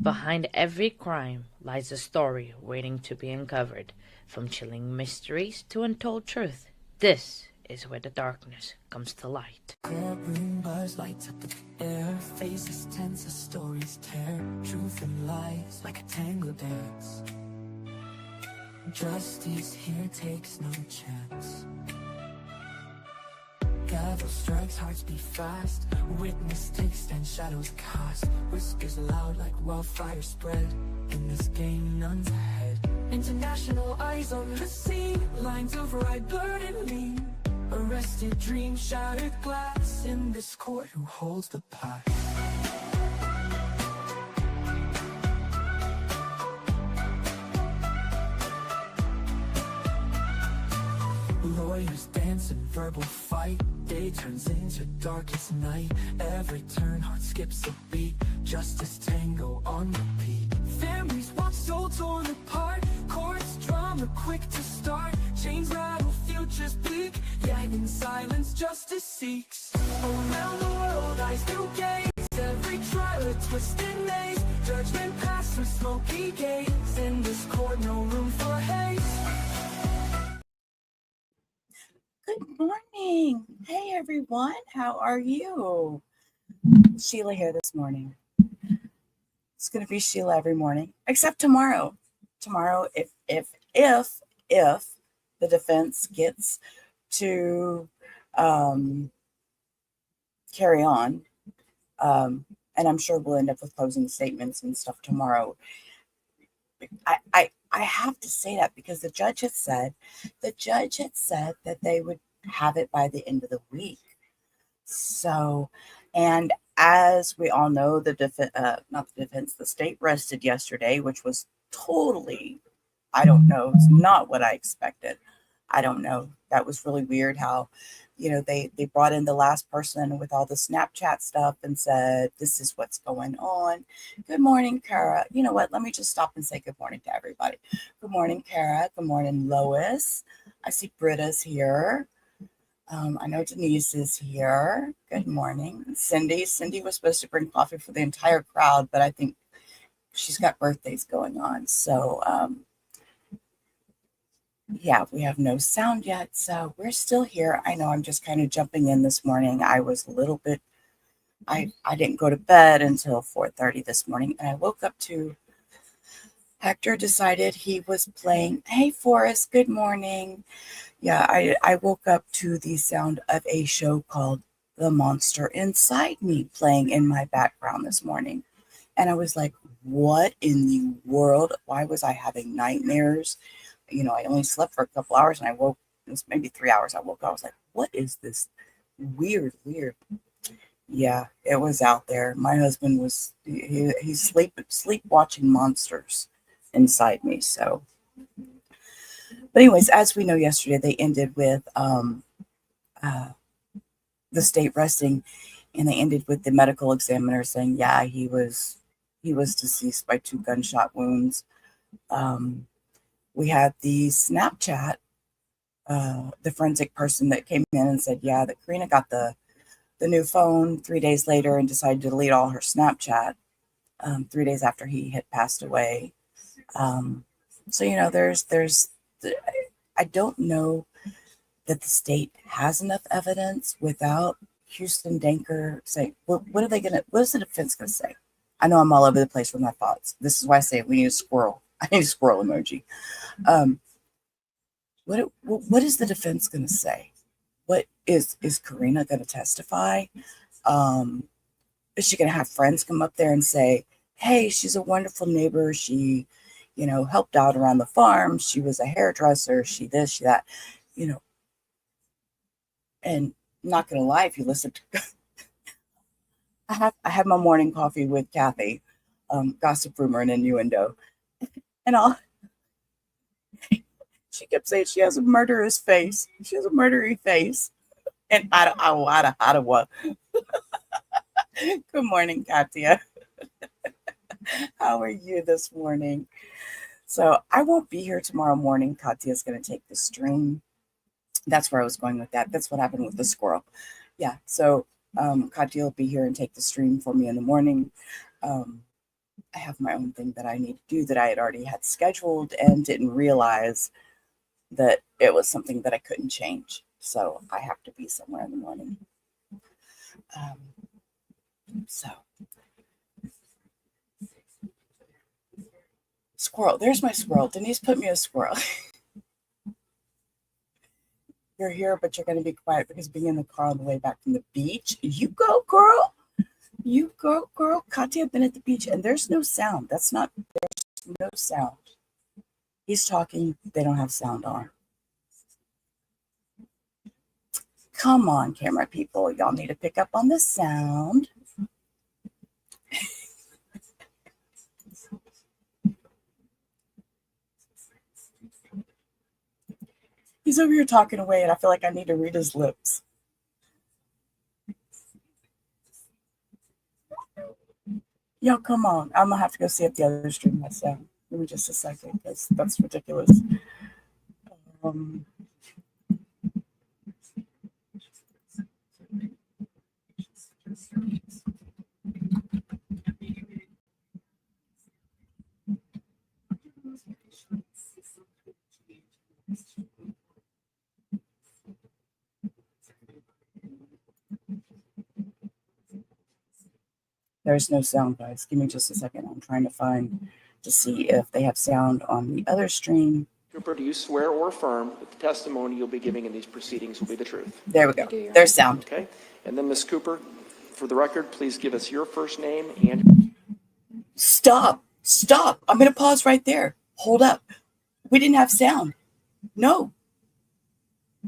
Behind every crime lies a story waiting to be uncovered, from chilling mysteries to untold truth. This is where the darkness comes to light. Courtroom buzz lights up the air, faces tense as stories tear, truth and lies like a tango dance. Justice here takes no chance. Gavel strikes, hearts beat fast. Witness takes, stand shadows cast. Whispers loud like wildfire spread. In this game, none's ahead. International eyes on the scene. Lines of right, blurred and lean. Arrested dreams, shattered glass. In this court, who holds the past? Lawyers dance in verbal fight. Day turns into darkest night. Every turn, heart skips a beat. Justice tango on repeat. Families watch, soul torn apart. Courts drama quick to start. Chains rattle, futures bleak. Yet in silence, justice seeks. Around the world, eyes through gaze. Every trial a twisted maze. Judgment passed through smoky gates. In this court, no room for haste. Good morning. Hey, everyone. How are you? Sheila here this morning. It's going to be Sheila every morning, except tomorrow. Tomorrow, if the defense gets to carry on, and I'm sure we'll end up with closing statements and stuff tomorrow. I have to say that because the judge had said that they would have it by the end of the week. So, and as we all know, the state rested yesterday, which was totally, I don't know, it's not what I expected. I don't know. That was really weird how, they brought in the last person with all the Snapchat stuff and said, this is what's going on. Good morning, Kara. You know what? Let me just stop and say good morning to everybody. Good morning, Kara. Good morning, Lois. I see Britta's here. I know Denise is here. Good morning. Cindy was supposed to bring coffee for the entire crowd, but I think she's got birthdays going on. So, yeah, we have no sound yet, so we're still here. I know I'm just kind of jumping in this morning. I was a little bit, I didn't go to bed until 4:30 this morning, and I woke up to Hector decided he was playing. Hey, Forrest, good morning. Yeah, I woke up to the sound of a show called The Monster Inside Me playing in my background this morning. And I was like, what in the world? Why was I having nightmares? I only slept for a couple hours and I woke, it was maybe 3 hours. I woke up, I was like, what is this weird? Yeah, it was out there. My husband was, he's sleep watching monsters inside me. So, but anyways, as we know, yesterday they ended with the state resting, and they ended with the medical examiner saying, yeah, he was deceased by 2 gunshot wounds. We had the Snapchat, the forensic person that came in and said, yeah, that Karina got the new phone 3 days later and decided to delete all her Snapchat 3 days after he had passed away. So, I don't know that the state has enough evidence without Huston Danker saying, what is the defense going to say? I know I'm all over the place with my thoughts. This is why I say we need a squirrel. I need a squirrel emoji. What is the defense going to say? What is Karina going to testify? Is she going to have friends come up there and say, hey, she's a wonderful neighbor. She, helped out around the farm. She was a hairdresser. She this, she that, and I'm not going to lie, if you listen to, I have my morning coffee with Kathy, gossip, rumor, and innuendo. And she kept saying she has a murderous face. She has a murdery face. And I don't what. Good morning, Katya. How are you this morning? So I won't be here tomorrow morning. Katya's going to take the stream. That's where I was going with that. That's what happened with the squirrel. Yeah, so Katya will be here and take the stream for me in the morning. I have my own thing that I need to do that I had already had scheduled and didn't realize that it was something that I couldn't change. So I have to be somewhere in the morning. So squirrel, there's my squirrel. Denise put me a squirrel. You're here, but you're going to be quiet because being in the car on the way back from the beach. You go, girl. You go, girl. Katya had been at the beach and there's no sound. There's no sound. He's talking. They don't have sound on. Come on, camera people. Y'all need to pick up on the sound. He's over here talking away, and I feel like I need to read his lips. Yo, come on. I'm going to have to go see if the other stream has sound. Give me just a second, because that's ridiculous. There's no sound, guys. Give me just a second. I'm trying to see if they have sound on the other stream. Cooper, do you swear or affirm that the testimony you'll be giving in these proceedings will be the truth? There we go. There's sound. Okay. And then, Ms. Cooper, for the record, please give us your first name and... Stop. I'm going to pause right there. Hold up. We didn't have sound. No.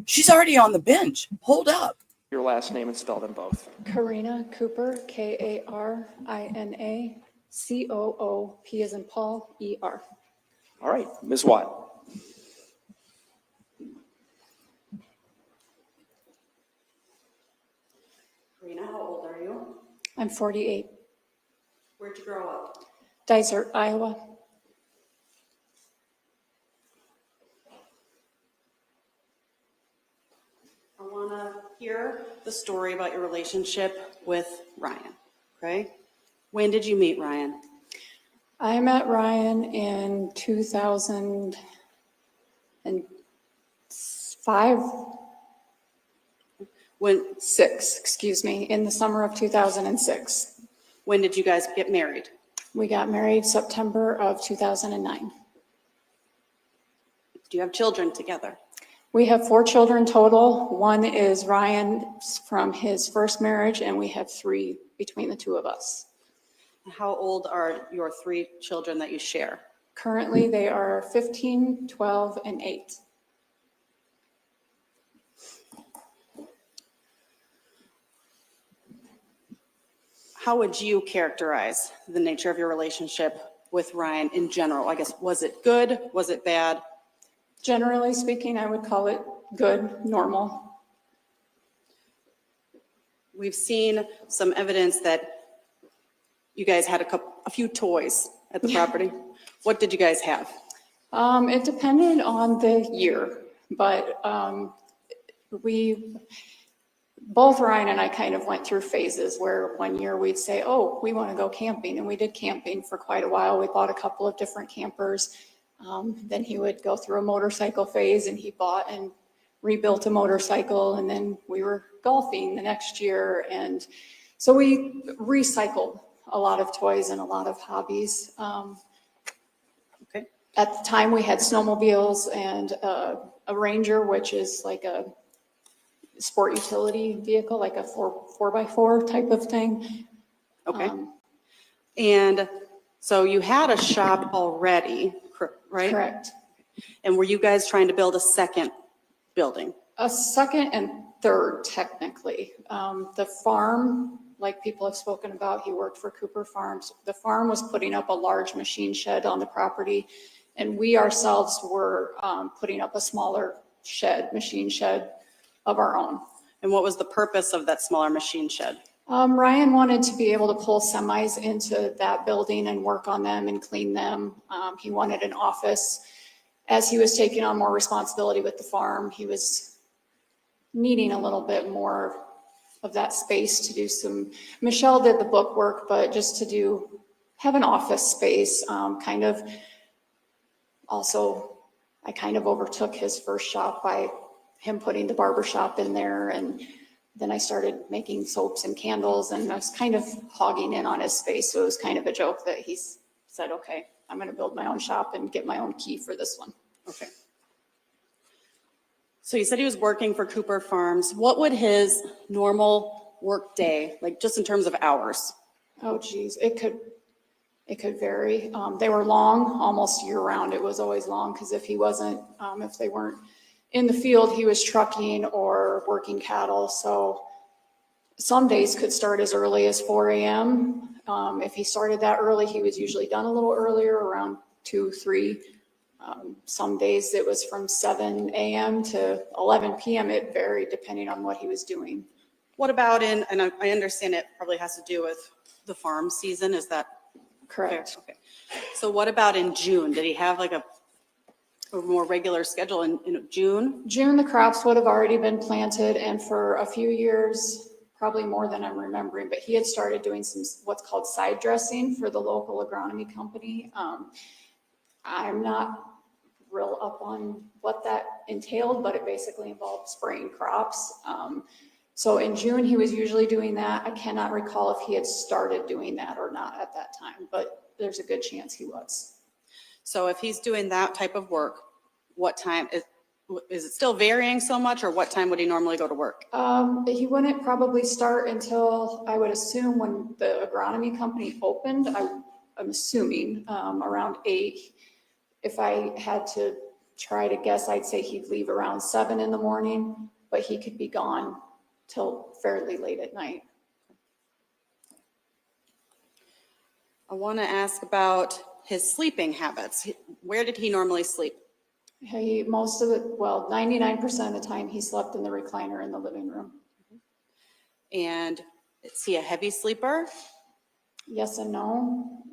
She's already on the bench. Hold up. Your last name and spell them both. Karina Cooper, Karina Coop as in Paul, ER. All right. Ms. Watt. Karina, how old are you? I'm 48. Where'd you grow up? Dysart, Iowa. I want to hear the story about your relationship with Ryan, okay? When did you meet Ryan? I met Ryan in 2005. In the summer of 2006. When did you guys get married? We got married September of 2009. Do you have children together? We have 4 children total. One is Ryan from his first marriage, and we have 3 between the 2 of us. How old are your 3 children that you share? Currently, they are 15, 12, and 8. How would you characterize the nature of your relationship with Ryan in general? I guess, was it good? Was it bad? Generally speaking, I would call it good, normal. We've seen some evidence that you guys had a few toys at the property. What did you guys have? It depended on the year, but both Ryan and I kind of went through phases where one year we'd say, oh, we want to go camping. And we did camping for quite a while. We bought a couple of different campers. Then he would go through a motorcycle phase, and he bought and rebuilt a motorcycle. And then we were golfing the next year. And so we recycled a lot of toys and a lot of hobbies. Okay. At the time, we had snowmobiles and a Ranger, which is like a sport utility vehicle, like a 4x4 type of thing. Okay. And so you had a shop already, right? Correct. And were you guys trying to build a second building? A second and third, technically. The farm, like people have spoken about, he worked for Cooper Farms. The farm was putting up a large machine shed on the property, and we ourselves were putting up a smaller shed, machine shed of our own. And what was the purpose of that smaller machine shed? Ryan wanted to be able to pull semis into that building and work on them and clean them. He wanted an office. As he was taking on more responsibility with the farm, he was needing a little bit more of that space to do some, Michelle did the book work, but just to do have an office space, kind of. Also, I kind of overtook his first shop by him putting the barber shop in there, and then I started making soaps and candles, and I was kind of hogging in on his space. So it was kind of a joke that he said, okay, I'm going to build my own shop and get my own key for this one. Okay. So you said he was working for Cooper Farms. What would his normal work day, like just in terms of hours? Oh, geez, it could vary. They were long, almost year round. It was always long, because if they weren't in the field, he was trucking or working cattle. So some days could start as early as 4 a.m. If he started that early, he was usually done a little earlier, around 2, 3. Some days it was from 7 a.m. to 11 p.m. It varied depending on what he was doing. What about and I understand it probably has to do with the farm season, is that Correct. fair? Okay. So what about in June? Did he have like a more regular schedule in June? June, the crops would have already been planted, and for a few years, probably more than I'm remembering, but he had started doing some what's called side dressing for the local agronomy company. I'm not real up on what that entailed, but it basically involved spraying crops. So in June, he was usually doing that. I cannot recall if he had started doing that or not at that time, but there's a good chance he was. So if he's doing that type of work, what time is it still varying so much, or what time would he normally go to work? He wouldn't probably start until, I would assume, when the agronomy company opened. I'm assuming around 8. If I had to try to guess, I'd say he'd leave around 7 in the morning, but he could be gone till fairly late at night. I want to ask about his sleeping habits. Where did he normally sleep? Most of it, well, 99% of the time he slept in the recliner in the living room. And is he a heavy sleeper? Yes and no.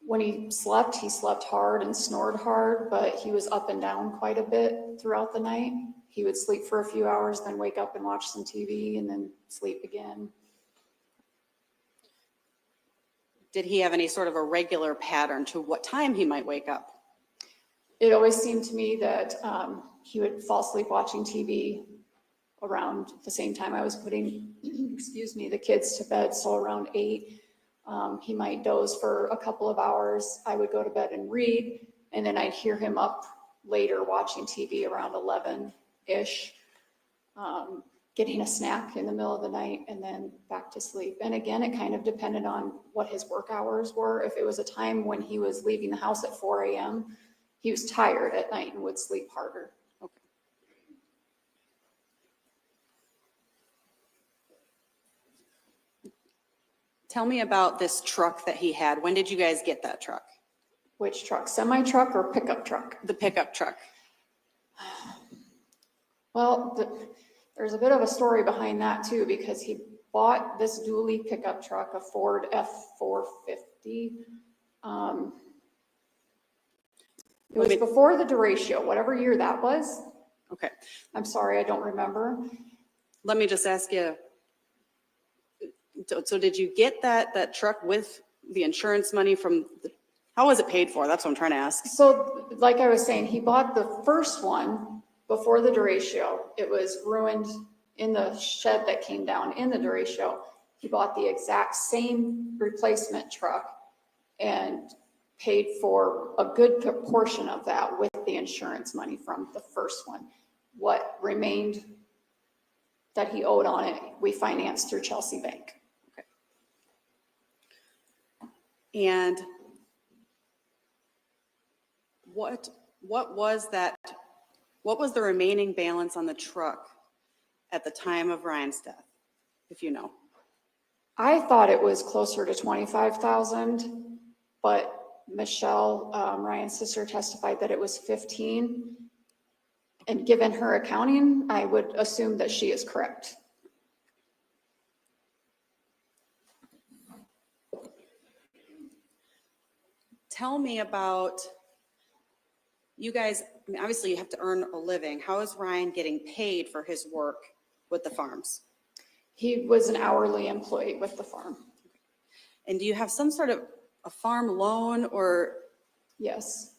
When he slept hard and snored hard, but he was up and down quite a bit throughout the night. He would sleep for a few hours, then wake up and watch some TV, and then sleep again. Did he have any sort of a regular pattern to what time he might wake up? It always seemed to me that he would fall asleep watching TV around the same time I was putting, the kids to bed, so around 8. He might doze for a couple of hours. I would go to bed and read, and then I'd hear him up later watching TV around 11-ish, getting a snack in the middle of the night, and then back to sleep. And again, it kind of depended on what his work hours were. If it was a time when he was leaving the house at 4 a.m., he was tired at night and would sleep harder. Okay. Tell me about this truck that he had. When did you guys get that truck? Which truck? Semi-truck or pickup truck? The pickup truck. Well, there's a bit of a story behind that too, because he bought this dually pickup truck, a Ford F450. It was before the derecho, whatever year that was. Okay. I'm sorry, I don't remember. Let me just ask you, so did you get that truck with the insurance money from how was it paid for? That's what I'm trying to ask. So like I was saying, he bought the first one before the derecho. It was ruined in the shed that came down in the derecho. He bought the exact same replacement truck and paid for a good portion of that with the insurance money from the first one. What remained that he owed on it, we financed through Chelsea Bank. Okay. And what was that? What was the remaining balance on the truck at the time of Ryan's death, if you know? I thought it was closer to 25,000, but Michelle, Ryan's sister, testified that it was 15. And given her accounting, I would assume that she is correct. Tell me about you guys. I mean, obviously you have to earn a living. How is Ryan getting paid for his work with the farms? He was an hourly employee with the farm. And do you have some sort of a farm loan or Yes.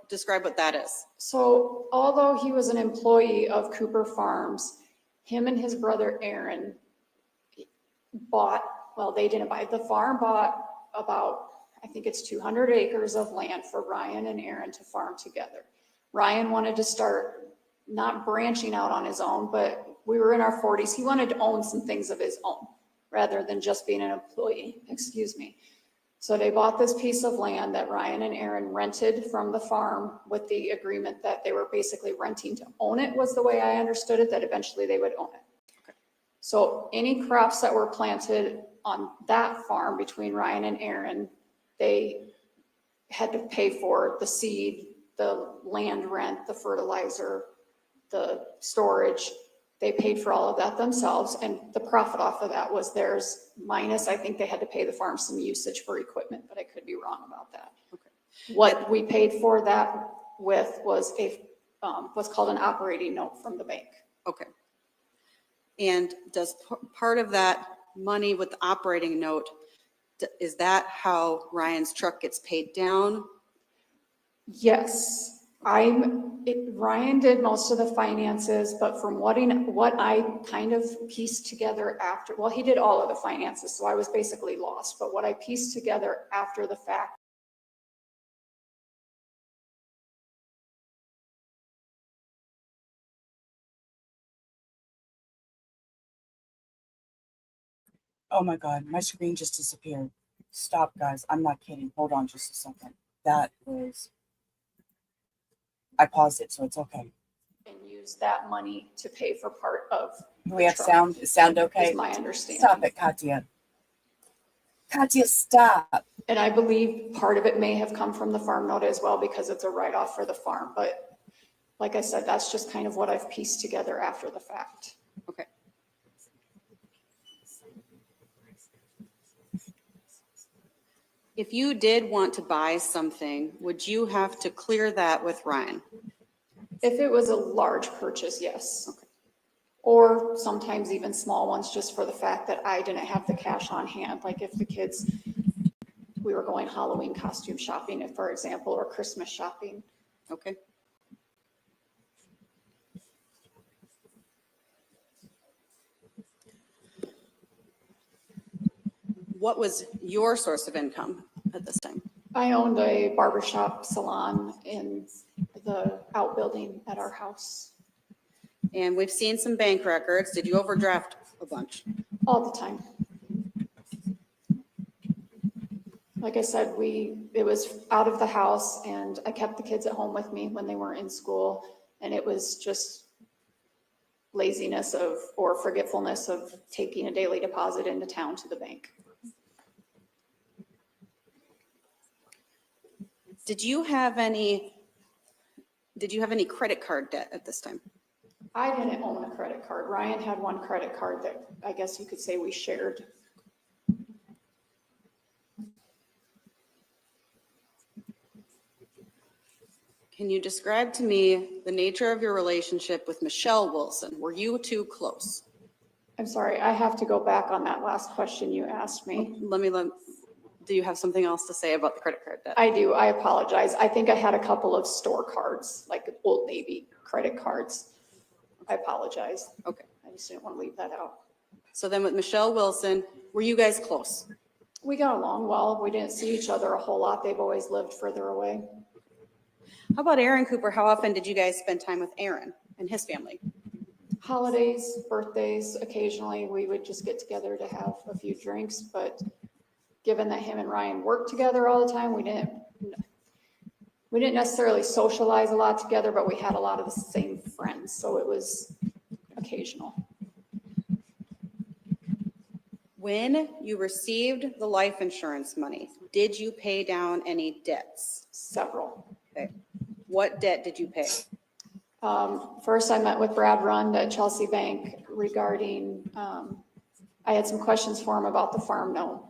describe what that is? So although he was an employee of Cooper Farms, him and his brother Aaron bought, well, they didn't buy, the farm bought about, I think it's 200 acres of land for Ryan and Aaron to farm together. Ryan wanted to start not branching out on his own, but we were in our 40s. He wanted to own some things of his own rather than just being an employee, excuse me. So they bought this piece of land that Ryan and Aaron rented from the farm with the agreement that they were basically renting to own it, was the way I understood it, that eventually they would own it. Okay. So any crops that were planted on that farm between Ryan and Aaron, they had to pay for the seed, the land rent, the fertilizer, the storage. They paid for all of that themselves, and the profit off of that was theirs, minus I think they had to pay the farm some usage for equipment, but I could be wrong about that. Okay. What we paid for that with was a what's called an operating note from the bank. Okay. And does part of that money with the operating note, is that how Ryan's truck gets paid down? Yes. Ryan did most of the finances, but from what I kind of pieced together after, well, he did all of the finances, so I was basically lost. But what I pieced together after the fact, Oh my God, my screen just disappeared. Stop, guys. I'm not kidding. Hold on just a second. That was, I paused it, so it's okay. and use that money to pay for part of. Do we have truck, sound? Is sound okay? is my understanding. Stop it, Katya. Katya, stop. And I believe part of it may have come from the farm note as well, because it's a write-off for the farm. But like I said, that's just kind of what I've pieced together after the fact. Okay. If you did want to buy something, would you have to clear that with Ryan? If it was a large purchase, yes. Okay. Or sometimes even small ones, just for the fact that I didn't have the cash on hand. Like if the kids, we were going Halloween costume shopping, for example, or Christmas shopping. Okay. What was your source of income at this time? I owned a barbershop salon in the outbuilding at our house. And we've seen some bank records. Did you overdraft a bunch? All the time. Like I said, it was out of the house, and I kept the kids at home with me when they weren't in school, and it was just laziness or forgetfulness of taking a daily deposit into town to the bank. Did you have any credit card debt at this time? I didn't own a credit card. Ryan had one credit card that I guess you could say we shared. Can you describe to me the nature of your relationship with Michelle Wilson? Were you two close? I'm sorry, I have to go back on that last question you asked me. Do you have something else to say about the credit card debt? I do. I apologize. I think I had a couple of store cards, like Old Navy credit cards. I apologize. Okay. I just didn't want to leave that out. So then with Michelle Wilson, were you guys close? We got along well. We didn't see each other a whole lot. They've always lived further away. How about Aaron Cooper? How often did you guys spend time with Aaron and his family? Holidays, birthdays, occasionally we would just get together to have a few drinks, but given that him and Ryan worked together all the time, we didn't necessarily socialize a lot together, but we had a lot of the same friends, so it was occasional. When you received the life insurance money, did you pay down any debts? Several. Okay. What debt did you pay? First, I met with Brad Rund at Chelsea Bank regarding, I had some questions for him about the farm note.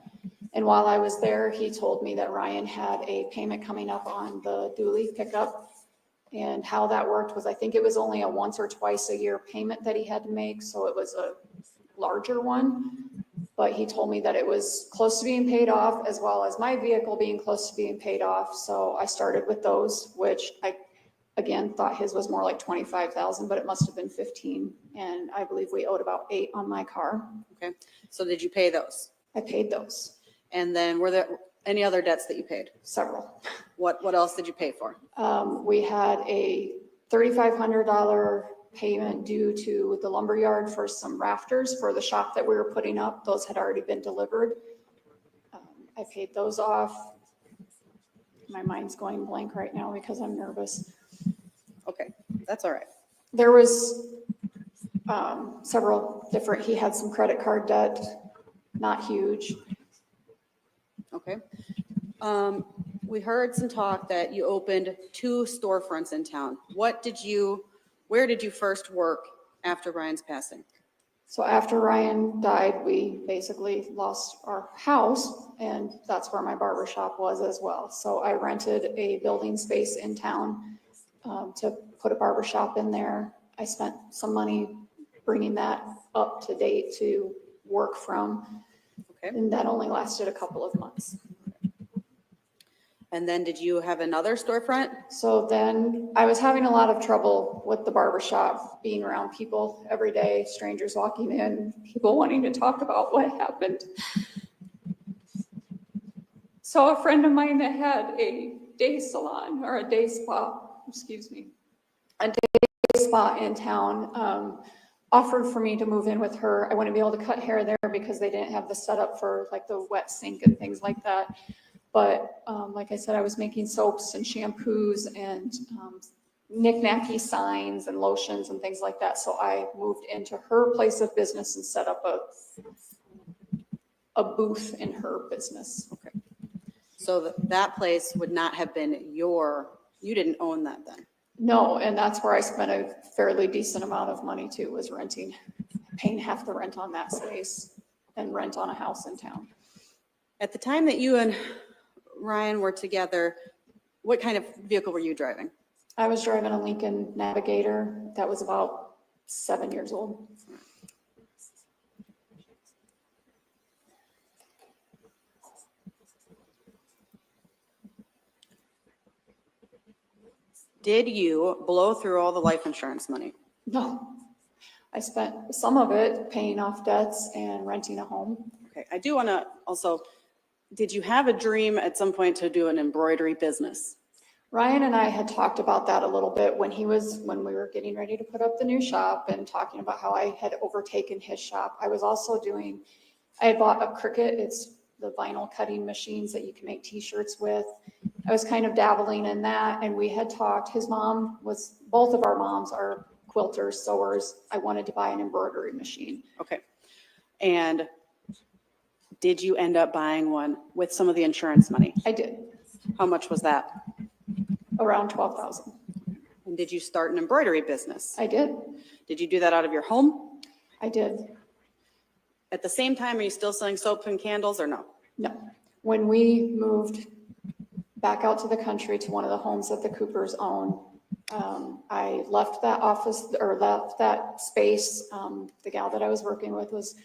And while I was there, he told me that Ryan had a payment coming up on the dually pickup. And how that worked was, I think it was only a once or twice a year payment that he had to make. So it was a larger one. But he told me that it was close to being paid off, as well as my vehicle being close to being paid off. So I started with those, which I, again, thought his was more like 25,000, but it must have been 15. And I believe we owed about 8 on my car. Okay. So did you pay those? I paid those, And then were there any other debts that you paid? several. What else did you pay for? We had a $3,500 payment due to the lumberyard for some rafters for the shop that we were putting up. Those had already been delivered. I paid those off. My mind's going blank right now because I'm nervous. Okay, that's all right. There was several different, he had some credit card debt, not huge. Okay. We heard some talk that you opened 2 storefronts in town. where did you first work after Ryan's passing? So after Ryan died, we basically lost our house, and that's where my barber shop was as well. So I rented a building space in town to put a barber shop in there. I spent some money bringing that up to date to work from, Okay. and that only lasted a couple of months. And then did you have another storefront? So then I was having a lot of trouble with the barber shop, being around people every day, strangers walking in, people wanting to talk about what happened. So a friend of mine that had a day salon or a day spa, a day spa in town, offered for me to move in with her. I wouldn't be able to cut hair there because they didn't have the setup for like the wet sink and things like that. But like I said, I was making soaps and shampoos and knick-knacky signs and lotions and things like that. So I moved into her place of business and set up a booth in her business. Okay. So that place would not have been you didn't own that then? No, and that's where I spent a fairly decent amount of money too, was renting, paying half the rent on that space and rent on a house in town. At the time that you and Ryan were together, what kind of vehicle were you driving? I was driving a Lincoln Navigator that was about 7 years old. Did you blow through all the life insurance money? No, I spent some of it paying off debts and renting a home. Okay, I do want to also, did you have a dream at some point to do an embroidery business? Ryan and I had talked about that a little bit when we were getting ready to put up the new shop and talking about how I had overtaken his shop. I had bought a Cricut. It's the vinyl cutting machines that you can make t-shirts with. I was kind of dabbling in that, and we had talked, both of our moms are quilters, sewers. I wanted to buy an embroidery machine. Okay. And did you end up buying one with some of the insurance money? I did. How much was that? Around $12,000. And did you start an embroidery business? I did. Did you do that out of your home? I did. At the same time, are you still selling soap and candles or no? No. When we moved back out to the country to one of the homes that the Coopers own, I left that office or left that space. The gal that I was working with was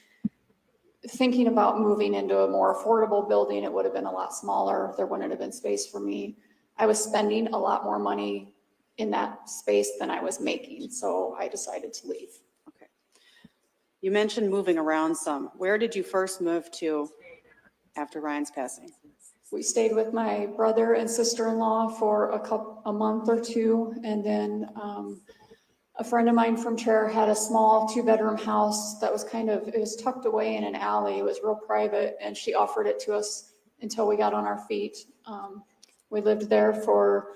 thinking about moving into a more affordable building. It would have been a lot smaller. There wouldn't have been space for me. I was spending a lot more money in that space than I was making, so I decided to leave. Okay. You mentioned moving around some. Where did you first move to after Ryan's passing? We stayed with my brother and sister-in-law for a month or two, and then a friend of mine from Chair had a small 2-bedroom house that was it was tucked away in an alley. It was real private, and she offered it to us until we got on our feet. We lived there for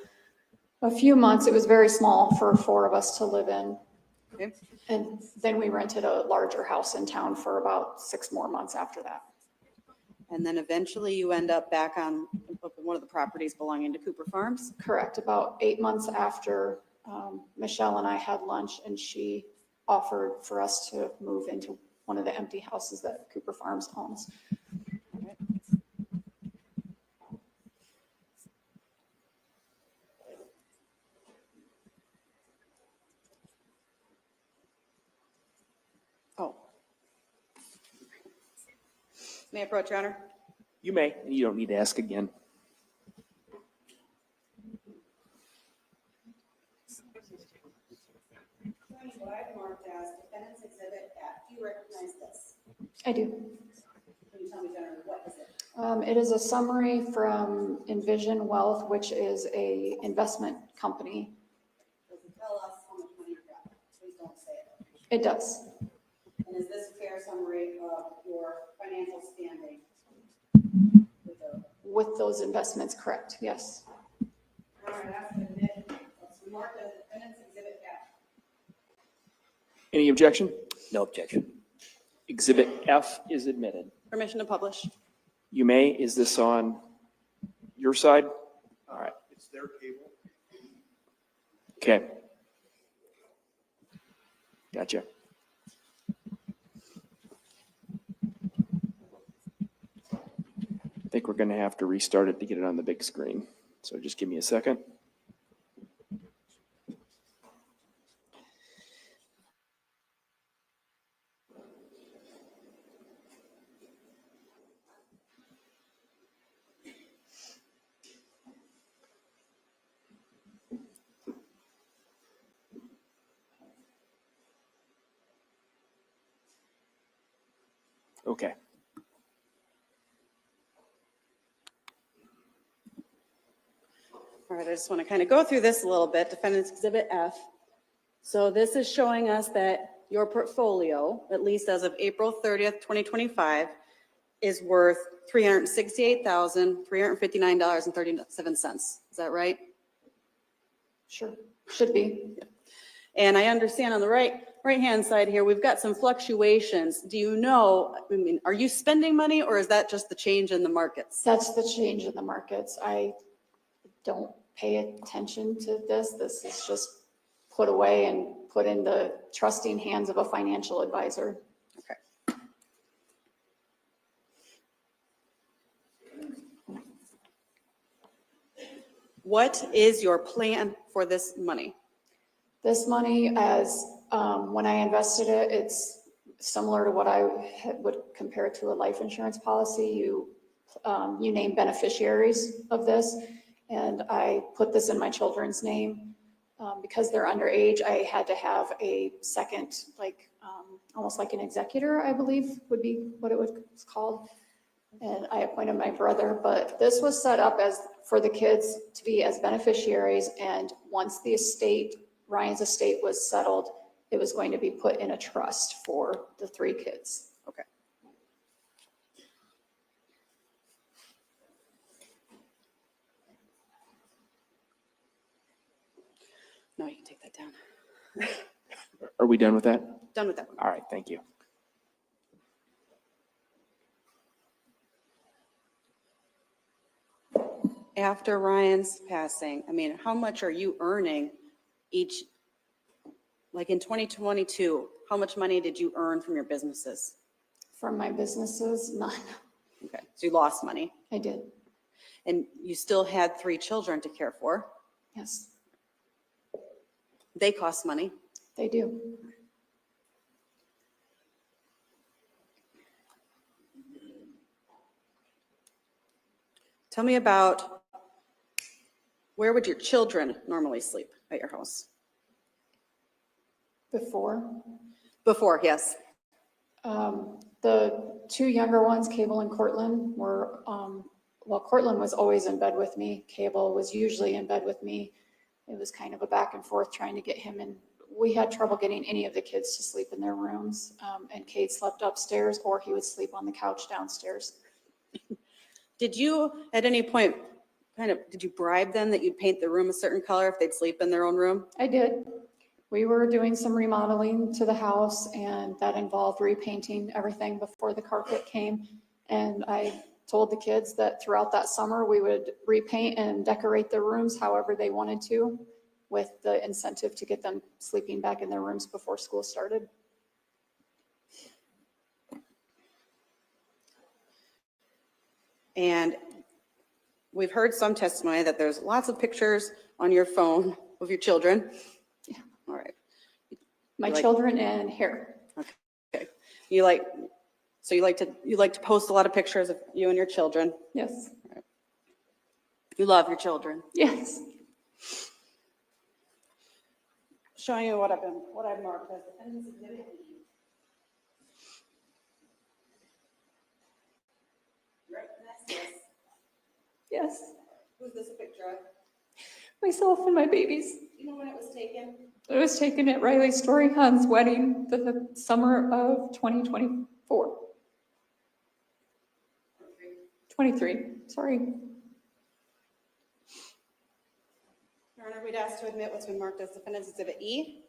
a few months. It was very small for 4 of us to live in. Okay. And then we rented a larger house in town for about 6 more months after that. And then eventually you end up back on one of the properties belonging to Cooper Farms? Correct. About 8 months after Michelle and I had lunch, and she offered for us to move into one of the empty houses that Cooper Farms owns. Oh. May I approach, Your Honor? You may, and you don't need to ask again. What I've marked as Defendant's Exhibit F. Do you recognize this? I do. Can you tell me generally what is it? It is a summary from Envision Wealth, which is a investment company. Does it tell us how much money you got? Please don't say it. It does. And is this a fair summary of your financial standing? With those investments, correct, yes. All right, that's the admit. Let's mark as Defendant's Exhibit F. Any objection? No objection. Exhibit F is admitted. Permission to publish. You may. Is this on your side? All right. It's their cable. Okay. Gotcha. I think we're going to have to restart it to get it on the big screen. So just give me a second. Okay. All right, I just want to kind of go through this a little bit. Defendant's Exhibit F. So this is showing us that your portfolio, at least as of April 30th, 2025, is worth $368,359.37. Is that right? Sure, should be. And I understand on the right-hand side here, we've got some fluctuations. Do you know, I mean, are you spending money or is that just the change in the markets? That's the change in the markets. I don't pay attention to this. This is just put away and put in the trusting hands of a financial advisor. Okay. What is your plan for this money? This money, as when I invested it, it's similar to what I would compare it to a life insurance policy. You name beneficiaries of this, and I put this in my children's name. Because they're underage, I had to have a second, almost like an executor, I believe would be what it was called. And I appointed my brother, but this was set up as for the kids to be as beneficiaries. And once the estate, Ryan's estate was settled, it was going to be put in a trust for the 3 kids. Okay. No, you can take that down. Are we done with that? Done with that one. All right. Thank you. After Ryan's passing, I mean, how much are you earning each, like in 2022, how much money did you earn from your businesses? From my businesses, none. Okay, so you lost money. I did, And you still had 3 children to care for. yes, They cost money. they do. Tell me about, where would your children normally sleep at your house? Before, Before, yes. the 2 younger ones, Cable and Cortland, were, Cortland was always in bed with me. Cable was usually in bed with me. It was kind of a back and forth trying to get him in. We had trouble getting any of the kids to sleep in their rooms. And Kate slept upstairs or he would sleep on the couch downstairs. Did you, at any point, did you bribe them that you'd paint the room a certain color if they'd sleep in their own room? I did. We were doing some remodeling to the house and that involved repainting everything before the carpet came. And I told the kids that throughout that summer, we would repaint and decorate their rooms however they wanted to, with the incentive to get them sleeping back in their rooms before school started. And we've heard some testimony that there's lots of pictures on your phone of your children. Yeah. All right. My children and hair. Okay. You like So you like to post a lot of pictures of you and your children. Yes. You love your children. Yes. Showing you what I've marked as defendant's exhibit E. Right next to us. Yes. Who's this a picture of? Myself and my babies. Do you know when it was taken? It was taken at Riley Storyhan's wedding the summer of 2024. 23, sorry. Your Honor, we'd ask to admit what's been marked as defendant's exhibit E.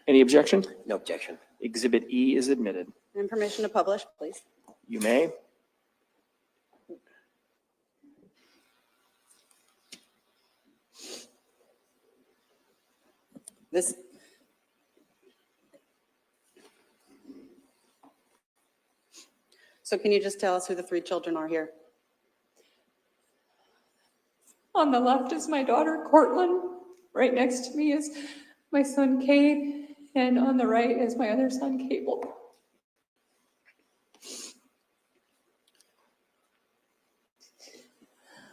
Any objection? No objection. Exhibit E is admitted. And permission to publish, please. You may. This. So can you just tell us who the three children are here? On the left is my daughter, Cortland. Right next to me is my son, Cade. And on the right is my other son, Cable.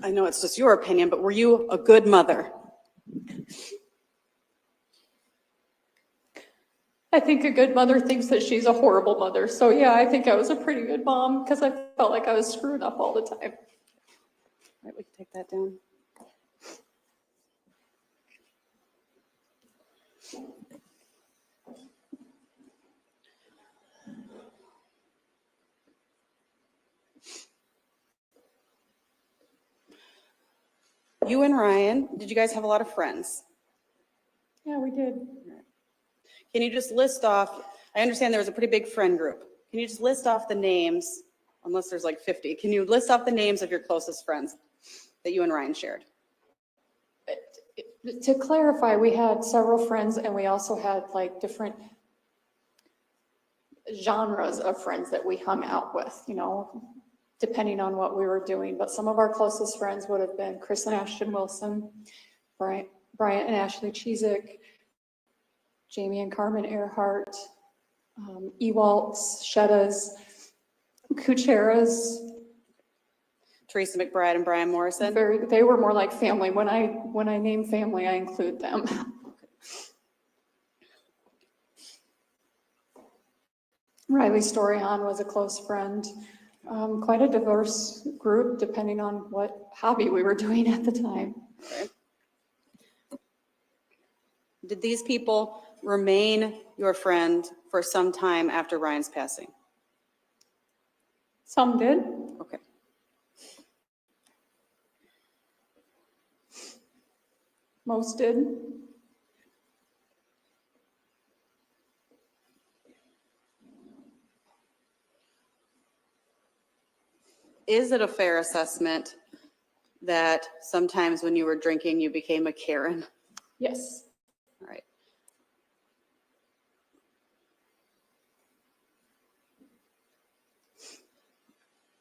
I know it's just your opinion, but were you a good mother? I think a good mother thinks that she's a horrible mother. So yeah, I think I was a pretty good mom because I felt like I was screwing up all the time. All right, we can take that down. You and Ryan, did you guys have a lot of friends? Yeah, we did. Can you just list off, I understand there was a pretty big friend group. Can you just list off the names, unless there's like 50, can you list off the names of your closest friends that you and Ryan shared? To clarify, we had several friends and we also had like different genres of friends that we hung out with, you know, depending on what we were doing. But some of our closest friends would have been Chris and Ashton Wilson, Bryant and Ashley Cheezick, Jamie and Carmen Earhart, Ewalt's, Shetta's, Kucheras. Teresa McBride and Brian Morrison? They were more like family. When I name family, I include them. Riley Storyhan was a close friend. Quite a diverse group, depending on what hobby we were doing at the time. Okay. Did these people remain your friend for some time after Ryan's passing? Some did. Okay. Most did. Is it a fair assessment that sometimes when you were drinking, you became a Karen? Yes. All right.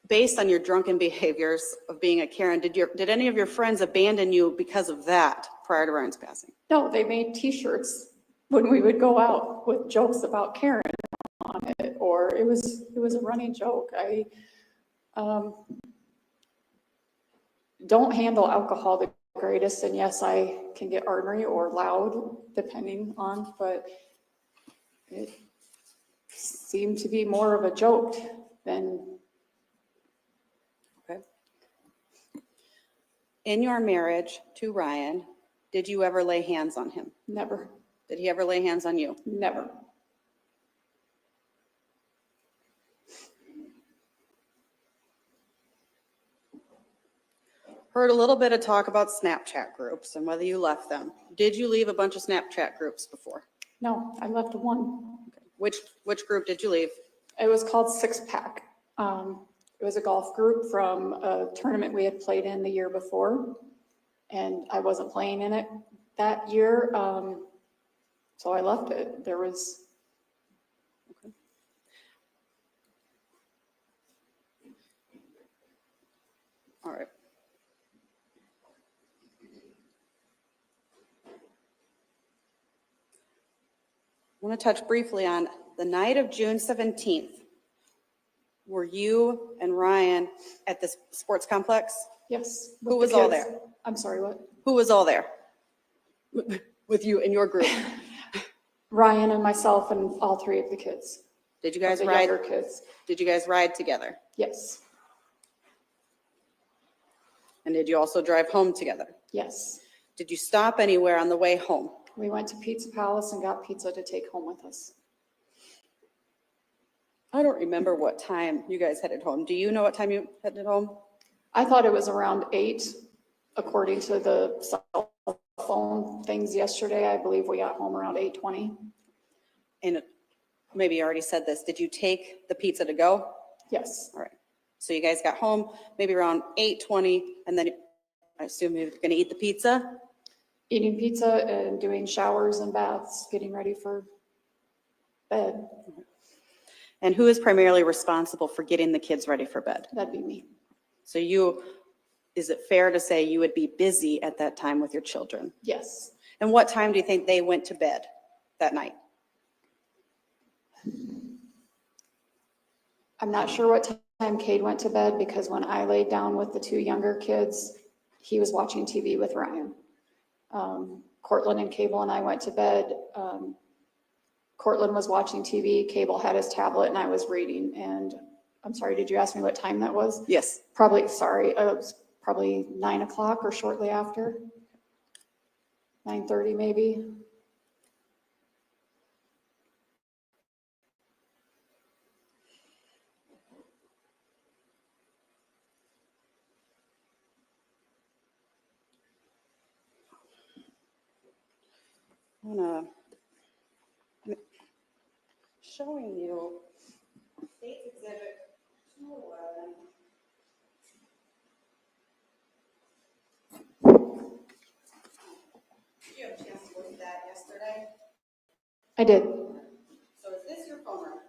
Based on your drunken behaviors of being a Karen, did any of your friends abandon you because of that prior to Ryan's passing? No, they made T-shirts when we would go out with jokes about Karen on it, or it was a running joke. I don't handle alcohol the greatest, and yes, I can get ornery or loud depending on, but it seemed to be more of a joke than. Okay. In your marriage to Ryan, did you ever lay hands on him? Never. Did he ever lay hands on you? Never. Heard a little bit of talk about Snapchat groups and whether you left them. Did you leave a bunch of Snapchat groups before? No, I left one. Which group did you leave? It was called Six Pack. It was a golf group from a tournament we had played in the year before, and I wasn't playing in it that year, so I left it. There was. Okay. All right. I want to touch briefly on the night of June 17th. were you and Ryan at this sports complex? Yes. Who with was the all kids. there? I'm sorry, what? Who was all there with you and your group? Ryan and myself and all three of the kids. Did you of guys the ride? younger kids. Did you guys ride together? Yes. And did you also drive home together? Yes. Did you stop anywhere on the way home? We went to Pizza Palace and got pizza to take home with us. I don't remember what time you guys headed home. Do you know what time you headed home? I thought it was around 8, according to the cell phone things yesterday. I believe we got home around 8:20. And maybe you already said this. Did you take the pizza to go? Yes. All right. So you guys got home maybe around 8:20, and then I assume you're going to eat the pizza? Eating pizza and doing showers and baths, getting ready for bed. And who is primarily responsible for getting the kids ready for bed? That'd be me. So is it fair to say you would be busy at that time with your children? Yes. And what time do you think they went to bed that night? I'm not sure what time Cade went to bed because when I laid down with the 2 younger kids, he was watching TV with Ryan. Cortland and Cable and I went to bed. Cortland was watching TV, Cable had his tablet, and I was reading. And I'm sorry, did you ask me what time that was? Yes. Probably, sorry, it was probably 9 o'clock or shortly after. 9:30 maybe. Showing you State Exhibit 211. Did you have a chance to look at that yesterday? I did. So is this your phone number?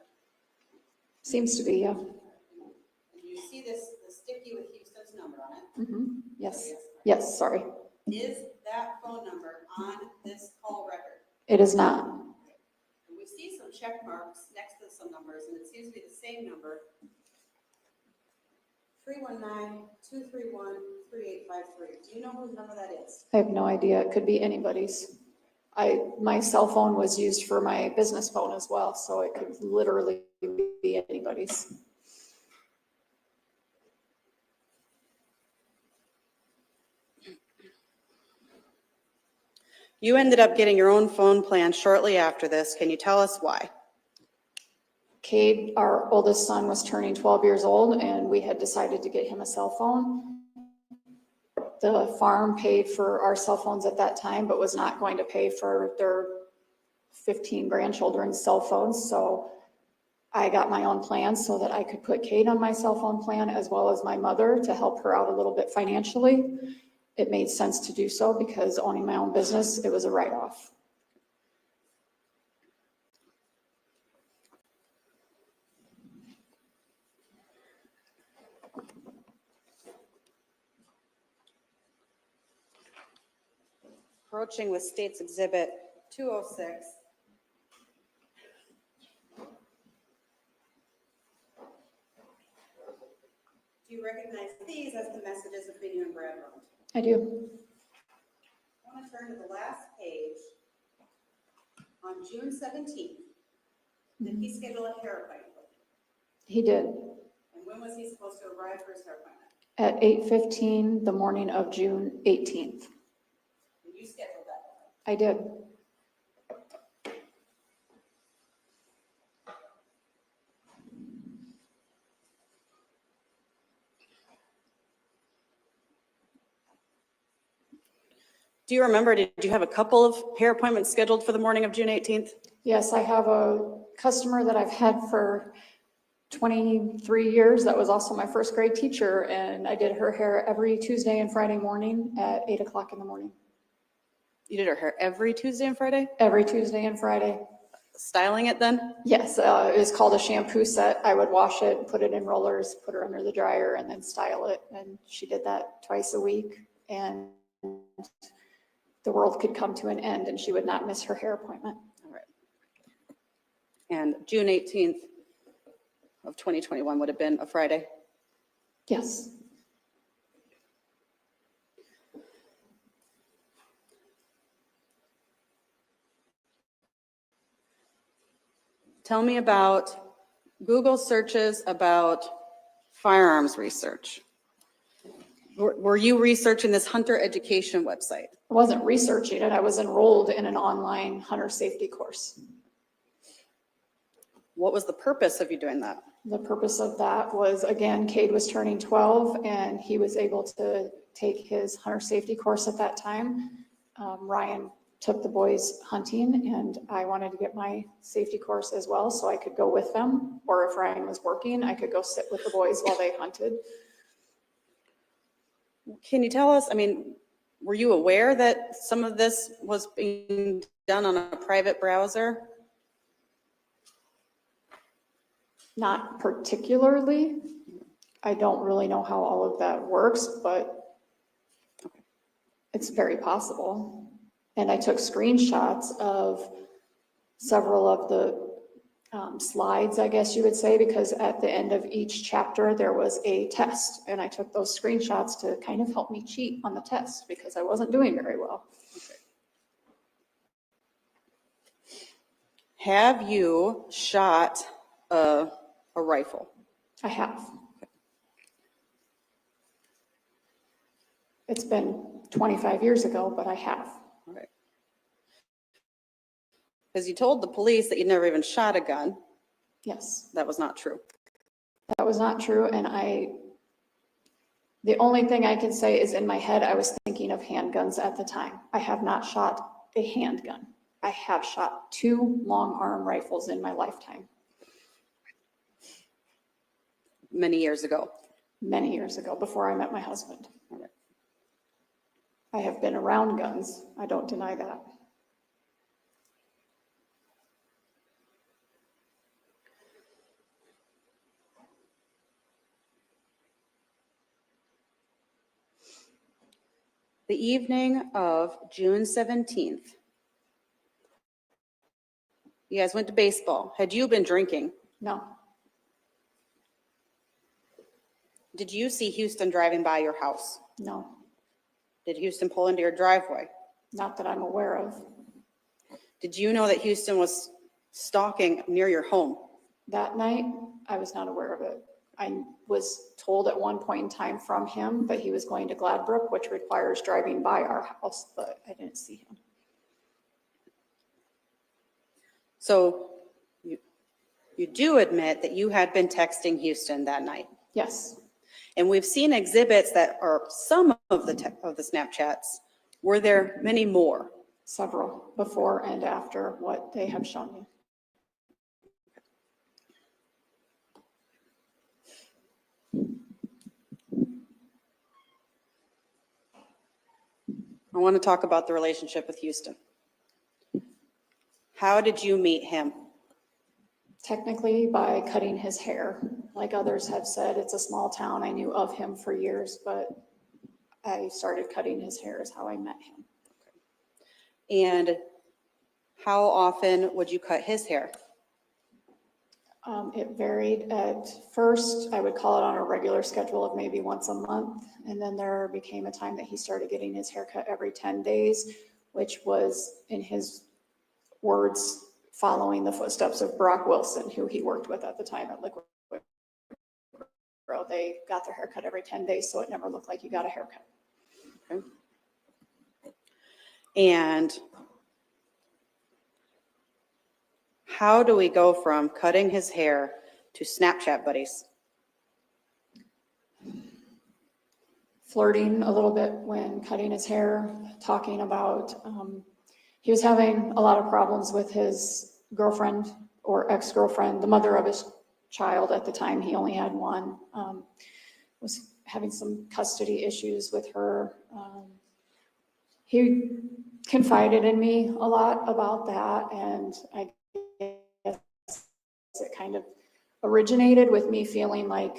Seems to be, yeah. And you see the sticky with Houston's number on it? Yes. Yes, sorry. Is that phone number on this call record? It is not. And we see some check marks next to some numbers, and it seems to be the same number. 319-231-3853. Do you know whose number that is? I have no idea. It could be anybody's. My cell phone was used for my business phone as well, so it could literally be anybody's. You ended up getting your own phone plan shortly after this. Can you tell us why? Cade, our oldest son, was turning 12 years old, and we had decided to get him a cell phone. The farm paid for our cell phones at that time, but was not going to pay for their 15 grandchildren's cell phones. So I got my own plan so that I could put Cade on my cell phone plan as well as my mother to help her out a little bit financially. It made sense to do so because owning my own business, it was a write-off. Approaching with State's Exhibit 206. Do you recognize these as the messages between you and Brad Round? I do. I want to turn to the last page. On June 17th, did he schedule a hair appointment with you? He did. And when was he supposed to arrive for his hair appointment? At 8:15 the morning of June 18th. And you scheduled that? I did. Do you remember, did you have a couple of hair appointments scheduled for the morning of June 18th? Yes, I have a customer that I've had for 23 years. That was also my first grade teacher, and I did her hair every Tuesday and Friday morning at 8 o'clock in the morning. You did her hair every Tuesday and Friday? Every Tuesday and Friday. Styling it then? Yes, it was called a shampoo set. I would wash it, put it in rollers, put her under the dryer, and then style it. And she did that twice a week, and the world could come to an end and she would not miss her hair appointment. All right. And June 18th, of 2021 would have been a Friday. Yes. Tell me about Google searches about firearms research. Were you researching this hunter education website? I wasn't researching it. I was enrolled in an online hunter safety course. What was the purpose of you doing that? The purpose of that was, again, Cade was turning 12 and he was able to take his hunter safety course at that time. Ryan took the boys hunting and I wanted to get my safety course as well so I could go with them. Or if Ryan was working, I could go sit with the boys while they hunted. Can you tell us, I mean, were you aware that some of this was being done on a private browser? Not particularly. I don't really know how all of that works, but it's very possible. And I took screenshots of several of the slides, I guess you would say, because at the end of each chapter there was a test, and I took those screenshots to kind of help me cheat on the test because I wasn't doing very well. Okay. Have you shot a rifle? I have. It's been 25 years ago, but I have. All right. Because you told the police that you never even shot a gun. Yes. That was not true. That was not true, and the only thing I can say is in my head, I was thinking of handguns at the time. I have not shot a handgun. I have shot 2 long arm rifles in my lifetime. Many years ago. Many years ago, before I met my husband. All right. I have been around guns. I don't deny that. The evening of June 17th, you guys went to baseball. Had you been drinking? No, Did you see Huston driving by your house? no, Did Huston pull into your driveway? not that I'm aware of. Did you know that Huston was stalking near your home? That night, I was not aware of it. I was told at one point in time from him that he was going to Gladbrook, which requires driving by our house, but I didn't see him. So you do admit that you had been texting Huston that night. Yes, And we've seen exhibits that are some of the Snapchats. Were there many more? several before and after what they have shown me. I want to talk about the relationship with Huston. How did you meet him? Technically by cutting his hair. Like others have said, it's a small town. I knew of him for years, but I started cutting his hair is how I met him. And how often would you cut his hair? It varied. At first, I would call it on a regular schedule of maybe once a month. And then there became a time that he started getting his hair cut every 10 days, which was, in his words, following the footsteps of Brock Wilson, who he worked with at the time at Liquid Grow. They got their hair cut every 10 days, so it never looked like you got a haircut. Okay. And how do we go from cutting his hair to Snapchat buddies? Flirting a little bit when cutting his hair, talking about, he was having a lot of problems with his girlfriend or ex-girlfriend, the mother of his child at the time. He only had one, was having some custody issues with her. He confided in me a lot about that, and I guess it kind of originated with me feeling like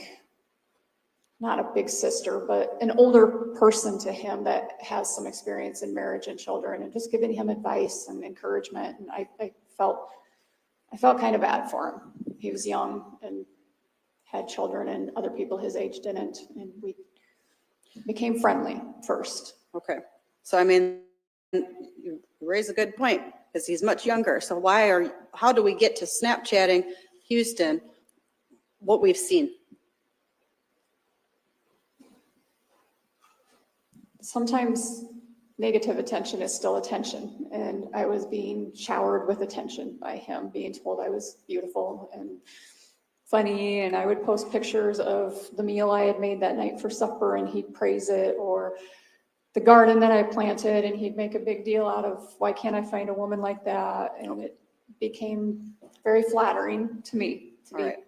not a big sister, but an older person to him that has some experience in marriage and children, and just giving him advice and encouragement. And I felt kind of bad for him. He was young and had children and other people his age didn't. And we became friendly first. Okay. So, I mean, you raise a good point because he's much younger. So how do we get to Snapchatting Huston what we've seen? Sometimes negative attention is still attention, and I was being showered with attention by him, being told I was beautiful and funny, and I would post pictures of the meal I had made that night for supper and he'd praise it, or the garden that I planted and he'd make a big deal out of, why can't I find a woman like that? And it became very flattering to me. All right.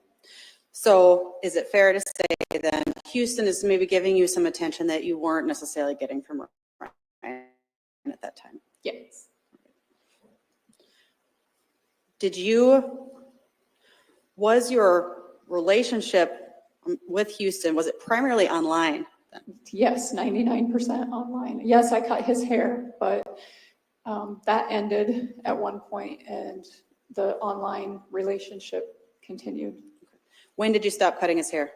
So is it fair to say then Huston is maybe giving you some attention that you weren't necessarily getting from Ryan at that time? Yes. Was your relationship with Huston, was it primarily online then? Yes, 99% online. Yes, I cut his hair, but that ended at one point and the online relationship continued. When did you stop cutting his hair?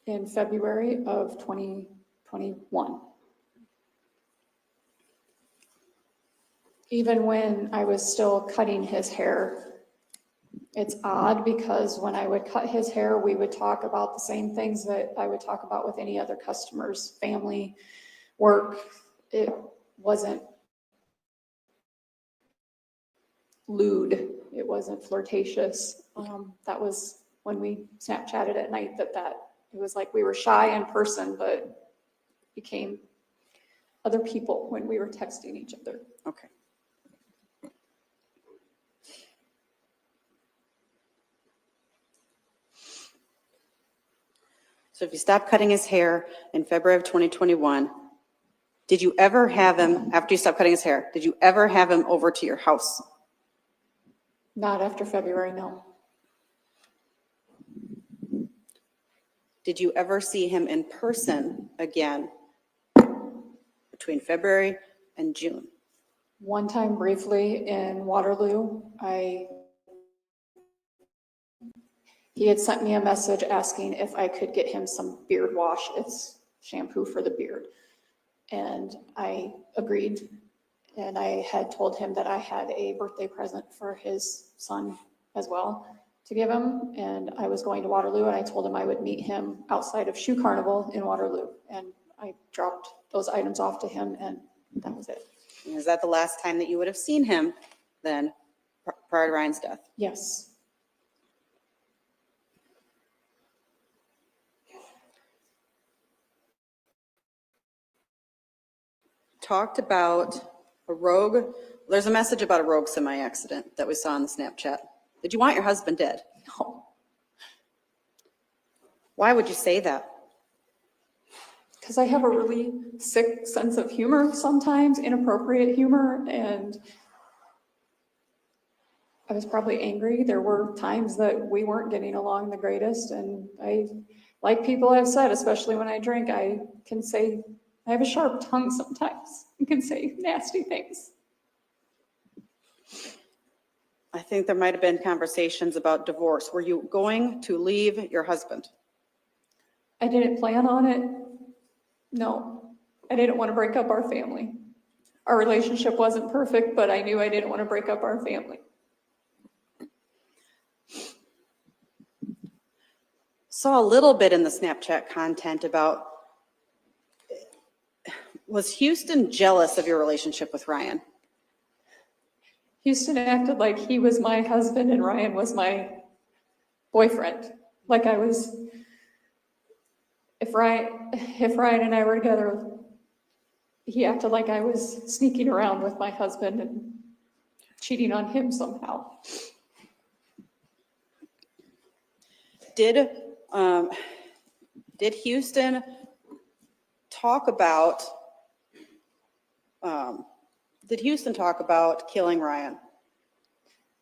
In February of 2021. Even when I was still cutting his hair, it's odd because when I would cut his hair, we would talk about the same things that I would talk about with any other customers, family, work. It wasn't lewd. It wasn't flirtatious. That was when we Snapchatted at night it was like we were shy in person, but became other people when we were texting each other. Okay. So if you stopped cutting his hair in February of 2021, did you ever have him, after you stopped cutting his hair, did you ever have him over to your house? Not after February, no. Did you ever see him in person again between February and June? One time briefly in Waterloo, he had sent me a message asking if I could get him some beard wash. It's shampoo for the beard. And I agreed. And I had told him that I had a birthday present for his son as well to give him. And I was going to Waterloo and I told him I would meet him outside of Shoe Carnival in Waterloo. And I dropped those items off to him and that was it. And is that the last time that you would have seen him then prior to Ryan's death? Yes. Talked about there's a message about a rogue semi-accident that we saw on the Snapchat. Did you want your husband dead? No. Why would you say that? Because I have a really sick sense of humor sometimes, inappropriate humor, and I was probably angry. There were times that we weren't getting along the greatest, and like people have said, especially when I drink, I have a sharp tongue sometimes. You can say nasty things. I think there might have been conversations about divorce. Were you going to leave your husband? I didn't plan on it. No, I didn't want to break up our family. Our relationship wasn't perfect, but I knew I didn't want to break up our family. Saw a little bit in the Snapchat content about, was Huston jealous of your relationship with Ryan? Huston acted like he was my husband and Ryan was my boyfriend. Like I was, if Ryan and I were together, he acted like I was sneaking around with my husband and cheating on him somehow. Did Huston talk about killing Ryan?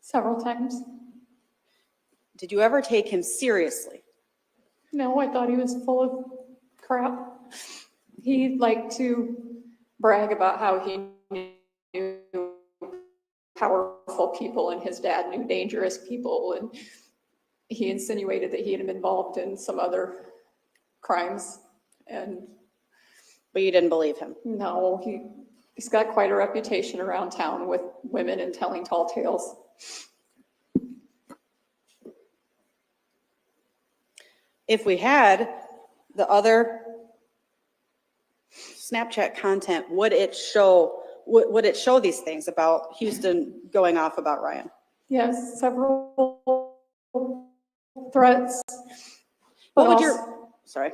Several times. Did you ever take him seriously? No, I thought he was full of crap. He liked to brag about how he knew powerful people and his dad knew dangerous people. And he insinuated that he had been involved in some other crimes. And But you didn't believe him. no, he's got quite a reputation around town with women and telling tall tales. If we had the other Snapchat content, would it show these things about Huston going off about Ryan? Yes, several threats. What but would also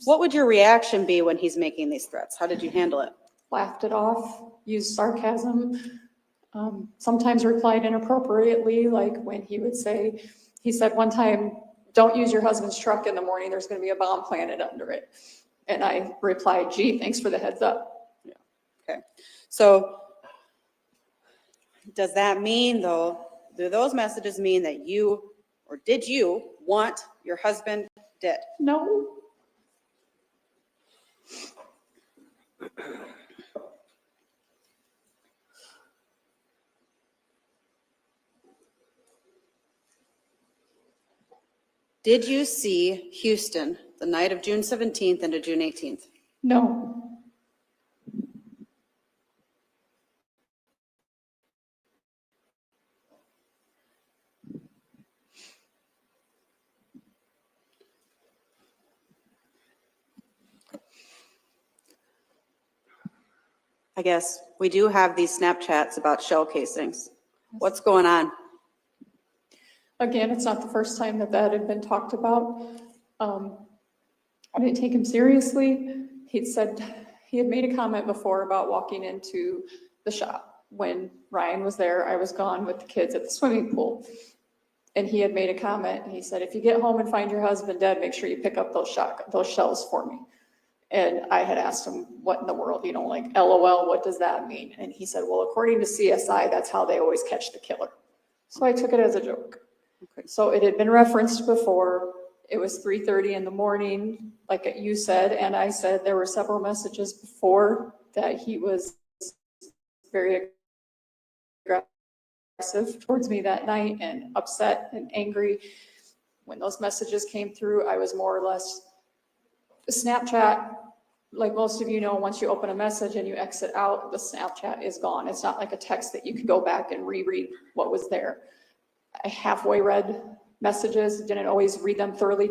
what would your reaction be when he's making these threats? How did you handle it? laughed it off, used sarcasm, sometimes replied inappropriately, like when he said one time, "Don't use your husband's truck in the morning, there's going to be a bomb planted under it." And I replied, "Gee, thanks for the heads up." Yeah. Okay. So does that mean, though, do those messages mean that did you want your husband dead? No. Did you see Huston the night of June 17th into June 18th? No. I guess we do have these Snapchats about shell casings. What's going on? Again, it's not the first time that had been talked about. I didn't take him seriously. He had made a comment before about walking into the shop. When Ryan was there, I was gone with the kids at the swimming pool. And he had made a comment, and he said, "If you get home and find your husband dead, make sure you pick up those shells for me." And I had asked him, "What in the world, like LOL, what does that mean?" And he said, "Well, according to CSI, that's how they always catch the killer." So I took it as a joke. Okay. So it had been referenced before. It was 3:30 in the morning, like you said, and I said there were several messages before that he was very aggressive towards me that night and upset and angry. When those messages came through, I was more or less Snapchat. Like most of you know, once you open a message and you exit out, the Snapchat is gone. It's not like a text that you could go back and reread what was there. I halfway read messages, didn't always read them thoroughly,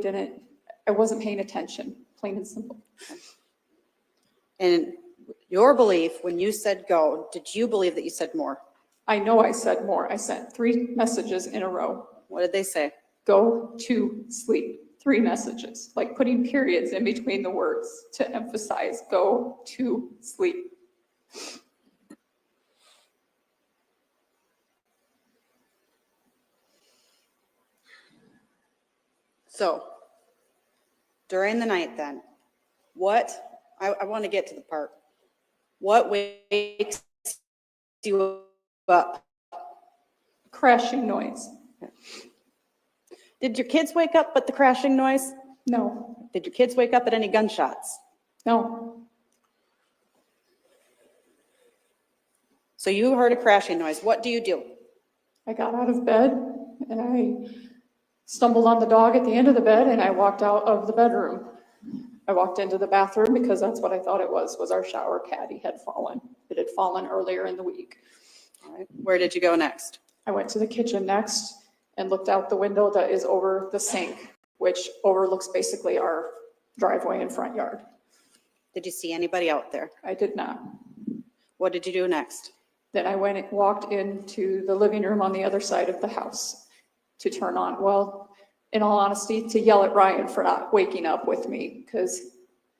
I wasn't paying attention, plain and simple. And your belief, when you said go, did you believe that you said more? I know I said more. I sent 3 messages in a row. What did they say? Go to sleep. 3 messages, like putting periods in between the words to emphasize go to sleep. So during the night then, I want to get to the part. What wakes you up? Crashing noise. Did your kids wake up at the crashing noise? No, Did your kids wake up at any gunshots? no. So you heard a crashing noise. What do you do? I got out of bed and I stumbled on the dog at the end of the bed and I walked out of the bedroom. I walked into the bathroom because that's what I thought it was our shower caddy had fallen. It had fallen earlier in the week. All right. Where did you go next? I went to the kitchen next and looked out the window that is over the sink, which overlooks basically our driveway and front yard. Did you see anybody out there? I did not. What did you do next? Then I went and walked into the living room on the other side of the house to turn on, well, in all honesty, to yell at Ryan for not waking up with me, because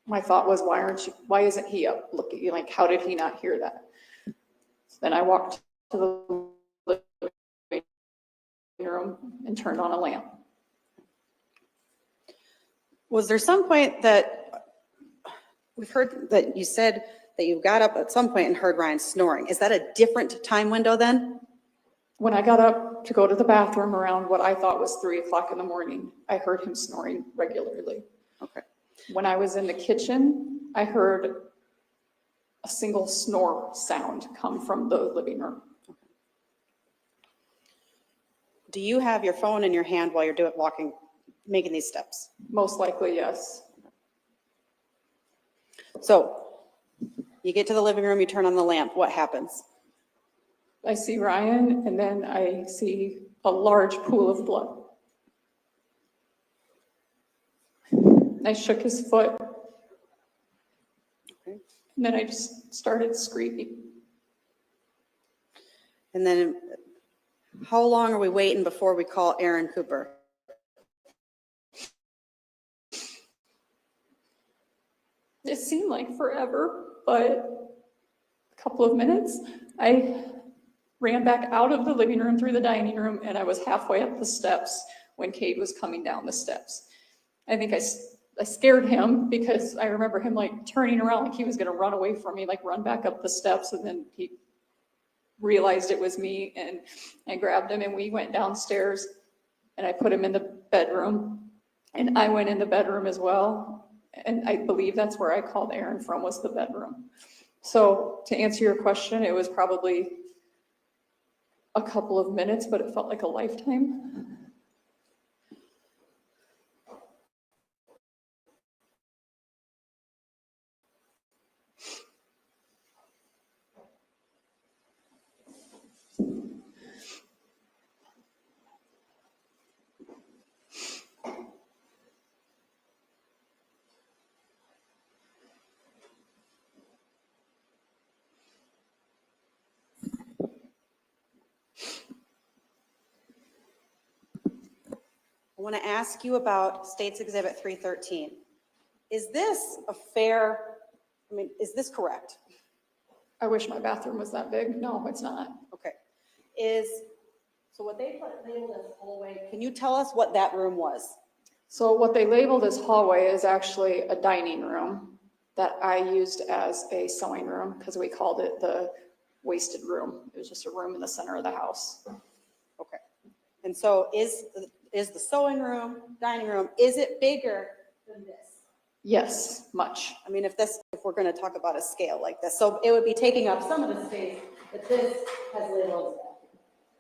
my thought was, why isn't he up looking? Like, how did he not hear that? So then I walked to the living room and turned on a lamp. Was there some point that we've heard that you said that you got up at some point and heard Ryan snoring? Is that a different time window then? When I got up to go to the bathroom around what I thought was 3 o'clock in the morning, I heard him snoring regularly. Okay. When I was in the kitchen, I heard a single snore sound come from the living room. Do you have your phone in your hand while you're making these steps? Most likely, yes. So you get to the living room, you turn on the lamp. What happens? I see Ryan, and then I see a large pool of blood. I shook his foot, Okay. and then I just started screaming. And then how long are we waiting before we call Aaron Cooper? It seemed like forever, but a couple of minutes. I ran back out of the living room through the dining room, and I was halfway up the steps when Kate was coming down the steps. I think I scared him because I remember him like turning around like he was going to run away from me, like run back up the steps, and then he realized it was me, and I grabbed him and we went downstairs, and I put him in the bedroom, and I went in the bedroom as well, and I believe that's where I called Aaron from, was the bedroom. So to answer your question, it was probably a couple of minutes, but it felt like a lifetime. I want to ask you about State's Exhibit 313. Is this is this correct? I wish my bathroom was that big. No, it's not. Okay. So what they labeled as hallway, can you tell us what that room was? So what they labeled as hallway is actually a dining room that I used as a sewing room because we called it the wasted room. It was just a room in the center of the house. Okay. And so is the sewing room, dining room, is it bigger than this? Yes, much. I mean, if we're going to talk about a scale like this, so it would be taking up some of the space that this has labeled.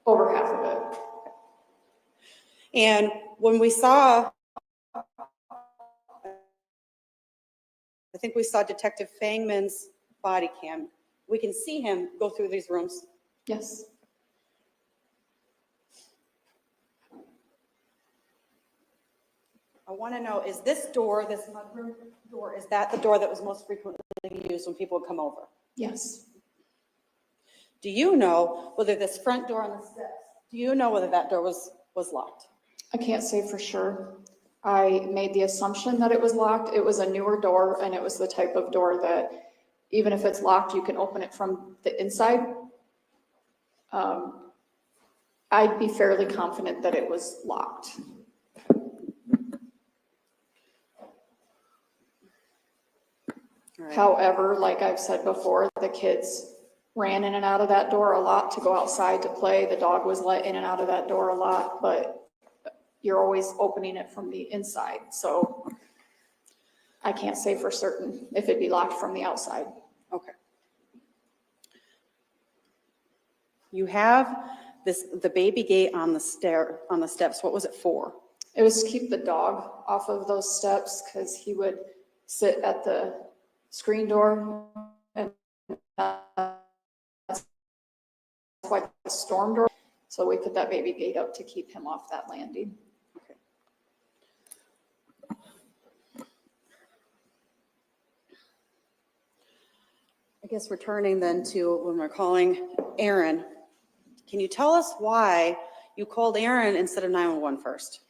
Over half of it. And when we saw, I think we saw Detective Fangman's body cam, we can see him go through these rooms. Yes. I want to know, is this door, this mudroom door, is that the door that was most frequently used when people would come over? Yes. Do you know whether this front door on the steps, do you know whether that door was locked? I can't say for sure. I made the assumption that it was locked. It was a newer door, and it was the type of door that even if it's locked, you can open it from the inside. I'd be fairly confident that it was locked. Right. However, like I've said before, the kids ran in and out of that door a lot to go outside to play. The dog was let in and out of that door a lot, but you're always opening it from the inside. So I can't say for certain if it'd be locked from the outside. Okay. You have the baby gate on the steps. What was it for? It was to keep the dog off of those steps because he would sit at the screen door, and that's like the storm door. So we put that baby gate up to keep him off that landing. Okay. I guess returning then to when we're calling Aaron, can you tell us why you called Aaron instead of 911 first?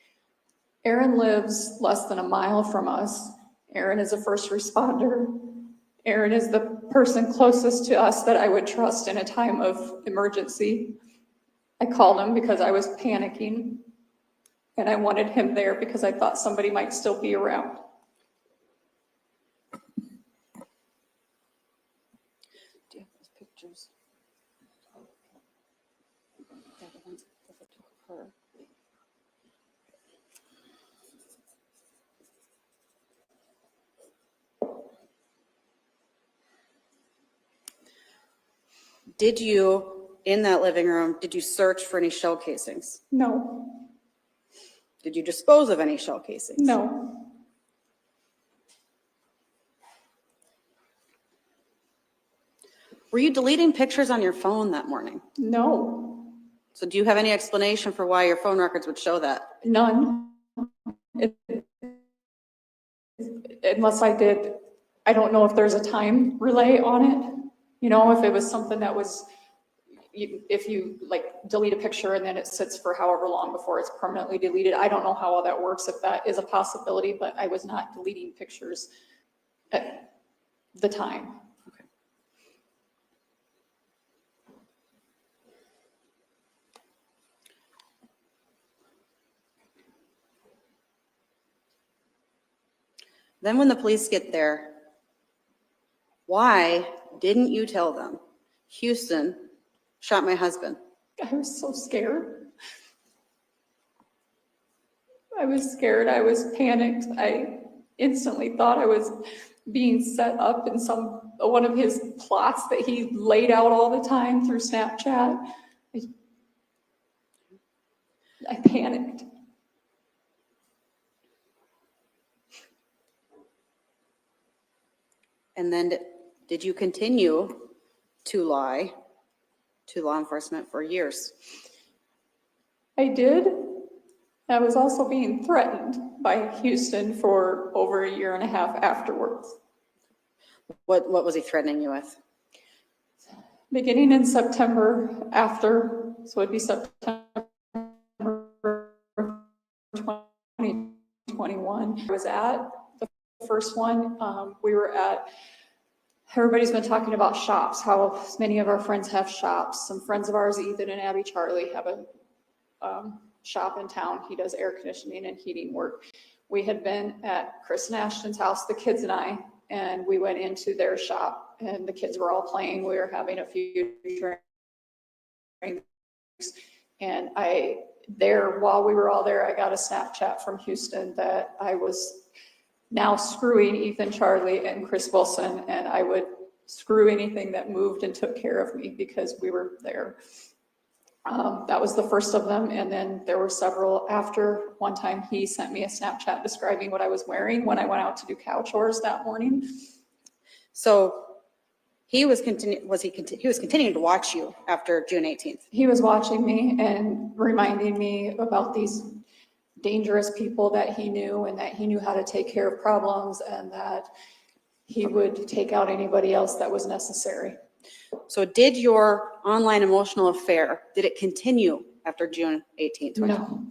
Aaron lives less than a mile from us. Aaron is a first responder. Aaron is the person closest to us that I would trust in a time of emergency. I called him because I was panicking, and I wanted him there because I thought somebody might still be around. Do you have those pictures? Yeah, the ones that I took of her. Did you in that living room, did you search for any shell casings? No, Did you dispose of any shell casings? no, Were you deleting pictures on your phone that morning? no, So do you have any explanation for why your phone records would show that? none. It- Unless I did, I don't know if there's a time relay on it. You know, if it was something that was, if you like delete a picture and then it sits for however long before it's permanently deleted. I don't know how all that works, if that is a possibility, but I was not deleting pictures at the time. Then when the police get there, why didn't you tell them, Huston shot my husband? I was so scared. I was scared. I was panicked. I instantly thought I was being set up in one of his plots that he laid out all the time through Snapchat. I panicked. And then did you continue to lie to law enforcement for years? I did. I was also being threatened by Huston for over a year and a half afterwards. What was he threatening you with? Beginning in September so it'd be September 2021. I was at the first one. Everybody's been talking about shops, how many of our friends have shops. Some friends of ours, Ethan and Abby Charlie, have a shop in town. He does air conditioning and heating work. We had been at Chris and Ashton's house, the kids and we went into their shop and the kids were all playing. We were having a few drinks. And while we were all there, I got a Snapchat from Huston that I was now screwing Ethan Charlie and Chris Wilson, and I would screw anything that moved and took care of me because we were there. That was the first of them, and then there were several after. One time he sent me a Snapchat describing what I was wearing when I went out to do cow chores that morning. So he was continuing to watch you after June 18th. He was watching me and reminding me about these dangerous people that he knew and that he knew how to take care of problems and that he would take out anybody else that was necessary. So did your online emotional affair, did it continue after June 18th? No.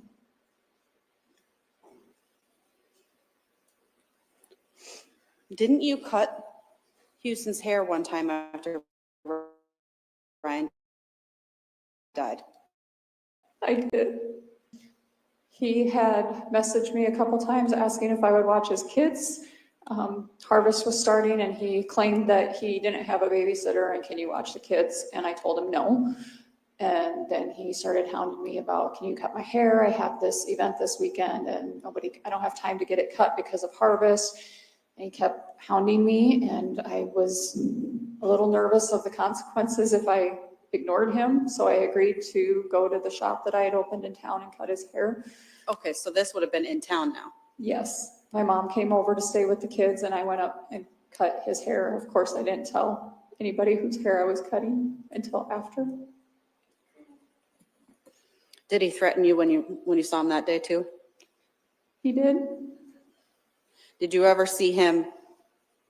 Didn't you cut Huston's hair one time after Ryan died? I did. He had messaged me a couple times asking if I would watch his kids. Harvest was starting and he claimed that he didn't have a babysitter and can you watch the kids? And I told him no. And then he started hounding me about, can you cut my hair? I have this event this weekend and I don't have time to get it cut because of Harvest. And he kept hounding me and I was a little nervous of the consequences if I ignored him. So I agreed to go to the shop that I had opened in town and cut his hair. Okay, so this would have been in town now. Yes. My mom came over to stay with the kids and I went up and cut his hair. Of course, I didn't tell anybody whose hair I was cutting until after. Did he threaten you when you saw him that day too? He did. Did you ever see him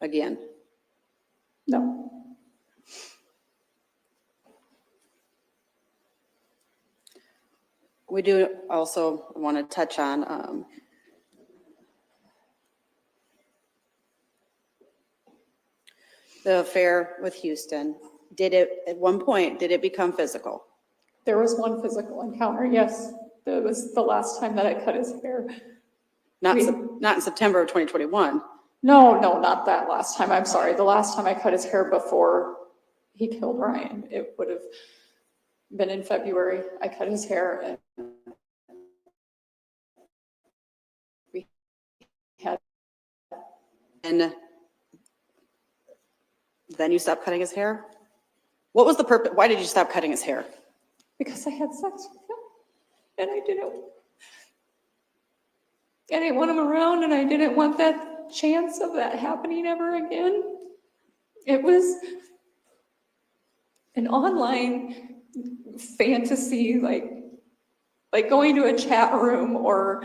again? No. We do also want to touch on the affair with Huston. At one point, did it become physical? There was one physical encounter, yes. It was the last time that I cut his hair. Not in September of 2021. No, not that last time. I'm sorry. The last time I cut his hair before he killed Ryan, it would have been in February. I cut his hair and we had. And then you stopped cutting his hair? What was the purpose? Why did you stop cutting his hair? Because I had sex with him, and I didn't want him around, and I didn't want that chance of that happening ever again. It was an online fantasy, like going to a chat room or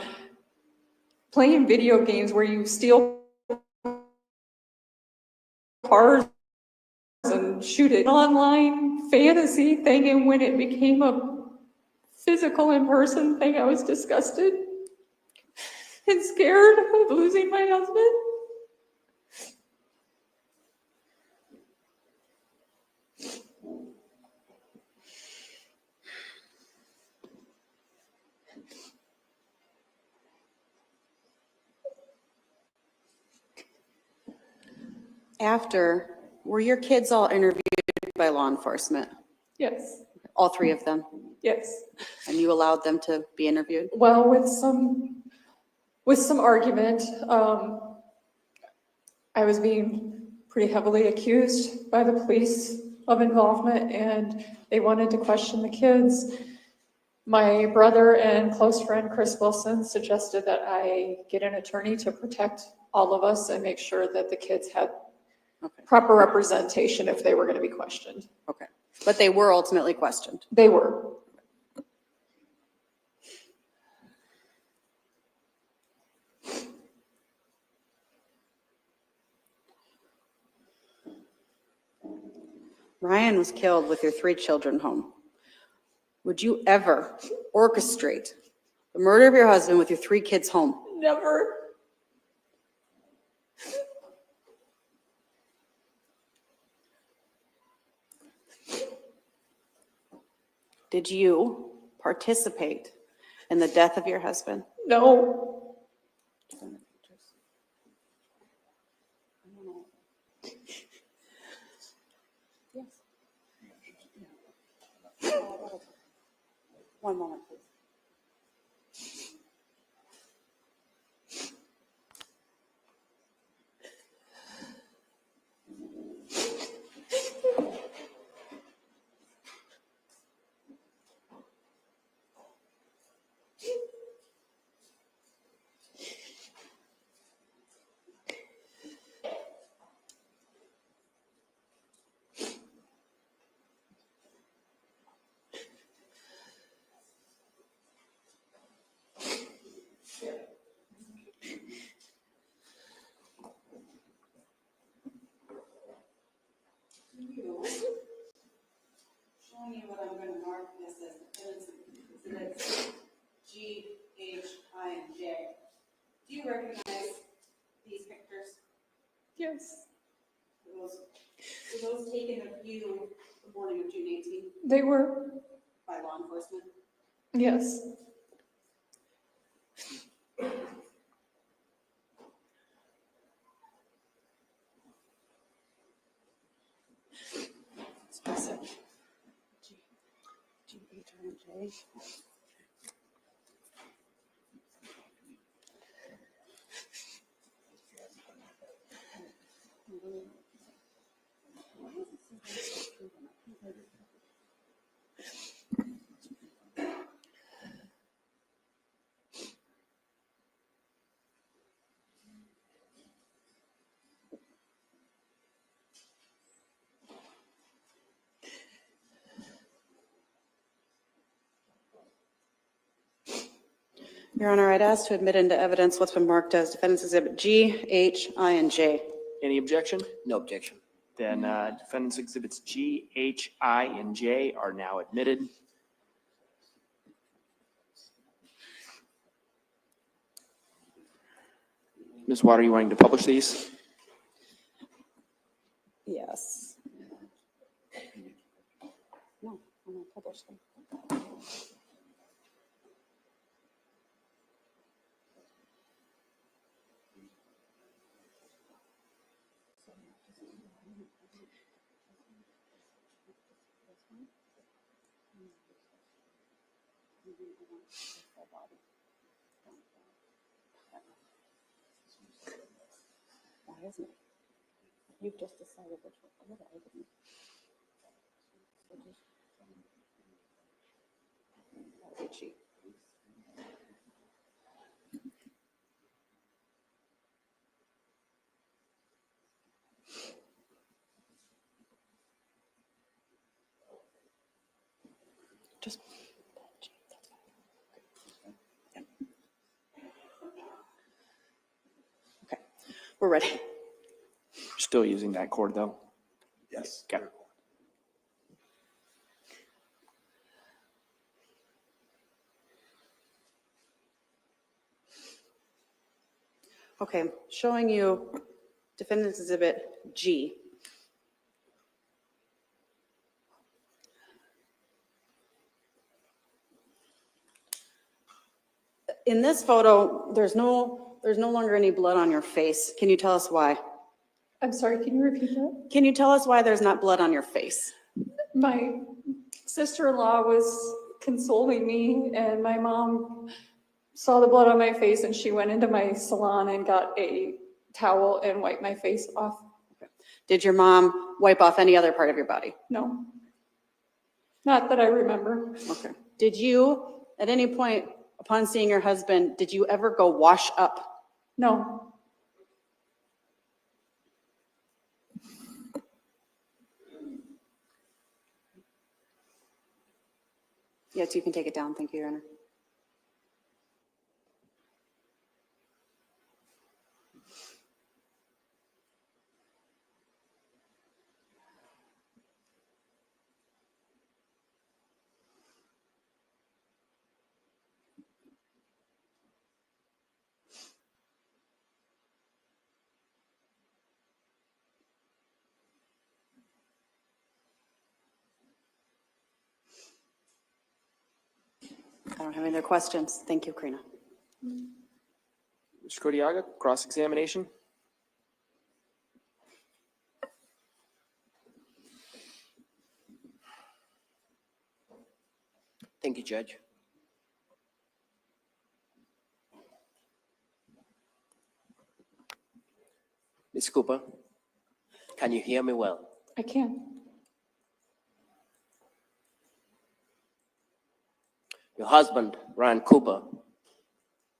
playing video games where you steal cars and shoot it. An online fantasy thing, and when it became a physical in-person thing, I was disgusted and scared of losing my husband. After, were your kids all interviewed by law enforcement? Yes, All three of them? yes. And you allowed them to be interviewed? Well, with some argument, I was being pretty heavily accused by the police of involvement, and they wanted to question the kids. My brother and close friend Chris Wilson suggested that I get an attorney to protect all of us and make sure that the kids had Okay, proper representation if they were going to be questioned. okay. But they were ultimately questioned. They were. Ryan was killed with your 3 children home. Would you ever orchestrate the murder of your husband with your 3 kids home? Never. Did you participate in the death of your husband? No. One moment, please. Showing you what I'm going to mark this as exhibits G, H, I, and J. Do you recognize these pictures? Yes. Were those taken of you the morning of June 18th They were. by law enforcement? Yes. G, H, I, and J. Your Honor, I'd ask to admit into evidence what's been marked as Defendant's Exhibit G, H, I, and J. Any objection? No objection. Then defendants exhibits G, H, I, and J are now admitted. Ms. Water, you wanting to publish these? Yes. No, I'm going to publish them. Why isn't it? You've just decided which one. I didn't. Itchy. Just. Okay, we're ready. Still using that cord though? Yes. Okay. Okay, showing you Defendant's Exhibit G. In this photo, there's no longer any blood on your face. Can you tell us why? I'm sorry, can you repeat that? Can you tell us why there's not blood on your face? My sister-in-law was consoling me, and my mom saw the blood on my face, and she went into my salon and got a towel and wiped my face off. Did your mom wipe off any other part of your body? No, not that I remember. Okay. Did you, at any point upon seeing your husband, did you ever go wash up? No, Yes, you can take it down. Thank you, Your Honor. I don't have any other questions. Thank you, Karina. Mr. Kodiaga, cross-examination? Thank you, Judge. Ms. Cooper, can you hear me well? I can't. Your husband, Ryan Cooper,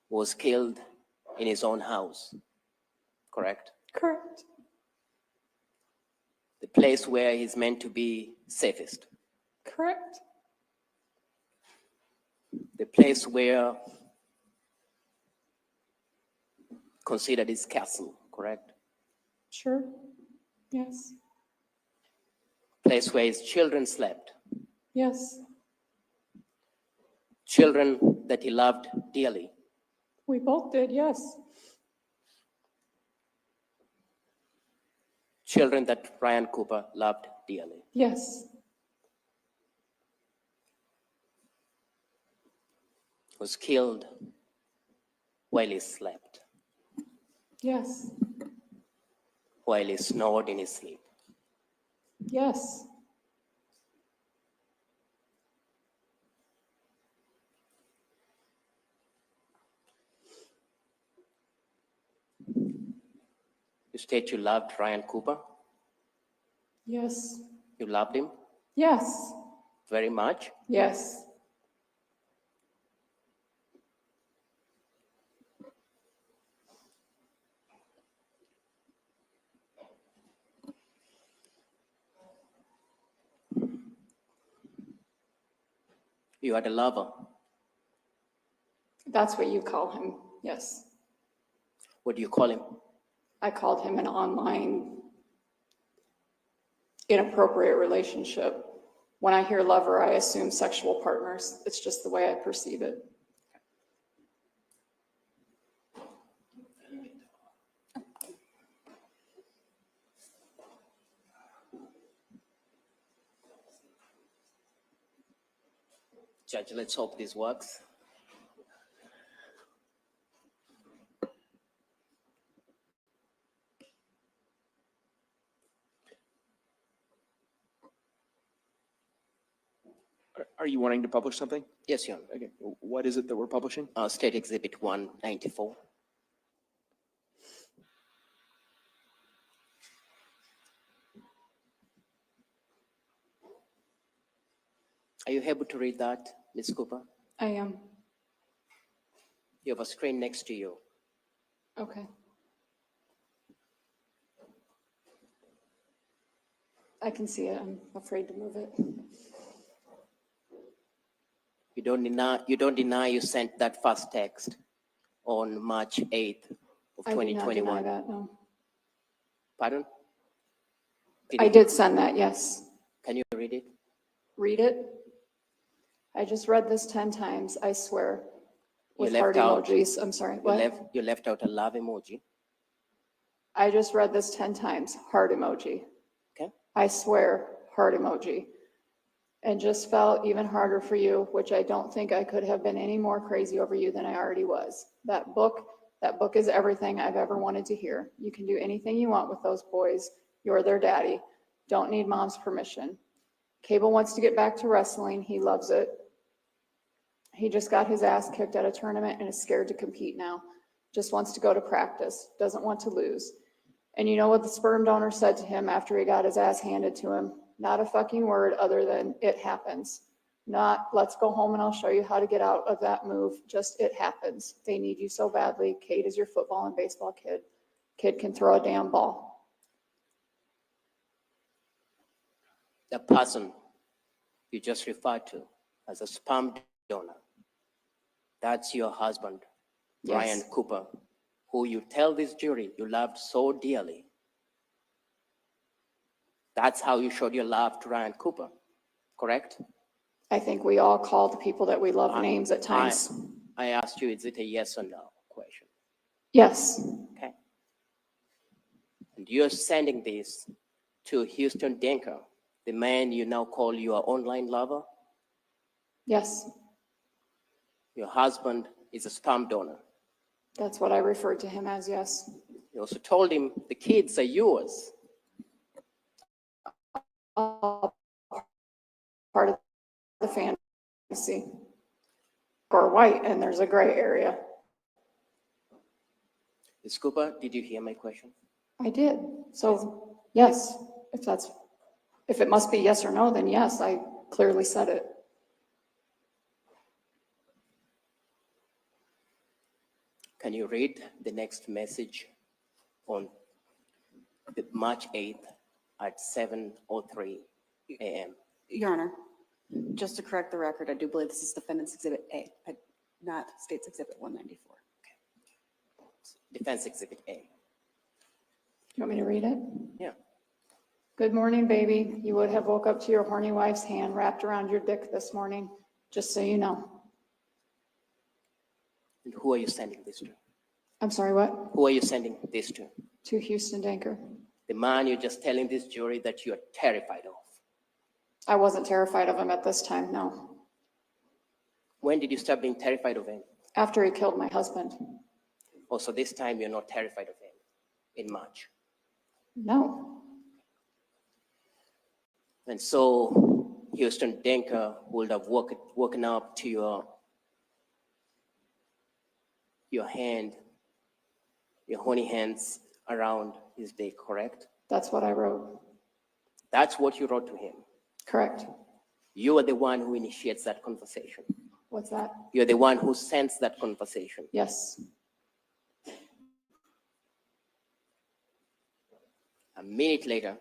was killed in his own house, correct? Correct. The place where he's meant to be safest. Correct. The place where considered his castle, correct? Sure. Yes. Place where his children slept. Yes. Children that he loved dearly. We both did. Yes. Children that Ryan Cooper loved dearly. Yes. Was killed while he slept, Yes. while he snored in his sleep. Yes. You state you loved Ryan Cooper. Yes. You loved him Yes. very much. Yes. You had a lover. That's what you call him. Yes. What do you call him? I called him an online inappropriate relationship. When I hear lover, I assume sexual partners. It's just the way I perceive it. Judge, let's hope this works. Are you wanting to publish something? Yes, Your Honor. Okay. What is it that we're publishing? State Exhibit 194. Are you able to read that, Ms. Cooper? I am. You have a screen next to you. Okay. I can see it. I'm afraid to move it. You don't deny you sent that first text on March 8th of I do not 2021. deny that, no. Pardon? I did send that, yes. Can you read it? Read it. I just read this 10 times, I swear, with You heart left out- emojis. I'm sorry, what? You left out a love emoji. I just read this 10 times, heart emoji. Okay. I swear, heart emoji. And just felt even harder for you, which I don't think I could have been any more crazy over you than I already was. That book is everything I've ever wanted to hear. You can do anything you want with those boys. You're their daddy. Don't need mom's permission. Cable wants to get back to wrestling. He loves it. He just got his ass kicked at a tournament and is scared to compete now. Just wants to go to practice. Doesn't want to lose. And you know what the sperm donor said to him after he got his ass handed to him? Not a fucking word other than it happens. Not let's go home and I'll show you how to get out of that move. Just it happens. They need you so badly. Kate is your football and baseball kid. Kid can throw a damn ball. The person you just referred to as a sperm donor, that's your husband, Yes. Ryan Cooper, who you tell this jury you loved so dearly. That's how you showed your love to Ryan Cooper, correct? I think we all call the people that we love names at times. I asked you, is it a yes or no question? Yes, Okay. And you're sending this to Huston Danker, the man you now call your online lover. yes, Your husband is a sperm donor. that's what I referred to him as, yes. You also told him the kids are yours. All part of the fantasy. Or white, and there's a gray area. Ms. Cooper, did you hear my question? I did. So, yes, if it must be yes or no, then yes, I clearly said it. Can you read the next message on March 8th at 7:03 a.m.? Your Honor, just to correct the record, I do believe this is Defendant's Exhibit A, not State's Exhibit 194. Defense Exhibit A. You want me to read it? Yeah. Good morning, baby. You would have woke up to your horny wife's hand wrapped around your dick this morning, just so you know. And who are you sending this to? I'm sorry, what? Who are you sending this to? To Huston Danker. The man you're just telling this jury that you're terrified of. I wasn't terrified of him at this time, no. When did you start being terrified of him? After he killed my husband. Also, this time you're not terrified of him in March. No. And so Huston Danker would have woken up to your hand, your horny hands around his dick, correct? That's what I wrote. That's what you wrote to him. Correct. You are the one who initiates that conversation. What's that? You're the one who sends that conversation. Yes. A minute later,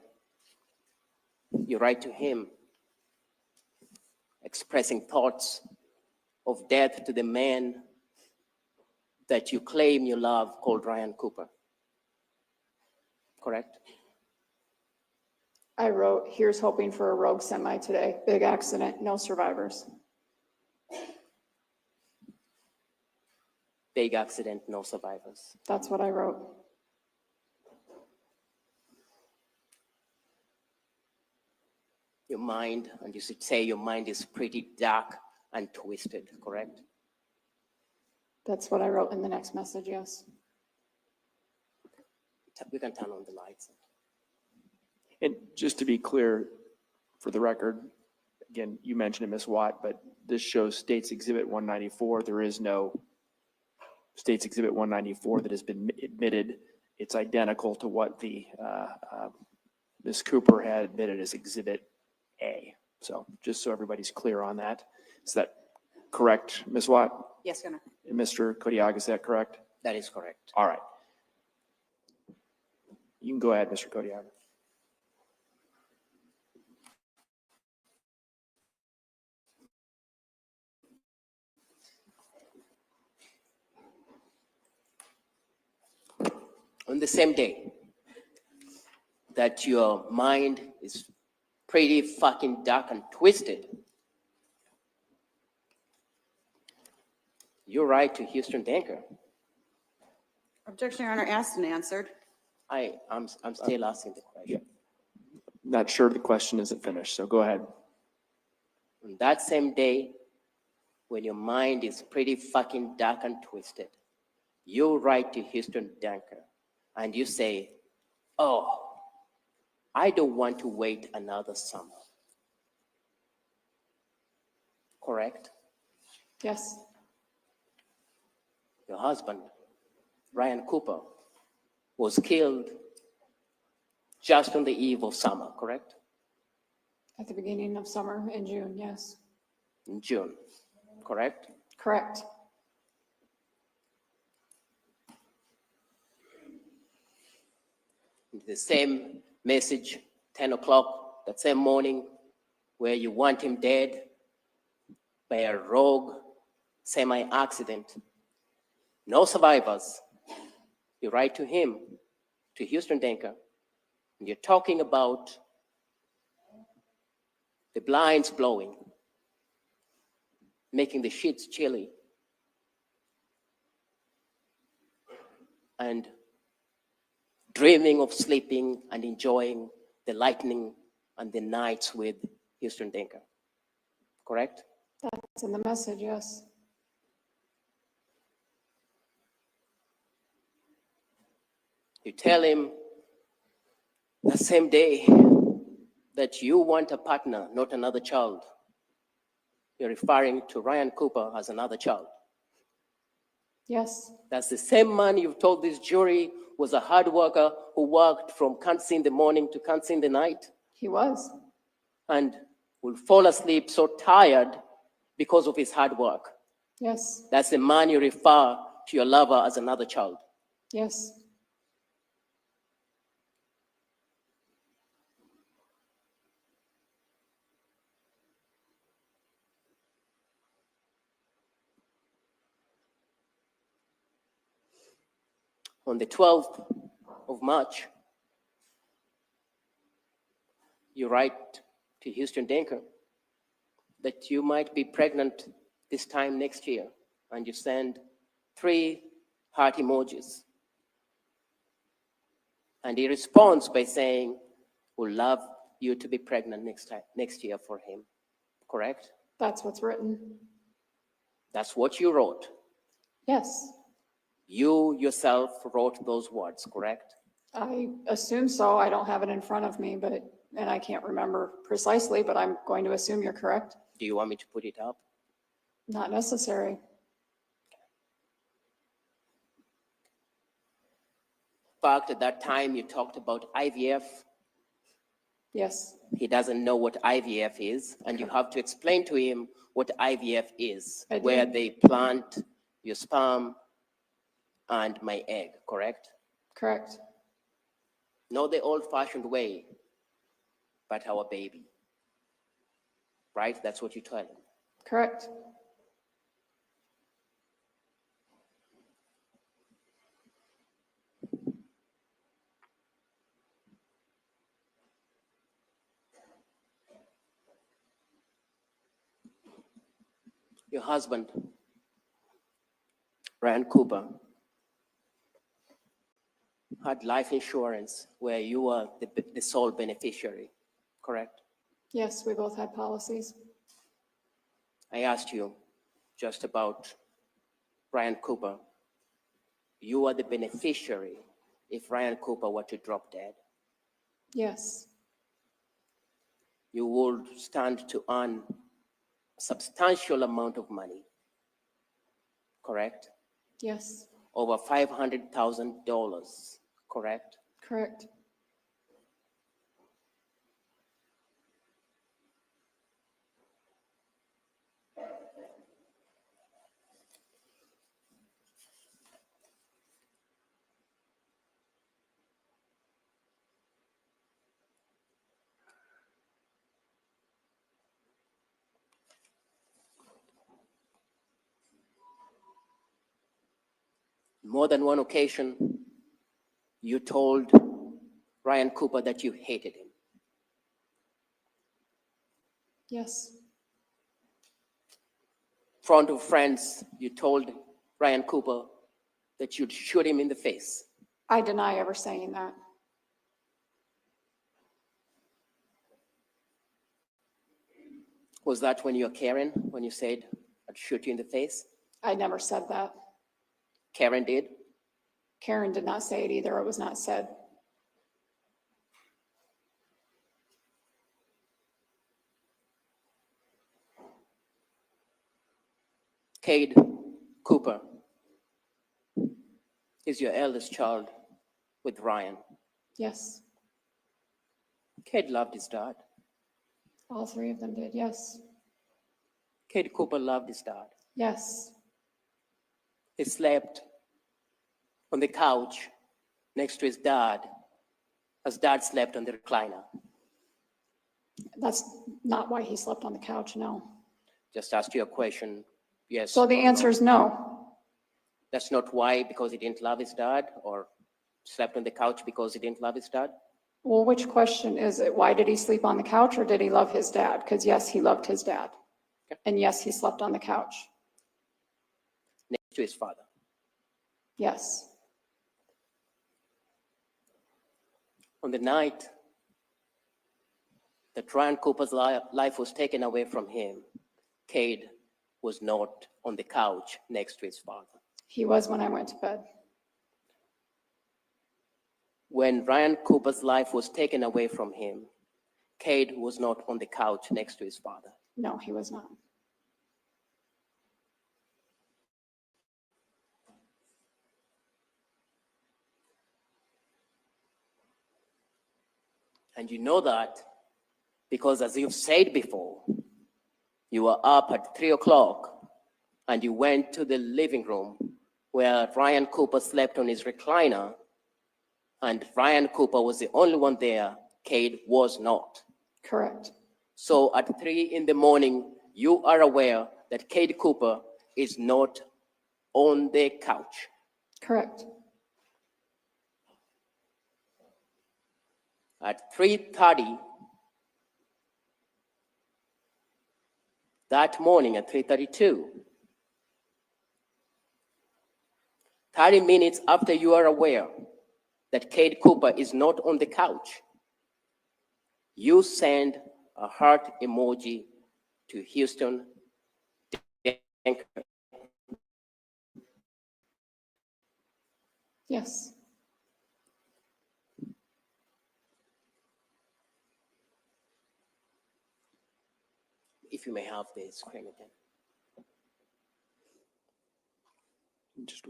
you write to him expressing thoughts of death to the man that you claim you love called Ryan Cooper. Correct? I wrote, here's hoping for a rogue semi today. Big accident, no survivors. Big accident, no survivors. That's what I wrote. Your mind, and you should say your mind is pretty dark and twisted, correct? That's what I wrote in the next message, yes. We can turn on the lights. And just to be clear, for the record, again, you mentioned it, Ms. Watt, but this shows State's Exhibit 194. There is no State's Exhibit 194 that has been admitted. It's identical to what the Ms. Cooper had admitted as Exhibit A. So just so everybody's clear on that. Is that correct, Ms. Watt? Yes, Your Honor. And Mr. Kodiak, is that correct? That is correct. All right. You can go ahead, Mr. Kodiak. On the same day that your mind is pretty fucking dark and twisted, you write to Huston Danker. Objection, Your Honor, asked and answered. I'm still asking the question. Not sure the question isn't finished, so go ahead. On that same day, when your mind is pretty fucking dark and twisted, you write to Huston Danker and you say, oh, I don't want to wait another summer. Correct? Yes, Your husband, Ryan Cooper, was killed just on the eve of summer, correct? at the beginning of summer in June, yes. In June, correct? Correct. The same message, 10 o'clock, that same morning, where you want him dead by a rogue semi-accident. No survivors. You write to him, to Huston Danker, and you're talking about the blinds blowing, making the sheets chilly, and dreaming of sleeping and enjoying the lightning and the nights with Huston Danker. Correct? That's in the message, yes. You tell him the same day that you want a partner, not another child. You're referring to Ryan Cooper as another child. Yes, That's the same man you've told this jury was a hard worker who worked from can't see in the morning to can't see in the night he was. and will fall asleep so tired because of his hard work. Yes, That's the man you refer to your lover as another child. yes. On the 12th of March, you write to Huston Danker that you might be pregnant this time next year, and you send 3 heart emojis. And he responds by saying, "Would love you to be pregnant next year for him." Correct? That's what's written. That's what you wrote. Yes, You yourself wrote those words, correct? I assume so. I don't have it in front of me, and I can't remember precisely, but I'm going to assume you're correct. Do you want me to put it up? Not necessary. In fact, at that time you talked about IVF. Yes, He doesn't know what IVF is, and you have to explain to him what IVF is, I did. where they plant your sperm and my egg, correct? correct. Not the old-fashioned way, but our baby. Right? That's what you tell him. Correct. Your husband, Ryan Cooper, had life insurance where you were the sole beneficiary, correct? Yes, we both had policies. I asked you just about Ryan Cooper. You are the beneficiary if Ryan Cooper were to drop dead. Yes, You would stand to earn a substantial amount of money, correct? yes, Over $500,000, correct? correct. More than one occasion, you told Ryan Cooper that you hated him. Yes. In front of friends, you told Ryan Cooper that you'd shoot him in the face. I deny ever saying that. Was that when you were Karen, when you said, I'd shoot you in the face? I never said that. Karen did? Karen did not say it either. It was not said. Cade Cooper is your eldest child with Ryan. Yes. Cade loved his dad. All three of them did. Yes. Cade Cooper loved his dad. Yes. He slept on the couch next to his dad as dad slept on the recliner. That's not why he slept on the couch, no. Just asked you a question, yes. So the answer is no. That's not why, because he didn't love his dad, or slept on the couch because he didn't love his dad? Well, which question is it? Why did he sleep on the couch, or did he love his dad? Because yes, he loved his dad. Okay. And yes, he slept on the couch. Next to his father. Yes. On the night that Ryan Cooper's life was taken away from him, Cade was not on the couch next to his father. He was when I went to bed. When Ryan Cooper's life was taken away from him, Cade was not on the couch next to his father. No, he was not. And you know that because, as you've said before, you were up at 3 o'clock and you went to the living room where Ryan Cooper slept on his recliner, and Ryan Cooper was the only one there. Cade was not. Correct. So at 3 in the morning, you are aware that Cade Cooper is not on the couch. Correct. At 3:30, that morning at 3:32, 30 minutes after you are aware that Cade Cooper is not on the couch, you send a heart emoji to Huston Danker. Yes. If you may have the screen again. Just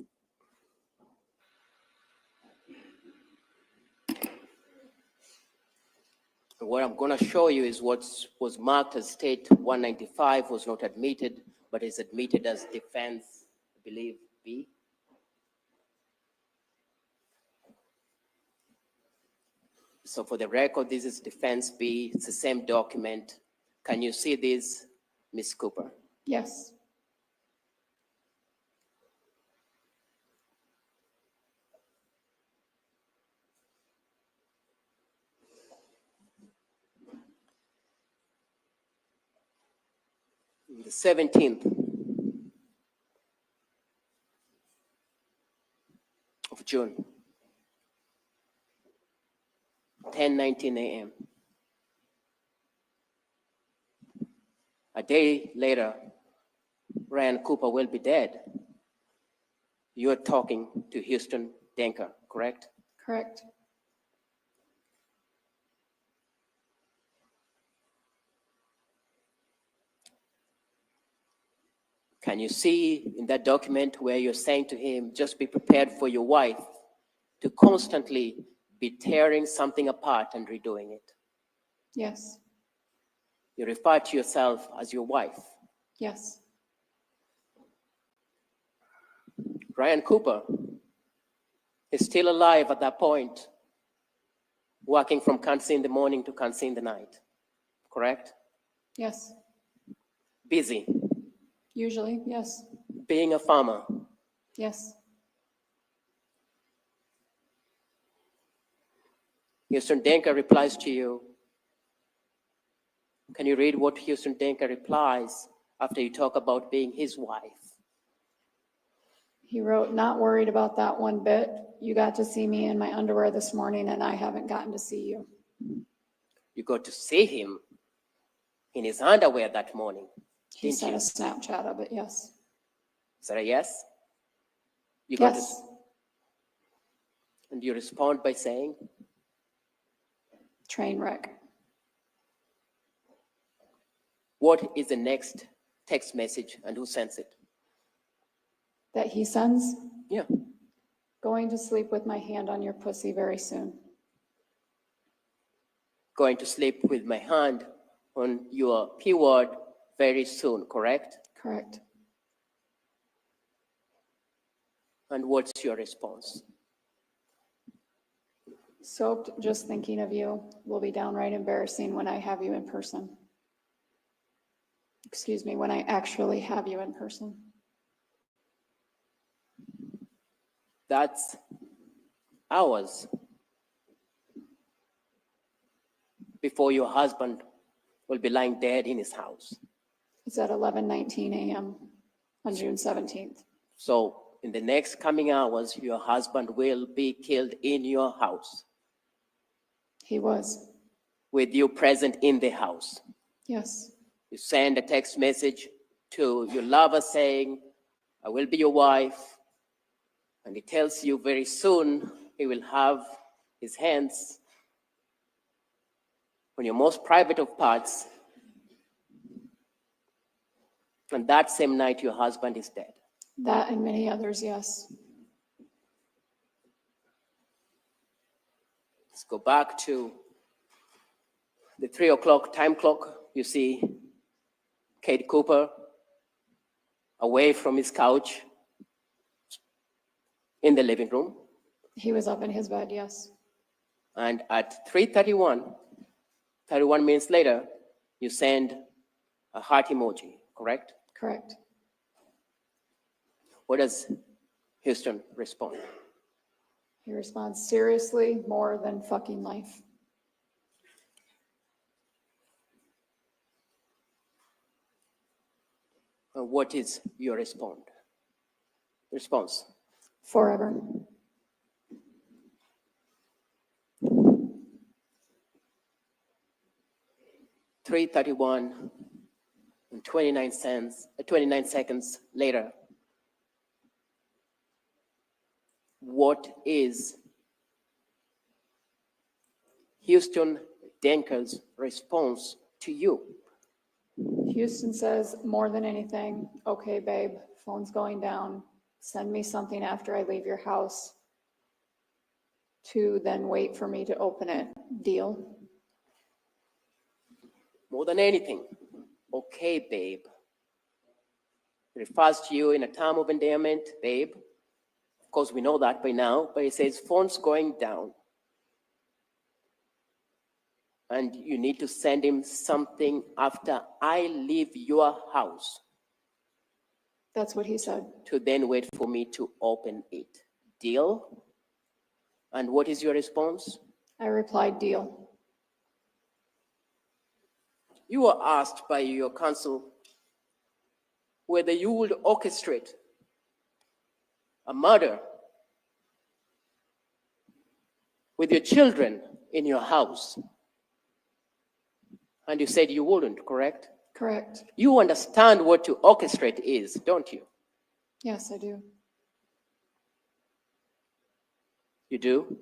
What I'm going to show you is what was marked as State 195 was not admitted, but is admitted as Defense, I believe, B. So for the record, this is Defense B. It's the same document. Can you see this, Ms. Cooper? Yes. The 17th of June, 10:19 a.m. A day later, Ryan Cooper will be dead. You're talking to Huston Danker, correct? Correct. Can you see in that document where you're saying to him, just be prepared for your wife to constantly be tearing something apart and redoing it? Yes. You refer to yourself as your wife. Yes. Ryan Cooper is still alive at that point, working from Kansas in the morning to Kansas in the night, correct? Yes. Busy, Usually, yes. being a farmer, Yes. Huston Danker replies to you. Can you read what Huston Danker replies after you talk about being his wife? He wrote, "Not worried about that one bit. You got to see me in my underwear this morning and I haven't gotten to see you." You got to see him in his underwear that morning. He Didn't sent you? a Snapchat of it, yes. Is that a yes? You got to, Yes, and you respond by saying, train wreck. what is the next text message and who sends it? That he sends, Yeah. "Going to sleep with my hand on your pussy very soon." Going to sleep with my hand on your P-word very soon, correct? Correct. And what's your response? "Soaked just thinking of you. Will be downright embarrassing when I have you in person." Excuse me, when I actually have you in person. That's hours before your husband will be lying dead in his house. It's at 11:19 a.m. on June 17th. So in the next coming hours, your husband will be killed in your house He was, with you present in the house. yes. You send a text message to your lover saying, "I will be your wife." And he tells you very soon he will have his hands on your most private of parts. And that same night, your husband is dead. That and many others, yes. Let's go back to the 3 o'clock time clock. You see Kate Cooper away from his couch in the living room. He was up in his bed, yes. And at 3:31, 31 minutes later, you send a heart emoji, correct? Correct. What does Huston respond? He responds, "Seriously, more than fucking life." And what is your response? Forever. $3:31 and 29 seconds later, what is Huston Danker's response to you? Huston says, "More than anything, okay, babe, phone's going down. Send me something after I leave your house to then wait for me to open it. Deal?" More than anything, okay, babe. It refers to you in a term of endearment, babe. Of course, we know that by now, but it says phone's going down. And you need to send him something after I leave your house That's what he said. to then wait for me to open it. Deal? And what is your response? I replied, "Deal." You were asked by your counsel whether you would orchestrate a murder with your children in your house. And you said you wouldn't, correct? Correct. You understand what to orchestrate is, don't you? Yes, I do. You do?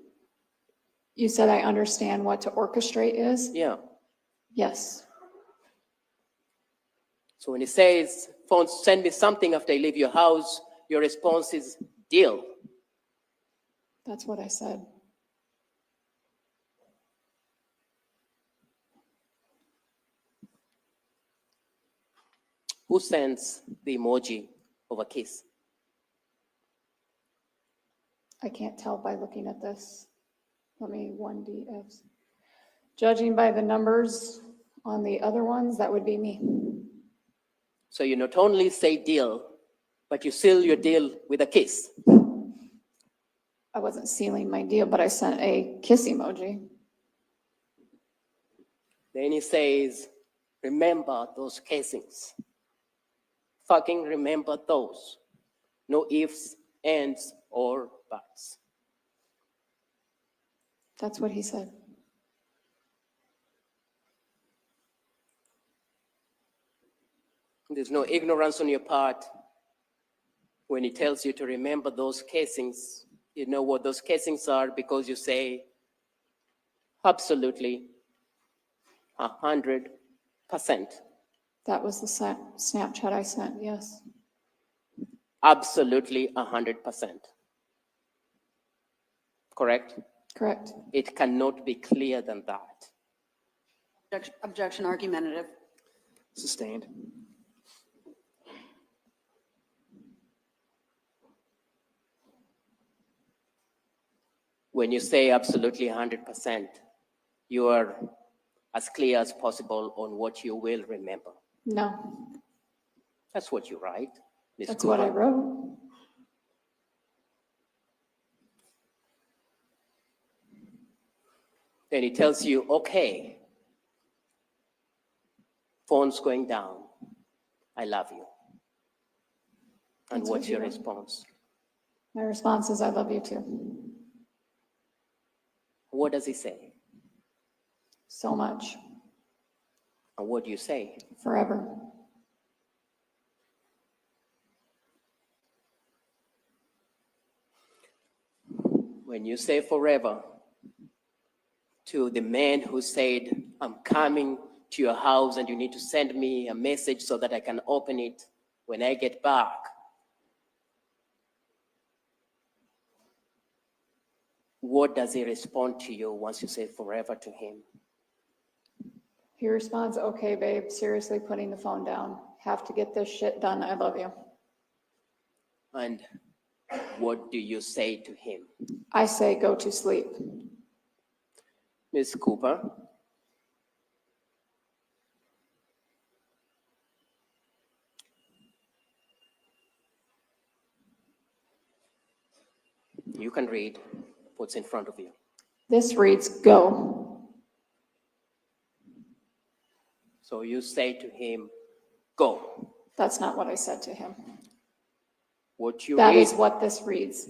You said I understand what to orchestrate is? Yeah. Yes. So when he says, phone, send me something after I leave your house, your response is, deal. That's what I said. Who sends the emoji of a kiss? I can't tell by looking at this. Let me 1DFs. Judging by the numbers on the other ones, that would be me. So you not only say deal, but you seal your deal with a kiss. I wasn't sealing my deal, but I sent a kiss emoji. Then he says, remember those casings. Fucking remember those. No ifs, ands, or buts. That's what he said. There's no ignorance on your part when he tells you to remember those casings. You know what those casings are because you say, absolutely, 100%. That was the Snapchat I sent, yes. Absolutely 100%. Correct? Correct. It cannot be clearer than that. Objection argumentative. Sustained. When you say absolutely 100%, you are as clear as possible on what you will remember. No, That's what you write, Ms. that's Cooper. what I wrote. Then he tells you, okay, phone's going down. I love you. And That's what's what he your wrote. response? My response is, I love you too. What does he say? So much. And what do you say? Forever. When you say forever to the man who said, I'm coming to your house and you need to send me a message so that I can open it when I get back. What does he respond to you once you say forever to him? He responds, okay, babe, seriously putting the phone down. Have to get this shit done. I love you. And what do you say to him? I say, go to sleep. Ms. Cooper, you can read what's in front of you. This reads, go. So you say to him, go. That's not what I said to him. What you That read, is what this reads.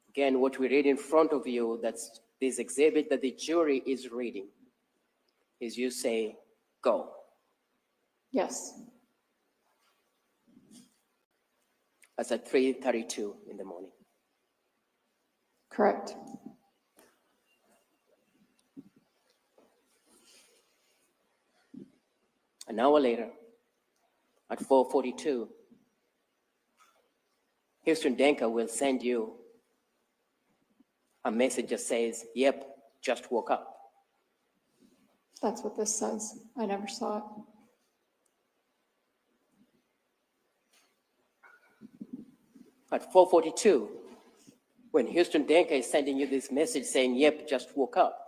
again, what we read in front of you, that's this exhibit that the jury is reading, is you say, go. Yes. That's at 3:32 in the morning. Correct. An hour later, at 4:42, Huston Danker will send you a message that says, yep, just woke up. That's what this says. I never saw it. At 4:42, when Huston Danker is sending you this message saying, yep, just woke up,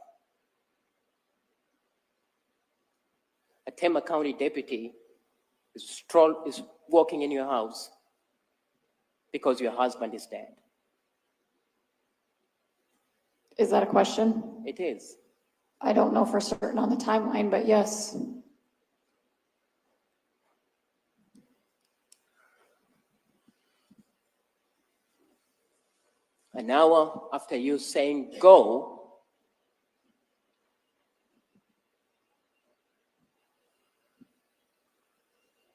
a Tama County deputy is walking in your house because your husband is dead. Is that a question? It is. I don't know for certain on the timeline, but yes. An hour after you saying go,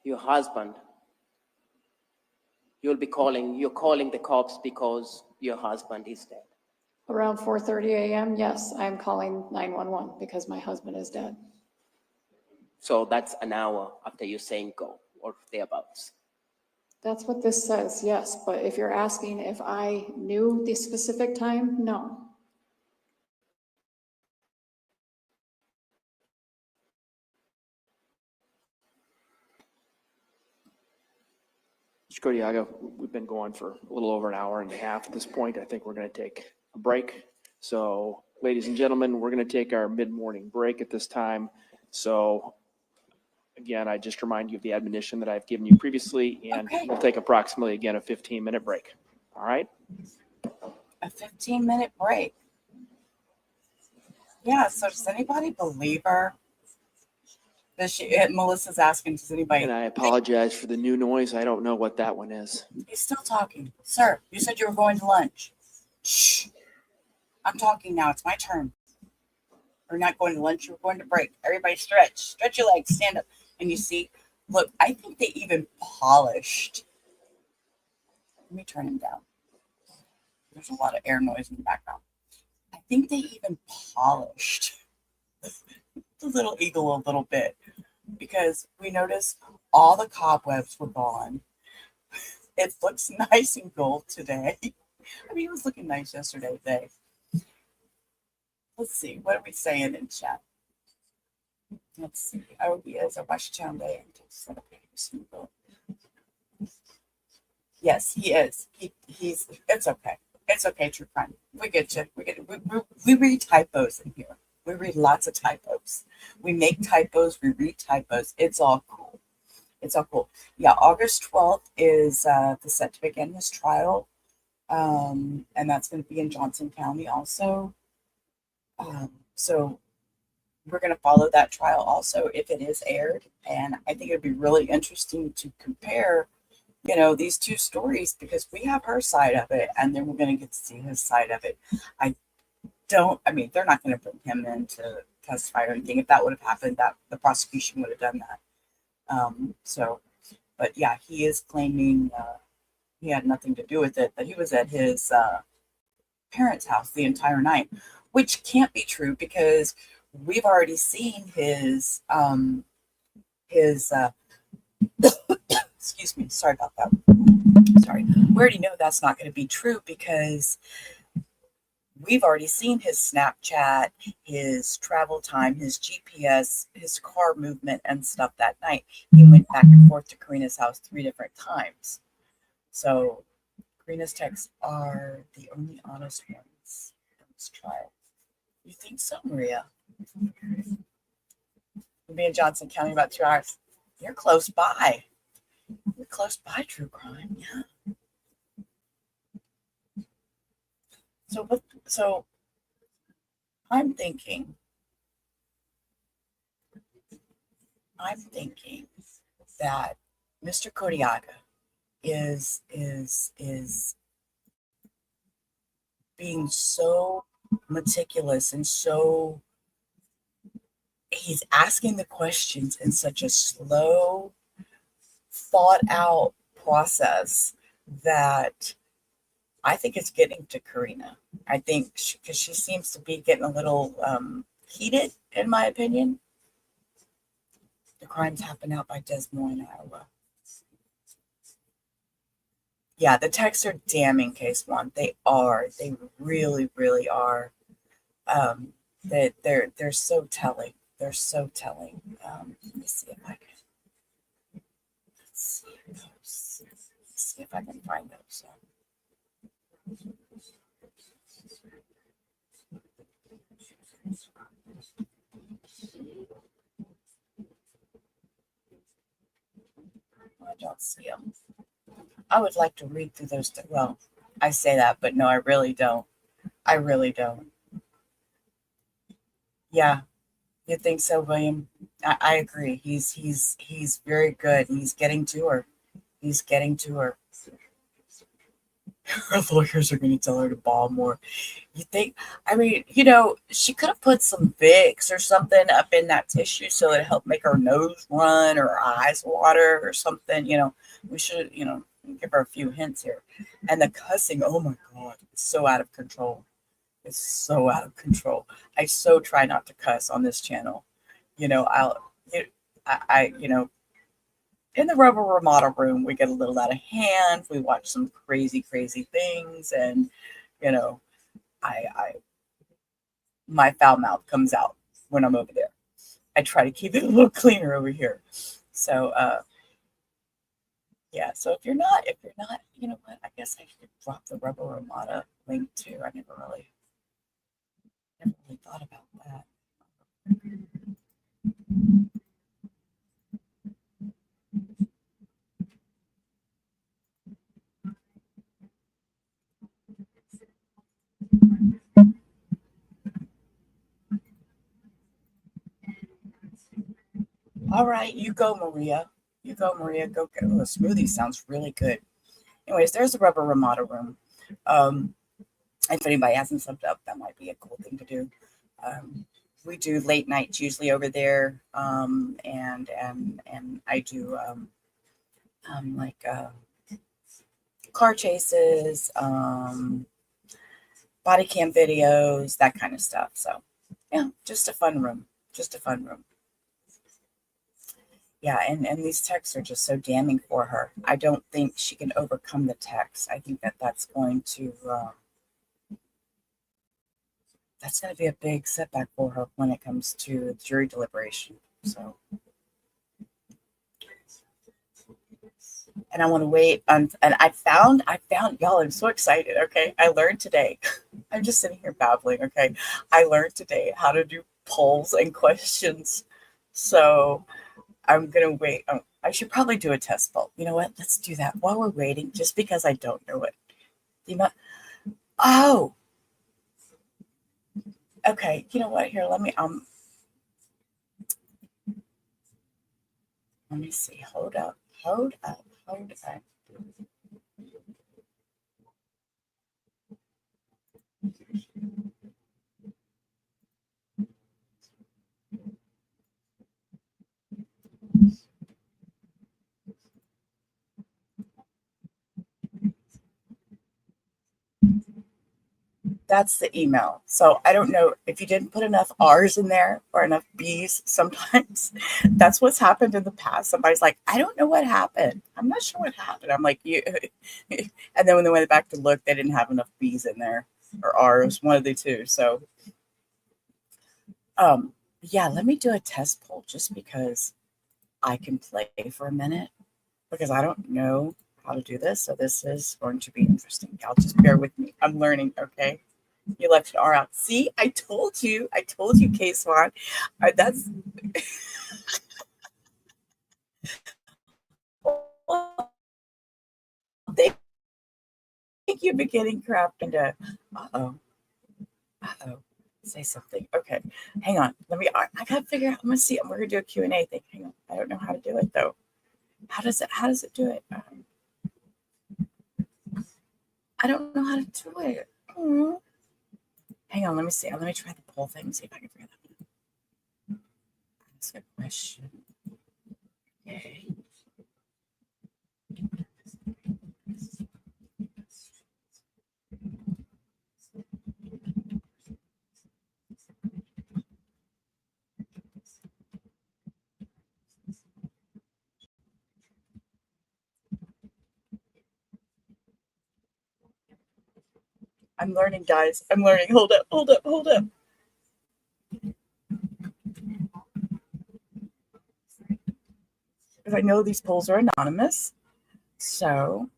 your husband, you're calling the cops because your husband is dead. Around 4:30 a.m., yes, I'm calling 911 because my husband is dead. So that's an hour after you saying go or thereabouts. That's what this says, yes, but if you're asking if I knew the specific time, no. Mr. Codiaga, we've been going for a little over an hour and a half at this point. I think we're going to take a break. So, ladies and gentlemen, we're going to take our mid-morning break at this time. So, again, I just remind you of the admonition that I've given you previously, and Okay. we'll take approximately, again, a 15-minute break. All right? A 15-minute break. Yeah, so does anybody believe her? Melissa's asking, does anybody? And I apologize for the new noise. I don't know what that one is. He's still talking. Sir, you said you were going to lunch. Shh. I'm talking now. It's my turn. We're not going to lunch. We're going to break. Everybody stretch. Stretch your legs. Stand up. And you see, look, I think they even polished. Let me turn him down. There's a lot of air noise in the background. I think they even polished the little eagle a little bit because we noticed all the cobwebs were gone. It looks nice and gold today. I mean, it was looking nice yesterday. Let's see. What are we saying in chat? Let's see. Oh, he is a Washington Day. Yes, he is. He's. It's okay. It's okay, true crime. We get you. We read typos in here. We read lots of typos. We make typos. We read typos. It's all cool. It's all cool. Yeah, August 12th is the set to begin his trial. And that's going to be in Johnson County also. So we're going to follow that trial also if it is aired. And I think it'd be really interesting to compare, these two stories because we have her side of it and then we're going to get to see his side of it. They're not going to bring him in to testify or anything. If that would have happened, that the prosecution would have done that. But yeah, he is claiming he had nothing to do with it, that he was at his parents' house the entire night, which can't be true because we've already seen his excuse me, sorry about that. Sorry. We already know that's not going to be true because we've already seen his Snapchat, his travel time, his GPS, his car movement and stuff that night. He went back and forth to Karina's house 3 different times. So Karina's texts are the only honest ones in this trial. You think so, Maria? We'll be in Johnson County in about 2 hours. You're close by. You're close by, true crime. Yeah. So I'm thinking that Mr. Kodiaga is being so meticulous and so he's asking the questions in such a slow, thought out process that I think it's getting to Karina. I think because she seems to be getting a little heated, in my opinion. The crimes happen out by Des Moines, Iowa. Yeah, the texts are damning, Case One. They are. They really, really are. They're so telling. They're so telling. Let me see if I can. Let's see if I can find those. I don't see them. I would like to read through those. Well, I say that, but no, I really don't. I really don't. Yeah, you think so, William? I agree. He's very good. He's getting to her. He's getting to her. Her lawyers are going to tell her to ball more. You think? I mean, she could have put some Vicks or something up in that tissue so it helped make her nose run or her eyes water or something. We should, give her a few hints here. And the cussing, oh my God, it's so out of control. It's so out of control. I so try not to cuss on this channel. In the Rubber Ramada room, we get a little out of hand. We watch some crazy, crazy things. And, my foul mouth comes out when I'm over there. I try to keep it a little cleaner over here. So, yeah. So if you're not, you know what? I guess I could drop the Rubber Ramada link too. I never really thought about that. All right, you go, Maria. You go, Maria. Go get a smoothie. Sounds really good. Anyways, there's the Rubber Ramada room. If anybody hasn't subbed up, that might be a cool thing to do. We do late nights usually over there, and I do like car chases, body cam videos, that kind of stuff. So yeah, just a fun room. Just a fun room. Yeah, and these texts are just so damning for her. I don't think she can overcome the text. I think that's going to be a big setback for her when it comes to jury deliberation. So, and I want to wait on. And I found y'all. I'm so excited. Okay, I learned today. I'm just sitting here babbling. Okay, I learned today how to do polls and questions. So I'm gonna wait. I should probably do a test poll. You know what? Let's do that while we're waiting. Just because I don't know it. Oh. Okay. You know what? Here, let me see. Hold up. That's the email. So I don't know if you didn't put enough R's in there or enough B's. Sometimes that's what's happened in the past. Somebody's like, I don't know what happened. I'm not sure what happened. I'm like, you. And then when they went back to look, they didn't have enough B's in there or R's, one of the two. So, yeah, let me do a test poll just because I can play for a minute because I don't know how to do this. So this is going to be interesting. Y'all just bear with me. I'm learning. Okay. You left an R out. See, I told you, Kate Swan. That's thank you for getting crapped into. Uh-oh. Say something. Okay. Hang on. I gotta figure out. I'm gonna see. We're gonna do a Q&A thing. Hang on. I don't know how to do it though. How does it do it? I don't know how to do it. Hang on, let me see. Let me try the poll thing, see if I can figure that out. Ask a question. Okay. I'm learning, guys. I'm learning. Hold up. Because I know these polls are anonymous. So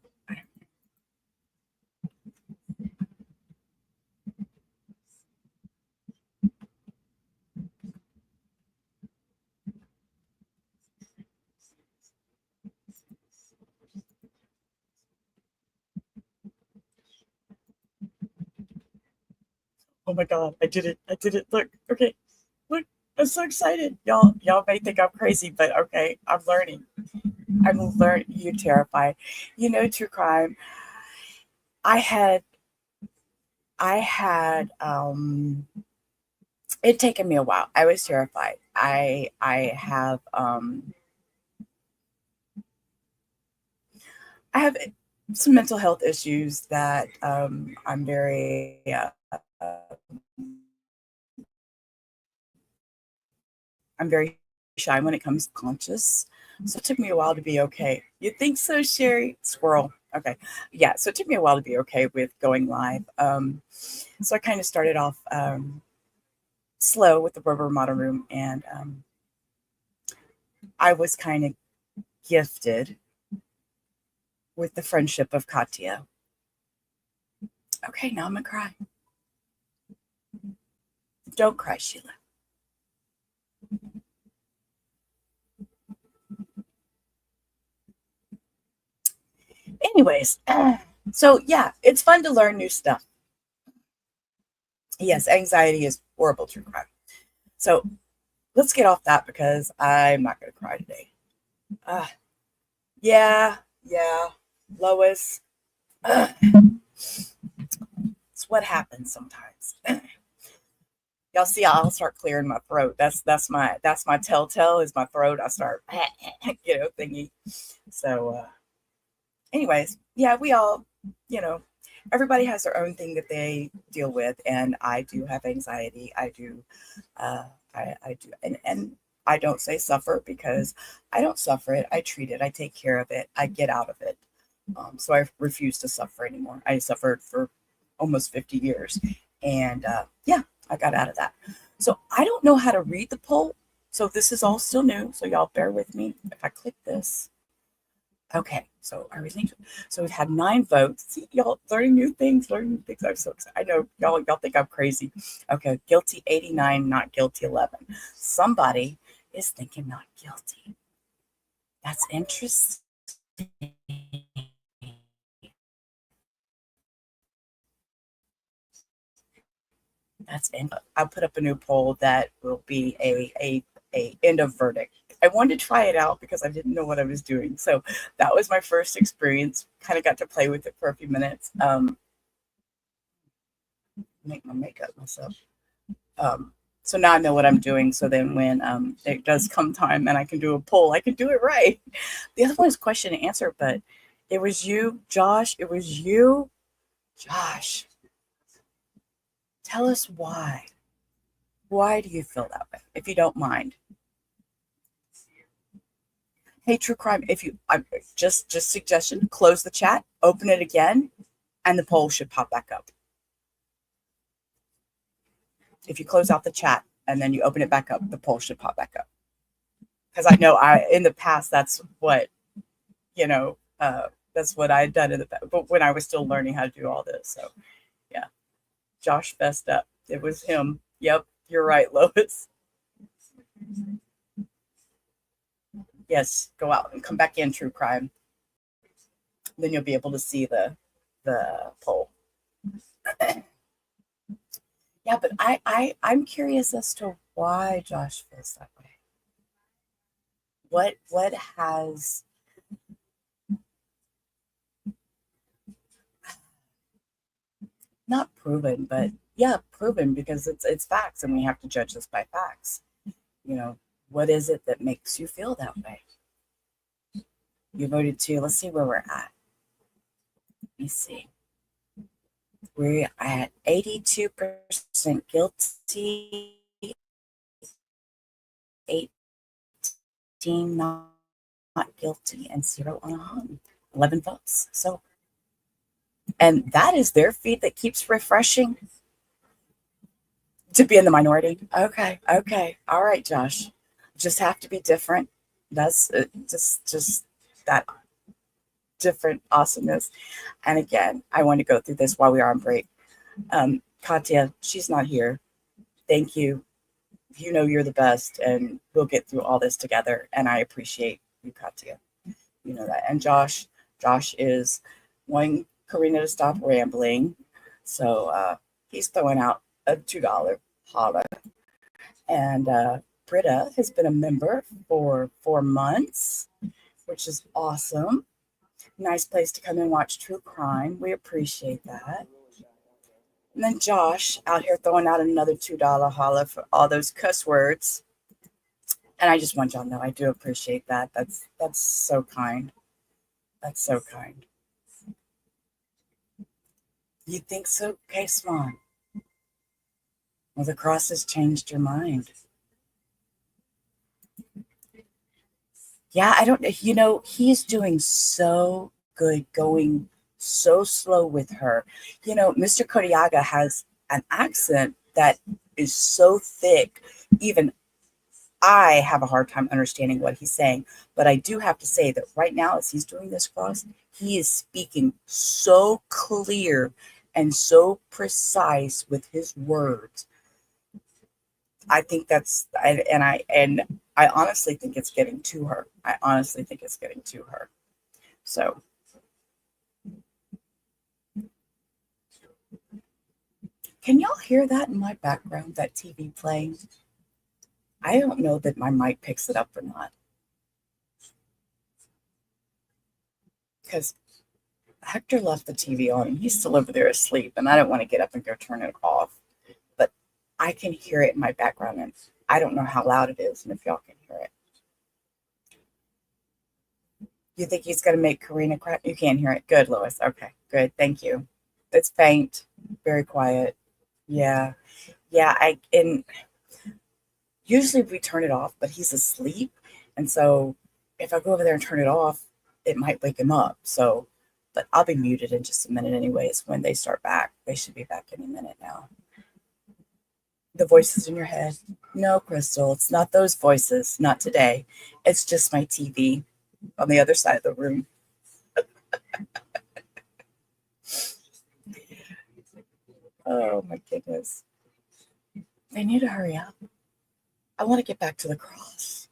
oh my God, I did it. Look, okay. Look, I'm so excited. Y'all may think I'm crazy, but okay, I'm learning. You terrified. You know, true crime. I had it taken me a while. I was terrified. I have some mental health issues that I'm very shy when it comes to conscious. So it took me a while to be okay. You think so, Sherry? Squirrel. Okay. Yeah. So it took me a while to be okay with going live. So I kind of started off slow with the Rubber Model Room, and I was kind of gifted with the friendship of Katya. Okay, now I'm gonna cry. Don't cry, Sheila. Anyways, so yeah, it's fun to learn new stuff. Yes, anxiety is horrible, true crime. So let's get off that because I'm not going to cry today. Yeah, Lois. It's what happens sometimes. Y'all see, I'll start clearing my throat. That's my telltale is my throat. I start, thingy. So, anyways, yeah, we all, everybody has their own thing that they deal with, and I do have anxiety. I do, I do, and I don't say suffer because I don't suffer it. I treat it. I take care of it. I get out of it. So I refuse to suffer anymore. I suffered for almost 50 years, and I got out of that. So I don't know how to read the poll. So this is all still new. So y'all bear with me if I click this. Okay, so everything. So we've had 9 votes. See, y'all learning new things. I'm so excited. I know y'all think I'm crazy. Okay, guilty 89, not guilty 11. Somebody is thinking not guilty. That's interesting. I'll put up a new poll that will be a end of verdict. I wanted to try it out because I didn't know what I was doing. So that was my first experience. Kind of got to play with it for a few minutes. Make my makeup myself. So now I know what I'm doing. So then when it does come time and I can do a poll, I can do it right. The other one is question and answer, but it was you, Josh. It was you, Josh. Tell us why. Why do you feel that way, if you don't mind? Hey, True Crime, if you just suggestion, close the chat, open it again, and the poll should pop back up. If you close out the chat and then you open it back up, the poll should pop back up. Because I know in the past that's what that's what I had done in the past, but when I was still learning how to do all this. So yeah, Josh fessed up. It was him. Yep, you're right, Lois. Yes, go out and come back in, True Crime. Then you'll be able to see the poll. Yeah, but I'm curious as to why Josh feels that way. What has not proven, but yeah, proven because it's facts and we have to judge this by facts. What is it that makes you feel that way? You voted 2. Let's see where we're at. Let me see. We're at 82% guilty, 18 not guilty, and 0 unhung. 11 votes. So, and that is their feed that keeps refreshing to be in the minority. Okay. All right, Josh. Just have to be different. That's just that different awesomeness. And again, I want to go through this while we are on break. Katya, she's not here. Thank you. You're the best, and we'll get through all this together. And I appreciate you, Katya. You know that. And Josh is wanting Karina to stop rambling. So he's throwing out a $2 holla. And Britta has been a member for 4 months, which is awesome. Nice place to come and watch true crime. We appreciate that. And then Josh out here throwing out another $2 holla for all those cuss words. And I just want y'all to know I do appreciate that. That's so kind. That's so kind. You think so? Okay, Swan. Well, the cross has changed your mind. Yeah, I don't, he's doing so good going so slow with her. Mr. Kodiaga has an accent that is so thick. Even I have a hard time understanding what he's saying. But I do have to say that right now, as he's doing this cross, he is speaking so clear and so precise with his words. I think that's, and I honestly think it's getting to her. So, can y'all hear that in my background, that TV playing? I don't know that my mic picks it up or not. Because Hector left the TV on and he's still over there asleep, and I don't want to get up and go turn it off. But I can hear it in my background, and I don't know how loud it is and if y'all can hear it. You think he's going to make Karina cry? You can't hear it. Good, Lois. Okay, good. Thank you. It's faint, very quiet. Yeah. Yeah, and usually we turn it off, but he's asleep. And so if I go over there and turn it off, it might wake him up. So, but I'll be muted in just a minute anyways. When they start back, they should be back any minute now. The voices in your head. No, Crystal, it's not those voices. Not today. It's just my TV on the other side of the room. Oh my goodness. They need to hurry up. I want to get back to the cross.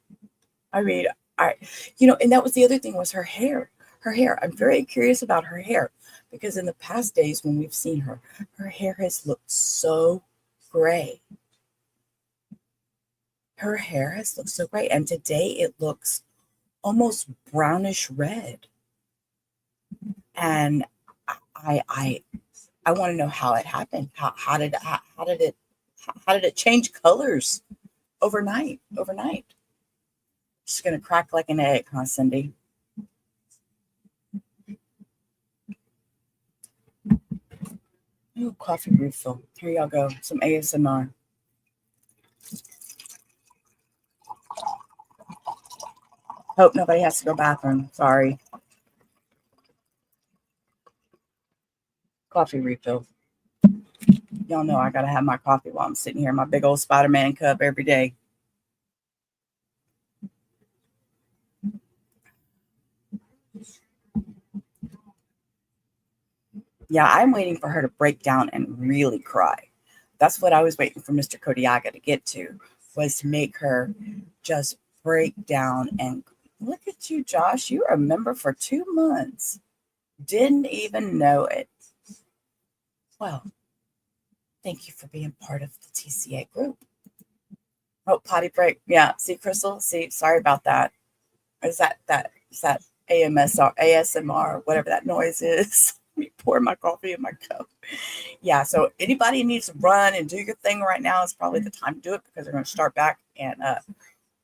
I mean, and that was the other thing was her hair. Her hair. I'm very curious about her hair because in the past days when we've seen her, her hair has looked so gray. Her hair has looked so gray. And today it looks almost brownish red. And I want to know how it happened. How did it change colors overnight? She's gonna crack like an egg, huh, Cindy? Ooh, coffee refill. Here y'all go. Some ASMR. Hope nobody has to go bathroom. Sorry. Coffee refill. Y'all know I gotta have my coffee while I'm sitting here in my big old Spider-Man cup every day. Yeah, I'm waiting for her to break down and really cry. That's what I was waiting for Mr. Kodiaga to get to, was to make her just break down. And look at you, Josh. You were a member for 2 months. Didn't even know it. Well, thank you for being part of the TCA group. Oh, potty break. Yeah. See, Crystal? See, sorry about that. Is that ASMR, whatever that noise is? Let me pour my coffee in my cup. Yeah, so anybody needs to run and do your thing right now is probably the time to do it because they're going to start back and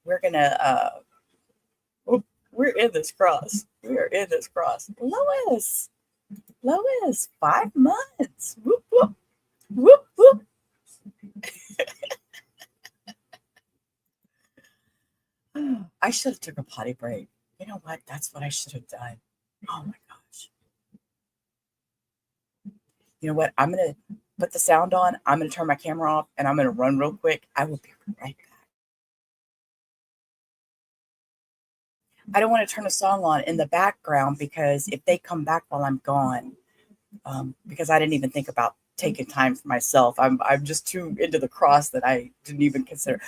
we're in this cross. We are in this cross. Lois, 5 months. Whoop, whoop, whoop, whoop. I should have took a potty break. You know what? That's what I should have done. Oh my gosh. You know what? I'm going to put the sound on. I'm going to turn my camera off and I'm going to run real quick. I will be right back. I don't want to turn a song on in the background because if they come back while I'm gone, because I didn't even think about taking time for myself. I'm just too into the cross that I didn't even consider.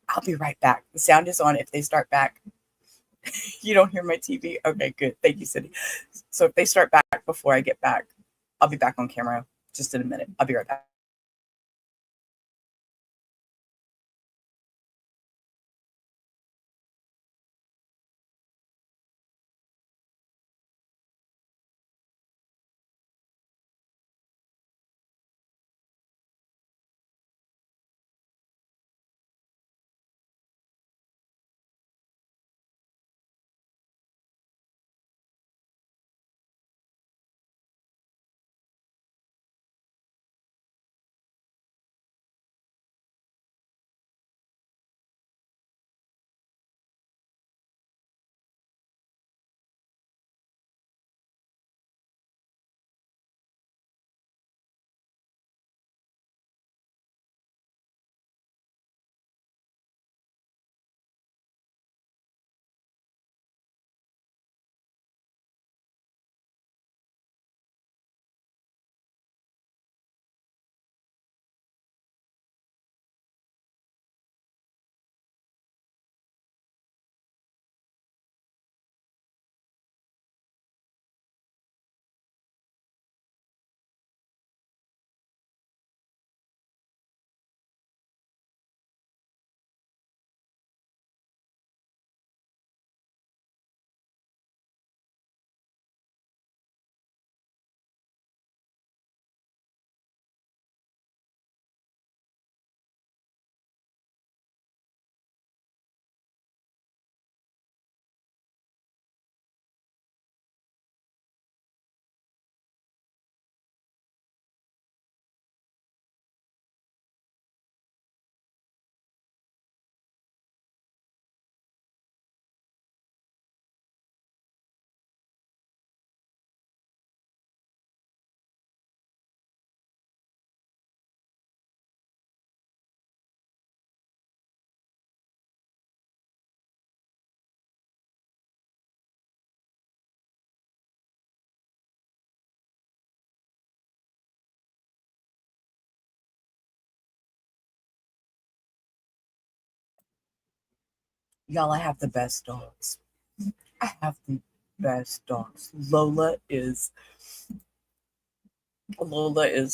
I'll be right back. The sound is on. If they start back, you don't hear my TV. Okay, good. Thank you, Cindy. So if they start back before I get back, I'll be back on camera just in a minute. I'll be right back. Y'all, I have the best dogs. I have the best dogs. Lola is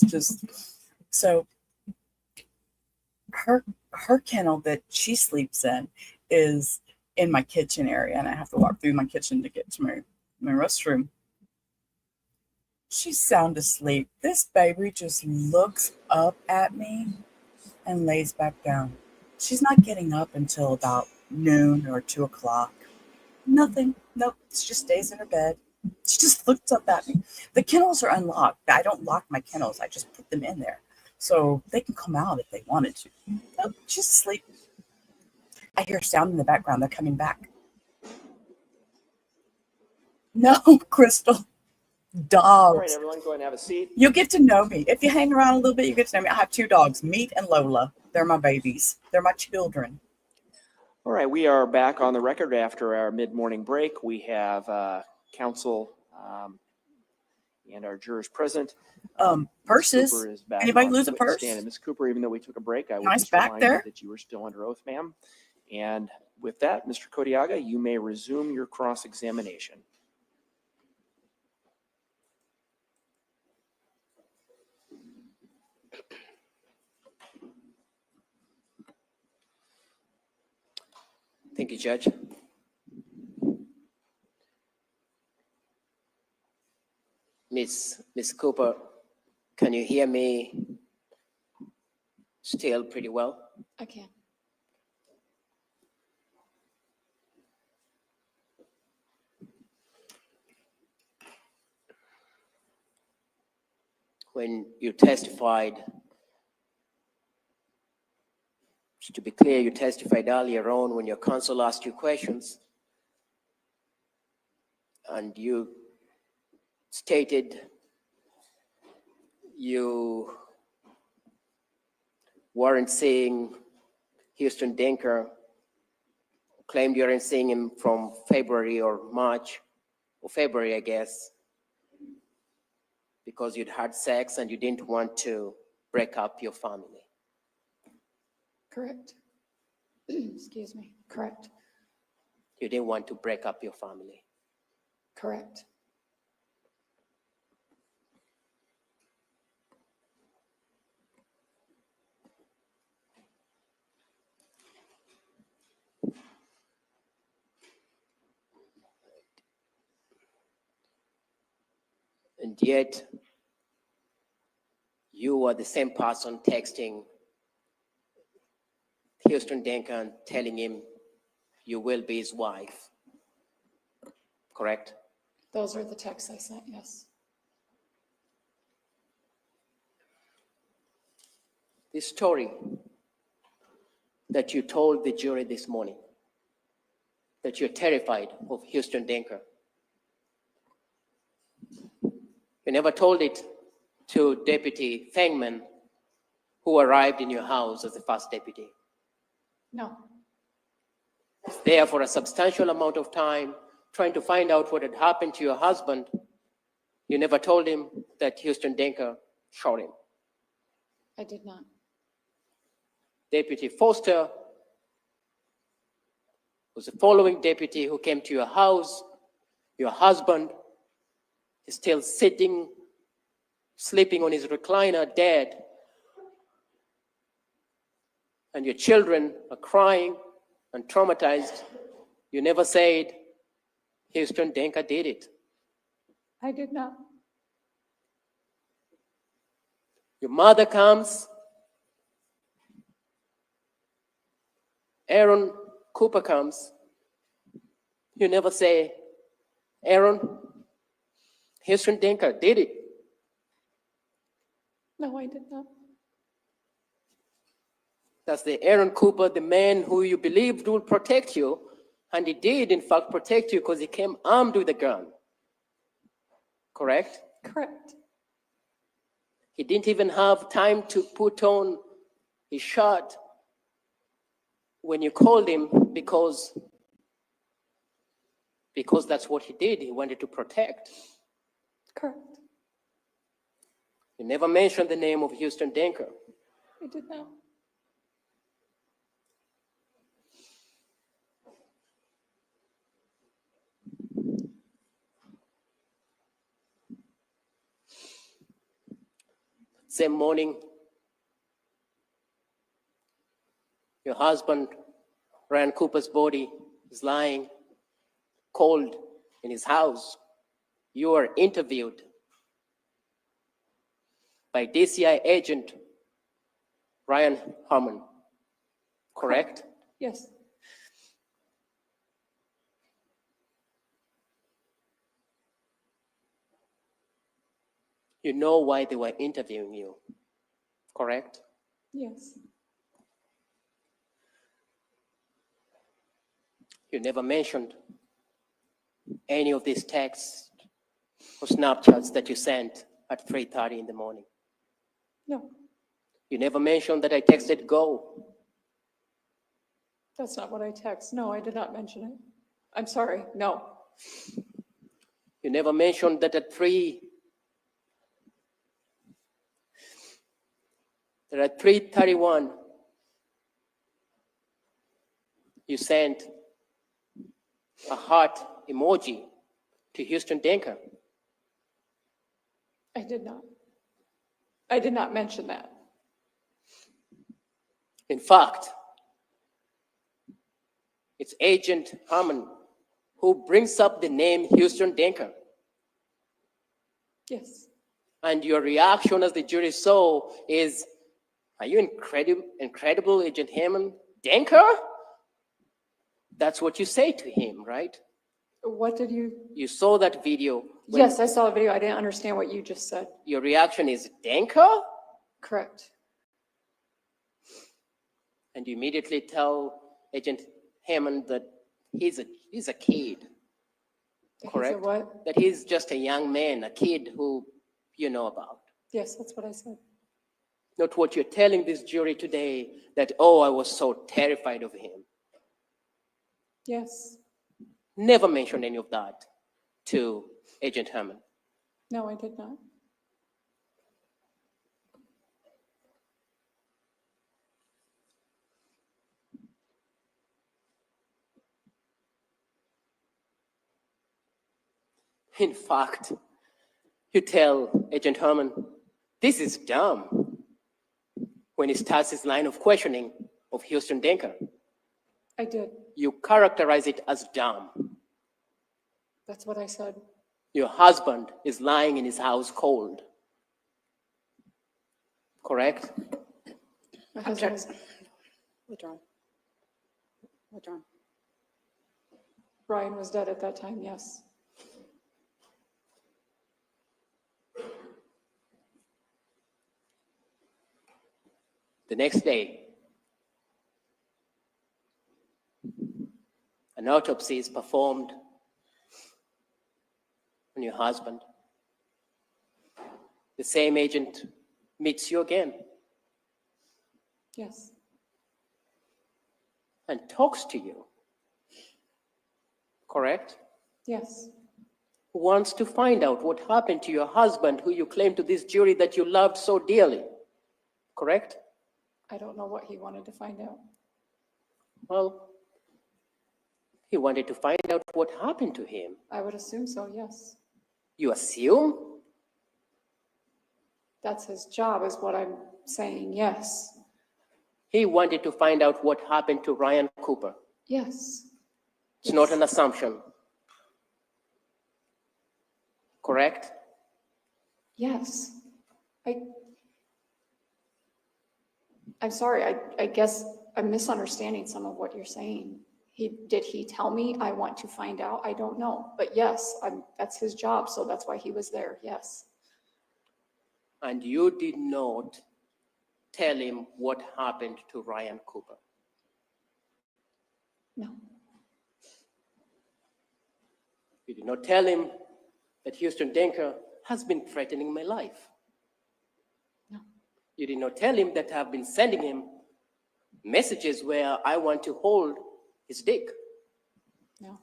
just so her kennel that she sleeps in is in my kitchen area, and I have to walk through my kitchen to get to my restroom. She's sound asleep. This baby just looks up at me and lays back down. She's not getting up until about noon or 2 o'clock. Nothing. Nope. She just stays in her bed. She just looks up at me. The kennels are unlocked. I don't lock my kennels. I just put them in there so they can come out if they wanted to. Nope. She's asleep. I hear sound in the background. They're coming back. No, Crystal. Dogs. All right, everyone, go ahead and have a seat. You'll get to know me. If you hang around a little bit, you get to know me. I have 2 dogs, Meat and Lola. They're my babies. They're my children. All right, we are back on the record after our mid-morning break. We have counsel and our jurors present. Purses. Cooper is back Anybody on lose a witness purse? stand. And Ms. Cooper, even though we took a break, I would Nice just back remind there. you that you were still under oath, ma'am. And with that, Mr. Kodiaga, you may resume your cross-examination. Thank you, Judge. Miss Cooper, can you hear me still pretty well? I can. When you testified, to be clear, you testified earlier on when your counsel asked you questions, and you stated you weren't seeing Huston Danker, claimed you weren't seeing him from February or March, or February, I guess, because you'd had sex and you didn't want to break up your family. Correct. Excuse me. Correct. You didn't want to break up your family. Correct. And yet, you are the same person texting Huston Danker and telling him you will be his wife, correct? Those are the texts I sent, yes. This story that you told the jury this morning, that you're terrified of Huston Danker, you never told it to Deputy Fangman, who arrived in your house as the first deputy. No. There for a substantial amount of time, trying to find out what had happened to your husband. You never told him that Huston Danker shot him. I did not. Deputy Foster was the following deputy who came to your house. Your husband is still sitting, sleeping on his recliner, dead. And your children are crying and traumatized. You never said Huston Danker did it. I did not. Your mother comes. Aaron Cooper comes. You never say, Aaron, Huston Danker did it. No, I did not. That's the Aaron Cooper, the man who you believed would protect you, and he did, in fact, protect you because he came armed with a gun. Correct? Correct. He didn't even have time to put on his shirt when you called him because that's what he did. He wanted to protect. Correct. You never mentioned the name of Huston Danker. I did not. Same morning, your husband, Ryan Cooper's body is lying cold in his house. You are interviewed by DCI agent Ryan Harmon, correct? Yes. You know why they were interviewing you, correct? Yes. You never mentioned any of these texts or Snapchats that you sent at 3:30 in the morning. No, You never mentioned that I texted go. that's not what I text. No, I did not mention it. I'm sorry. No. You never mentioned that at 3:31, you sent a heart emoji to Huston Danker. I did not. I did not mention that. In fact, it's Agent Harmon who brings up the name Huston Danker. Yes. And your reaction as the jury saw is, are you incredible Agent Harmon Danker? That's what you say to him, right? What did you? You saw that video. Yes, I saw a video. I didn't understand what you just said. Your reaction is Danker? Correct. And you immediately tell Agent Hammond that he's a kid, correct? He said what? That he's just a young man, a kid who you know about. Yes, that's what I said. Not what you're telling this jury today, that, oh, I was so terrified of him. Yes. Never mention any of that to Agent Hammond. No, I did not. In fact, you tell Agent Herman, this is dumb, when he starts his line of questioning of Huston Danker. I did. You characterize it as dumb. That's what I said. Your husband is lying in his house cold. Correct? My husband was, Withdrawn. Withdrawn. Ryan was dead at that time, yes. The next day, an autopsy is performed on your husband. The same agent meets you again Yes. and talks to you. Correct? Yes. Wants to find out what happened to your husband, who you claim to this jury that you loved so dearly. Correct? I don't know what he wanted to find out. Well, he wanted to find out what happened to him. I would assume so, yes. You assume? That's his job, is what I'm saying, yes. He wanted to find out what happened to Ryan Cooper. Yes. It's not an assumption. Correct? Yes. I'm sorry, I guess I'm misunderstanding some of what you're saying. Did he tell me I want to find out? I don't know, but yes, that's his job, so that's why he was there, yes. And you did not tell him what happened to Ryan Cooper. No, You did not tell him that Huston Danker has been threatening my life. no, You did not tell him that I've been sending him messages where I want to hold his dick. no.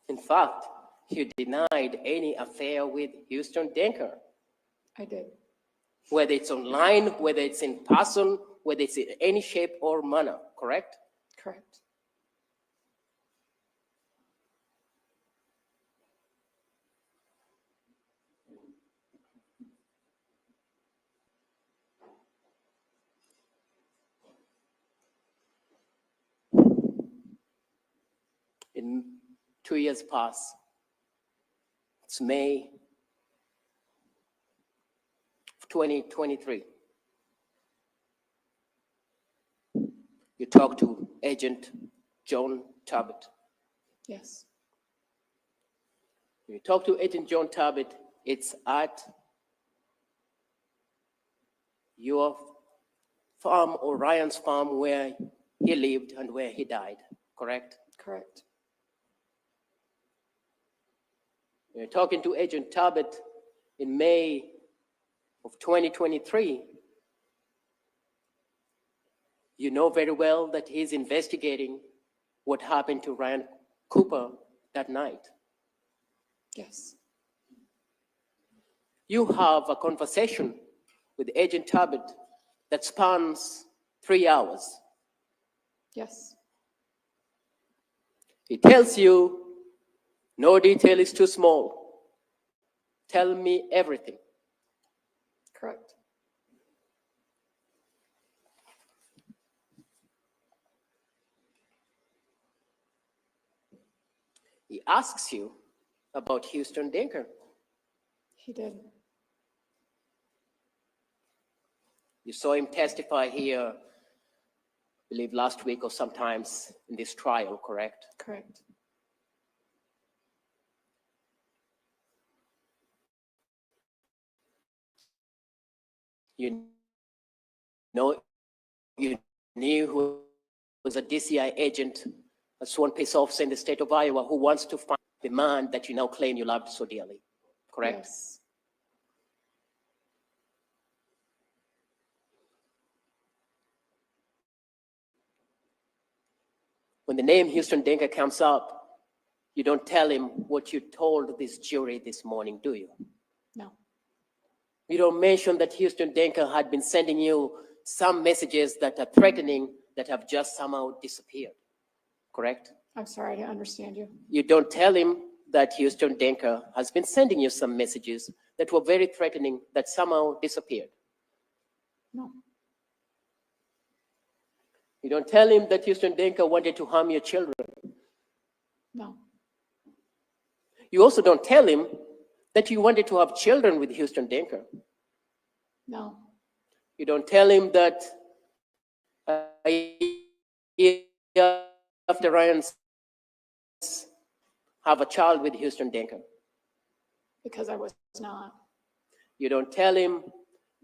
In fact, you denied any affair with Huston Danker, I did. whether it's online, whether it's in person, whether it's in any shape or manner, correct? Correct. 2 years pass. It's May of 2023. You talk to Agent John Talbot. Yes. You talk to Agent John Talbot, it's at your farm or Ryan's farm where he lived and where he died, correct? Correct. You're talking to Agent Talbot in May of 2023. You know very well that he's investigating what happened to Ryan Cooper that night. Yes. You have a conversation with Agent Talbot that spans 3 hours. Yes. He tells you, no detail is too small. Tell me everything. Correct. He asks you about Huston Danker. He did. You saw him testify here, I believe last week or sometimes in this trial, correct? Correct. You knew who was a DCI agent, a sworn peace officer in the state of Iowa who wants to find the man that you now claim you loved so dearly, correct? Yes. When the name Huston Danker comes up, you don't tell him what you told this jury this morning, do you? No. You don't mention that Huston Danker had been sending you some messages that are threatening that have just somehow disappeared, correct? I'm sorry, I didn't understand you. You don't tell him that Huston Danker has been sending you some messages that were very threatening that somehow disappeared. No. You don't tell him that Huston Danker wanted to harm your children. No. You also don't tell him that you wanted to have children with Huston Danker. No. You don't tell him that after Ryan's have a child with Huston Danker. Because I was not. You don't tell him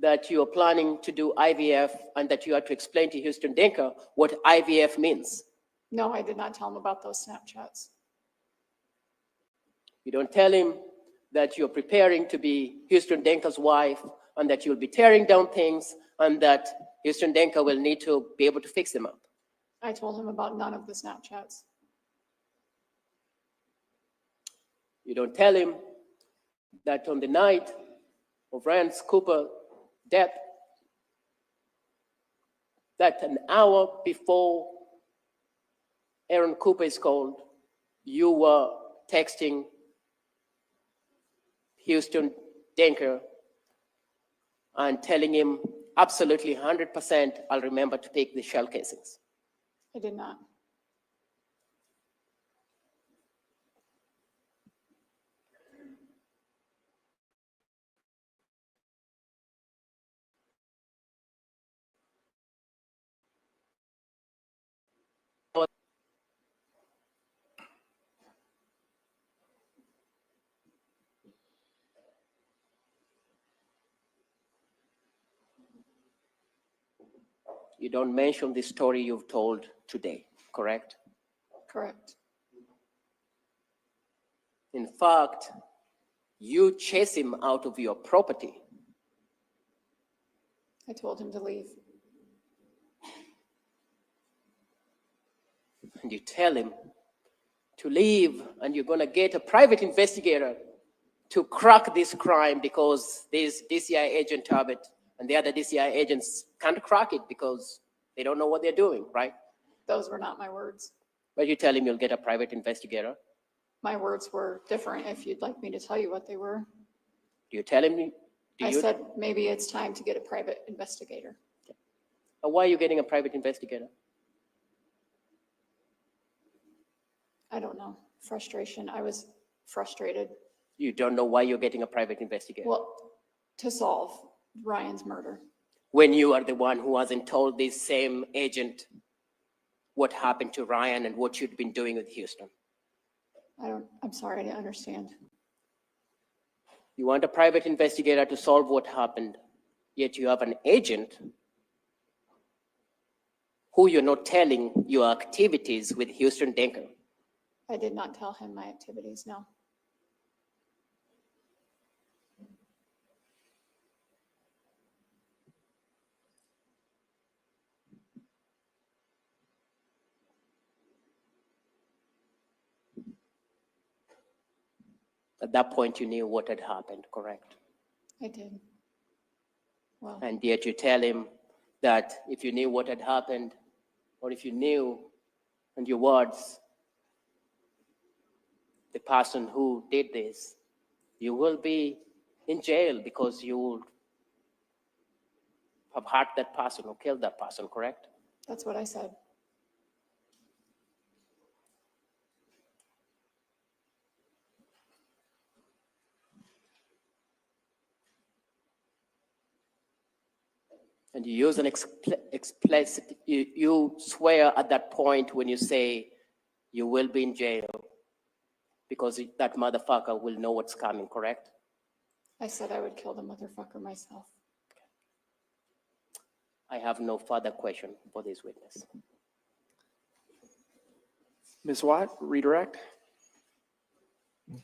that you are planning to do IVF and that you have to explain to Huston Danker what IVF means. No, I did not tell him about those Snapchats. You don't tell him that you're preparing to be Huston Danker's wife and that you'll be tearing down things and that Huston Danker will need to be able to fix them up. I told him about none of the Snapchats. You don't tell him that on the night of Ryan Cooper's death, that an hour before Aaron Cooper is called, you were texting Huston Danker and telling him absolutely 100% I'll remember to pick the shell casings. I did not. You don't mention the story you've told today, correct? Correct. In fact, you chase him out of your property. I told him to leave. And you tell him to leave and you're going to get a private investigator to crack this crime because this DCI agent Talbot and the other DCI agents can't crack it because they don't know what they're doing, right? Those were not my words. But you tell him you'll get a private investigator. My words were different if you'd like me to tell you what they were. Do you tell him? I said, maybe it's time to get a private investigator. Why are you getting a private investigator? I don't know. Frustration. I was frustrated. You don't know why you're getting a private investigator. Well, to solve Ryan's murder. When you are the one who hasn't told this same agent what happened to Ryan and what you'd been doing with Huston. I'm sorry, I didn't understand. You want a private investigator to solve what happened, yet you have an agent who you're not telling your activities with Huston Danker. I did not tell him my activities, no. At that point, you knew what had happened, correct? I did. Well, And yet you tell him that if you knew what had happened, or if you knew, and your words, the person who did this, you will be in jail because you would have hurt that person or killed that person, correct? that's what I said. And you use an explicit, you swear at that point when you say you will be in jail because that motherfucker will know what's coming, correct? I said I would kill the motherfucker myself. I have no further question for this witness. Ms. Watt, redirect.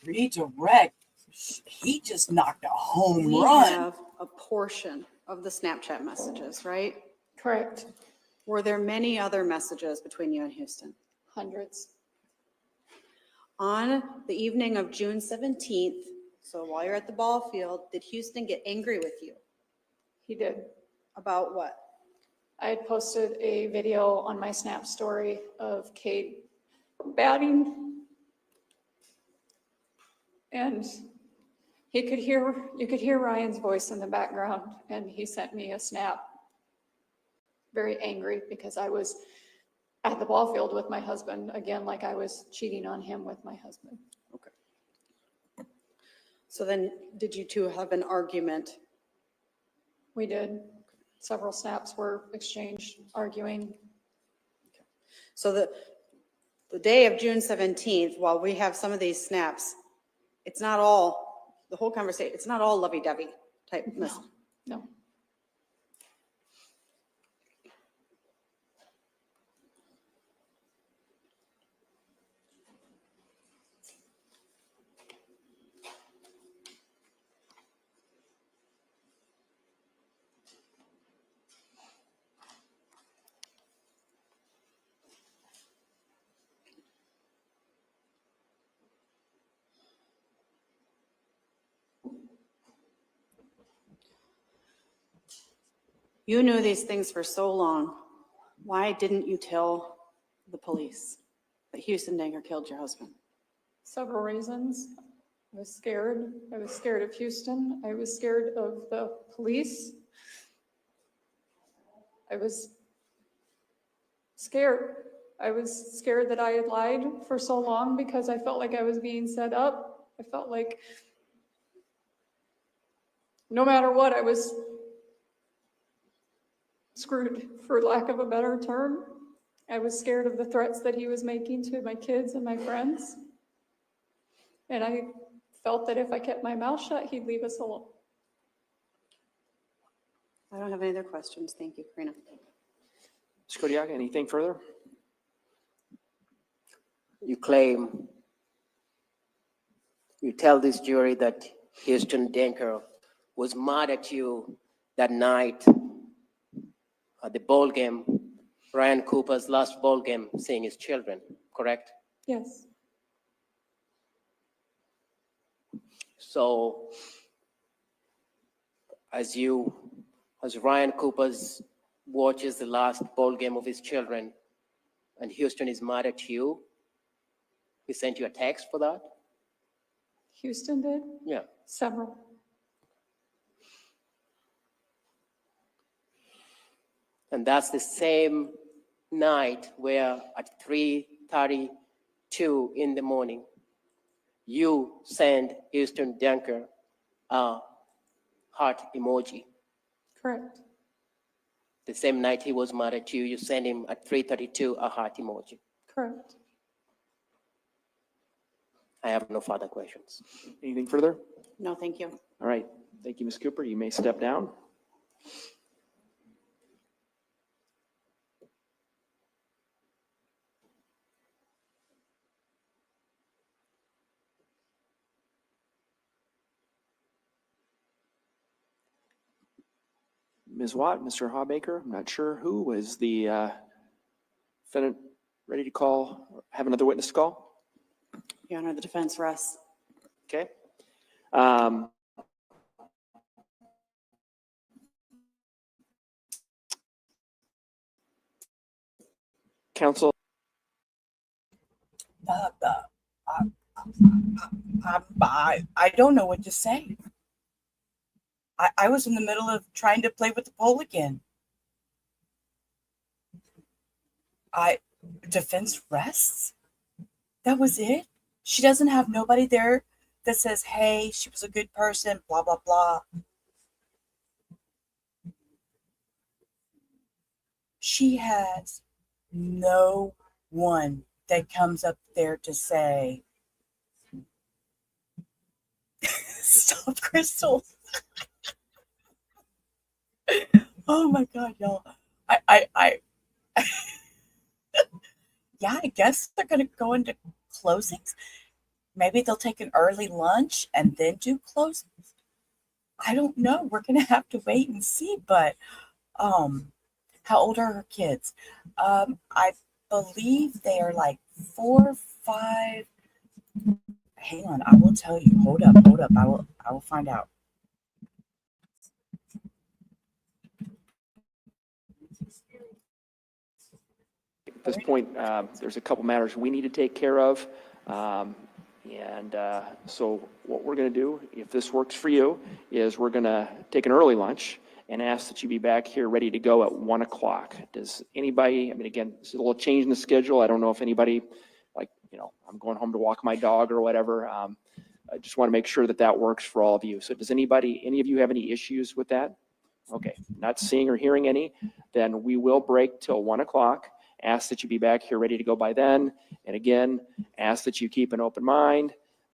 Redirect. He just knocked a home We run. have a portion of the Snapchat messages, right? Correct. Were there many other messages between you and Huston? Hundreds. On the evening of June 17th, so while you're at the ball field, did Huston get angry with you? He did. About what? I had posted a video on my Snap story of Kate batting. And you could hear Ryan's voice in the background, and he sent me a snap, very angry because I was at the ball field with my husband, again, like I was cheating on him with my husband. Okay. So then did you two have an argument? We did. Several snaps were exchanged, arguing. So the day of June 17th, while we have some of these snaps, it's not all, the whole conversation, it's not all lovey-dovey type mess. No. You knew these things for so long. Why didn't you tell the police that Huston Danker killed your husband? Several reasons. I was scared. I was scared of Huston. I was scared of the police. I was scared. I was scared that I had lied for so long because I felt like I was being set up. I felt like no matter what, I was screwed, for lack of a better term. I was scared of the threats that he was making to my kids and my friends. And I felt that if I kept my mouth shut, he'd leave us alone. I don't have any other questions. Thank you, Karina. Ms. Kodiak, anything further? You claim, you tell this jury that Huston Danker was mad at you that night at the ball game, Ryan Cooper's last ball game, seeing his children, correct? Yes. So as Ryan Cooper's watches the last ball game of his children and Huston is mad at you, he sent you a text for that? Huston did? Yeah. Several. And that's the same night where at 3:30 2 in the morning, you send Huston Danker a heart emoji. Correct. The same night he was mad at you, you send him at 3:32 a heart emoji. Correct. I have no further questions. Anything further? No, thank you. All right. Thank you, Ms. Cooper. You may step down. Ms. Watt, Mr. Hawbaker, I'm not sure who is the defendant ready to call, have another witness to call? Your Honor, the defense rests. Okay. Counsel, I don't know what to say. I was in the middle of trying to play with the poll again. Defense rests? That was it? She doesn't have nobody there that says, hey, she was a good person, blah, blah, blah. She has no one that comes up there to say, stop, Crystal. Oh my God, y'all. Yeah, I guess they're going to go into closings. Maybe they'll take an early lunch and then do closings. I don't know. We're going to have to wait and see. But how old are her kids? I believe they are like 4, 5. Hang on, I will tell you. Hold up. I will find out. at this point, there's a couple matters we need to take care of. So what we're going to do, if this works for you, is we're going to take an early lunch and ask that you be back here ready to go at 1 o'clock. Does anybody, I mean, again, this is a little change in the schedule. I don't know if anybody, like, I'm going home to walk my dog or whatever. I just want to make sure that that works for all of you. So does any of you have any issues with that? Okay, not seeing or hearing any, then we will break till 1 o'clock. Ask that you be back here ready to go by then. And again, ask that you keep an open mind,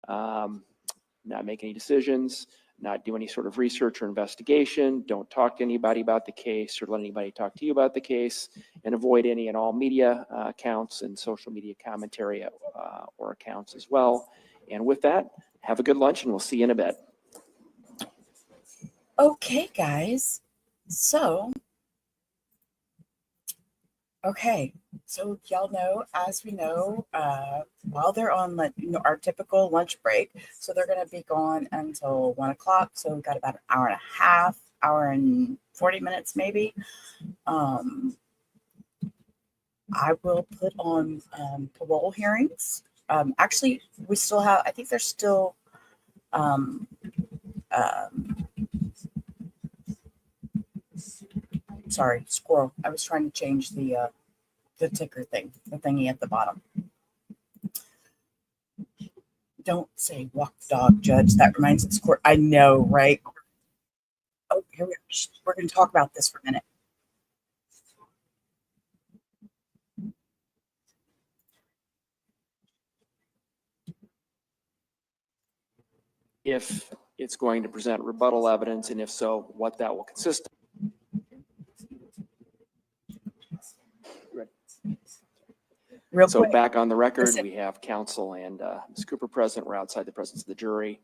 not make any decisions, not do any sort of research or investigation. Don't talk to anybody about the case or let anybody talk to you about the case, and avoid any and all media accounts and social media commentary or accounts as well. And with that, have a good lunch and we'll see you in a bit. Okay, guys. So, y'all know, as we know, while they're on our typical lunch break, so they're going to be gone until 1 o'clock. So we've got about an hour and a half, hour and 40 minutes maybe. I will put on parole hearings. Actually, we still have, I think there's still sorry, squirrel. I was trying to change the ticker thing, the thingy at the bottom. Don't say walk the dog, Judge. That reminds us of court. I know, right? Oh, here we are. We're going to talk about this for a minute. If it's going to present rebuttal evidence, and if so, what that will consist of. So back on the record, we have counsel and Ms. Cooper present. We're outside the presence of the jury.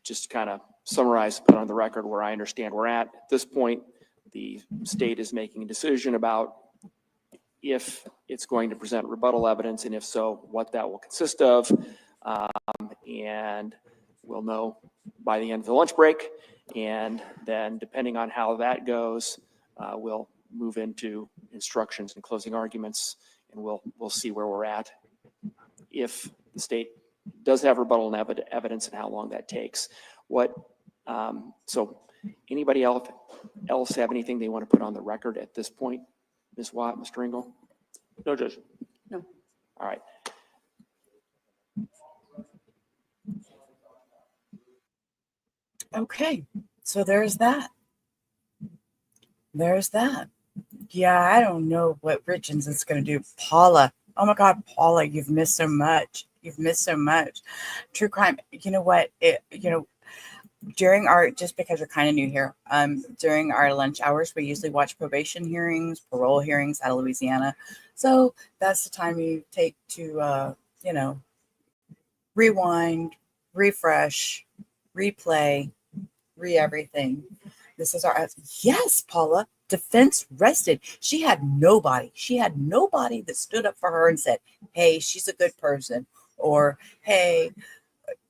Just to kind of summarize, put on the record where I understand we're at. At this point, the state is making a decision about if it's going to present rebuttal evidence, and if so, what that will consist of. And we'll know by the end of the lunch break. And then depending on how that goes, we'll move into instructions and closing arguments, and we'll see where we're at. If the state does have rebuttal evidence and how long that takes. So anybody else have anything they want to put on the record at this point? Ms. Watt, Mr. Engel? No, Judge. No. All right. Okay, so there's that. There's that. Yeah, I don't know what Richards is going to do. Paula. Oh my God, Paula, you've missed so much. You've missed so much. True crime. You know what? During our, just because you're kind of new here, during our lunch hours, we usually watch probation hearings, parole hearings out of Louisiana. So that's the time you take to, rewind, refresh, replay, everything. This is our, yes, Paula, defense rested. She had nobody. She had nobody that stood up for her and said, hey, she's a good person. Or, hey,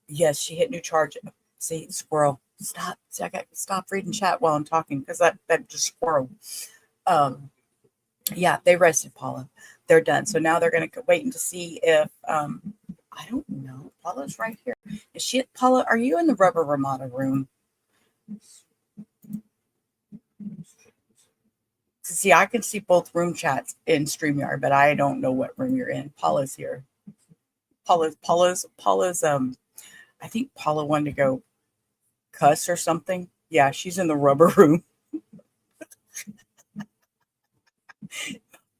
yes, she hit new charge. See, squirrel, stop. See, I got stop reading chat while I'm talking because that just squirrel. Yeah, they rested Paula. They're done. So now they're going to wait to see if, I don't know. Paula's right here. Is she, Paula, are you in the rubber Ramada room? See, I can see both room chats in StreamYard, but I don't know what room you're in. Paula's here. Paula's, I think Paula wanted to go cuss or something. Yeah, she's in the rubber room.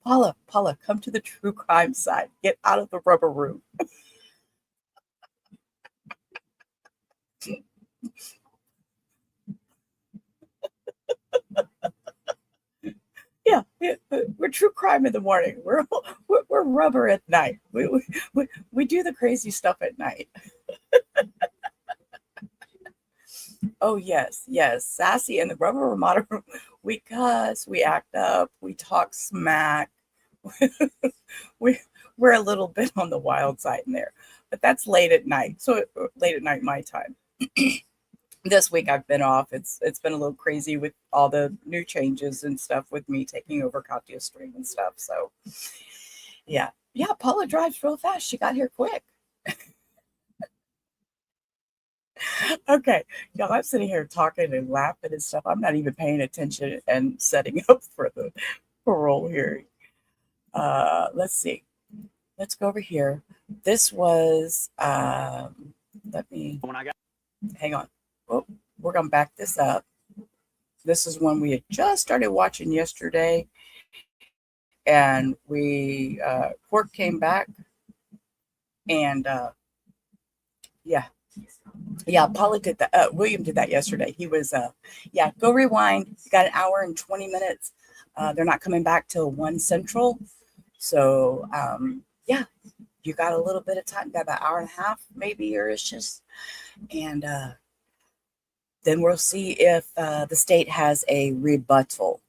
Paula, come to the true crime side. Get out of the rubber room. Yeah, we're true crime in the morning. We're rubber at night. We do the crazy stuff at night. Oh yes, sassy in the rubber Ramada room. We cuss, we act up, we talk smack. we're a little bit on the wild side in there, but that's late at night. So late at night my time. This week I've been off. It's been a little crazy with all the new changes and stuff with me taking over Katya Stream and stuff. So yeah, Paula drives real fast. She got here quick. Okay, y'all, I'm sitting here talking and laughing and stuff. I'm not even paying attention and setting up for the parole hearing. Let's see. Let's go over here. This was let me hang on. Oh, we're gonna back this up. This is one we had just started watching yesterday, and we court came back, and Paula did that. William did that yesterday. He was go rewind. You got an hour and 20 minutes. They're not coming back till 1 Central, so you got a little bit of time. You got about an hour and a half, maybe, or it's just, and then we'll see if the state has a rebuttal.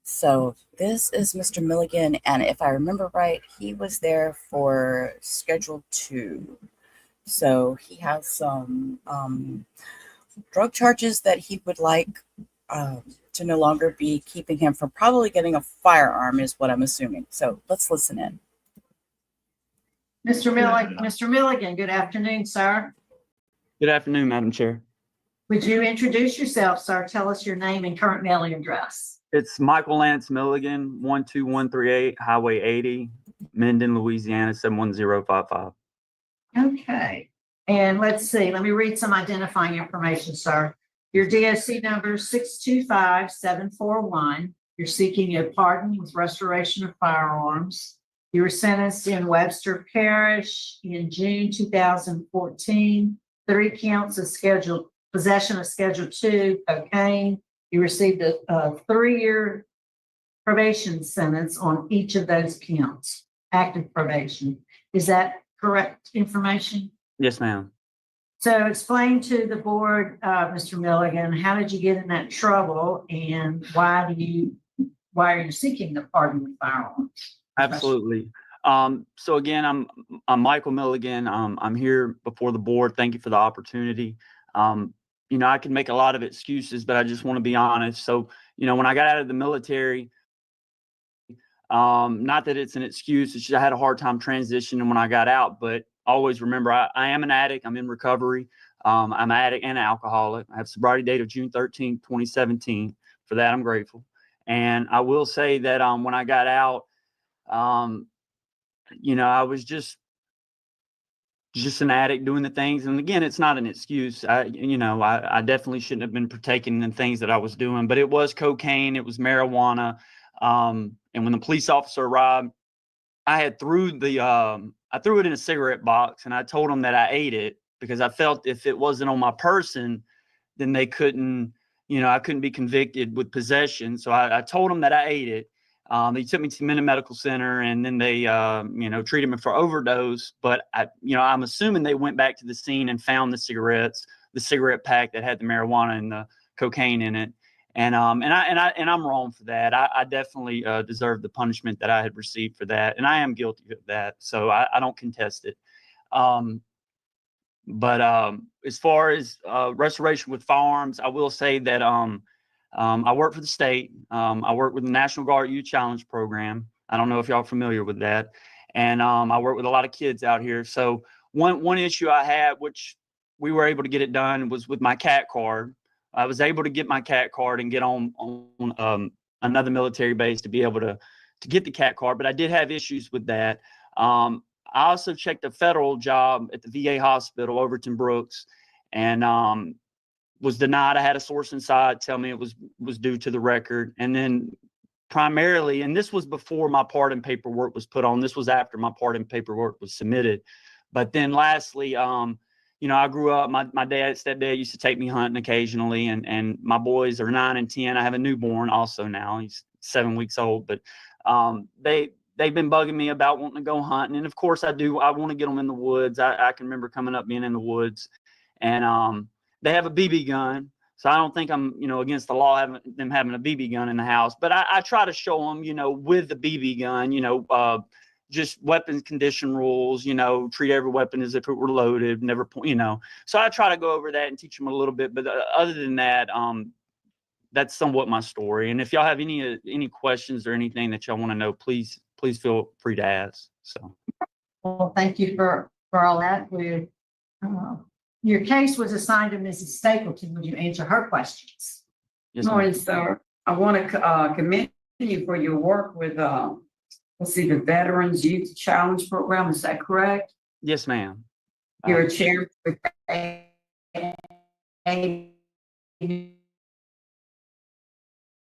So this is Mr. Milligan, and if I remember right, he was there for Schedule 2. So he has some drug charges that he would like to no longer be keeping him from probably getting a firearm, is what I'm assuming. So let's listen in. Mr. Milligan, good afternoon, sir. Good afternoon, Madam Chair. Would you introduce yourself, sir? Tell us your name and current mailing address. It's Michael Lance Milligan, 12138 Highway 80, Minden, Louisiana, 71055. Okay. And let's see, let me read some identifying information, sir. Your DOC number is 625741. You're seeking a pardon with restoration of firearms. You were sentenced in Webster Parish in June 2014. 3 counts of possession of Schedule 2 cocaine. You received a 3-year probation sentence on each of those counts, active probation. Is that correct information? Yes, ma'am. So explain to the board, Mr. Milligan, how did you get in that trouble, and why are you seeking the pardon with firearms? Absolutely. So again, I'm Michael Milligan. I'm here before the board. Thank you for the opportunity. I can make a lot of excuses, but I just want to be honest. So, when I got out of the military, not that it's an excuse, it's just I had a hard time transitioning when I got out, but always remember I am an addict. I'm in recovery. I'm an addict and an alcoholic. I have sobriety date of June 13, 2017. For that, I'm grateful. And I will say that when I got out, I was just just an addict doing the things. And again, it's not an excuse. I definitely shouldn't have been partaking in things that I was doing, but it was cocaine, it was marijuana. And when the police officer arrived, I threw it in a cigarette box, and I told them that I ate it because I felt if it wasn't on my person, then they couldn't, I couldn't be convicted with possession. So I told them that I ate it. They took me to Minden Medical Center, and then they, treated me for overdose. But I'm assuming they went back to the scene and found the cigarette pack that had the marijuana and the cocaine in it. And I'm wrong for that. I definitely deserve the punishment that I had received for that, and I am guilty of that. So I don't contest it. But as far as restoration with firearms, I will say that I work for the state. I work with the National Guard Youth Challenge Program. I don't know if y'all are familiar with that. And I work with a lot of kids out here. So one issue I had, which we were able to get it done, was with my CAT card. I was able to get my CAT card and get on another military base to be able to get the CAT card, but I did have issues with that. I also checked a federal job at the VA hospital, Overton Brooks, and was denied. I had a source inside tell me it was due to the record. And then primarily, and this was before my pardon paperwork was put on, this was after my pardon paperwork was submitted. But then lastly, I grew up, my stepdad used to take me hunting occasionally, and my boys are 9 and 10. I have a newborn also now. He's 7 weeks old, but they've been bugging me about wanting to go hunting. And of course I want to get them in the woods. I can remember coming up being in the woods, and they have a BB gun. So I don't think I'm, against the law them having a BB gun in the house, but I try to show them, with the BB gun, just weapons condition rules, treat every weapon as if it were loaded, never point, So I try to go over that and teach them a little bit. But other than that, that's somewhat my story. And if y'all have any questions or anything that y'all want to know, please feel free to ask. So, Well, thank you for all that. Your case was assigned to Mrs. Stapleton. Would you answer her questions? yes, ma'am. Morning, sir. I want to commend you for your work with, the Veterans Youth Challenge Program. Is that correct? Yes, ma'am. You're a chair with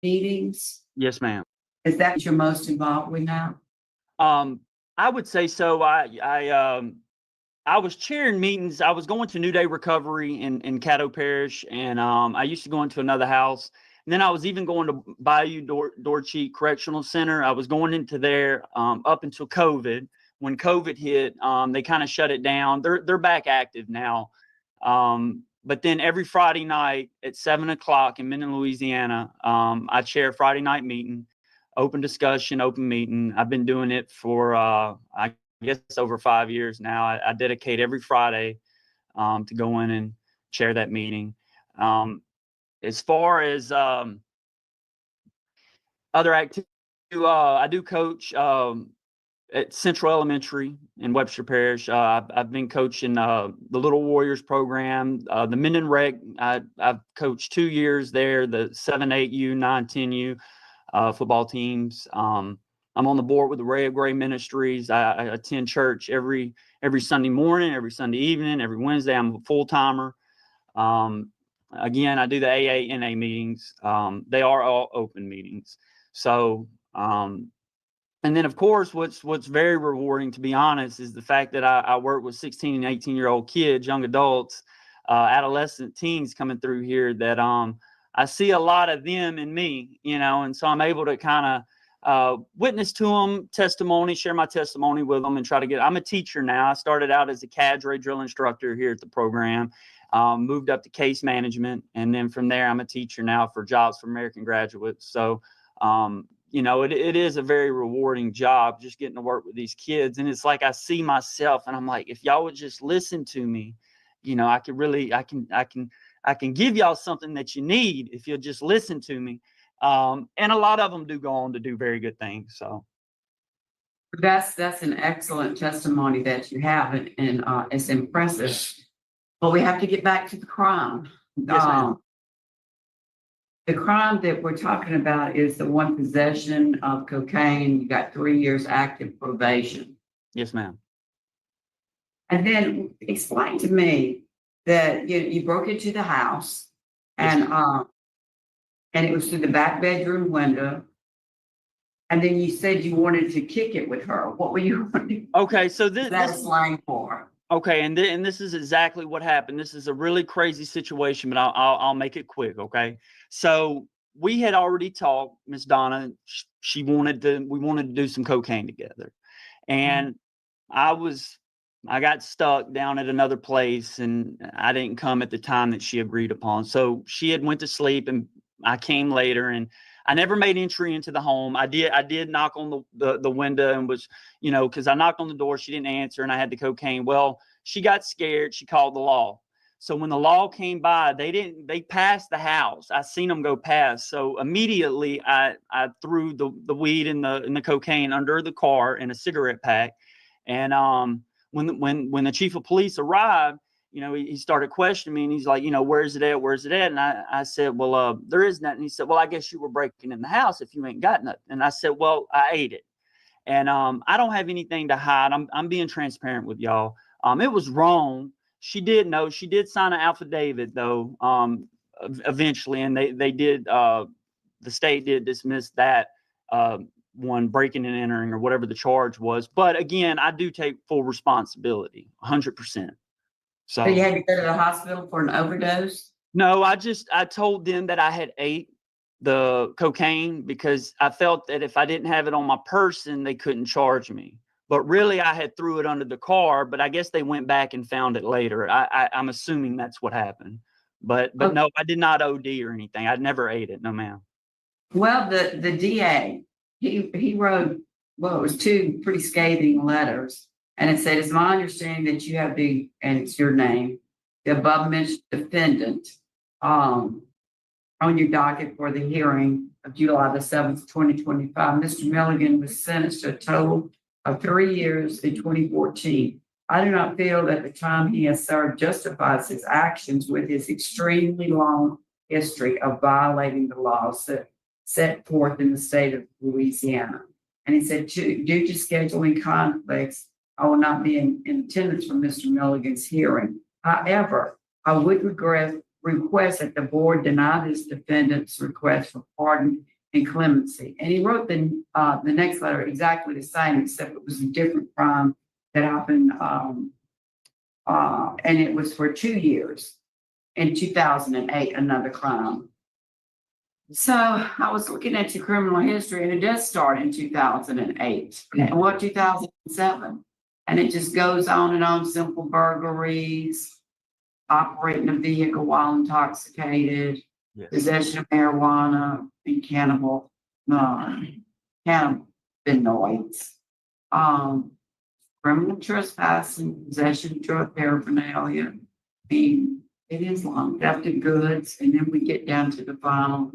meetings. Yes, ma'am. Is that what you're most involved with now? I would say so. I was chairing meetings. I was going to New Day Recovery in Caddo Parish, and I used to go into another house. And then I was even going to Bayou Dorcheat Correctional Center. I was going into there up until COVID. When COVID hit, they kind of shut it down. They're back active now. But then every Friday night at 7:00 in Minden, Louisiana, I chair a Friday night meeting, open discussion, open meeting. I've been doing it for, I guess, over 5 years now. I dedicate every Friday to go in and chair that meeting. As far as other activities, I do coach at Central Elementary in Webster Parish. I've been coaching the Little Warriors program, the Minden Rec. I've coached 2 years there, the 7, 8U, 9, 10U football teams. I'm on the board with the Ray of Gray Ministries. I attend church every Sunday morning, every Sunday evening, every Wednesday. I'm a full-timer. Again, I do the AA-NA meetings. They are all open meetings. So, and then, of course, what's very rewarding, to be honest, is the fact that I work with 16 and 18-year-old kids, young adults, adolescent teens coming through here that I see a lot of them in me, and so I'm able to kind of witness to them, share my testimony with them, and try to I'm a teacher now. I started out as a cadre drill instructor here at the program, moved up to case management, and then from there, I'm a teacher now for Jobs for American Graduates. So, it is a very rewarding job just getting to work with these kids. And it's like I see myself and I'm like, if y'all would just listen to me, I can give y'all something that you need if you'll just listen to me. And a lot of them do go on to do very good things. So That's an excellent testimony that you have, and it's impressive. But we have to get back to the crime. Yes, ma'am. The crime that we're talking about is the one possession of cocaine. You got 3 years active probation. Yes, ma'am. And then explain to me that you broke into the house and it was through the back bedroom window. And then you said you wanted to kick it with her. What were you wanting? Okay, so Is that slang for? okay, and this is exactly what happened. This is a really crazy situation, but I'll make it quick. Okay, so we had already talked, Miss Donna. We wanted to do some cocaine together, and I got stuck down at another place, and I didn't come at the time that she agreed upon. So she had went to sleep, and I came later, and I never made entry into the home. I did knock on the window and was, because I knocked on the door, she didn't answer, and I had the cocaine. Well, she got scared. She called the law. So when the law came by, they passed the house. I seen them go past. So immediately I threw the weed and the cocaine under the car in a cigarette pack. And when the chief of police arrived, he started questioning me, and he's like, where's it at? Where's it at? And I said, well, there is nothing. He said, well, I guess you were breaking in the house if you ain't got nothing. And I said, well, I ate it. And I don't have anything to hide. I'm being transparent with y'all. It was wrong. She did know. She did sign an affidavit though, eventually, and they did. The state did dismiss that one, breaking and entering, or whatever the charge was. But again, I do take full responsibility, 100%. So you had to go to the hospital for an overdose? No, I told them that I had ate the cocaine because I felt that if I didn't have it on my person, they couldn't charge me. But really, I had threw it under the car, but I guess they went back and found it later. I'm assuming that's what happened. But no, I did not OD or anything. I never ate it. No, ma'am. Well, the DA, he wrote, well, it was two pretty scathing letters. And it said, it's my understanding that you have and it's your name, the above mentioned defendant on your docket for the hearing of July the 7th, 2025. Mr. Milligan was sentenced to a total of 3 years in 2014. I do not feel that the time he has served justifies his actions with his extremely long history of violating the laws set forth in the state of Louisiana. And he said, due to scheduling conflicts, I will not be in attendance for Mr. Milligan's hearing. However, I would request that the board deny this defendant's request for pardon and clemency. And he wrote the next letter exactly the same, except it was a different crime that happened, and it was for 2 years. In 2008, another crime. So I was looking at your criminal history, and it does start in 2008, and 2007. And it just goes on and on, simple burglaries, operating a vehicle while intoxicated, yes, possession of marijuana, and cannabinoids, criminal trespassing, possession of drug paraphernalia. It is long, theft of goods, and then we get down to the final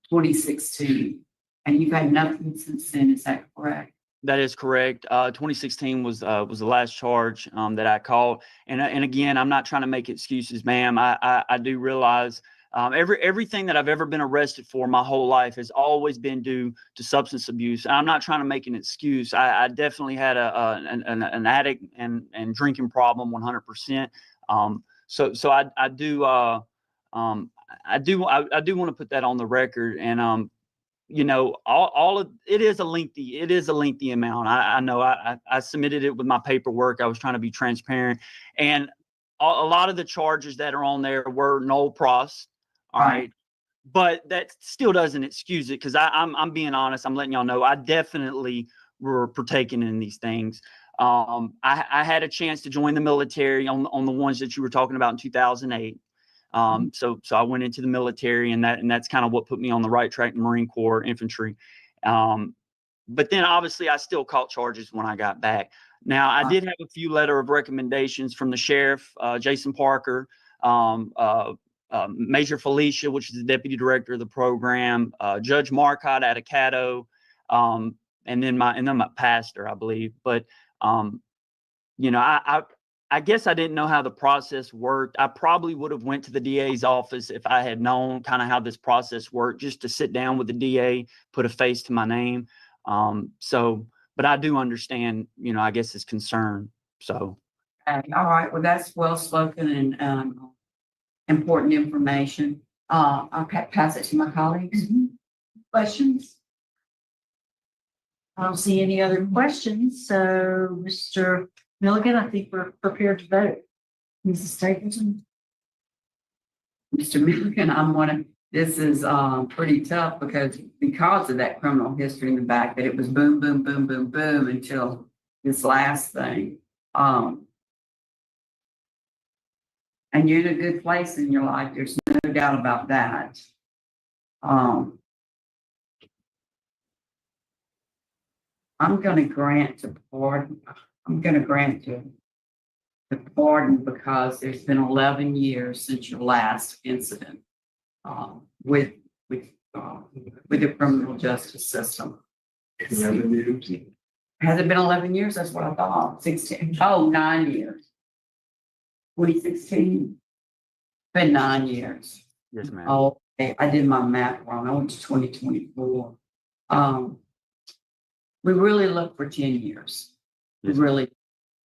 2016. And you've had nothing since then, is that correct? That is correct. 2016 was the last charge that I called. And again, I'm not trying to make excuses, ma'am. I do realize everything that I've ever been arrested for my whole life has always been due to substance abuse. I'm not trying to make an excuse. I definitely had an addict and drinking problem 100%. So I do want to put that on the record. And all of it is a lengthy amount. I know I submitted it with my paperwork. I was trying to be transparent, and a lot of the charges that are on there were null pros. All right. But that still doesn't excuse it, because I'm being honest. I'm letting y'all know I definitely were partaking in these things. I had a chance to join the military on the ones that you were talking about in 2008. So I went into the military, and that's kind of what put me on the right track, Marine Corps infantry. But then obviously I still caught charges when I got back. Now I did have a few letter of recommendations from the sheriff, Jason Parker, Major Felicia, which is the deputy director of the program, Judge Marcotte out of Caddo, and then my pastor, I believe. But I guess I didn't know how the process worked. I probably would have went to the DA's office if I had known kind of how this process worked, just to sit down with the DA, put a face to my name. But I do understand, I guess his concern. So Okay, all right, well, that's well spoken and, important information. I'll pass it to my colleagues. Questions? I don't see any other questions, so Mr. Milligan, I think we're prepared to vote. Mrs. Stapleton? Mr. Milligan, this is, pretty tough because of that criminal history in the back, that it was boom, boom, boom, boom, boom until this last thing. And you're in a good place in your life. There's no doubt about that. I'm gonna grant the pardon. I'm gonna grant the pardon because there's been 11 years since your last incident with the criminal justice system. 11 years. Has it been 11 years? That's what I thought. 16. Oh, 9 years. 2016. Been 9 years. Yes, ma'am. Oh, okay. I did my math wrong. I went to 2024. We really look for 10 years. Yes. Really.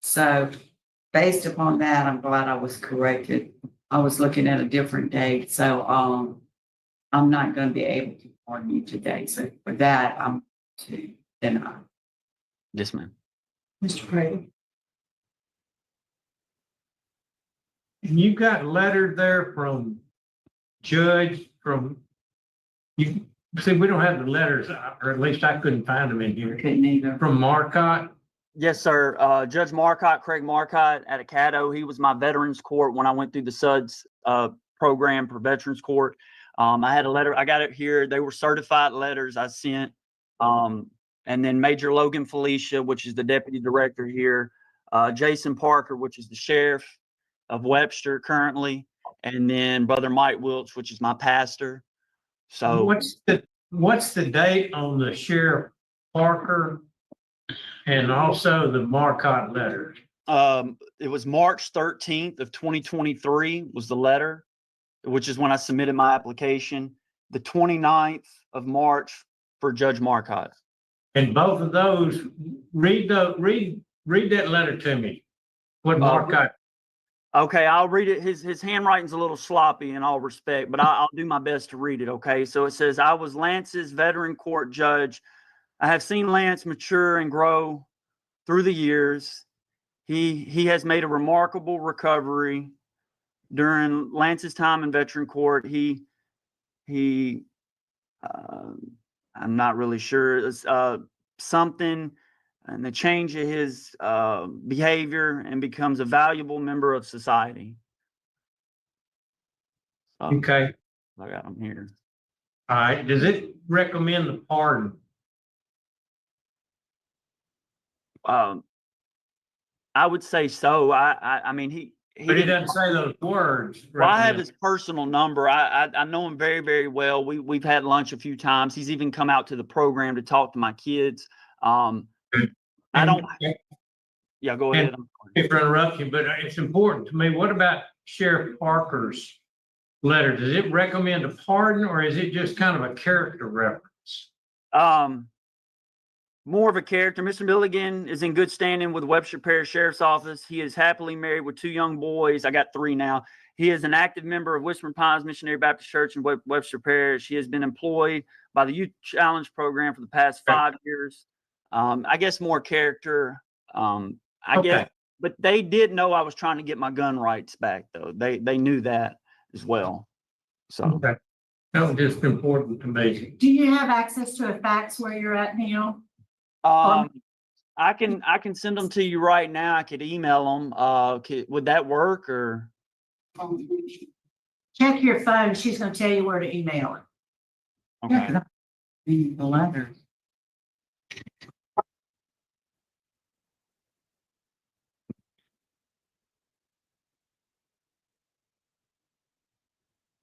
So based upon that, I'm glad I was corrected. I was looking at a different date. So I'm not going to be able to pardon you today. So for that, I'm to deny. Yes, ma'am. Mr. Brady? And you got a letter there from Judge you see, we don't have the letters, or at least I couldn't find them in here, Couldn't either. from Marcotte. Yes, sir. Judge Marcotte, Craig Marcotte at Caddo. He was my veterans court when I went through the SUDS program for veterans court. I had a letter. I got it here. They were certified letters I sent. And then Major Logan Felicia, which is the deputy director here. Jason Parker, which is the sheriff of Webster currently. And then Brother Mike Wilkes, which is my pastor. So What's the date on the Sheriff Parker and also the Marcotte letters? it was March 13th of 2023 was the letter, which is when I submitted my application. The 29th of March for Judge Marcotte. And both of those, read that letter to me. What Marcotte. Okay, I'll read it. His handwriting's a little sloppy in all respect, but I'll do my best to read it. Okay, so it says, I was Lance's veteran court judge. I have seen Lance mature and grow through the years. He has made a remarkable recovery during Lance's time in veteran court. I'm not really sure. It's something and the change of his behavior and becomes a valuable member of society. Okay. I got him here. All right. Does it recommend the pardon? I would say so. I mean, he But he doesn't say those words. Well, I have his personal number. I know him very, very well. We've had lunch a few times. He's even come out to the program to talk to my kids. I don't. Yeah, go ahead. If I interrupt you, but it's important to me. What about Sheriff Parker's letter? Does it recommend a pardon, or is it just kind of a character reference? More of a character. Mr. Milligan is in good standing with Webster Parish Sheriff's Office. He is happily married with 2 young boys. I got 3 now. He is an active member of Whispering Pines Missionary Baptist Church in Webster Parish. He has been employed by the Youth Challenge program for the past 5 years. I guess more character. I guess, but they did know I was trying to get my gun rights back, though. They knew that as well. So Okay. That was just important to me. Do you have access to a fax where you're at now? I can send them to you right now. I could email them. Would that work or? Check your phone. She's going to tell you where to email it. Okay. The letter.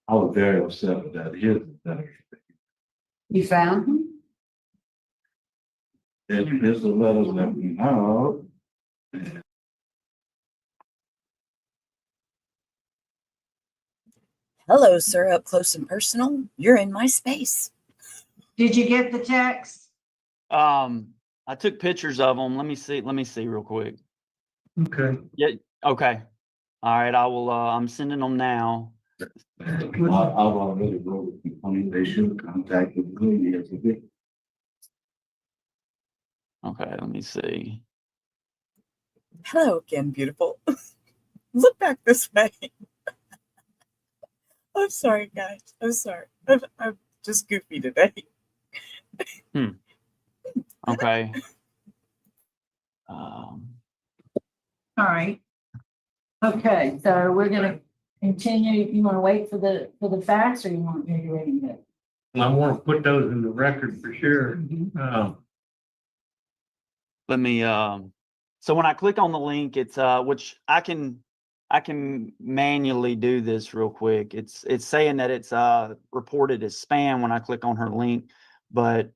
I was very upset with that. Here's the letter. You found him? Here's the letters that we have. Hello, sir, up close and personal. You're in my space. Did you get the text? I took pictures of them. Let me see real quick. Okay. Yeah. Okay. All right. I will, I'm sending them now. I've already wrote a complaint. They should contact the years of it. Okay. Let me see. Hello again, beautiful. Look back this way. I'm sorry, guys. I'm sorry. I'm just goofy today. Okay. All right. Okay, so we're gonna continue. You want to wait for the facts, or you want me to read it? I want to put those in the record for sure. Let me, so when I click on the link, it's, which I can manually do this real quick. It's saying that it's, reported as spam when I click on her link, but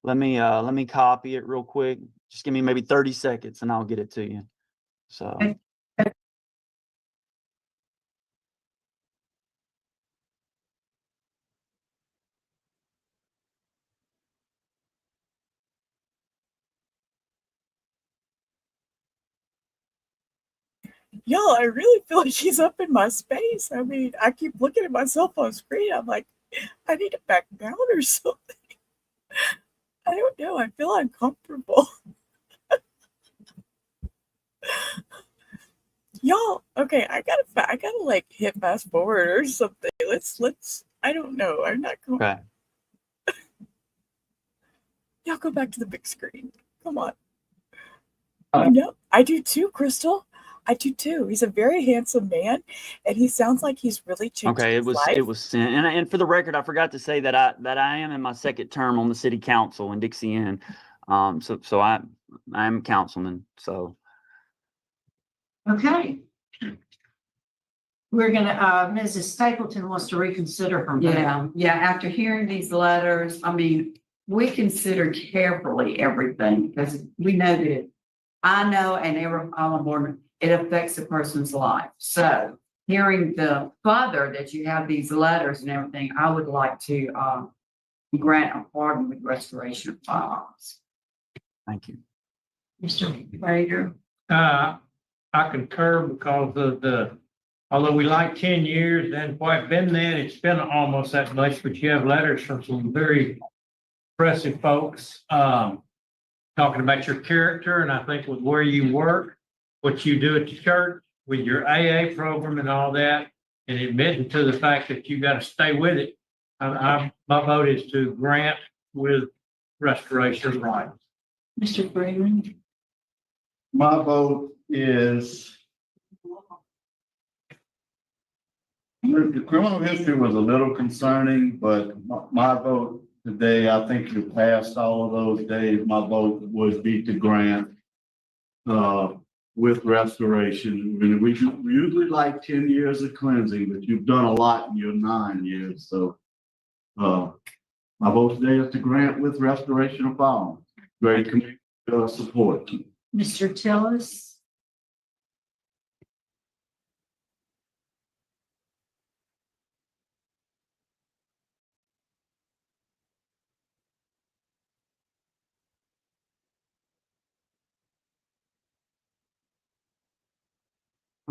let me copy it real quick. Just give me maybe 30 seconds and I'll get it to you. So. Okay. Y'all, I really feel like she's up in my space. I mean, I keep looking at myself on screen. I'm like, I need to back down or something. I don't know. I feel uncomfortable. Y'all, okay, I gotta like hit fast forward or something. Let's. I don't know. I'm not going. Okay. Y'all go back to the big screen. Come on. I know. I do too, Crystal. I do too. He's a very handsome man, and he sounds like he's really changed Okay, his life. it was sent, and for the record, I forgot to say that I am in my second term on the city council in Dixie Inn. So I am a councilman. So. Okay. We're gonna, Mrs. Stapleton wants to reconsider her vote. Yeah, after hearing these letters, I mean, we consider carefully everything because we know that I know and every, I'm on board, it affects a person's life. So hearing the further that you have these letters and everything, I would like to grant a pardon with restoration of firearms. Thank you. Mr. Prater. I concur because of although we like 10 years, then quite been that, it's been almost that much, but you have letters from some very impressive folks, talking about your character, and I think with where you work, what you do at the church, with your AA program and all that, and admitting to the fact that you got to stay with it. My vote is to grant with restoration of rights. Mr. Freeman. My vote is, the criminal history was a little concerning, but my vote today, I think you passed all of those days. My vote would be to grant with restoration. I mean, we usually like 10 years of cleansing, but you've done a lot in your 9 years. So my vote today is to grant with restoration of firearms. Great community support. Mr. Tillis.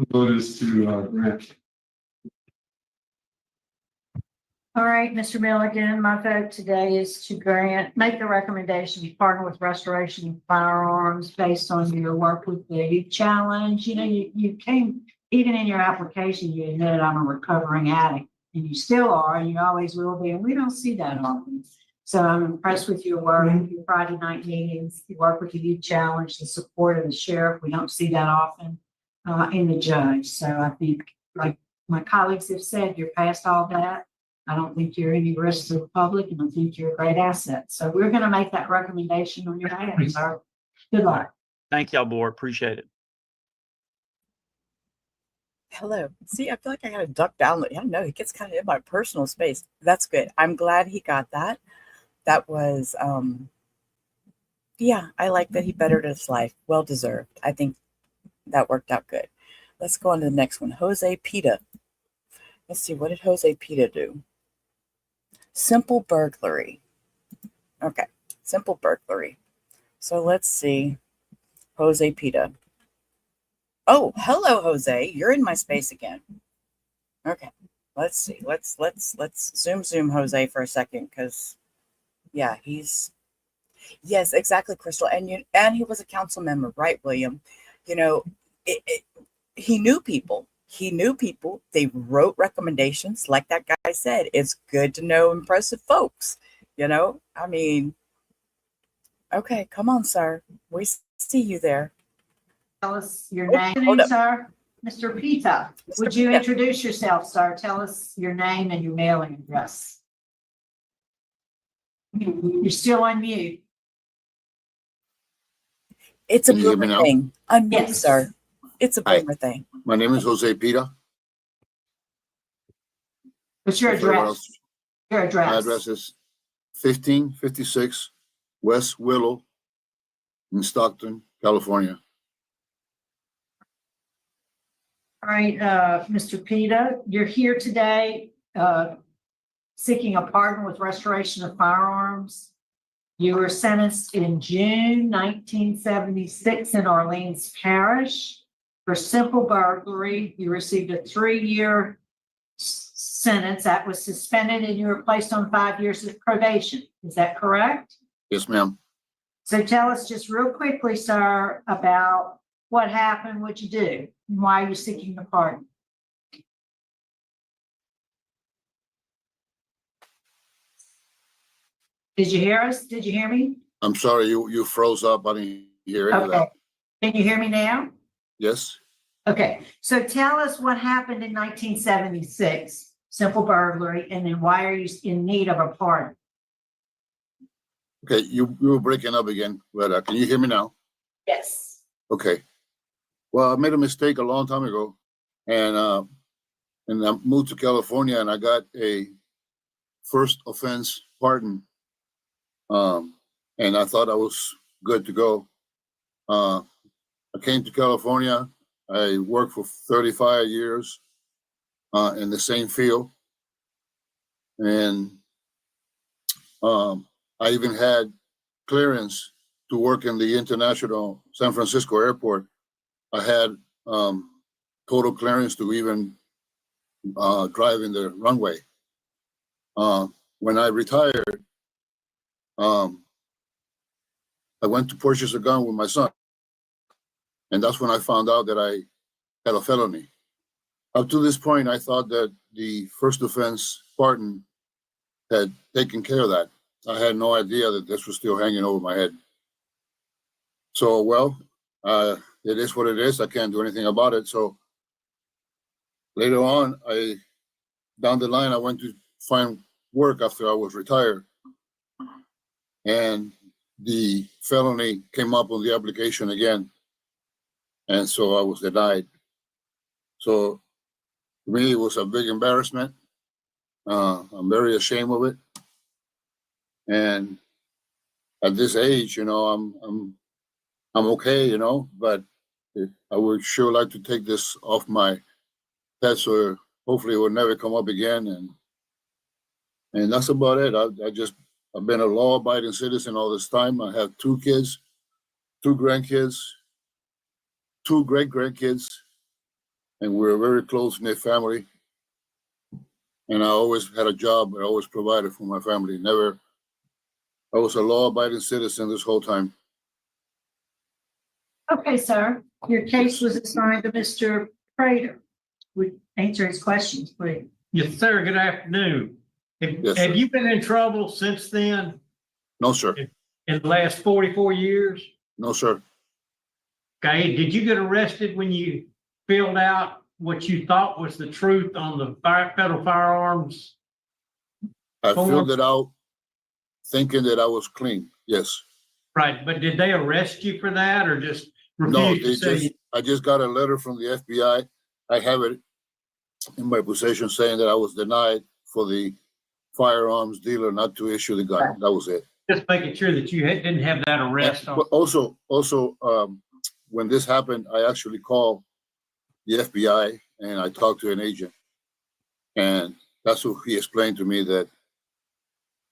Vote is to grant. All right, Mr. Milligan, my vote today is to make the recommendation to partner with restoration of firearms based on your work with the youth challenge. You know, you came, even in your application, you admitted I'm a recovering addict, and you still are, and you always will be, and we don't see that often. So I'm impressed with your work, your Friday night meetings, your work with the youth challenge, the support of the sheriff. We don't see that often in the judge. So I think, like my colleagues have said, you're past all that. I don't think you're any risk to the public, and I think you're a great asset. So we're going to make that recommendation on your behalf, sir. Good luck. Thank y'all, board. Appreciate it. Hello. See, I feel like I got to duck down. I don't know. He gets kind of in my personal space. That's good. I'm glad he got that. That was, yeah, I like that he bettered his life. Well deserved. I think that worked out good. Let's go on to the next one. Jose Pita. Let's see. What did Jose Pita do? Simple burglary. Okay. Simple burglary. So let's see. Jose Pita. Oh, hello, Jose. You're in my space again. Okay. Let's see. Let's zoom Jose for a second, because yeah, yes, exactly, Crystal. And he was a council member, right, William? You know, he knew people. He knew people. They wrote recommendations. Like that guy said, it's good to know impressive folks. I mean, okay, come on, sir. We see you there. Tell us your Oh, name, hold up. sir. Mr. Pita, would you Pita. introduce yourself, sir? Tell us your name and your mailing address. You're still on mute. It's a Can you hear me boomer now? thing. Unmute, Yes. sir. It's a Hi. boomer thing. My name is Jose Pita. What's your If everyone address? else- Your My address. address is 1556 West Willow in Stockton, California. All right, Mr. Pita, you're here today, seeking a pardon with restoration of firearms. You were sentenced in June 1976 in Orleans Parish for simple burglary. You received a 3-year sentence that was suspended, and you were placed on 5 years of probation. Is that correct? Yes, ma'am. So tell us just real quickly, sir, about what happened, what you do, and why you're seeking the pardon. Did you hear us? Did you hear me? I'm sorry, you froze up. I didn't hear any of Okay. that. Can you hear me now? Yes? Okay, so tell us what happened in 1976, simple burglary, and then why are you in need of a pardon? Okay, you were breaking up again, but can you hear me now? Yes. Okay. Well, I made a mistake a long time ago, and I moved to California, and I got a first offense pardon. And I thought I was good to go. I came to California. I worked for 35 years in the same field, and I even had clearance to work in the international San Francisco airport. I had total clearance to even drive in the runway. When I retired, I went to purchase a gun with my son. And that's when I found out that I had a felony. Up to this point, I thought that the first offense pardon had taken care of that. I had no idea that this was still hanging over my head. So, well, it is what it is. I can't do anything about it. So later on, down the line, I went to find work after I was retired. And the felony came up on the application again. And so I was denied. So to me, it was a big embarrassment. I'm very ashamed of it. And at this age, I'm okay, but I would sure like to take this off my head, so hopefully it will never come up again. And that's about it. I've been a law-abiding citizen all this time. I have 2 kids, 2 grandkids, 2 great-grandkids, and we're a very close-knit family. And I always had a job. I always provided for my family. I was a law-abiding citizen this whole time. Okay, sir, your case was assigned to Mr. Prater. Would answer his questions, please. Yes, sir. Good afternoon. Yes, Have sir. you been in trouble since then, No, sir. in the last 44 years? No, sir. Okay, did you get arrested when you filled out what you thought was the truth on the federal firearms? I form? filled it out thinking that I was clean. Yes. Right, but did they arrest you for that or just No, refuse to say? I just got a letter from the FBI. I have it in my possession saying that I was denied for the firearms dealer not to issue the gun. That was it. Just making sure that you didn't have that arrest on. But also, when this happened, I actually called the FBI and I talked to an agent, and that's what he explained to me that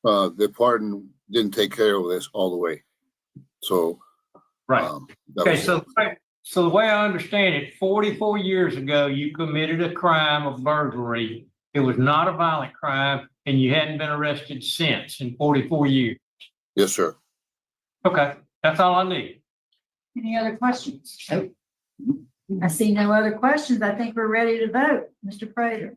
the pardon didn't take care of this all the way. So, Right. that Okay, was so it. So the way I understand it, 44 years ago, you committed a crime of burglary. It was not a violent crime, and you hadn't been arrested since in 44 years. Yes, sir. Okay, that's all I need. Any other questions? I see no other questions. I think we're ready to vote. Mr. Prater.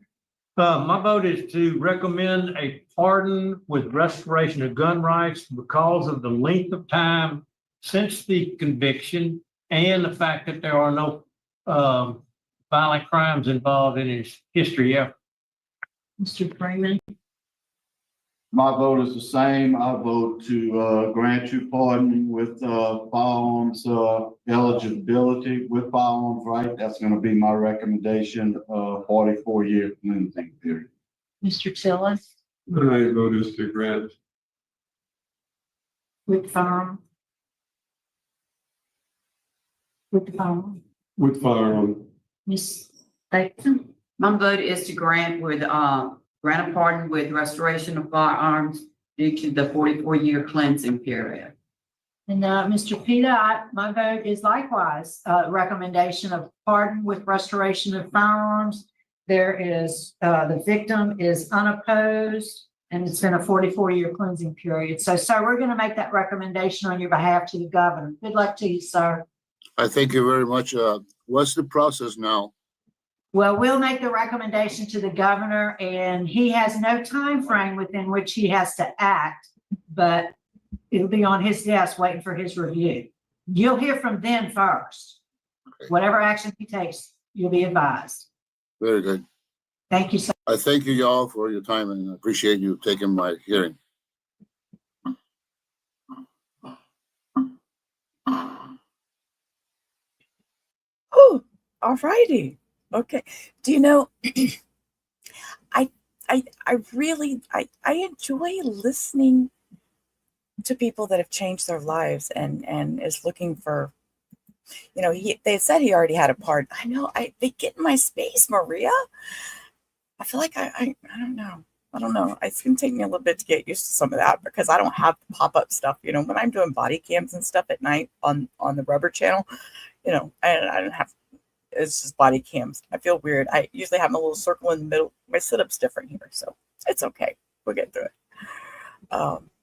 My vote is to recommend a pardon with restoration of gun rights because of the length of time since the conviction and the fact that there are no violent crimes involved in his history ever. Mr. Freeman. My vote is the same. I vote to grant you pardon with firearms eligibility with firearms right. That's going to be my recommendation. 44-year cleansing period. Mr. Tillis. My vote is to grant. With firearm. With the firearm. With firearm. Ms. Stapleton. My vote is to grant a pardon with restoration of firearms due to the 44-year cleansing period. And Mr. Peta, my vote is likewise recommendation of pardon with restoration of firearms. There is, the victim is unopposed, and it's been a 44-year cleansing period. So, sir, we're going to make that recommendation on your behalf to the governor. Good luck to you, sir. I thank you very much. What's the process now? Well, we'll make the recommendation to the governor, and he has no time frame within which he has to act, but it'll be on his desk waiting for his review. You'll hear from them first. Okay. Whatever action he takes, you'll be advised. Very good. Thank you, sir. I thank you all for your time and appreciate you taking my hearing. Oh, all righty. Okay. Do you know, I really enjoy listening to people that have changed their lives and is looking for, you know, they said he already had a pardon. I know they get in my space, Maria. I feel like I don't know. I don't know. It's going to take me a little bit to get used to some of that because I don't have the pop-up stuff. You know, when I'm doing body cams and stuff at night on the Rubber channel, you know, I don't have, it's just body cams. I feel weird. I usually have my little circle in the middle. My sit-up's different here, so it's okay. We'll get through it.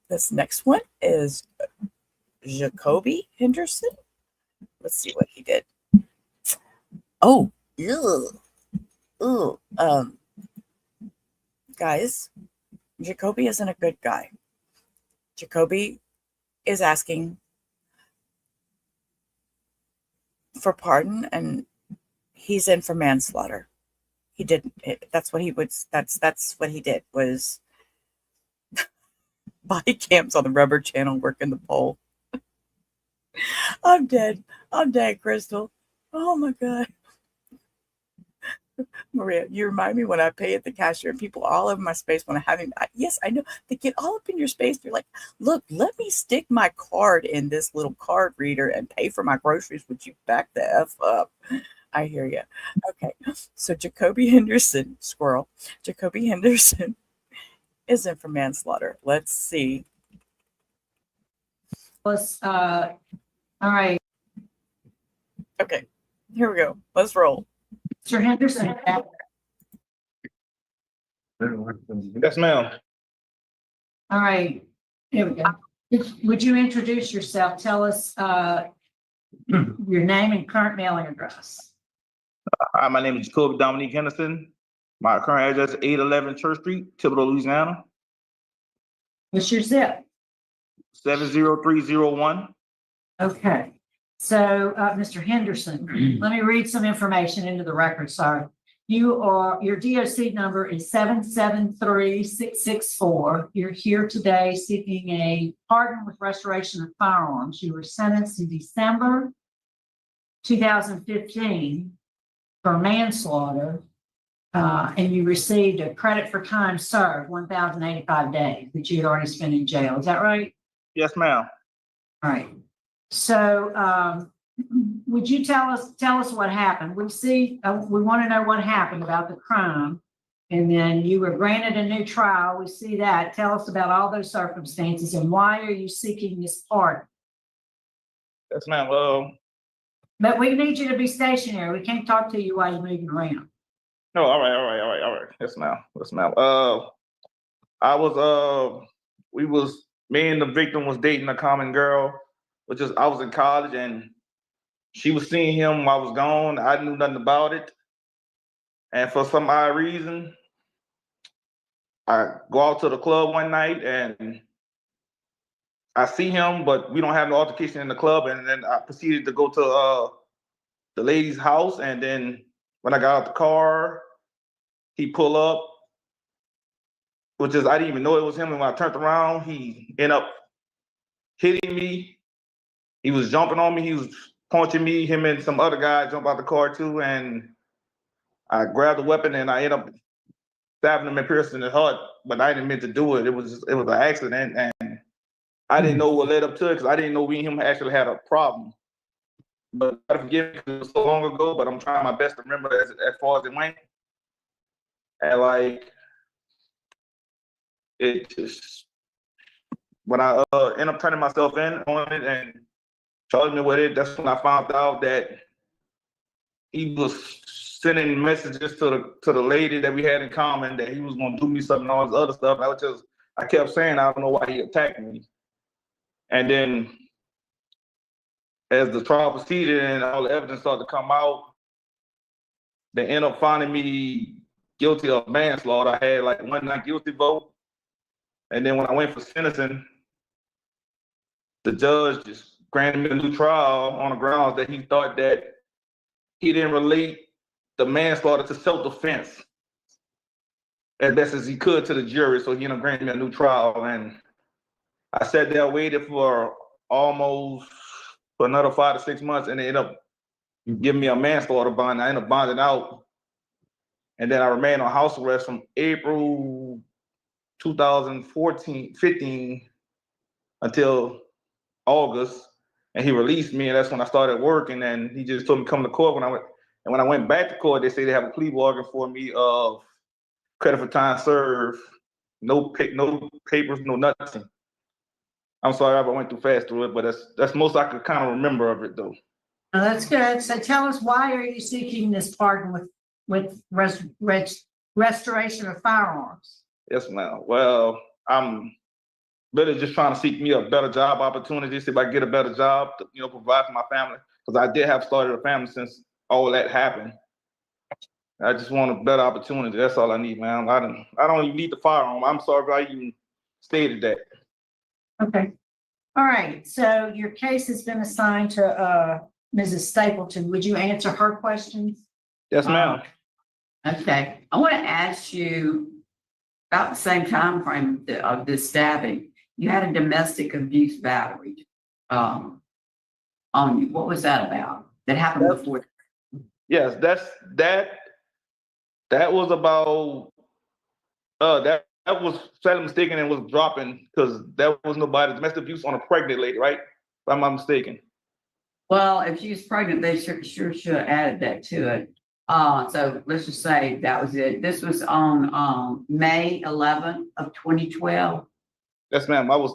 This next one is Jacoby Henderson. Let's see what he did. Oh, guys, Jacoby isn't a good guy. Jacoby is asking for pardon, and he's in for manslaughter. He didn't. That's what he would. That's what he did was body cams on the Rubber channel working the pole. I'm dead. I'm dead, Crystal. Oh my God. Maria, you remind me when I pay at the cashier and people all over my space when I have him. Yes, I know. They get all up in your space. They're like, look, let me stick my card in this little card reader and pay for my groceries. Would you back the F up? I hear you. Okay. So Jacoby Henderson, squirrel. Jacoby Henderson is in for manslaughter. Let's see. Let's, all right. Okay. Here we go. Let's roll. Mr. Henderson. Yes, ma'am. All right. Here we go. Would you introduce yourself? Tell us your name and current mailing address. Hi, my name is Jacoby Dominique Henderson. My current address is 811 Church Street, Thibodaux, Louisiana. What's your zip? 70301. Okay. So, Mr. Henderson, let me read some information into the record. Sorry. Your DOC number is 773-664. You're here today seeking a pardon with restoration of firearms. You were sentenced in December 2015 for manslaughter, and you received a credit for time served, 1,085 days that you had already spent in jail. Is that right? Yes, ma'am. All right. So, would you tell us what happened? We want to know what happened about the crime, and then you were granted a new trial. We see that. Tell us about all those circumstances and why are you seeking this pardon? Yes, ma'am. But we need you to be stationary. We can't talk to you while you're moving around. No, all right. Yes, ma'am. Yes, ma'am. Me and the victim was dating a common girl, I was in college and she was seeing him while I was gone. I knew nothing about it. And for some odd reason, I go out to the club one night and I see him, but we don't have no altercation in the club. And then I proceeded to go to the lady's house. And then when I got out the car, he pulled up, I didn't even know it was him. And when I turned around, he ended up hitting me. He was jumping on me. He was punching me. Him and some other guy jumped out the car too. And I grabbed the weapon and I ended up stabbing him and piercing his heart. But I didn't mean to do it. It was an accident. And I didn't know what led up to it because I didn't know me and him actually had a problem. But I forgive me because it was so long ago, but I'm trying my best to remember as far as it went. And like, it just, when I end up turning myself in on it and charging me with it, that's when I found out that he was sending messages to the lady that we had in common that he was gonna do me something and all this other stuff. I kept saying, I don't know why he attacked me. And then as the trial proceeded and all the evidence started to come out, they ended up finding me guilty of manslaughter. I had like one not guilty vote. And then when I went for sentencing, the judge just granted me a new trial on the grounds that he thought that he didn't relate the manslaughter to self-defense as best as he could to the jury. So he ended up granting me a new trial. And I sat there, waited for another 5 to 6 months, and they ended up giving me a manslaughter bond. I ended up bonding out. And then I remained on house arrest from April 15 until August. And he released me, and that's when I started working. And he just told me to come to court when I went back to court, they say they have a plea bargain for me of credit for time served, no papers, no nothing. I'm sorry if I went too fast through it, but that's most I could kind of remember of it though. Oh, that's good. So tell us, why are you seeking this pardon with restoration of firearms? Yes, ma'am. Well, I'm really just trying to seek me a better job opportunity, see if I can get a better job to, provide for my family. Because I did have started a family since all that happened. I just want a better opportunity. That's all I need, man. I don't even need the firearm. I'm sorry if I even stated that. Okay. All right. So your case has been assigned to Mrs. Stapleton. Would you answer her questions? Yes, ma'am. Okay. I want to ask you about the same time frame of this stabbing. You had a domestic abuse battery on you. What was that about? That happened before? Yes, that was about that was sadly mistaken and was dropping because there was nobody domestic abuse on a pregnant lady, right? If I'm not mistaken. Well, if she was pregnant, they sure should have added that to it. So let's just say that was it. This was on May 11th of 2012. Yes, ma'am. I was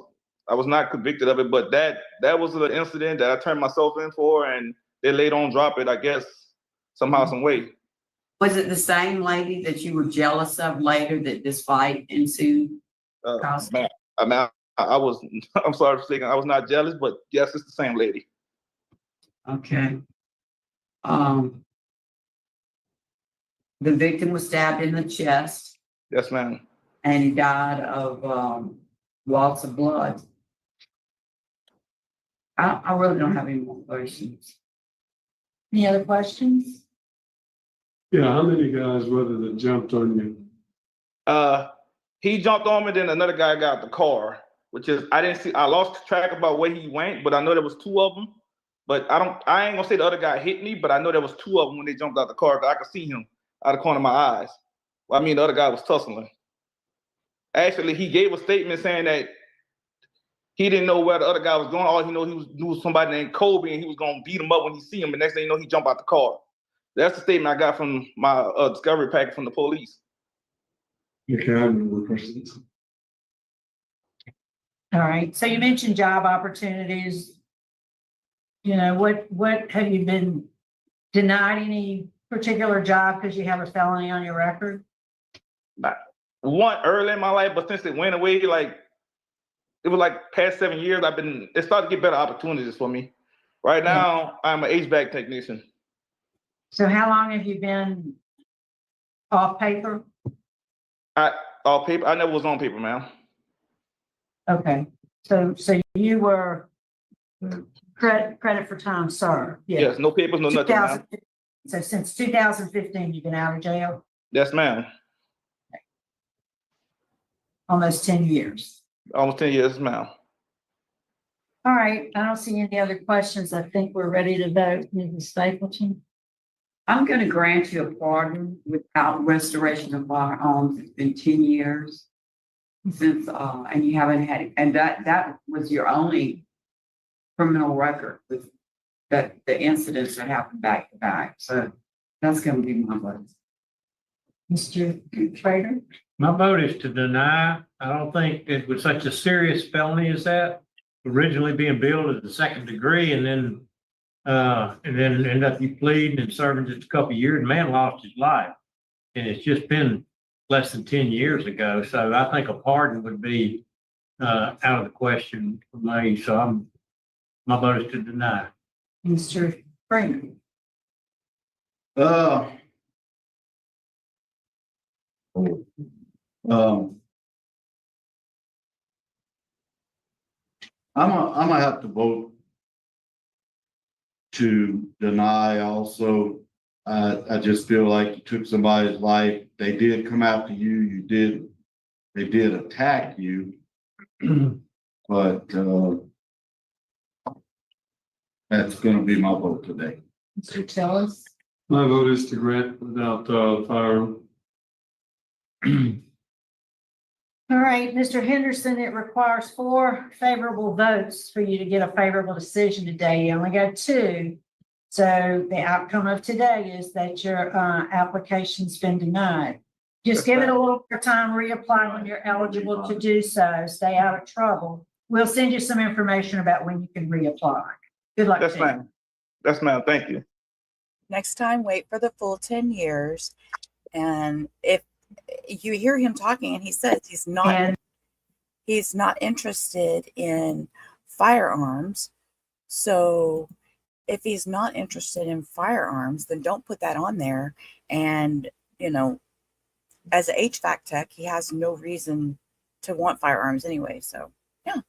not convicted of it, but that was the incident that I turned myself in for, and they later on dropped it, I guess, somehow, some way. Was it the same lady that you were jealous of later that this fight ensued? Man, I'm sorry for saying I was not jealous, but yes, it's the same lady. Okay. The victim was stabbed in the chest. Yes, ma'am. And he died of loss of blood. I really don't have any more questions. Any other questions? Yeah, how many guys were there that jumped on you? He jumped on me, then another guy got out the car, I lost track about where he went, but I know there was two of them. But I ain't gonna say the other guy hit me, but I know there was two of them when they jumped out the car. I could see him out of the corner of my eyes. Well, I mean, the other guy was tussling. Actually, he gave a statement saying that he didn't know where the other guy was going. All he knew somebody named Kobe, and he was gonna beat him up when he see him. And next thing you know, he jumped out the car. That's the statement I got from my discovery packet from the police. Okay, I have no more questions. All right. So you mentioned job opportunities. You know, what have you been denied any particular job because you have a felony on your record? One early in my life, but since it went away, like it was like past 7 years, it started to get better opportunities for me. Right now, I'm an HVAC technician. So how long have you been off paper? Off paper? I never was on paper, ma'am. Okay, so you were credit for time served. Yeah. Yes, no papers, no nothing, ma'am. So since 2015, you've been out of jail? Yes, ma'am. Almost 10 years. Almost 10 years, ma'am. All right, I don't see any other questions. I think we're ready to vote. Mrs. Stapleton? I'm going to grant you a pardon without restoration of firearms. It's been 10 years since, and you haven't had it. And that was your only criminal record with the incidents that happened back to back. So that's going to be my vote. Mr. Trader? My vote is to deny. I don't think it was such a serious felony as that. Originally being billed as a second degree and then end up you pleading and serving just a couple of years. The man lost his life. And it's just been less than 10 years ago. So I think a pardon would be out of the question for me. So my vote is to deny. Mr. Freeman? I'm gonna have to vote to deny also. I just feel like you took somebody's life. They did come after you. They did attack you. But that's gonna be my vote today. Mr. Tillis? My vote is to grant without firearm. All right, Mr. Henderson, it requires 4 favorable votes for you to get a favorable decision today. You only got 2. So the outcome of today is that your application's been denied. Just give it a little more time, reapply when you're eligible to do so. Stay out of trouble. We'll send you some information about when you can reapply. Good luck. Yes, ma'am. Yes, ma'am. Thank you. Next time, wait for the full 10 years. And if you hear him talking and he says he's not interested in firearms. So if he's not interested in firearms, then don't put that on there. And, you know, as an HVAC tech, he has no reason to want firearms anyway. So yeah,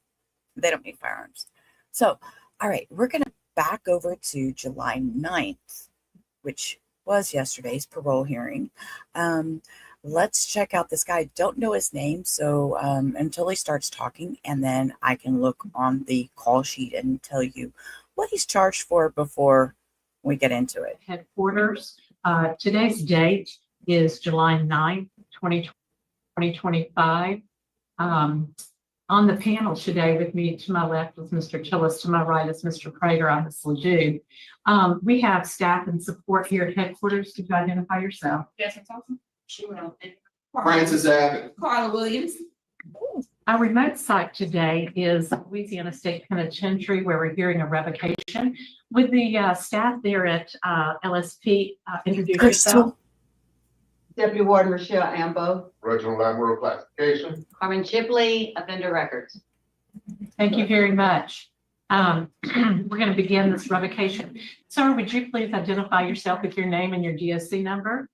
they don't need firearms. So, all right, we're going to back over to July 9th, which was yesterday's parole hearing. Let's check out this guy. Don't know his name, so until he starts talking, and then I can look on the call sheet and tell you what he's charged for before we get into it. Headquarters. Today's date is July 9th, 2025. On the panel today with me, to my left is Mr. Tillis, to my right is Mr. Prater on this Lejeune. We have staff and support here at headquarters. Could you identify yourself? Jessica Thompson. Francis Abbott. Carla Williams. Our remote site today is Louisiana State Penitentiary, where we're hearing a revocation. Would the staff there at LSP introduce yourself? Deputy Warden Rochelle Ambo. Reginald Admiral Classification. Carmen Chipley, Offender Records. Thank you very much. We're going to begin this revocation. Sir, would you please identify yourself with your name and your DSC number?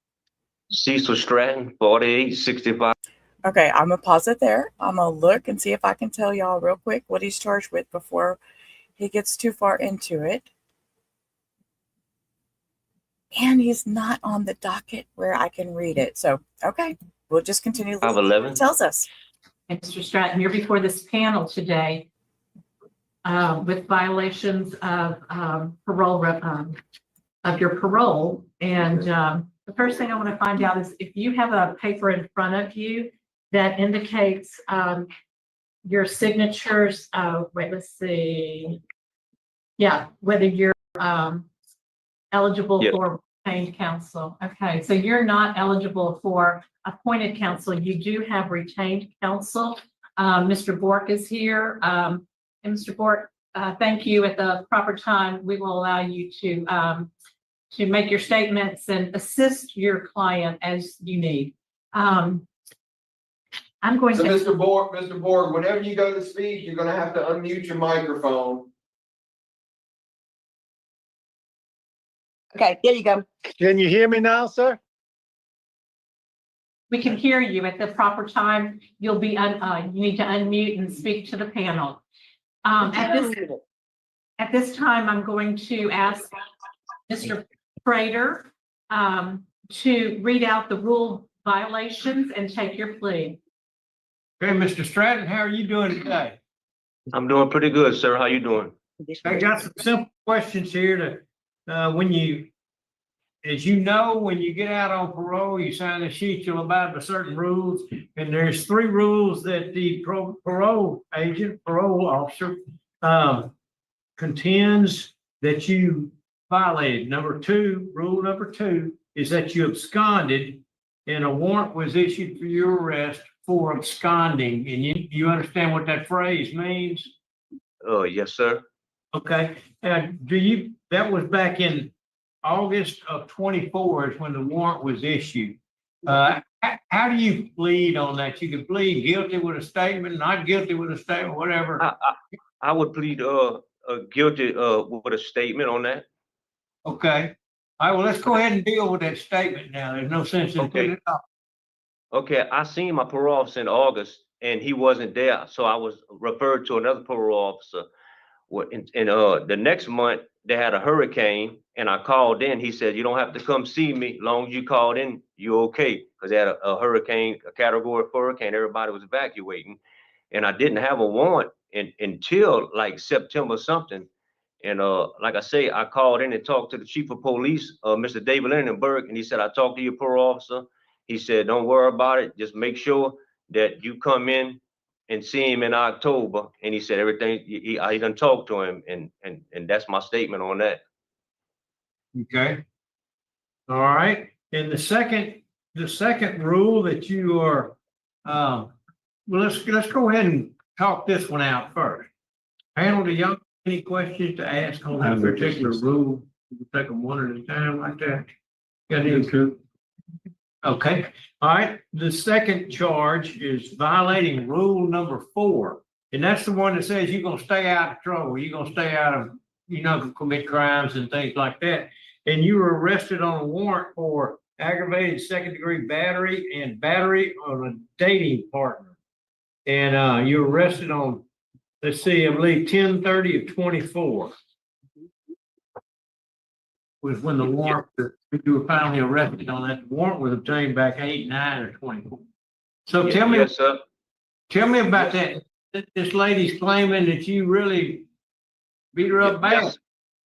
Cecil Stratton, 4865. Okay, I'm gonna pause it there. I'm gonna look and see if I can tell y'all real quick what he's charged with before he gets too far into it. And he's not on the docket where I can read it. So, okay, we'll just continue. 511. Tells us. Mr. Stratton, you're before this panel today with violations of parole, of your parole. And the first thing I want to find out is if you have a paper in front of you that indicates your signatures. Wait, let's see. Yeah, whether you're eligible for retained counsel. Okay, so you're not eligible for appointed counsel. You do have retained counsel. Mr. Bork is here. And Mr. Bork, thank you. At the proper time, we will allow you to make your statements and assist your client as you need. I'm going So to. Mr. Board, whenever you go to speak, you're gonna have to unmute your microphone. Okay, there you go. Can you hear me now, sir? We can hear you. At the proper time, you'll be, you need to unmute and speak to the panel. At this time, I'm going to ask Mr. Prater to read out the rule violations and take your plea. Okay, Mr. Stratton, how are you doing today? I'm doing pretty good, sir. How you doing? I got some simple questions here to, when you, as you know, when you get out on parole, you sign a sheet, you'll abide by certain rules. And there's 3 rules that the parole officer, contends that you violated. Rule number 2 is that you absconded and a warrant was issued for your arrest for absconding. And you understand what that phrase means? Yes, sir. Okay. And that was back in August of 24 is when the warrant was issued. How do you plead on that? You can plead guilty with a statement, not guilty with a statement, whatever. I would plead guilty with a statement on that. Okay. All right, well, let's go ahead and deal with that statement now. There's no sense in putting it off. Okay, I seen my parole officer in August and he wasn't there. So I was referred to another parole officer. The next month they had a hurricane and I called in. He said, you don't have to come see me. As long as you called in, you're okay. Because they had a hurricane, a category 4 hurricane. Everybody was evacuating. And I didn't have a warrant until like September something. And like I say, I called in and talked to the chief of police, Mr. David Lindenberg, and he said, I talked to your parole officer. He said, don't worry about it. Just make sure that you come in and see him in October. And he said everything, I done talked to him, and that's my statement on that. Okay. All right. And the second rule that you are, well, let's go ahead and talk this one out first. Panel, do y'all have any questions to ask on that particular rule? You can take them one at a time like that. Got any? Okay. All right. The second charge is violating rule number 4. And that's the one that says you're going to stay out of trouble. You're going to stay out of, you're not going to commit crimes and things like that. And you were arrested on a warrant for aggravated second-degree battery and battery on a dating partner. And you were arrested on, let's see, I believe 10/30 of 24 was when the warrant, you were finally arrested on that. The warrant was obtained back 8/9 of 24. So tell me, yes, sir. Tell me about that. This lady's claiming that you really beat her up bad.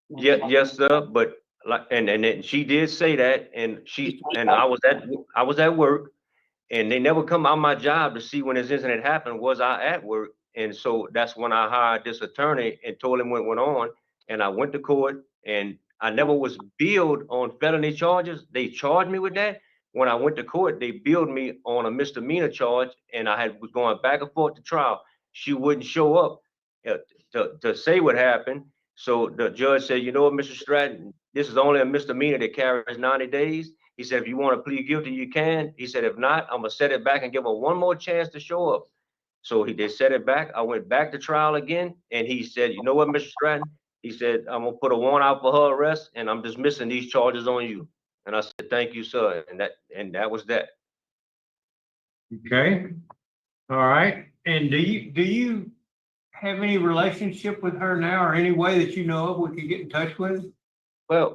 Yes, sir. But like, and she did say that, and I was at work, and they never come out my job to see when this incident happened. Was I at work? And so that's when I hired this attorney and told him what went on. And I went to court, and I never was billed on felony charges. They charged me with that. When I went to court, they billed me on a misdemeanor charge, and was going back and forth to trial. She wouldn't show up to say what happened. So the judge said, you know what, Mr. Stratton, this is only a misdemeanor that carries 90 days. He said, if you want to plead guilty, you can. He said, if not, I'm going to set it back and give her one more chance to show up. So they set it back. I went back to trial again. And he said, you know what, Mr. Stratton? He said, I'm going to put a warrant out for her arrest, and I'm dismissing these charges on you. And I said, thank you, sir. And that was that. Okay. All right. And do you have any relationship with her now, or any way that you know of we could get in touch with her? Well,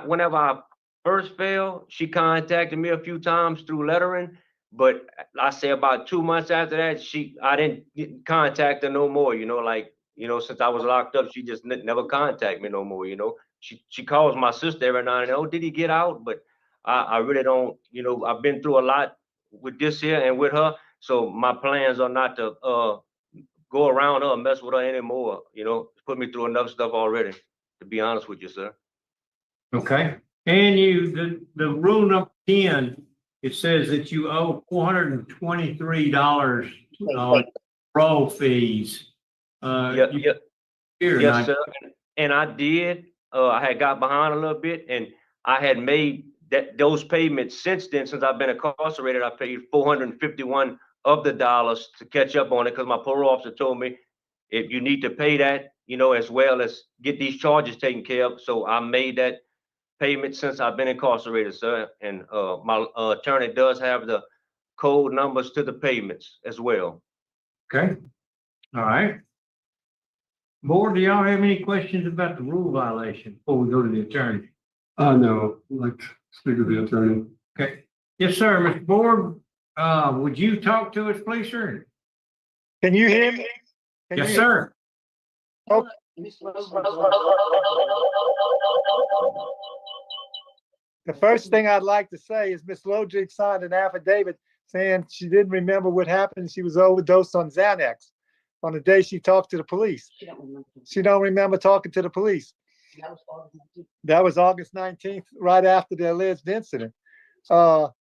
whenever I first failed, she contacted me a few times through lettering, but I say about 2 months after that, I didn't contact her no more. Since I was locked up, she just never contacted me no more. She calls my sister every now and then. Oh, did he get out? But I really don't. I've been through a lot with this here and with her, so my plans are not to go around her and mess with her anymore. Put me through enough stuff already, to be honest with you, sir. Okay. And the rule number 10, it says that you owe $423 on parole fees. Here Yes, tonight. sir. And I did, I had got behind a little bit and I had made those payments since then. Since I've been incarcerated, I paid 451 of the dollars to catch up on it because my parole officer told me if you need to pay that, as well as get these charges taken care of. So I made that payment since I've been incarcerated, sir. And my attorney does have the code numbers to the payments as well. Okay, all right. Board, do y'all have any questions about the rule violation before we go to the attorney? No, I'd like to speak with the attorney. Okay, yes, sir, Mr. Board, would you talk to us, please, sir? Can you hear me? Yes, sir. Oh, the first thing I'd like to say is Miss Lodrig signed an affidavit saying she didn't remember what happened. She was overdosed on Xanax on the day she talked to the police. She don't remember talking to the police. That was August 19th, right after the alleged incident.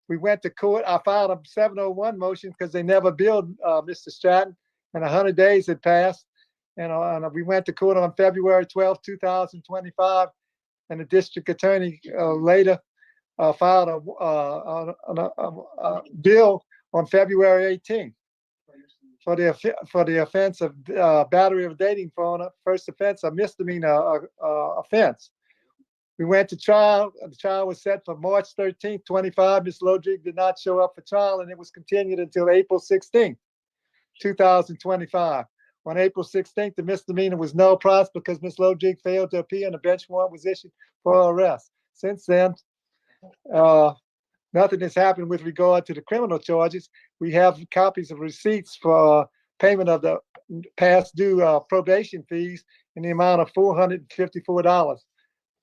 We went to court. I filed a 701 motion because they never billed Mr. Stratton, and 100 days had passed. And we went to court on February 12th, 2025, and the district attorney later filed a bill on February 18th for the offense of battery of a dating phone. First offense, a misdemeanor offense. We went to trial. The trial was set for March 13th, 25. Ms. Lodrig did not show up for trial, and it was continued until April 16th, 2025. On April 16th, the misdemeanor was no pros because Ms. Lodrig failed to appear and a bench warrant was issued for her arrest. Since then, nothing has happened with regard to the criminal charges. We have copies of receipts for payment of the past due probation fees in the amount of $454,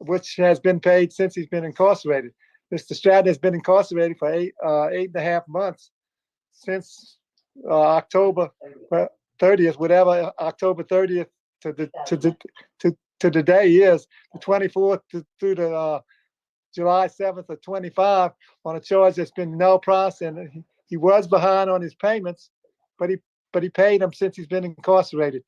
which has been paid since he's been incarcerated. Mr. Stratton has been incarcerated for 8.5 months since October 30th, whatever October 30th to the day is, the 24th through the July 7th of 25, on a charge that's been no process. And he was behind on his payments, but he paid them since he's been incarcerated.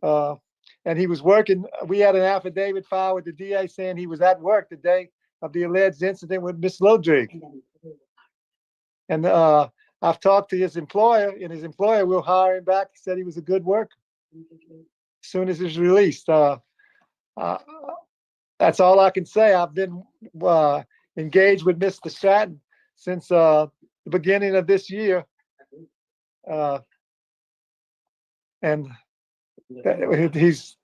And he was working. We had an affidavit filed with the DA saying he was at work the day of the alleged incident with Miss Lodrig. And I've talked to his employer, and his employer will hire him back. He said he was a good worker as soon as he's released. That's all I can say. I've been engaged with Mr. Stratton since the beginning of this year. And he's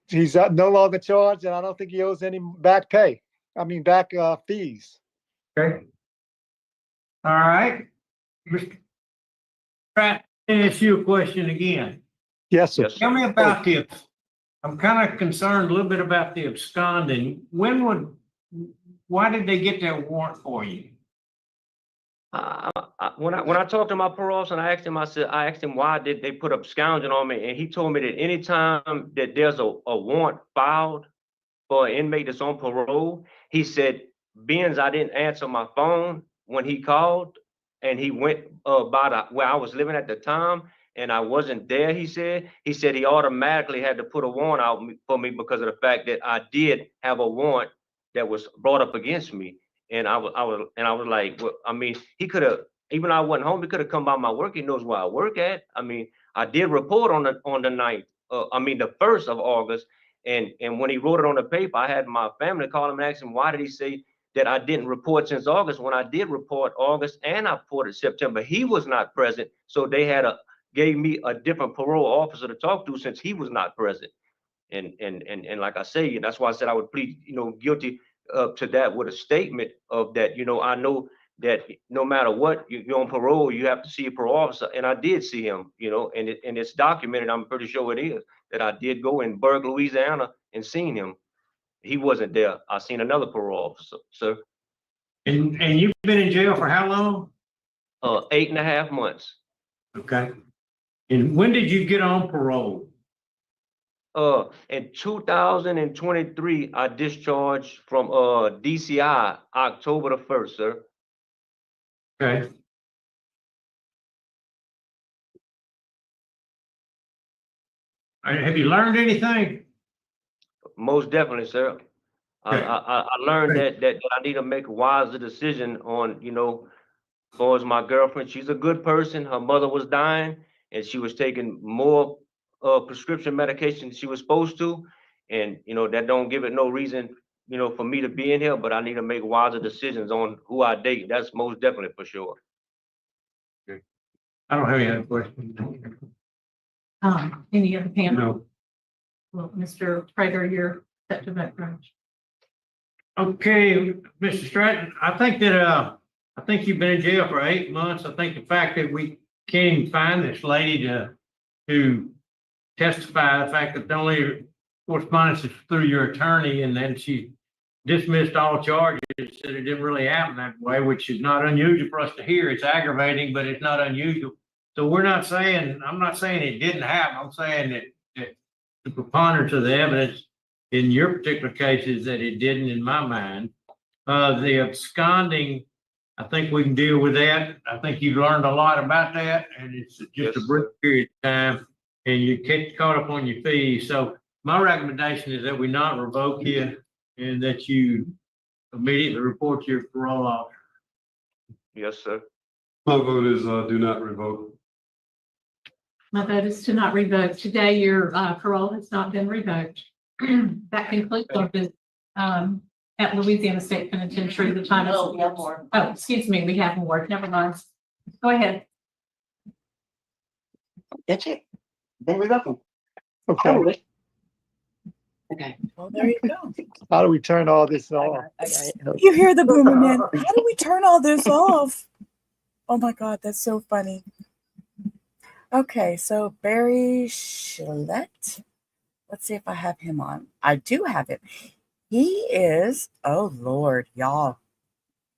no longer charged, and I don't think he owes any back fees. Okay. All right. Mr. Pratt, let me ask you a question again. Yes, sir. Tell me about I'm kind of concerned a little bit about the absconding. Why did they get that warrant for you? When I talked to my parole officer and I asked him why did they put absconding on me, and he told me that anytime that there's a warrant filed for an inmate that's on parole, he said, being I didn't answer my phone when he called, and he went where I was living at the time, and I wasn't there. He said he automatically had to put a warrant out for me because of the fact that I did have a warrant that was brought up against me. And I was like, well, I mean, he could have, even though I wasn't home, he could have come by my work. He knows where I work at. I mean, I did report on the 9th, the 1st of August. And when he wrote it on the paper, I had my family call him and ask him, why did he say that I didn't report since August when I did report August and I reported September? He was not present. So they gave me a different parole officer to talk to since he was not present. And like I say, that's why I said I would plead, guilty to that with a statement of that, I know that no matter what, you're on parole, you have to see a parole officer. And I did see him, and it's documented. I'm pretty sure it is that I did go in Berg, Louisiana and seen him. He wasn't there. I seen another parole officer, sir. And you've been in jail for how long? 8.5 months. Okay. And when did you get on parole? In 2023, I discharged from DCI October the 1st, sir. Okay. Have you learned anything? most definitely, sir. I learned that I need to make a wiser decision on, as far as my girlfriend. She's a good person. Her mother was dying and she was taking more prescription medication than she was supposed to. And, that don't give it no reason, for me to be in here, but I need to make wiser decisions on who I date. That's most definitely for sure. I don't have any other questions. Any other panel? No. Well, Mr. Prater, you're set to vote, right? Okay, Mr. Stratton, I think you've been in jail for 8 months. I think the fact that we can't even find this lady to testify, the fact that the only correspondence is through your attorney, and then she dismissed all charges, said it didn't really happen that way, which is not unusual for us to hear. It's aggravating, but it's not unusual. So I'm not saying it didn't happen. I'm saying that the preponderance of the evidence in your particular case is that it didn't, in my mind. The absconding, I think we can deal with that. I think you've learned a lot about that, and it's just a brief period of time, and you get caught up on your fees. So my recommendation is that we not revoke you and that you immediately report your parole officer. Yes, sir. My vote is do not revoke. My vote is to not revoke. Today, your parole has not been revoked. That concludes our visit at Louisiana State Penitentiary. The time is. Oh, excuse me, we have more. Never mind. Go ahead. That's it. Then we welcome. Okay. Okay. Well, there you go. How do we turn all this off? You hear the boomer man. How do we turn all this off? Oh my God, that's so funny. Okay, so Barry Shillette. Let's see if I have him on. I do have him. He is, oh Lord, y'all.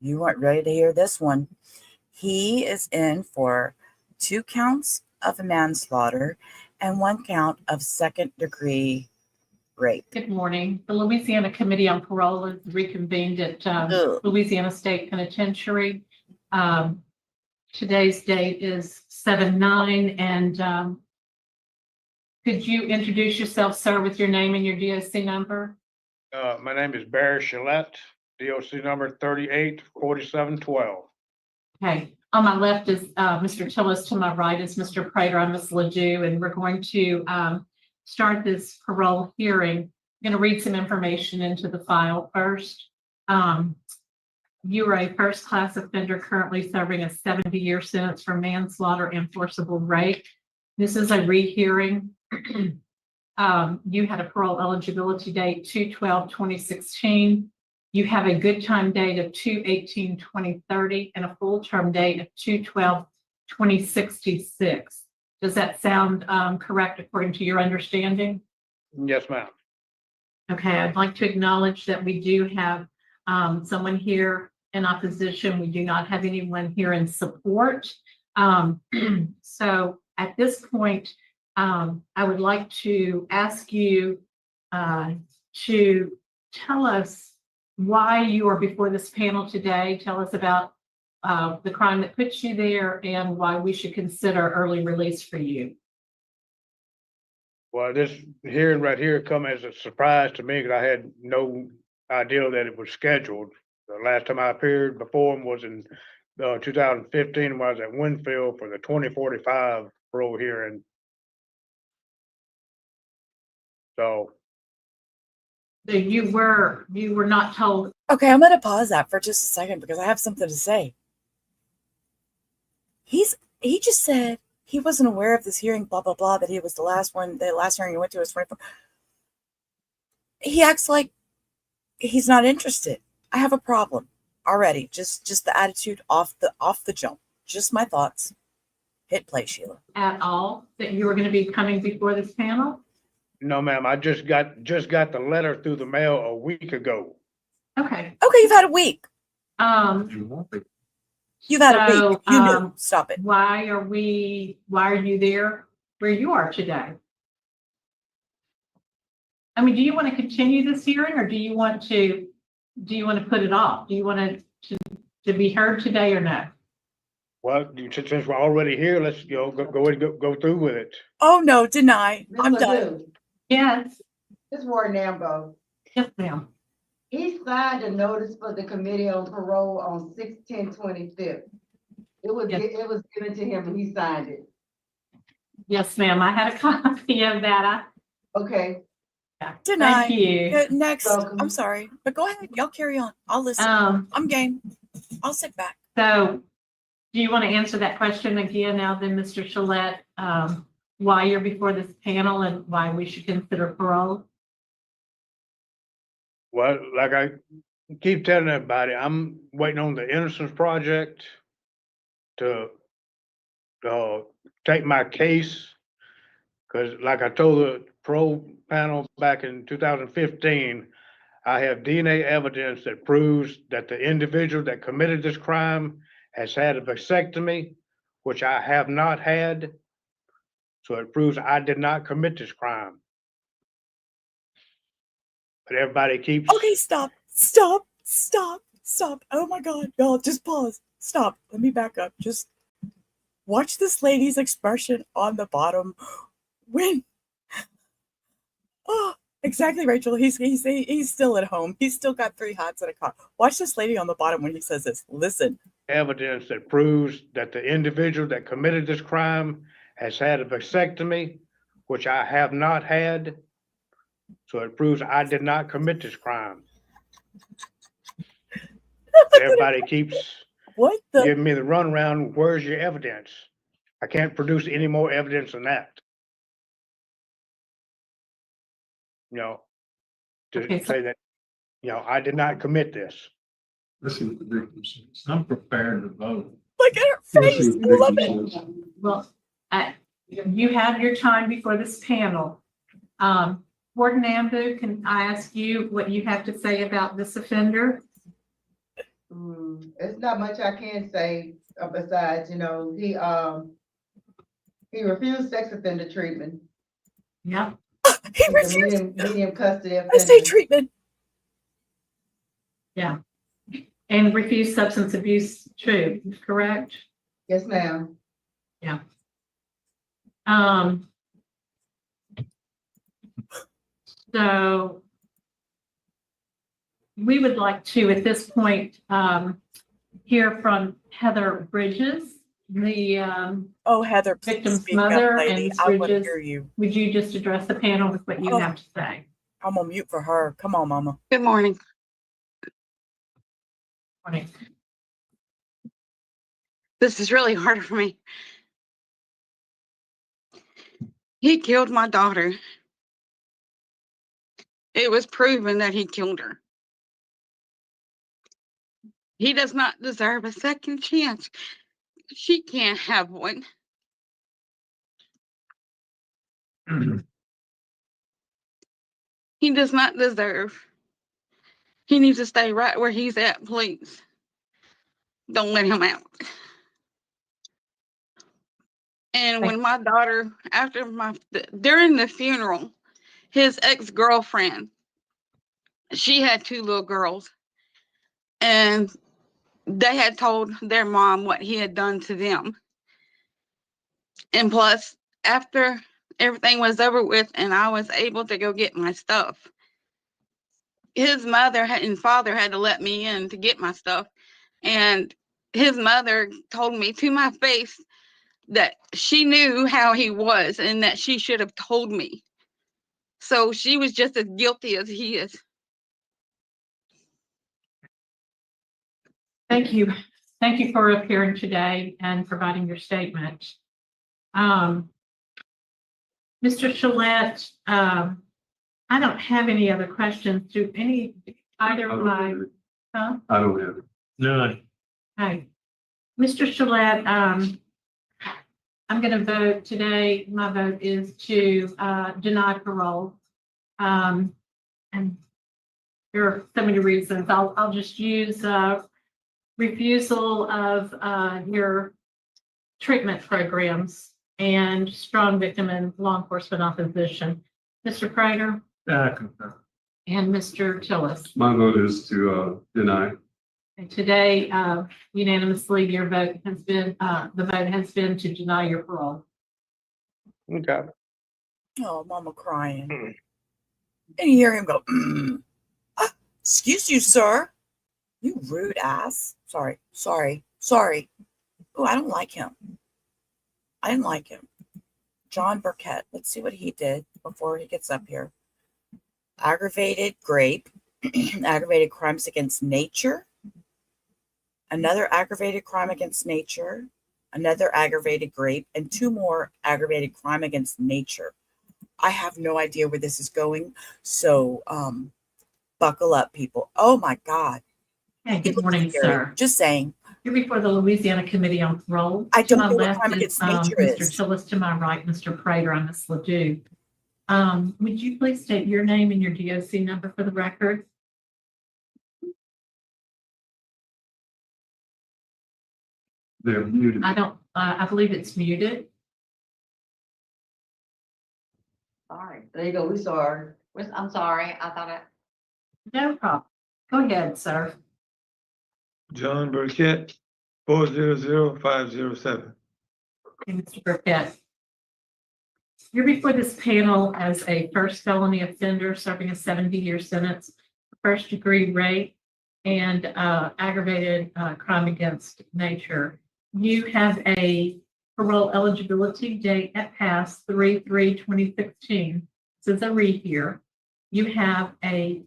You weren't ready to hear this one. He is in for 2 counts of manslaughter and 1 count of second-degree rape. Good morning. The Louisiana Committee on Parole is reconvened at Louisiana State Penitentiary. Today's date is 7/9, and could you introduce yourself, sir, with your name and your DOC number? My name is Barry Shillette, DOC number 384712. Okay. On my left is Mr. Tillis. To my right is Mr. Prater. I'm Ms. Ledoux, and we're going to start this parole hearing. I'm going to read some information into the file first. You are a first-class offender currently serving a 70-year sentence for manslaughter and forcible rape. This is a rehearing. You had a parole eligibility date 2/12/2016. You have a good time date of 2/18/2030 and a full term date of 2/12/2066. Does that sound correct according to your understanding? Yes, ma'am. Okay, I'd like to acknowledge that we do have someone here in opposition. We do not have anyone here in support. So at this point, I would like to ask you to tell us why you are before this panel today. Tell us about the crime that puts you there and why we should consider early release for you. Well, this hearing right here come as a surprise to me because I had no idea that it was scheduled. The last time I appeared before him was in 2015 when I was at Winfield for the 2045 parole hearing. So you were not told. Okay, I'm going to pause that for just a second because I have something to say. He just said he wasn't aware of this hearing, blah, blah, blah, that he was the last hearing he went to was 24. He acts like he's not interested. I have a problem already. Just the attitude off the jump. Just my thoughts. Hit play, Sheila. At all that you were going to be coming before this panel? no, ma'am, I just got the letter through the mail a week ago. Okay. Okay, you've had a week. You've had a week. You knew. Stop it. Why are you there where you are today? I mean, do you want to continue this hearing or do you want to put it off? Do you want to be heard today or no? Well, since we're already here, let's go through with it. Oh no, deny. I'm done. Yes. This is Ward Nambo. Yes, ma'am. He signed a notice for the committee on parole on 6/10/25. It was given to him and he signed it. Yes, ma'am. I had a copy of that. Okay. Denied. Thank you. Next, Welcome. I'm sorry, but go ahead. Y'all carry on. I'll listen. I'm game. I'll sit back. So do you want to answer that question again now then, Mr. Gillette? Why you're before this panel and why we should consider parole? Well, like I keep telling everybody, I'm waiting on the Innocence Project to take my case. Cause like I told the parole panel back in 2015, I have DNA evidence that proves that the individual that committed this crime has had a vasectomy, which I have not had. So it proves I did not commit this crime. But everybody keeps. Okay, stop. Oh my God, y'all, just pause. Stop. Let me back up. Just watch this lady's expression on the bottom when. Oh, exactly, Rachel. He's still at home. He's still got 3 hots in a car. Watch this lady on the bottom when he says this. Listen. Evidence that proves that the individual that committed this crime has had a vasectomy, which I have not had. So it proves I did not commit this crime. Everybody keeps giving me the runaround. Where's your evidence? I can't produce any more evidence than that. You know, to say that, you know, I did not commit this. Listen, ridiculous. I'm prepared to vote. Look at her face. I love it. Well, you have your time before this panel. Warden Nambu, can I ask you what you have to say about this offender? It's not much I can say besides, you know, he refused sex offender treatment. Yeah. He refused medium custody offender. I say treatment. Yeah. And refused substance abuse too, correct? Yes, ma'am. Yeah. So we would like to, at this point, hear from Heather Bridges, the Heather, victim's speak up, mother. lady. And I want to Bridges, hear you. would you just address the panel with what you have to say? I'm on mute for her. Come on, Mama. Good morning. Morning. This is really hard for me. He killed my daughter. It was proven that he killed her. He does not deserve a second chance. She can't have one. He does not deserve. He needs to stay right where he's at, please. Don't let him out. And when my daughter, during the funeral, his ex-girlfriend, she had 2 little girls, and they had told their mom what he had done to them. And plus, after everything was over with and I was able to go get my stuff, his mother and father had to let me in to get my stuff. And his mother told me to my face that she knew how he was and that she should have told me. So she was just as guilty as he is. Thank you. Thank you for appearing today and providing your statement. Mr. Gillette, I don't have any other questions. Do either of my, huh? I don't have it. None. Hi. Mr. Gillette, I'm going to vote today. My vote is to deny parole. And there are so many reasons. I'll just use refusal of your treatment programs and strong victim and law enforcement opposition. Mr. Prater I concur. and Mr. Tillis. My vote is to deny. And today, unanimously, your vote has been, the vote has been to deny your parole. Okay. Oh, Mama crying. And you hear him go, excuse you, sir. You rude ass. Sorry. Oh, I don't like him. I didn't like him. John Burkett. Let's see what he did before he gets up here. Aggravated rape, aggravated crimes against nature, another aggravated crime against nature, another aggravated rape, and 2 more aggravated crime against nature. I have no idea where this is going, so buckle up, people. Oh my God. Hey, good morning, sir. Just saying. Here before the Louisiana Committee on Parole. I don't To my know what left crime is, against nature Mr. is. Tillis, to my right, Mr. Prater, and Ms. Ledoux. Would you please state your name and your DOC number for the record? They're muted. I believe it's muted. Sorry, there you go, we sorry. I'm sorry, I thought No problem. Go ahead, sir. John Burkett, 400507. Okay, Mr. Burkett. You're before this panel as a first felony offender serving a 70-year sentence, first degree rape, and aggravated crime against nature. You have a parole eligibility date that passed 3/3/2016. This is a read here. You have a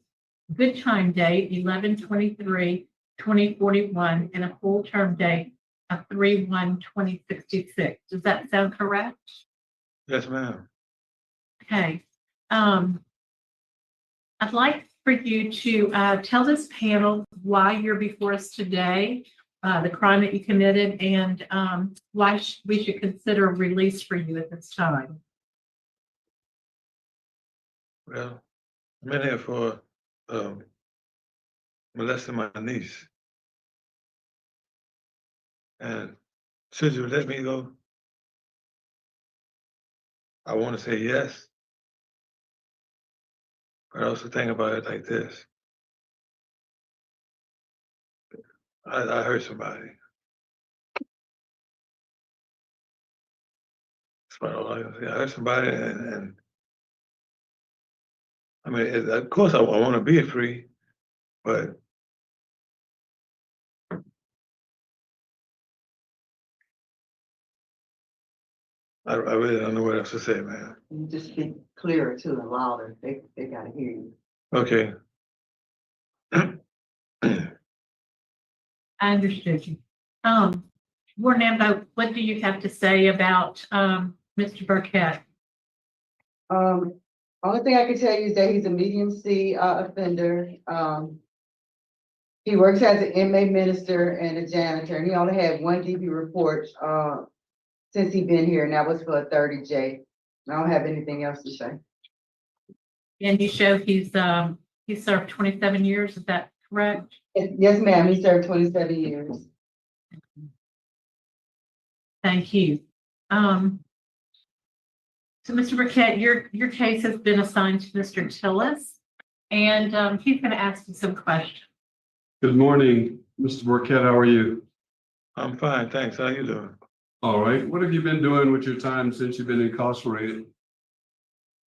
good time date 11/23/2041 and a full term date of 3/1/2066. Does that sound correct? Yes, ma'am. Okay. I'd like for you to tell this panel why you're before us today, the crime that you committed, and why we should consider release for you at this time. Well, I'm in here for molesting my niece. And should you let me go? I want to say yes. But I also think about it like this. I hurt somebody. That's about all I can say. I hurt somebody, and I mean, of course I want to be free, but I really don't know what else to say, man. you just speak clearer too and louder. They gotta hear you. Okay. I understood you. Warden Ambo, what do you have to say about Mr. Burkett? Only thing I can tell you is that he's a medium C offender. He works as an inmate minister and a janitor, and he only had 1 DB report since he's been here, and that was for a 30J. I don't have anything else to say. And you show he served 27 years. Is that correct? Yes, ma'am. He served 27 years. Thank you. So, Mr. Burkett, your case has been assigned to Mr. Tillis, and he's going to ask you some questions. Good morning, Mr. Burkett. How are you? I'm fine, thanks. How you doing? All right. What have you been doing with your time since you've been incarcerated?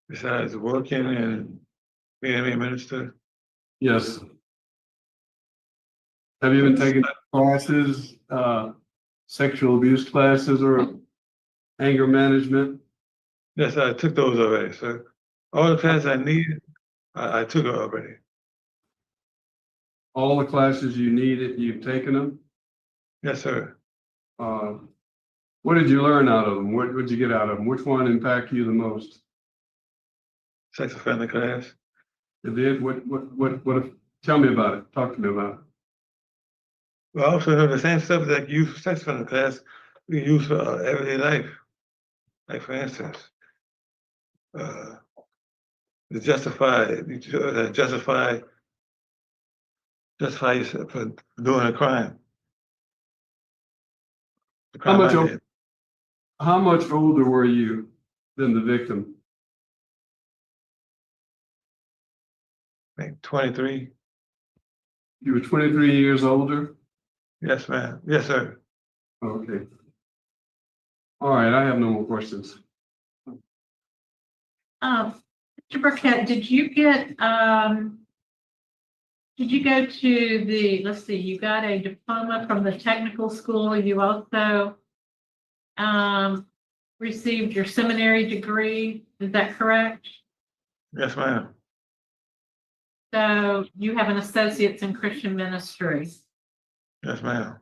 Besides working and being a minister? Yes. Have you been taking classes, sexual abuse classes or anger management? Yes, I took those already, sir. All the classes I needed, I took it already. All the classes you needed, you've taken them? Yes, sir. What did you learn out of them? What did you get out of them? Which one impacted you the most? Sex offender class. It did? Tell me about it. Talk to me about it. Well, I also know the same stuff that you use for sex offender class, we use for everyday life. Like for instance, justify yourself for doing a crime. How much older were you than the victim? Like 23. You were 23 years older? Yes, ma'am. Yes, sir. Okay. All right, I have no more questions. Mr. Burkett, did you go to the, let's see, you got a diploma from the technical school. You also received your seminary degree. Is that correct? Yes, ma'am. So you have an associate's in Christian ministry. Yes, ma'am.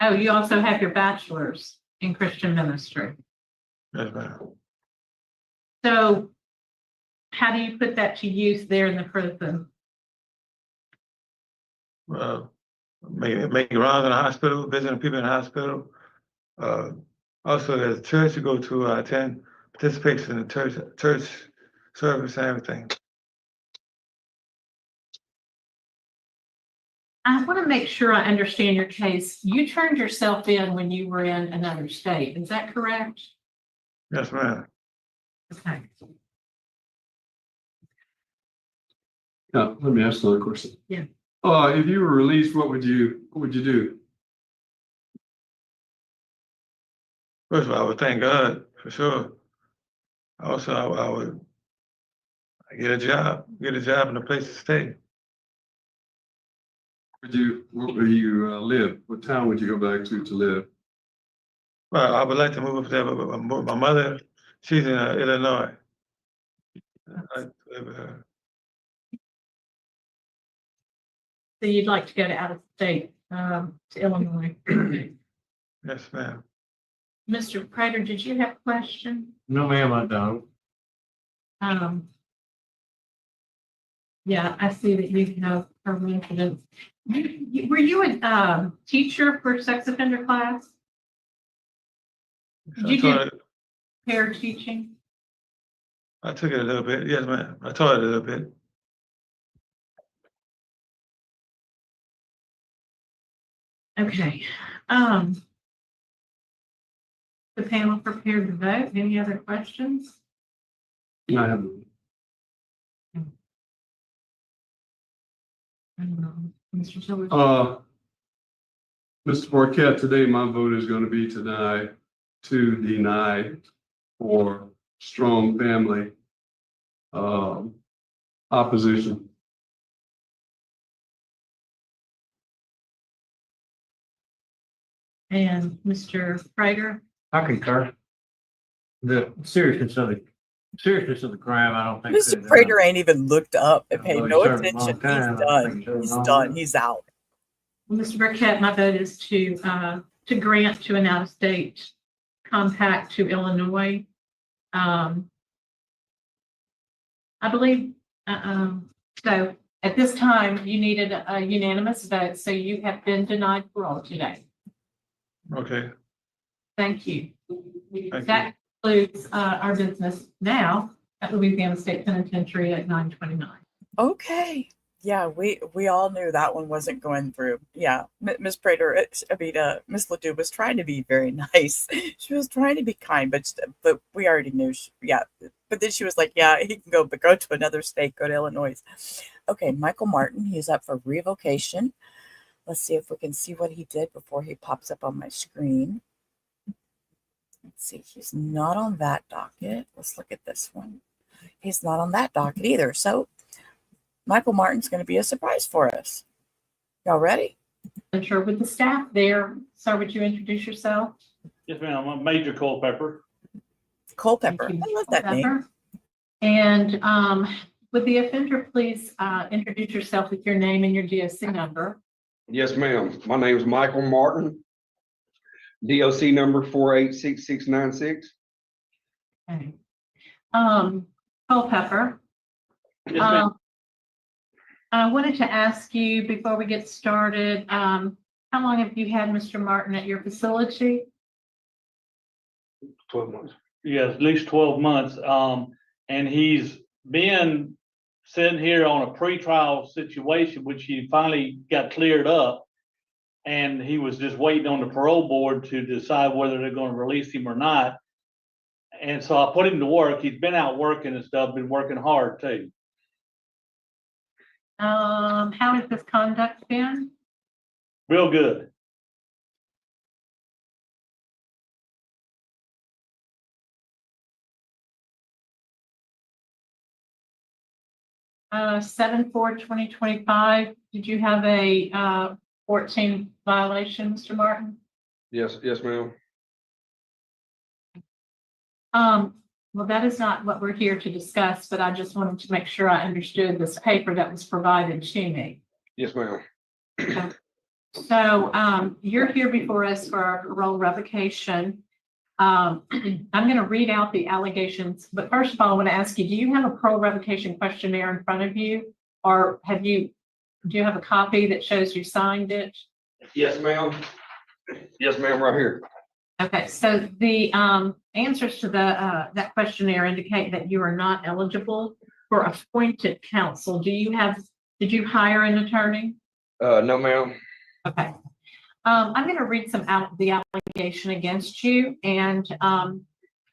Oh, you also have your bachelor's in Christian ministry. Yes, ma'am. So how do you put that to use there in the prison? Making rounds in the hospital, visiting people in the hospital. Also, there's a church to go to. I attend, participates in the church service and everything. I want to make sure I understand your case. You turned yourself in when you were in another state. Is that correct? Yes, ma'am. Okay. Now, let me ask another question. Yeah. If you were released, what would you do? First of all, I would thank God for sure. Also, I would get a job and a place to stay. Where would you live? What town would you go back to live? Well, I would like to move up there, but my mother, she's in Illinois. I'd like to live with her. So you'd like to go to out of state, to Illinois. Yes, ma'am. Mr. Prater, did you have a question? No, ma'am, I don't. Yeah, I see that you have a residence. Were you a teacher for sex offender class? Did you do pair teaching? I took it a little bit. Yes, ma'am. I taught it a little bit. Okay. The panel prepared to vote. Any other questions? I have. Mr. Silver. Mr. Burkett, today my vote is going to be to deny for strong family opposition. And Mr. Prater. I concur. The seriousness of the crime, I don't think. Mr. Prater ain't even looked up and paid no attention. He's done. He's done. He's out. Well, Mr. Burkett, my vote is to grant to an out-of-state compact to Illinois. I believe, so at this time, you needed a unanimous vote, so you have been denied parole today. Okay. Thank you. That concludes our business now at Louisiana State Penitentiary at 9:29. Okay. Yeah, we all knew that one wasn't going through. Yeah, Miss Prater, Miss Ledoux was trying to be very nice. She was trying to be kind, but we already knew. But then she was like, yeah, he can go, but go to another state, go to Illinois. Okay, Michael Martin, he's up for revocation. Let's see if we can see what he did before he pops up on my screen. Let's see, he's not on that docket. Let's look at this one. He's not on that docket either. So Michael Martin's going to be a surprise for us. Y'all ready? I'm sure with the staff there. Sir, would you introduce yourself? Yes, ma'am. I'm Major Culpepper. Culpepper. I love that name. And would the offender please introduce yourself with your name and your DOC number? Yes, ma'am. My name is Michael Martin. DOC number 486696. Okay. Culpepper. Yes, ma'am. I wanted to ask you before we get started, how long have you had Mr. Martin at your facility? 12 months. Yes, at least 12 months. And he's been sitting here on a pretrial situation, which he finally got cleared up. And he was just waiting on the parole board to decide whether they're going to release him or not. And so I put him to work. He's been out working and stuff, been working hard too. How has his conduct been? Real good. 7/4/2025, did you have a 14 violation, Mr. Martin? Yes, ma'am. Well, that is not what we're here to discuss, but I just wanted to make sure I understood this paper that was provided to me. Yes, ma'am. So you're here before us for our parole revocation. I'm going to read out the allegations, but first of all, I want to ask you, do you have a parole revocation questionnaire in front of you? Or do you have a copy that shows you signed it? Yes, ma'am. Yes, ma'am, right here. Okay, so the answers to that questionnaire indicate that you are not eligible for appointed counsel. Did you hire an attorney? No, ma'am. Okay. I'm going to read the allegation against you, and I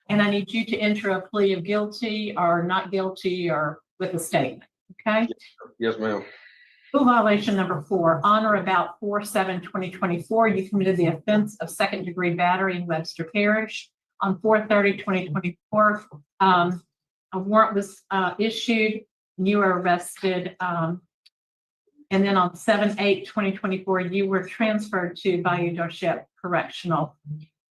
need you to enter a plea of guilty or not guilty or with a statement. Okay. Yes, ma'am. Rule violation number 4, on or about 4/7/2024, you committed the offense of second-degree battery in Webster Parish. On 4/30/2024, a warrant was issued. You were arrested. And then on 7/8/2024, you were transferred to Bayou Dorchette Correctional.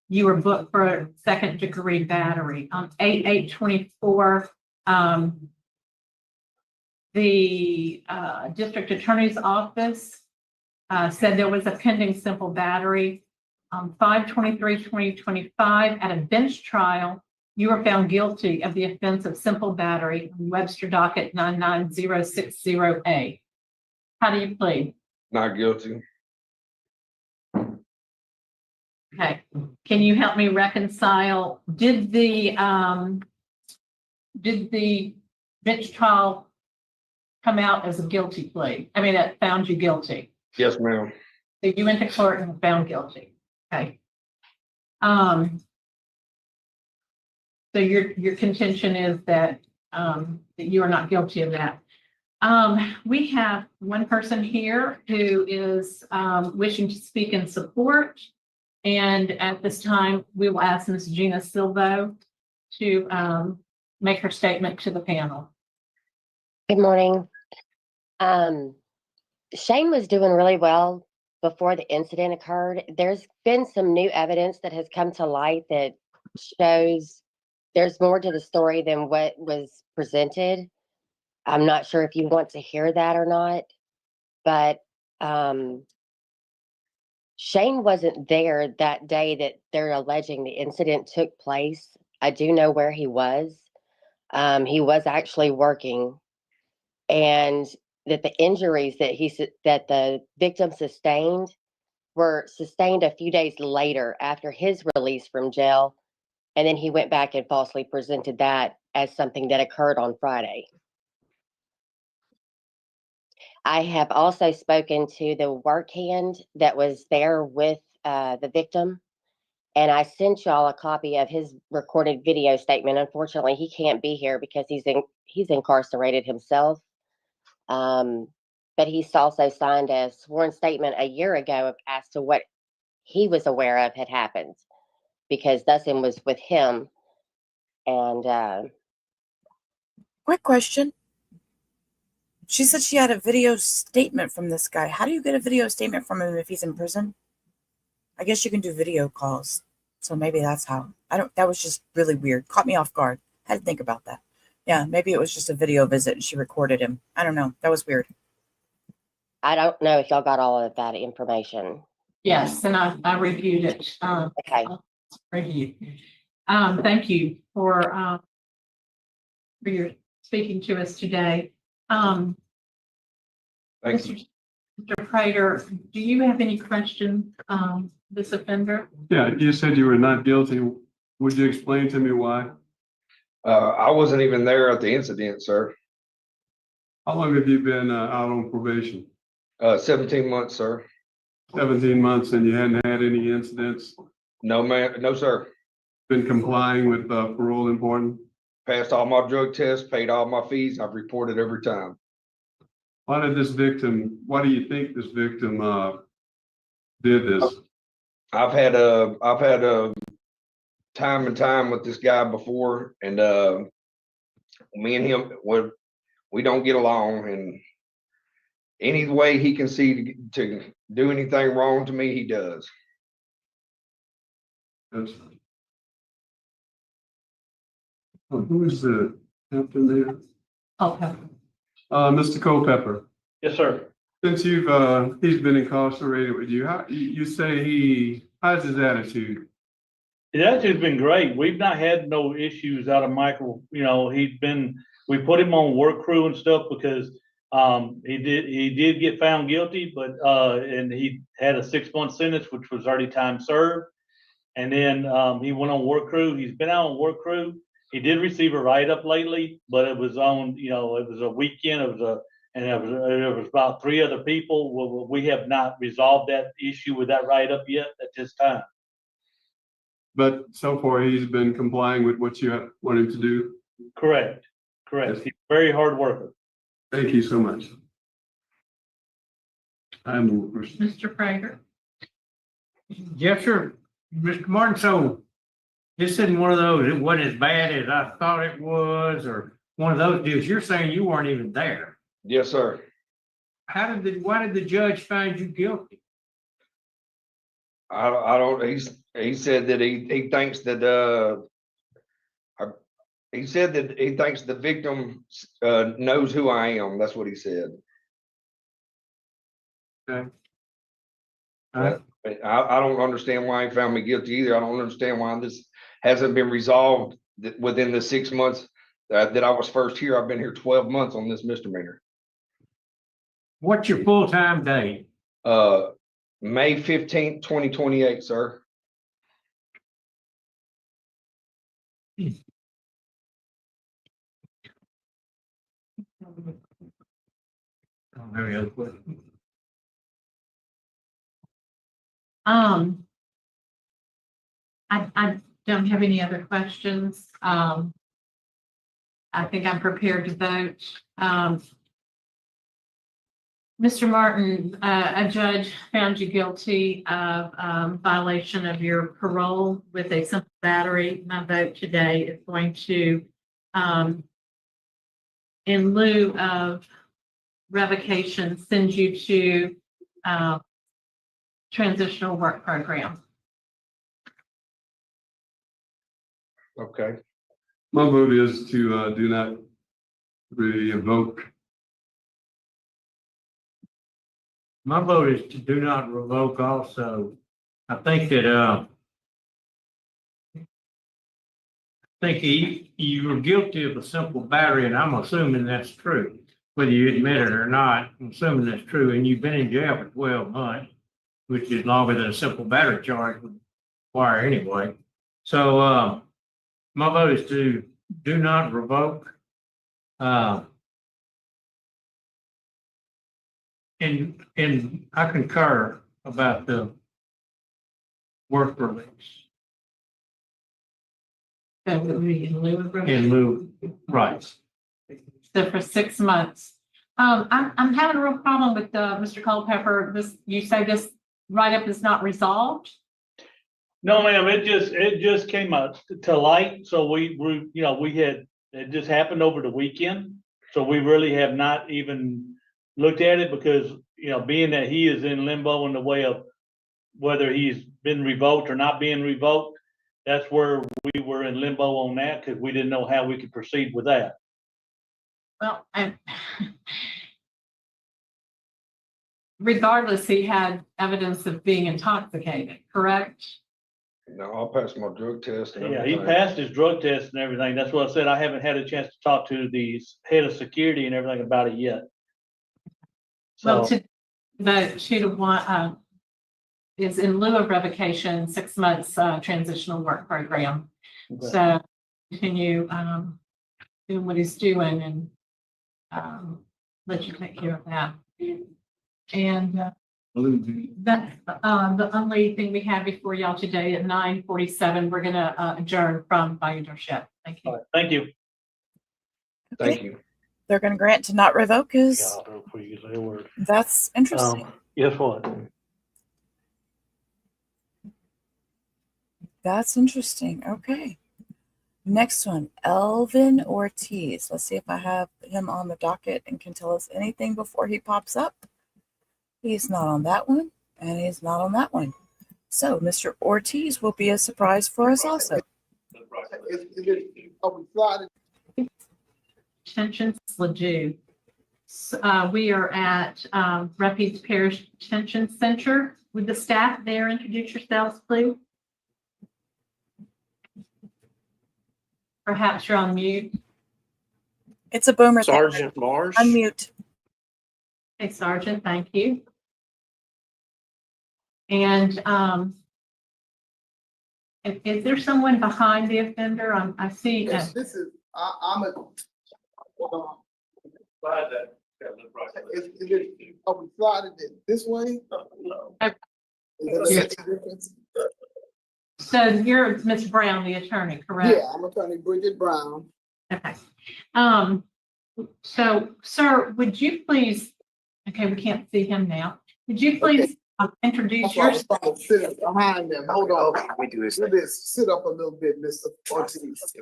You were booked for second-degree battery. On 8/8/24, the district attorney's office said there was a pending simple battery. On 5/23/2025, at a bench trial, you were found guilty of the offense of simple battery on Webster docket 99060A. How do you plead? Not guilty. Okay. Can you help me reconcile? Did the bench trial come out as a guilty plea? I mean, it found you guilty. Yes, ma'am. So you went to court and were found guilty. Okay. So your contention is that you are not guilty of that. We have one person here who is wishing to speak in support. And at this time, we will ask Ms. Gina Silvo to make her statement to the panel. Good morning. Shane was doing really well before the incident occurred. There's been some new evidence that has come to light that shows there's more to the story than what was presented. I'm not sure if you want to hear that or not, but Shane wasn't there that day that they're alleging the incident took place. I do know where he was. He was actually working, and that the injuries that the victim sustained were sustained a few days later after his release from jail, and then he went back and falsely presented that as something that occurred on Friday. I have also spoken to the work hand that was there with the victim, and I sent y'all a copy of his recorded video statement. Unfortunately, he can't be here because he's incarcerated himself. But he's also signed a sworn statement a year ago as to what he was aware of had happened, because Dustin was with him. And quick question. She said she had a video statement from this guy. How do you get a video statement from him if he's in prison? I guess you can do video calls. So maybe that's how. That was just really weird. Caught me off guard. Had to think about that. Yeah, maybe it was just a video visit and she recorded him. I don't know. That was weird. I don't know if y'all got all of that information. Yes, and I reviewed it. Okay. Reviewed. Thank you for your speaking to us today. Thank you. Mr. Prater, do you have any questions, this offender? Yeah, you said you were not guilty. Would you explain to me why? I wasn't even there at the incident, sir. How long have you been out on probation? 17 months, sir. 17 months, and you hadn't had any incidents? No, ma'am. No, sir. Been complying with parole important? Passed all my drug tests, paid all my fees. I've reported every time. Why do you think this victim did this? I've had a time and time with this guy before, and me and him we don't get along, and any way he can see to do anything wrong to me, he does. Yes. Who is the captain there? Okay. Mr. Culpepper, Yes, sir. since he's been incarcerated with you, you say how's his attitude? His attitude's been great. We've not had no issues out of Michael. We put him on work crew and stuff because he did get found guilty, but and he had a 6-month sentence, which was already time served. And then he went on work crew. He's been out on work crew. He did receive a write-up lately, but it was on, it was a weekend. It was about 3 other people. We have not resolved that issue with that write-up yet at this time. But so far, he's been complying with what you want him to do? Correct. Correct. He's a very hard worker. Thank you so much. Mr. Prager? Yes, sir. Mr. Martin, so this isn't one of those, it wasn't as bad as I thought it was, or one of those deals. You're saying you weren't even there. Yes, sir. Why did the judge find you guilty? I don't, he said that he thinks that, he said that he thinks the victim knows who I am. That's what he said. Okay. I don't understand why he found me guilty either. I don't understand why this hasn't been resolved within the 6 months that I was first here. I've been here 12 months on this misdemeanor. What's your full-time date? May 15th, 2028, sir. Any other questions? I don't have any other questions. I think I'm prepared to vote. Mr. Martin, a judge found you guilty of violation of your parole with a simple battery. My vote today is going to, in lieu of revocation, send you to transitional work program. Okay. My vote is to do not revoke. My vote is to do not revoke also. I think that, you were guilty of a simple battery, and I'm assuming that's true. Whether you admit it or not, I'm assuming that's true, and you've been in jail for 12 months, which is longer than a simple battery charge would require anyway. So, my vote is to do not revoke. And I concur about the work release. That would be in lieu of revocation. In lieu, right. So for 6 months. I'm having a real problem with Mr. Culpepper. You say this write-up is not resolved? No, ma'am, it just came out to light. So it just happened over the weekend. So we really have not even looked at it because, being that he is in limbo in the way of whether he's been revoked or not being revoked, that's where we were in limbo on that because we didn't know how we could proceed with that. Well, regardless, he had evidence of being intoxicated, correct? No, I'll pass my drug test. And Yeah, he everything. passed his drug test and everything. That's what I said. I haven't had a chance to talk to the head of security and everything about it yet. Well, So, the 2-to-1 is in lieu of revocation, 6 months transitional work program. okay. So continue doing what he's doing and let you take care of that. And that's the only thing we have before y'all today at 9:47. We're gonna adjourn from by leadership. Thank you. All right, thank you. Thank you. They're going to grant to not revoke his. God, before you say a word. That's interesting. Guess what? That's interesting. Okay. Next one, Elvin Ortiz. Let's see if I have him on the docket and can tell us anything before he pops up. He's not on that one, and he's not on that one. So Mr. Ortiz will be a surprise for us also. Detention Ledoux. We are at Refuge Parish Detention Center. Would the staff there introduce yourselves, please? Perhaps you're on mute. It's a boomer. Sergeant Marsh. Unmute. Hey, Sergeant, thank you. And is there someone behind the offender? I see. Yes, this is, I'm a. Are we sliding it this way? No. So you're Ms. Brown, the attorney, correct? Yeah, I'm attorney Bridget Brown. Okay. So, sir, would you please, okay, we can't see him now. Would you please introduce yourself? Sit up behind them. Hold on. Okay, we do this. Sit up a little bit, Mr. Ortiz.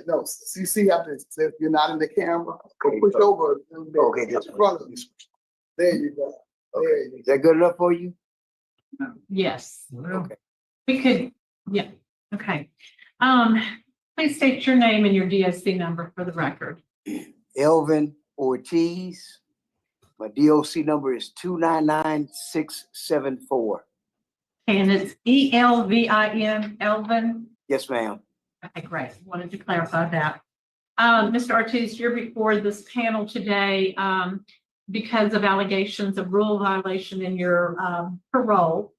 No, you see how this, if you're not in the camera, push over a little bit. Okay, just in front of you. There you go. There you go. Is that good enough for you? Yes. Okay. We could, yeah, okay. Please state your name and your DSC number for the record. Elvin Ortiz. My DOC number is 299674. And it's ELVIN, Elvin? Yes, ma'am. Okay, great. Wanted to clarify that. Mr. Ortiz, you're before this panel today because of allegations of rule violation in your parole.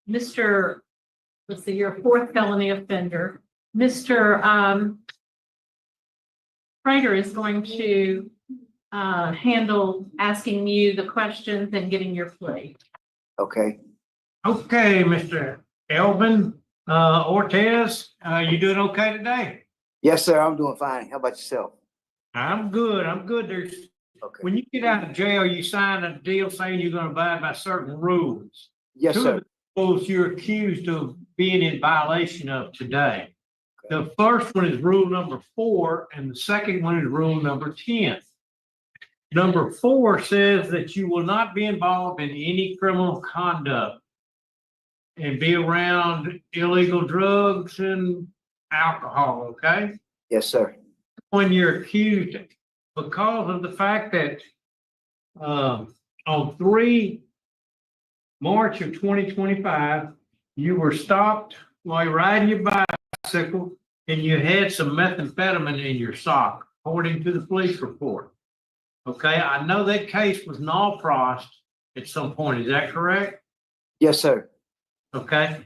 Let's see, you're a fourth felony offender. Mr. Prater is going to handle asking you the questions and getting your plea. Okay. Okay, Mr. Elvin Ortiz, you doing okay today? Yes, sir. I'm doing fine. How about yourself? I'm good. I'm good. When you get out of jail, you sign a deal saying you're going to abide by certain rules. Yes, Two sir. of the rules you're accused of being in violation of today. The first one is rule number 4, and the second one is rule number 10. Number 4 says that you will not be involved in any criminal conduct and be around illegal drugs and alcohol, okay? Yes, sir. When you're accused, because of the fact that on 3 March of 2025, you were stopped while you're riding your bicycle and you had some methamphetamine in your sock, according to the police report. Okay, I know that case was null-prossed at some point. Is that correct? Yes, sir. Okay.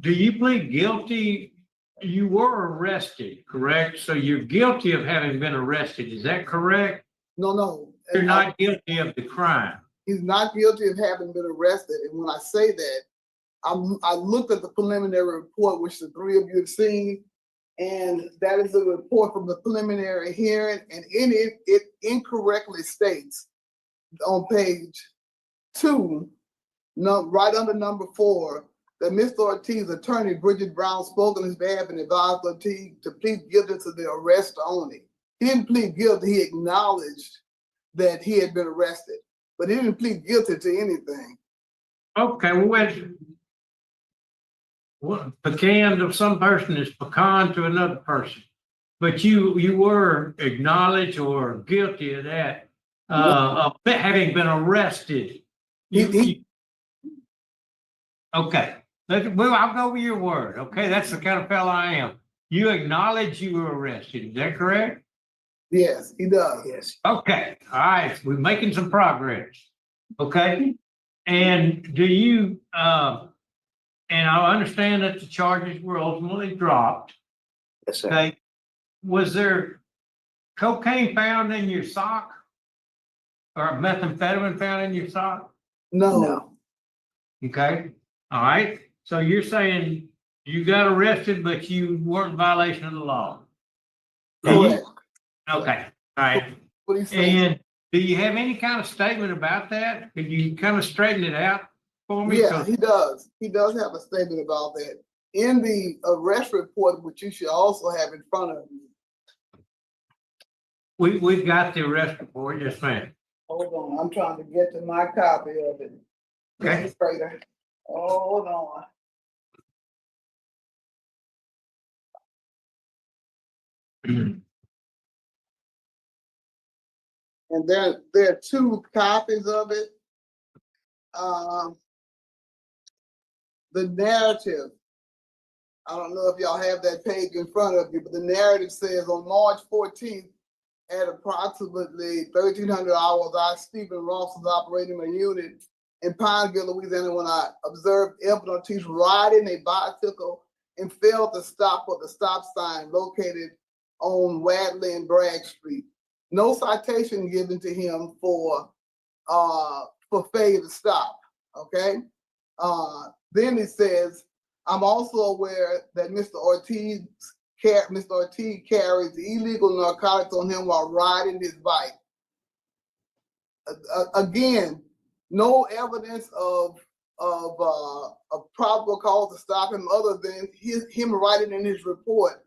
Do you plead guilty? You were arrested, correct? So you're guilty of having been arrested. Is that correct? No. You're not guilty of the crime. He's not guilty of having been arrested. And when I say that, I looked at the preliminary report, which the 3 of you have seen, and that is the report from the preliminary hearing, and in it incorrectly states on page 2, right under number 4, that Mr. Ortiz's attorney, Bridget Brown, spoke on his behalf and advised Ortiz to plead guilty to the arrest only. He didn't plead guilty, he acknowledged that he had been arrested, but he didn't plead guilty to anything. Okay, well, pecan to some person is pecan to another person. But you were acknowledged or guilty of that, of having been arrested. Okay, well, I'll go with your word. Okay, that's the kind of fellow I am. You acknowledge you were arrested. Is that correct? Yes, he does. Yes. Okay, all right, we're making some progress. Okay, and do you, and I understand that the charges were ultimately dropped. Yes, sir. Okay, was there cocaine found in your sock? Or methamphetamine found in your sock? No. Okay, all right, so you're saying you got arrested, but you weren't in violation of the law? Correct. Okay, all right. And do you have any kind of statement about that? Could you kind of straighten it out for me? Yeah, he does. He does have a statement about that. in the arrest report, which you should also have in front of you. We've got the arrest report, yes, ma'am. Hold on, I'm trying to get to my copy of it. Okay. Mr. Prater. Hold on. And there are two copies of it. The narrative, I don't know if y'all have that page in front of you, but the narrative says on March 14th at approximately 1300 hours, I, Stephen Ross, was operating a unit in Pineville, Louisiana, when I observed Evan Ortiz riding a bicycle and failed to stop at the stop sign located on Wadley and Bragg Street. No citation given to him for failure to stop. Okay. Then it says, I'm also aware that Mr. Ortiz carries illegal narcotics on him while riding his bike. Again, no evidence of probable cause to stop him other than him writing in his report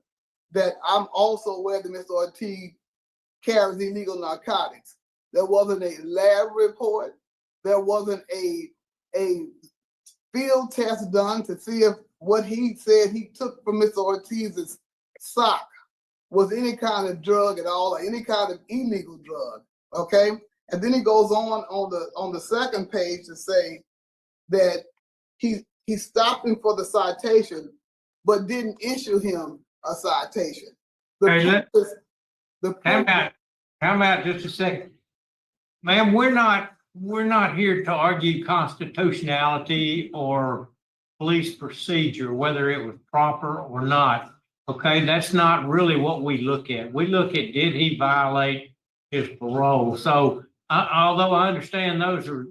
that I'm also aware that Mr. Ortiz carries illegal narcotics. There wasn't a lab report. There wasn't a field test done to see if what he said he took from Mr. Ortiz's sock was any kind of drug at all or any kind of illegal drug. Okay. And then he goes on the second page to say that he stopped him for the citation, but didn't issue him a citation. How about just a second? Ma'am, we're not here to argue constitutionality or police procedure, whether it was proper or not. Okay, that's not really what we look at. We look at, did he violate his parole? So although I understand those are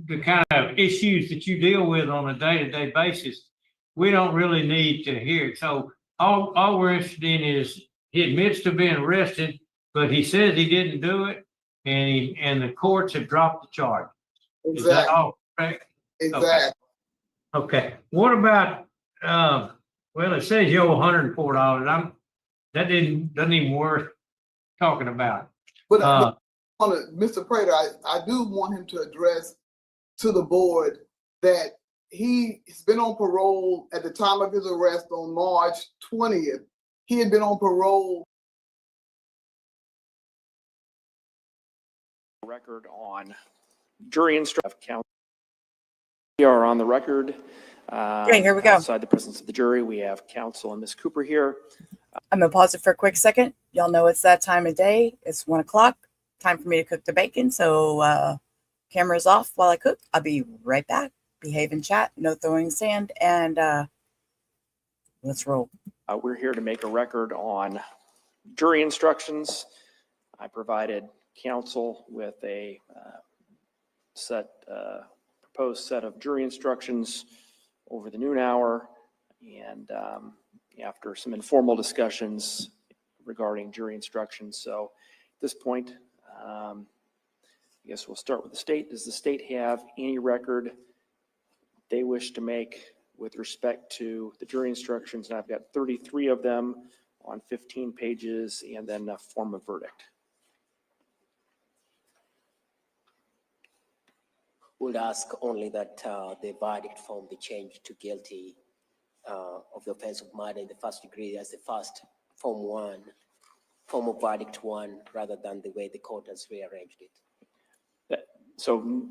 the kind of issues that you deal with on a day-to-day basis, we don't really need to hear it. So all we're interested in is he admits to being arrested, but he says he didn't do it, and the courts have dropped the charge. Exactly. Is that all correct? Exactly. Okay. What about well, it says you owe $104. That doesn't even worth talking about. But Mr. Prater, I do want him to address to the board that he's been on parole at the time of his arrest on March 20th. He had been on parole. Record on jury instruction. We are on the record. Okay, here we go. Outside the presence of the jury, we have counsel and Ms. Cooper here. I'm gonna pause it for a quick second. Y'all know it's that time of day. It's 1 o'clock. Time for me to cook the bacon. So camera's off while I cook. I'll be right back. Behave and chat. No throwing sand. And let's roll. We're here to make a record on jury instructions. I provided counsel with a proposed set of jury instructions over the noon hour, and after some informal discussions regarding jury instructions. So at this point, I guess we'll start with the state. Does the state have any record they wish to make with respect to the jury instructions? And I've got 33 of them on 15 pages, and then a form of verdict. Would ask only that the verdict form be changed to guilty of the offense of murder in the first degree as the first form of verdict 1, rather than the way the court has rearranged it. So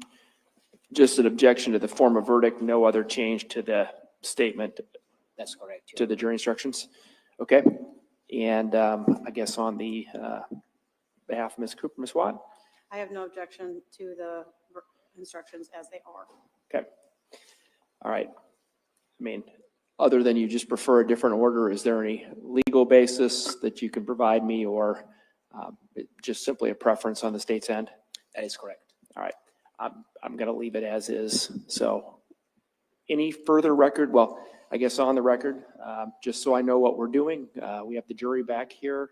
just an objection to the form of verdict, no other change to the statement? That's correct. To the jury instructions? Okay. And I guess on the behalf of Ms. Cooper, Ms. Watt? I have no objection to the instructions as they are. Okay. All right. I mean, other than you just prefer a different order, is there any legal basis that you can provide me, or just simply a preference on the state's end? That is correct. All right. I'm going to leave it as is. So any further record? Well, I guess on the record, just so I know what we're doing, we have the jury back here.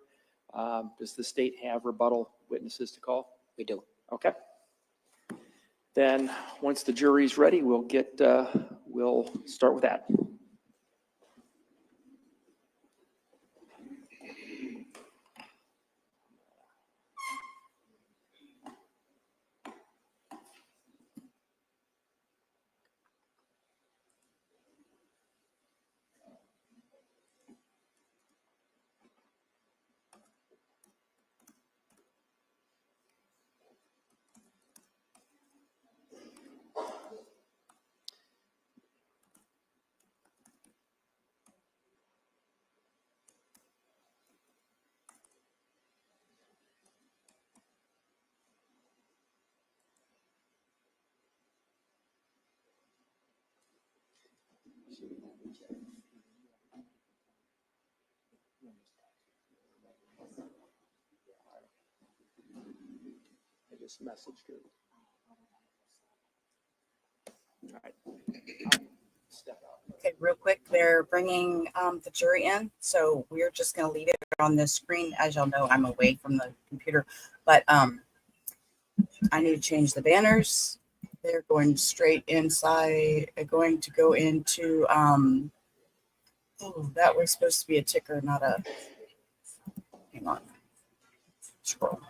Does the state have rebuttal witnesses to call? We do. Okay. Then once the jury's ready, we'll start with that. I just messaged her. All right. Step out. Okay, real quick, they're bringing the jury in, so we're just going to leave it on this screen. As y'all know, I'm away from the computer, but I need to change the banners. They're going straight inside. They're going to go into oh, that was supposed to be a ticker, not a. Hang on. Scroll.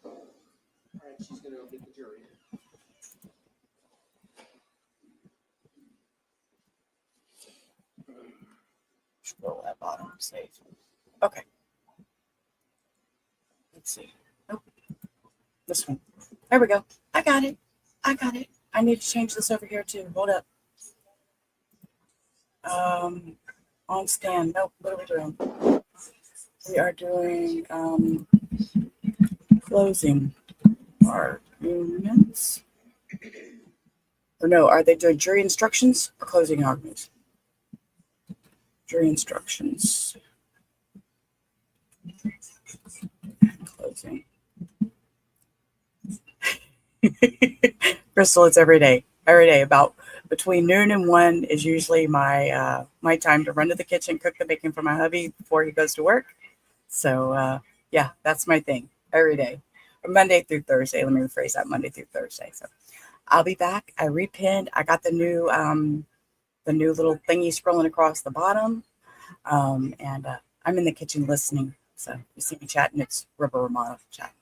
All right, she's gonna go get the jury. Scroll that bottom. Save. Okay. Let's see. Nope. This one. There we go. I got it. I got it. I need to change this over here too. Hold up. On stand. Nope. What are we doing? We are doing closing arguments. Or no, are they doing jury instructions or closing arguments? Jury instructions. Closing. Crystal, it's every day. Every day, about between noon and 1 is usually my my time to run to the kitchen, cook the bacon for my hubby before he goes to work. So yeah, that's my thing every day, Monday through Thursday. Let me rephrase that: Monday through Thursday. So I'll be back. I repinned. I got the new little thingy scrolling across the bottom, and I'm in the kitchen listening. So you see me chatting. It's Rubber Romano chat.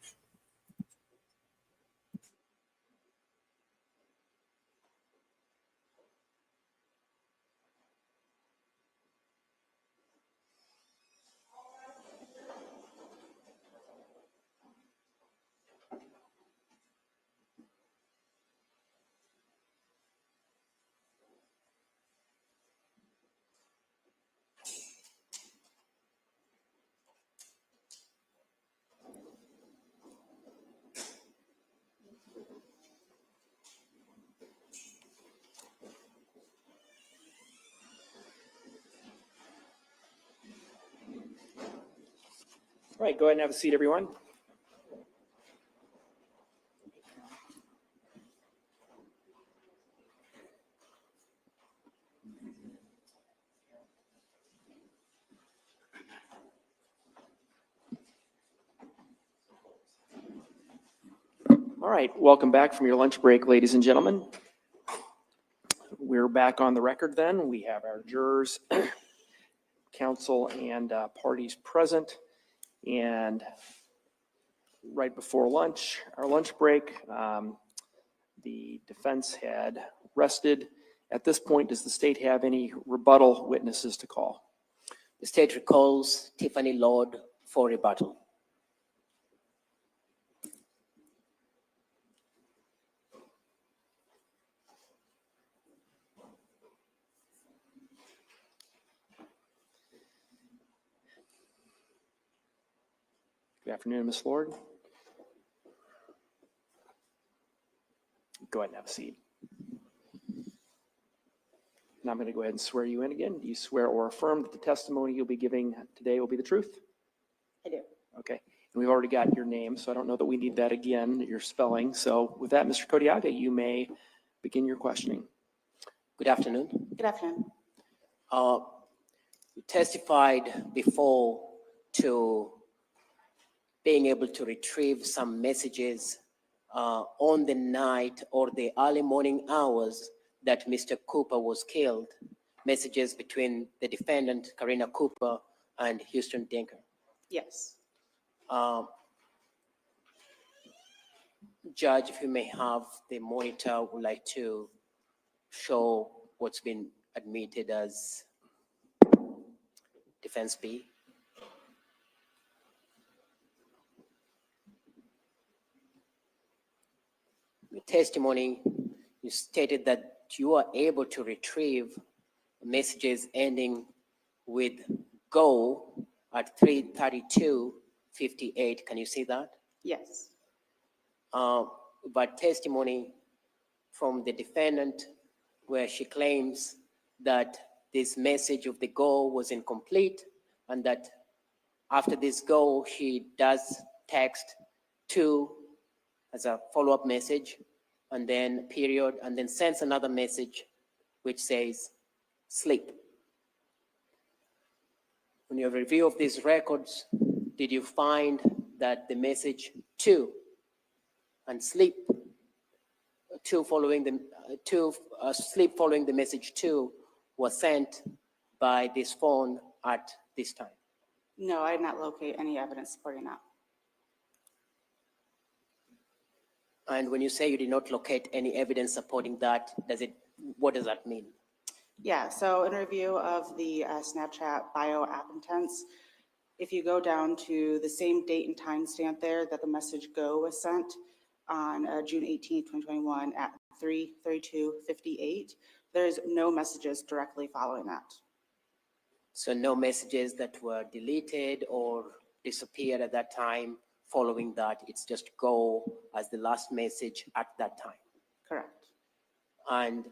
All right, go ahead and have a seat, everyone. All right, welcome back from your lunch break, ladies and gentlemen. We're back on the record then. We have our jurors, counsel, and parties present. And right before lunch, our lunch break, the defense had rested. At this point, does the state have any rebuttal witnesses to call? The state recalls Tiffany Lord for rebuttal. Good afternoon, Ms. Lord. Go ahead and have a seat. Now I'm going to go ahead and swear you in again. Do you swear or affirm that the testimony you'll be giving today will be the truth? I do. Okay. And we've already got your name, so I don't know that we need that again, your spelling. So with that, Mr. Kodiaga, you may begin your questioning. Good afternoon. Good afternoon. You testified before to being able to retrieve some messages on the night or the early morning hours that Mr. Cooper was killed, messages between the defendant, Karina Cooper, and Huston Danker. Yes. Judge, if you may have the monitor, would like to show what's been admitted as defense B. Your testimony, you stated that you are able to retrieve messages ending with go at 3:32:58. Can you see that? Yes. But testimony from the defendant where she claims that this message of the go was incomplete and that after this go, she does text to as a follow-up message and then period, and then sends another message which says sleep. On your review of these records, did you find that the message to and sleep following the message to was sent by this phone at this time? No, I did not locate any evidence supporting that. And when you say you did not locate any evidence supporting that, what does that mean? Yeah, so in review of the Snapchat bio app intents, if you go down to the same date and time stamp there that the message go was sent on June 18th, 2021 at 3:32:58, there's no messages directly following that. So no messages that were deleted or disappeared at that time following that, it's just go as the last message at that time. Correct. And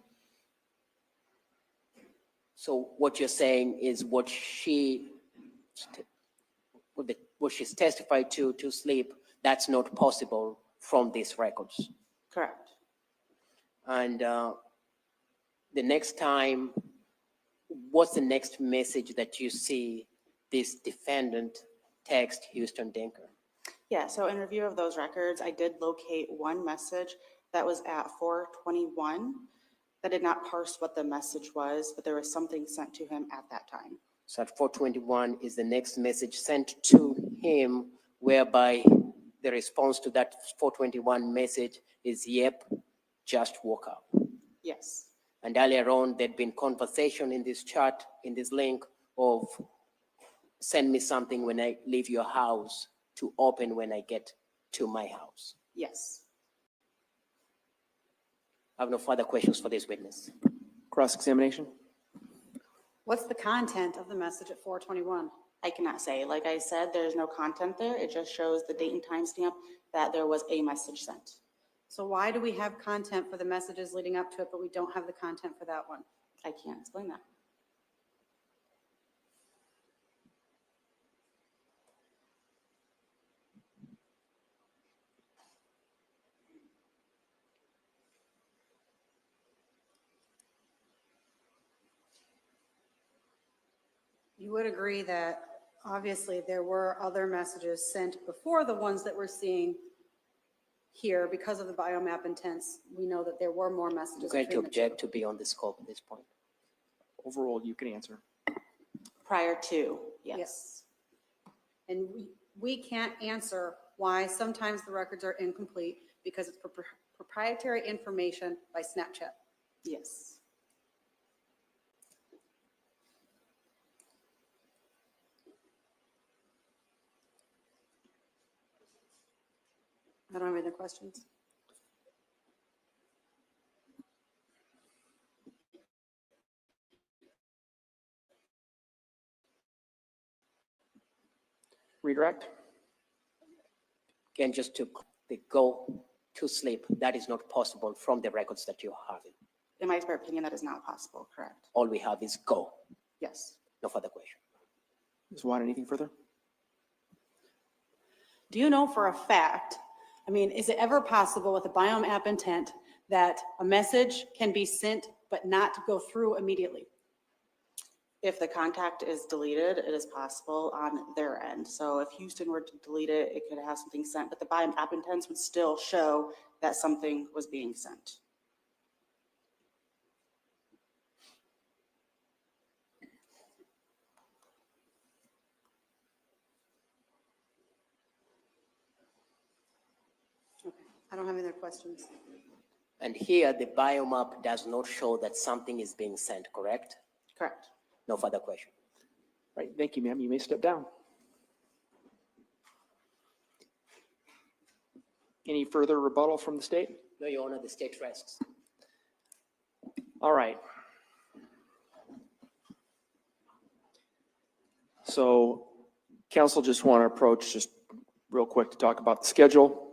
so what you're saying is what she's testified to sleep, that's not possible from these records. Correct. And the next time, what's the next message that you see this defendant text Huston Danker? Yeah, so in review of those records, I did locate one message that was at 4:21 that did not parse what the message was, but there was something sent to him at that time. So at 4:21 is the next message sent to him, whereby the response to that 4:21 message is, yep, just woke up. Yes. And earlier on, there'd been conversation in this chat, in this link of send me something when I leave your house to open when I get to my house. Yes. I have no further questions for this witness. Cross-examination? What's the content of the message at 4:21? I cannot say. Like I said, there's no content there. It just shows the date and time stamp that there was a message sent. So why do we have content for the messages leading up to it, but we don't have the content for that one? I can't explain that. You would agree that obviously there were other messages sent before the ones that we're seeing here because of the biomap intents. We know that there were more messages. I'm going to between the two. object to be on the scope at this point. Overruled, you can answer. Prior to, yes. And we can't answer why sometimes the records are incomplete because it's proprietary information by Snapchat. Yes. I don't have any other questions. Redirect? Again, just to go to sleep, that is not possible from the records that you have. In my expert opinion, that is not possible, correct? All we have is go. Yes. No further question. Ms. Watt, anything further? Do you know for a fact, I mean, is it ever possible with a biome app intent that a message can be sent but not go through immediately? If the contact is deleted, it is possible on their end. So if Huston were to delete it, it could have something sent, but the biome app intents would still show that something was being sent. Okay, I don't have any other questions. And here, the biomap does not show that something is being sent, correct? Correct. No further question. Right, thank you, ma'am. You may step down. Any further rebuttal from the state? No, Your Honor, the state rests. All right. So council just want to approach just real quick to talk about the schedule.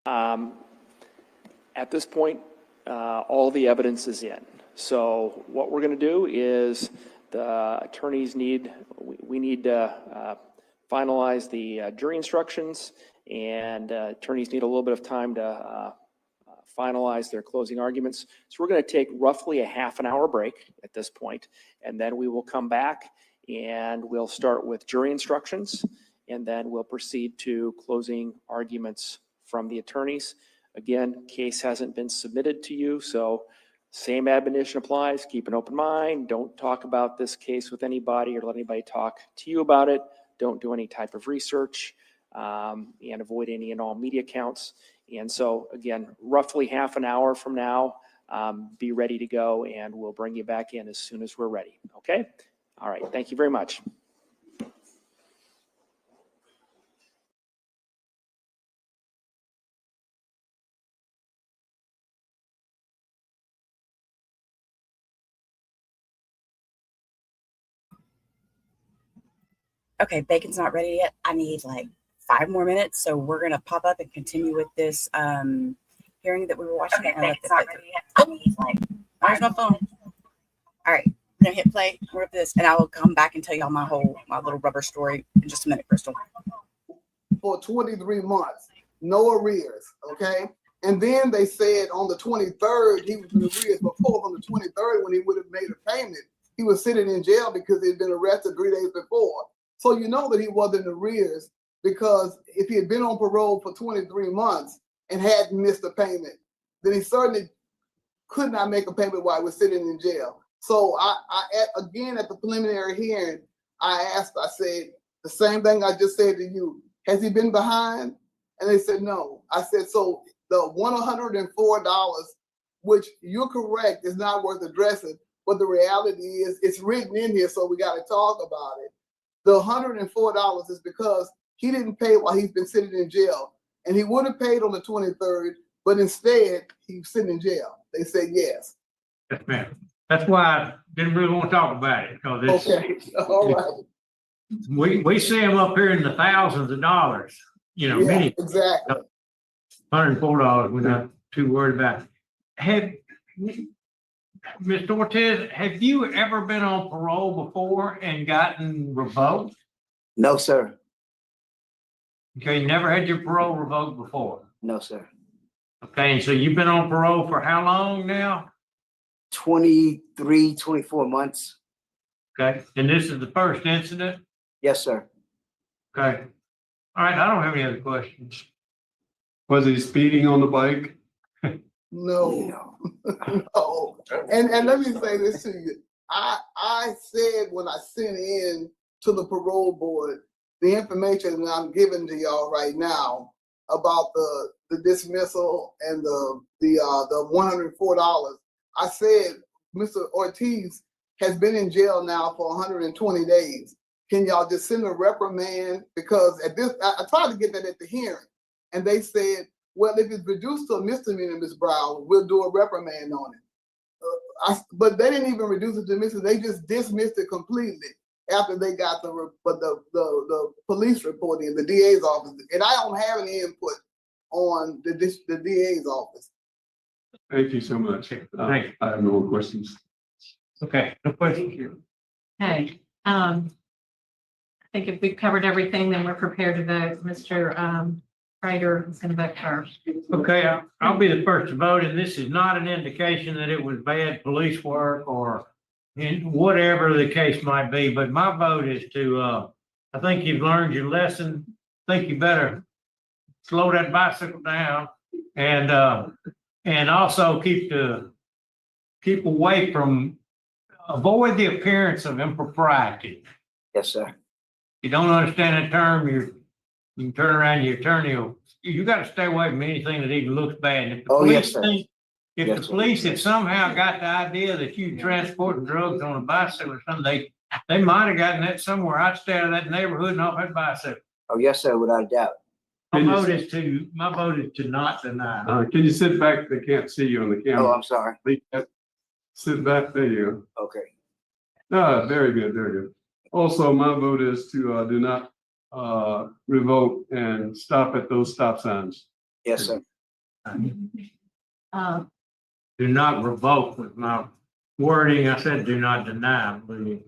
At this point, all the evidence is in. So what we're going to do is the attorneys we need to finalize the jury instructions, and attorneys need a little bit of time to finalize their closing arguments. So we're going to take roughly a half an hour break at this point, and then we will come back and we'll start with jury instructions, and then we'll proceed to closing arguments from the attorneys. Again, case hasn't been submitted to you, so same admonition applies. Keep an open mind. Don't talk about this case with anybody or let anybody talk to you about it. Don't do any type of research, and avoid any and all media accounts. And so again, roughly half an hour from now, be ready to go, and we'll bring you back in as soon as we're ready. Okay? All right. Thank you very much. Okay, bacon's not ready yet. I need like 5 more minutes, so we're gonna pop up and continue with this hearing that we were watching. Okay, bacon's not ready yet. I need like, where's my phone? All right, we're gonna hit play. We're up this, and I will come back and tell y'all my little rubber story in just a minute, Crystal. For 23 months, no arrears, okay? And then they said on the 23rd, he was in arrears, but on the 23rd, when he would have made a payment, he was sitting in jail because he'd been arrested 3 days before. So you know that he wasn't in arrears, because if he had been on parole for 23 months and hadn't missed a payment, then he certainly could not make a payment while he was sitting in jail. So again, at the preliminary hearing, I said the same thing I just said to you. Has he been behind? And they said no. I said, so the $104, which you're correct, is not worth addressing, but the reality is it's written in here, so we got to talk about it. The $104 is because he didn't pay while he's been sitting in jail, and he would have paid on the 23rd, but instead he's sitting in jail. They said yes. Yes, ma'am. That's why I didn't really want to talk about it, because it's okay. All right. We see them up here in the thousands of dollars. You know, many exactly. $104. We're not too worried about it. Mr. Ortiz, have you ever been on parole before and gotten revoked? No, sir. Okay, you never had your parole revoked before? No, sir. Okay, and so you've been on parole for how long now? 23, 24 months. Okay, and this is the first incident? Yes, sir. Okay. All right, I don't have any other questions. Was he speeding on the bike? No. No. And let me say this to you. I said when I sent in to the parole board the information that I'm giving to y'all right now about the dismissal and the $104. I said Mr. Ortiz has been in jail now for 120 days. Can y'all just send a reprimand? Because at this, I tried to get that at the hearing, and they said, well, if it's reduced to a misdemeanor, Ms. Brown, we'll do a reprimand on it. But they didn't even reduce it to misdemeanor. They just dismissed it completely after they got the police report in the DA's office. And I don't have any input on the DA's office. Thank you so much. I have no more questions. Okay, no questions here. Okay, I think if we've covered everything, then we're prepared to vote. Mr. Prater is going to vote first. Okay, I'll be the first to vote, and this is not an indication that it was bad police work or whatever the case might be, but my vote is to, I think you've learned your lesson. I think you better slow that bicycle down and also avoid the appearance of impropriety. Yes, sir. You don't understand that term, you can turn around your attorney. You got to stay away from anything that even looks bad. And if the police think, if the police had somehow got the idea that you transporting drugs on a bicycle or something, they might have gotten that somewhere. I'd stay out of that neighborhood and off that bicycle. Oh, yes, sir, without a doubt. My vote is to not deny. Can you sit back? They can't see you on the camera. Oh, I'm sorry. Sit back. There you go. Okay. Very good. Very good. Also, my vote is to do not revoke and stop at those stop signs. Yes, sir. Uh, Do not revoke with my wording. I said do not deny, please.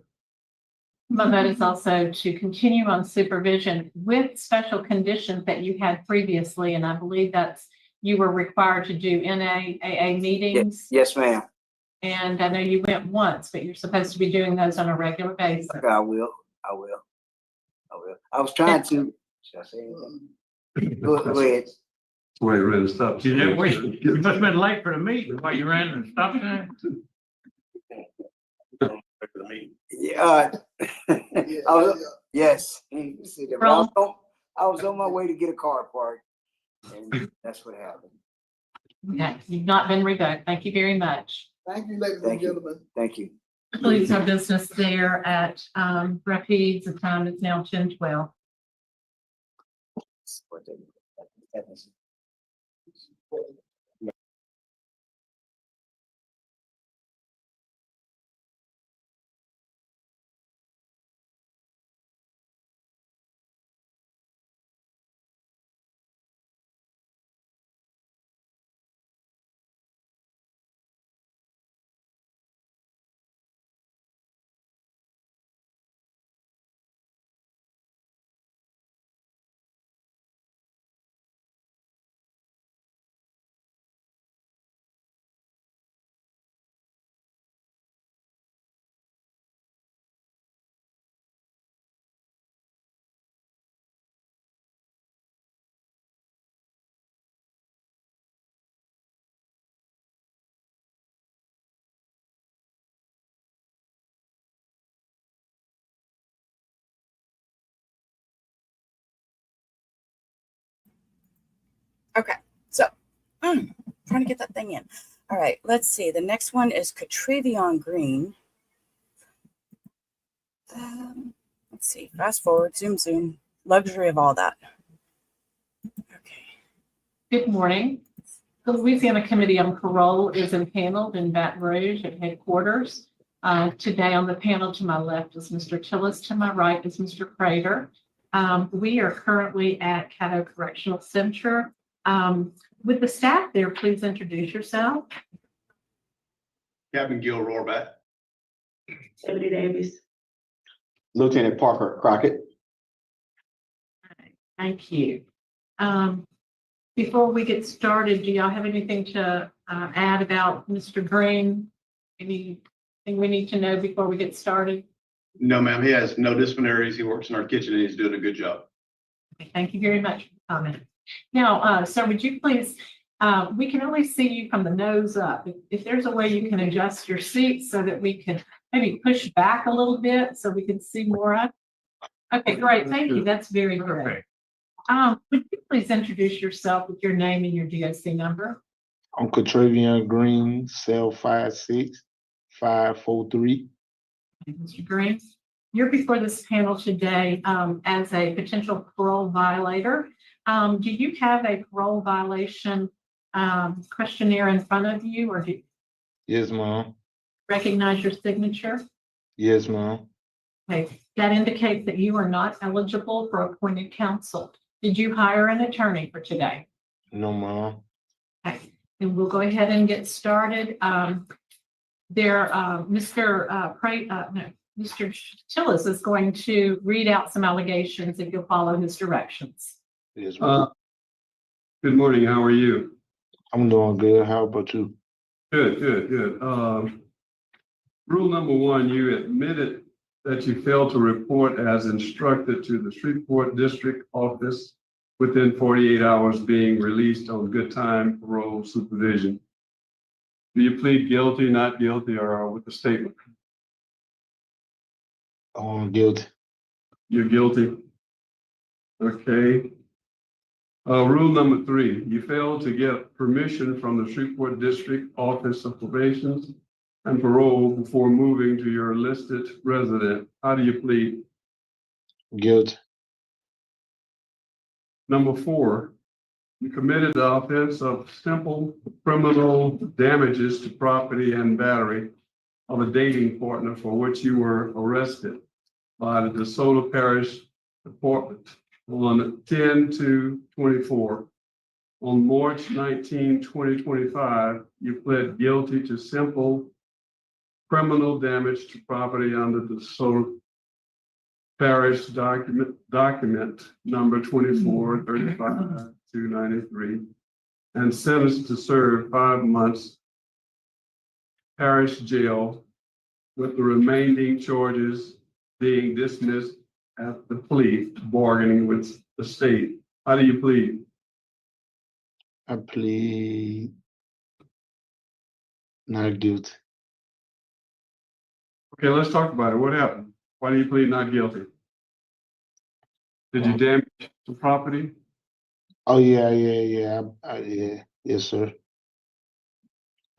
My vote is also to continue on supervision with special conditions that you had previously, and I believe that's, you were required to do NAAA meetings. Yes, ma'am. And I know you went once, but you're supposed to be doing those on a regular basis. Okay, I will. I was trying to. Should I say anything? Go ahead. Wait, ready to stop. You must have been late for the meeting while you ran the stop sign. Yeah. Yes. I was on my way to get a car parked, and that's what happened. Okay, you've not been revoked. Thank you very much. Thank you, ladies and gentlemen. Thank you. Please, our business there at Rapides. The time is now 10:12. Okay, so trying to get that thing in. All right, let's see. The next one is Catrivion Green. Let's see. Fast forward, zoom. Luxury of all that. Good morning. The Louisiana Committee on Parole is impaneled in Baton Rouge at headquarters. Today on the panel to my left is Mr. Tillis, to my right is Mr. Prater. We are currently at Caddo Correctional Center. With the staff there, please introduce yourself. Captain Gil Rohrback. Deputy Davies. Lieutenant Parker Crockett. Thank you. Before we get started, do y'all have anything to add about Mr. Green? Anything we need to know before we get started? No, ma'am, he has no disciplinaries. He works in our kitchen and he's doing a good job. Okay, thank you very much for the comment. Now, sir, would you please, we can only see you from the nose up. If there's a way you can adjust your seat so that we can maybe push back a little bit so we can see more of. Okay, great. Thank you. That's very good. Would you please introduce yourself with your name and your DOC number? I'm Catrivion Green, cell 56543. Mr. Green, you're before this panel today as a potential parole violator. Do you have a parole violation questionnaire in front of you, or do you Yes, ma'am. recognize your signature? Yes, ma'am. Okay, that indicates that you are not eligible for appointed counsel. Did you hire an attorney for today? No, ma'am. Okay, and we'll go ahead and get started. Mr. Tillis is going to read out some allegations if you'll follow his directions. Yes, ma'am. Good morning. How are you? I'm doing good. How about you? Good. Rule number 1, you admitted that you failed to report as instructed to the Shreveport District Office within 48 hours being released on good time parole supervision. Do you plead guilty, not guilty, or with the statement? Guilty. You're guilty. Okay. Rule number 3, you failed to get permission from the Shreveport District Office of Probations and Parole before moving to your listed resident. How do you plead? Guilty. Number 4, you committed the offense of simple criminal damages to property and battery of a dating partner for which you were arrested by the DeSoto Parish Department on 10/2/24. On March 19, 2025, you pled guilty to simple criminal damage to property under the Soul Parish document number 2435-293, and sentenced to serve 5 months parish jail, with the remaining charges being dismissed at the plea bargaining with the state. How do you plead? I plead not guilty. Okay, let's talk about it. What happened? Why do you plead not guilty? Did you damage the property? Oh yeah. Yes, sir.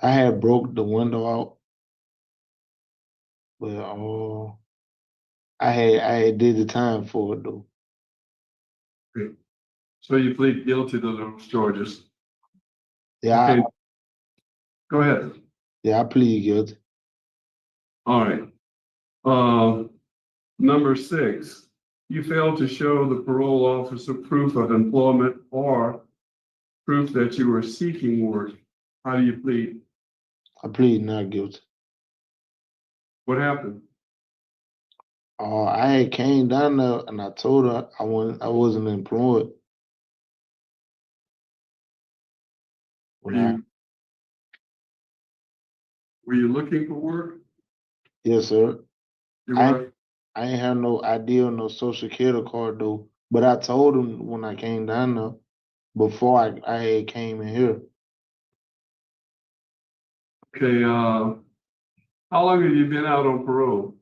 I had broke the window out, but I had did the time for it though. Okay. So you plead guilty to those charges. Yeah. Okay. Go ahead. Yeah, I plead guilty. All right. Number 6, you failed to show the parole officer proof of employment or proof that you were seeking work. How do you plead? I plead not guilty. What happened? I had came down there and I told her I wasn't employed. Were you looking for work? Yes, sir. You were? I ain't have no idea on no social security card though. But I told him when I came down there before I had came in here. Okay, how long have you been out on parole?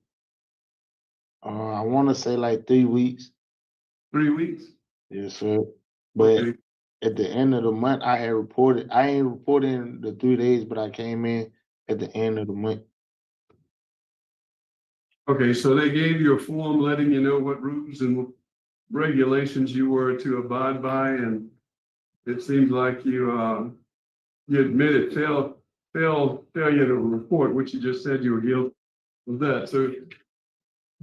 I want to say like 3 weeks. 3 weeks? Yes, sir. But Okay. at the end of the month, I had reported. I ain't reported in the 3 days, but I came in at the end of the month. Okay, so they gave you a form letting you know what rules and regulations you were to abide by, and it seems like you admitted failure to report, which you just said you were guilty of that. So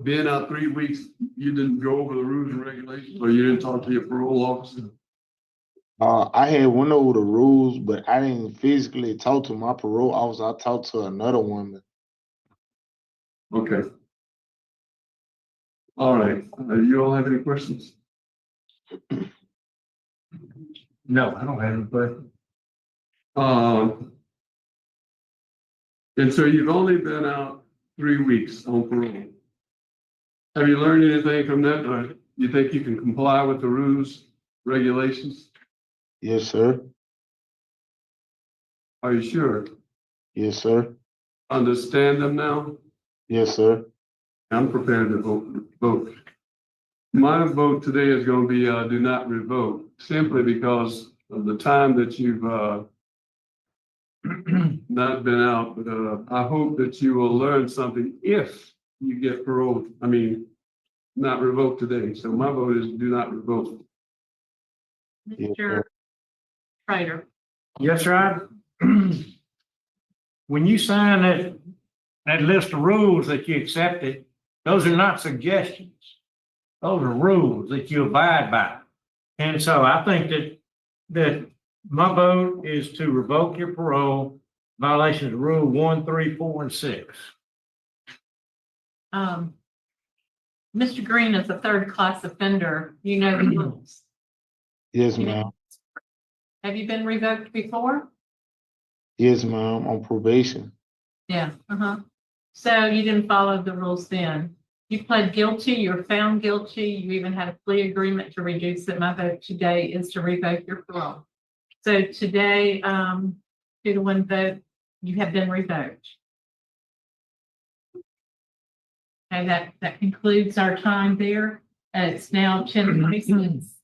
being out 3 weeks, you didn't go over the rules and regulations, or you didn't talk to your parole officer? I had went over the rules, but I didn't physically talk to my parole officer. I talked to another woman. Okay. All right. You all have any questions? No, I don't have any questions. And so you've only been out 3 weeks on parole. Have you learned anything from that? Or you think you can comply with the rules, regulations? Yes, sir. Are you sure? Yes, sir. Understand them now? Yes, sir. I'm prepared to vote. My vote today is going to be do not revoke, simply because of the time that you've not been out. But I hope that you will learn something if you get paroled. I mean, not revoked today. So my vote is do not revoke. Mr. Schrader. Yes, sir. When you sign that list of rules that you accepted, those are not suggestions. Those are rules that you abide by. And so I think that my vote is to revoke your parole, violations of Rule 1, 3, 4, and 6. Mr. Green is a third-class offender. You know the rules. Yes, ma'am. Have you been revoked before? Yes, ma'am. On probation. Yeah. So you didn't follow the rules then. You pled guilty, you were found guilty, you even had a plea agreement to reduce it. My vote today is to revoke your parole. So today, 2-1 vote, you have been revoked. Okay, that concludes our time there. It's now 10:26.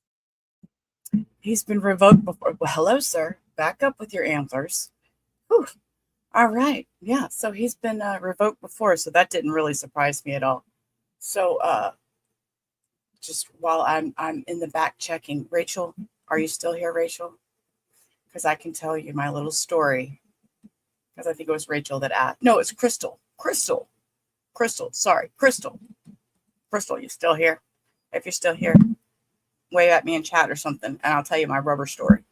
He's been revoked before. Well, hello, sir. Back up with your antlers. Whew. All right. Yeah. So he's been revoked before. So that didn't really surprise me at all. So just while I'm in the back checking, Rachel, are you still here, Rachel? Because I can tell you my little story. Because I think it was Rachel that asked. No, it's Crystal. Sorry, Crystal, you still here? If you're still here, wave at me in chat or something, and I'll tell you my rubber story.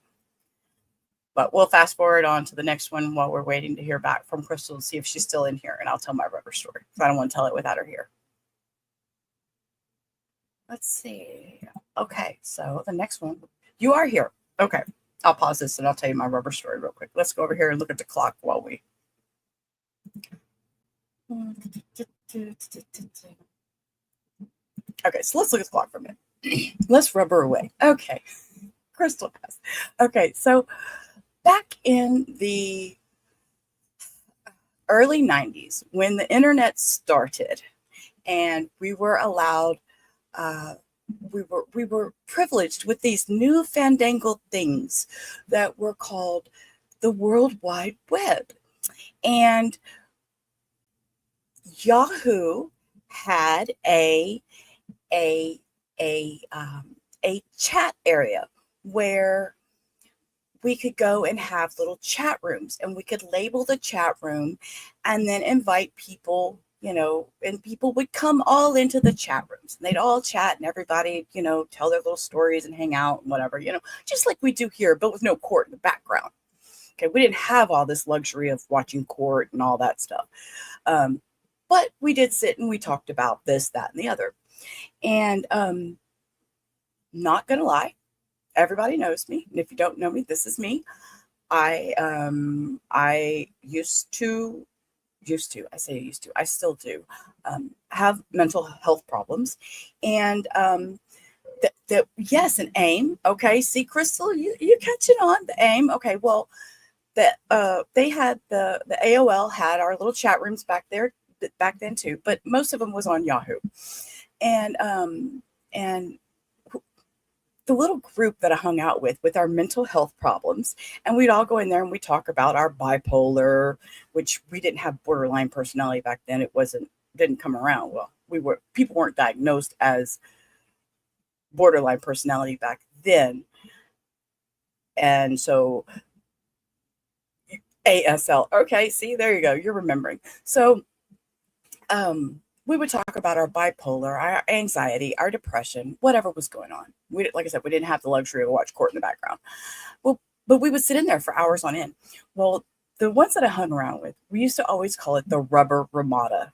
But we'll fast forward on to the next one while we're waiting to hear back from Crystal to see if she's still in here, and I'll tell my rubber story. I don't want to tell it without her here. Let's see. Okay, so the next one, you are here. Okay, I'll pause this and I'll tell you my rubber story real quick. Let's go over here and look at the clock while we. Okay, so let's look at the clock for a minute. Let's rubber away. Okay, Crystal pass. Okay, so back in the early 90s, when the internet started and we were allowed, we were privileged with these new fandangled things that were called the World Wide Web. And Yahoo had a chat area where we could go and have little chat rooms, and we could label the chat room and then invite people, you know, and people would come all into the chat rooms and they'd all chat and everybody, you know, tell their little stories and hang out and whatever, you know, just like we do here, but with no court in the background. Okay, we didn't have all this luxury of watching court and all that stuff. But we did sit and we talked about this, that, and the other. And not gonna lie, everybody knows me. And if you don't know me, this is me. I used to, I still do, have mental health problems. And yes, an AIM. Okay, see, Crystal, you catching on the AIM. Okay, well, they had the AOL had our little chat rooms back then too, but most of them was on Yahoo. And the little group that I hung out with our mental health problems, and we'd all go in there and we talk about our bipolar, which we didn't have borderline personality back then. It didn't come around. Well, people weren't diagnosed as borderline personality back then. And so ASL. Okay, see, there you go. You're remembering. So we would talk about our bipolar, our anxiety, our depression, whatever was going on. Like I said, we didn't have the luxury of watch court in the background. Well, but we would sit in there for hours on end. Well, the ones that I hung around with, we used to always call it the rubber ramada.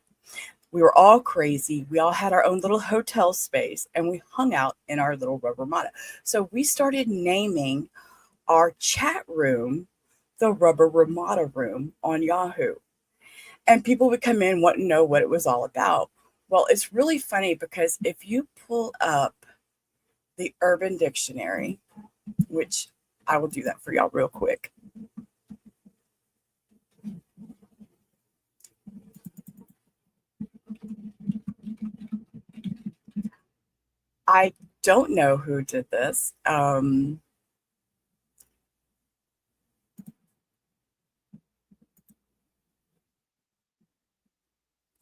We were all crazy. We all had our own little hotel space, and we hung out in our little rubber ramada. So we started naming our chat room the Rubber Ramada Room on Yahoo. And people would come in wanting to know what it was all about. Well, it's really funny because if you pull up the Urban Dictionary, which I will do that for y'all real quick. I don't know who did this.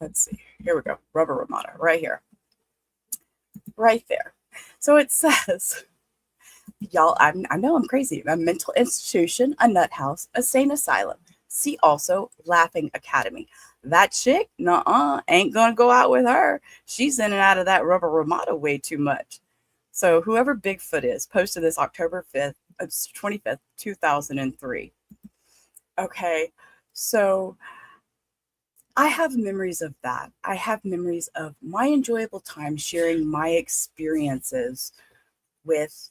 Let's see. Here we go. Rubber Ramada, right here. Right there. So it says, y'all, I know I'm crazy. A mental institution, a nut house, a sane asylum. See also Laughing Academy. That chick, nuh-uh, ain't gonna go out with her. She's in and out of that Rubber Ramada way too much. So whoever Bigfoot is posted this October 5th, 25th, 2003. Okay, so I have memories of that. I have memories of my enjoyable time sharing my experiences with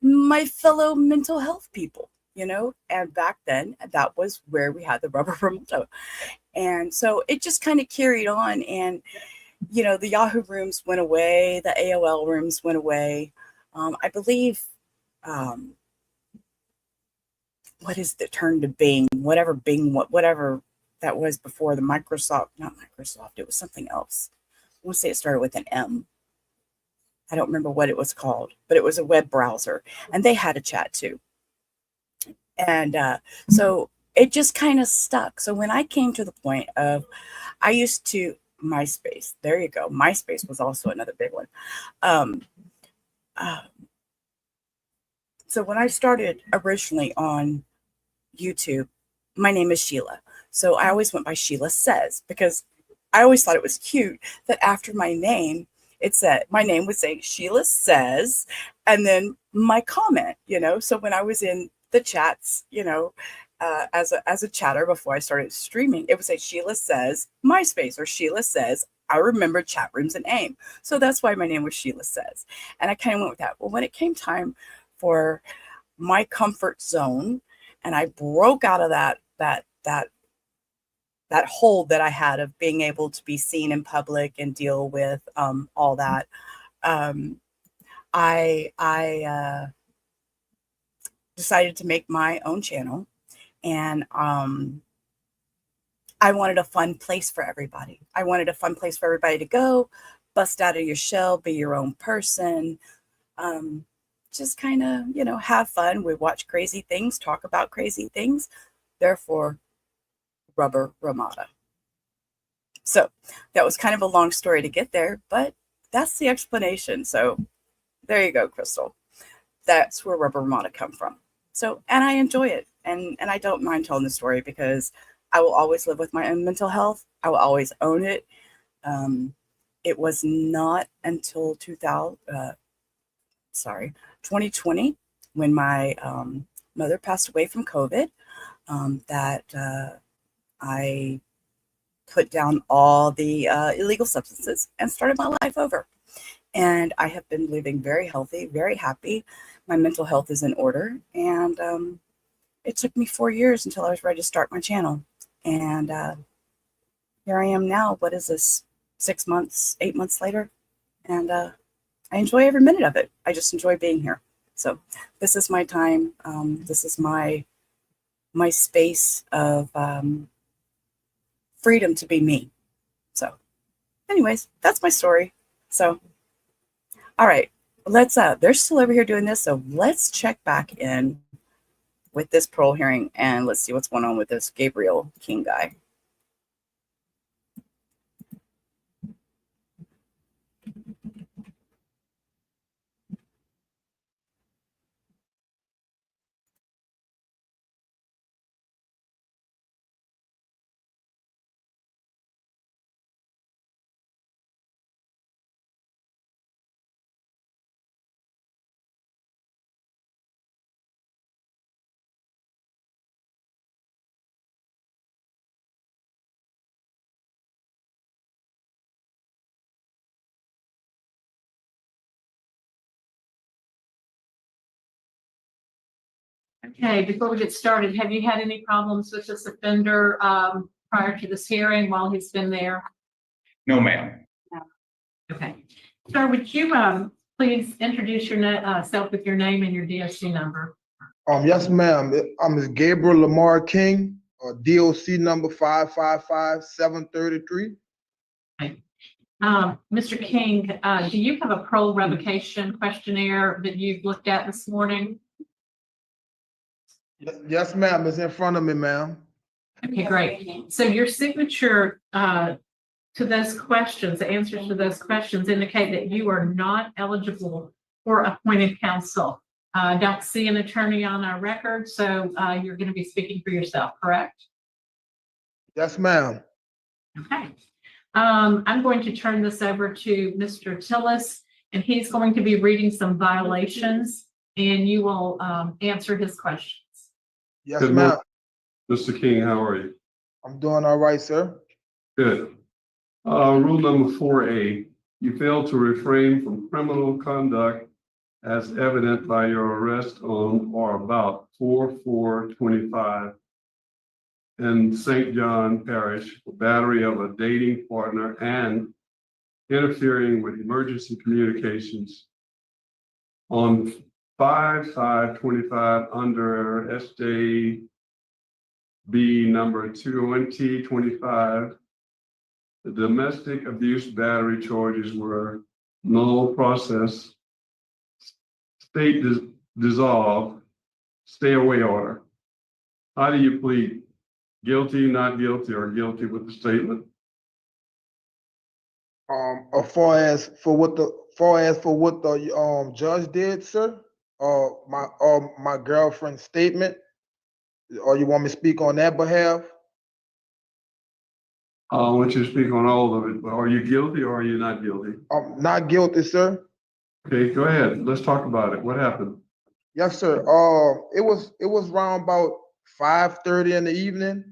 my fellow mental health people, you know, and back then that was where we had the Rubber Ramada. And so it just kind of carried on, and, you know, the Yahoo rooms went away, the AOL rooms went away. I believe, what is the turn to Bing, whatever that was before the not Microsoft, it was something else. I want to say it started with an M. I don't remember what it was called, but it was a web browser, and they had a chat too. And so it just kind of stuck. So when I came to the point of, I used to, MySpace, there you go. MySpace was also another big one. So when I started originally on YouTube, my name is Sheila. So I always went by Sheila Says, because I always thought it was cute that after my name, it said, my name would say Sheila Says, and then my comment, you know. So when I was in the chats, as a chatter before I started streaming, it would say Sheila says MySpace or Sheila says I remember chat rooms and AIM. So that's why my name was Sheila Says. And I kind of went with that. Well, when it came time for my comfort zone and I broke out of that hold that I had of being able to be seen in public and deal with all that, I decided to make my own channel, and I wanted a fun place for everybody. I wanted a fun place for everybody to go, bust out of your shell, be your own person, just kind of, have fun. We watch crazy things, talk about crazy things. Therefore, Rubber Ramada. So that was kind of a long story to get there, but that's the explanation. So there you go, Crystal. That's where Rubber Ramada come from. So, and I enjoy it. And I don't mind telling the story because I will always live with my own mental health. I will always own it. It was not until 2020, when my mother passed away from COVID, that I put down all the illegal substances and started my life over. And I have been living very healthy, very happy. My mental health is in order. And it took me 4 years until I was ready to start my channel. And here I am now. What is this? 6 months, 8 months later? And I enjoy every minute of it. I just enjoy being here. So this is my time. This is my space of freedom to be me. So anyways, that's my story. So, all right, let's, they're still over here doing this. So let's check back in with this parole hearing and let's see what's going on with this Gabriel King guy. Okay, before we get started, have you had any problems with this offender prior to this hearing while he's been there? No, ma'am. No. Okay. Sir, would you please introduce yourself with your name and your DOC number? Yes, ma'am. It's Gabriel Lamar King, DOC number 555-733. Okay. Mr. King, do you have a parole revocation questionnaire that you've looked at this morning? Yes, ma'am. It's in front of me, ma'am. Okay, great. So your signature to those questions, the answers to those questions indicate that you are not eligible for appointed counsel. Don't see an attorney on our record, so you're going to be speaking for yourself, correct? Yes, ma'am. Okay. I'm going to turn this over to Mr. Tillis, and he's going to be reading some violations, and you will answer his questions. Yes, ma'am. Mr. King, how are you? I'm doing all right, sir. Good. Rule number 4A, you failed to refrain from criminal conduct as evident by your arrest on or about 4/4/25 in St. John Parish for battery of a dating partner and interfering with emergency communications on 5/5/25 under SJB number 2025. The domestic abuse battery charges were null process, state dissolved, stay away order. How do you plead? Guilty, not guilty, or guilty with the statement? As far as for what the judge did, sir, my girlfriend's statement, or you want me to speak on that behalf? I want you to speak on all of it, but are you guilty or are you not guilty? Not guilty, sir. Okay, go ahead. Let's talk about it. What happened? Yes, sir. It was around about 5:30 in the evening.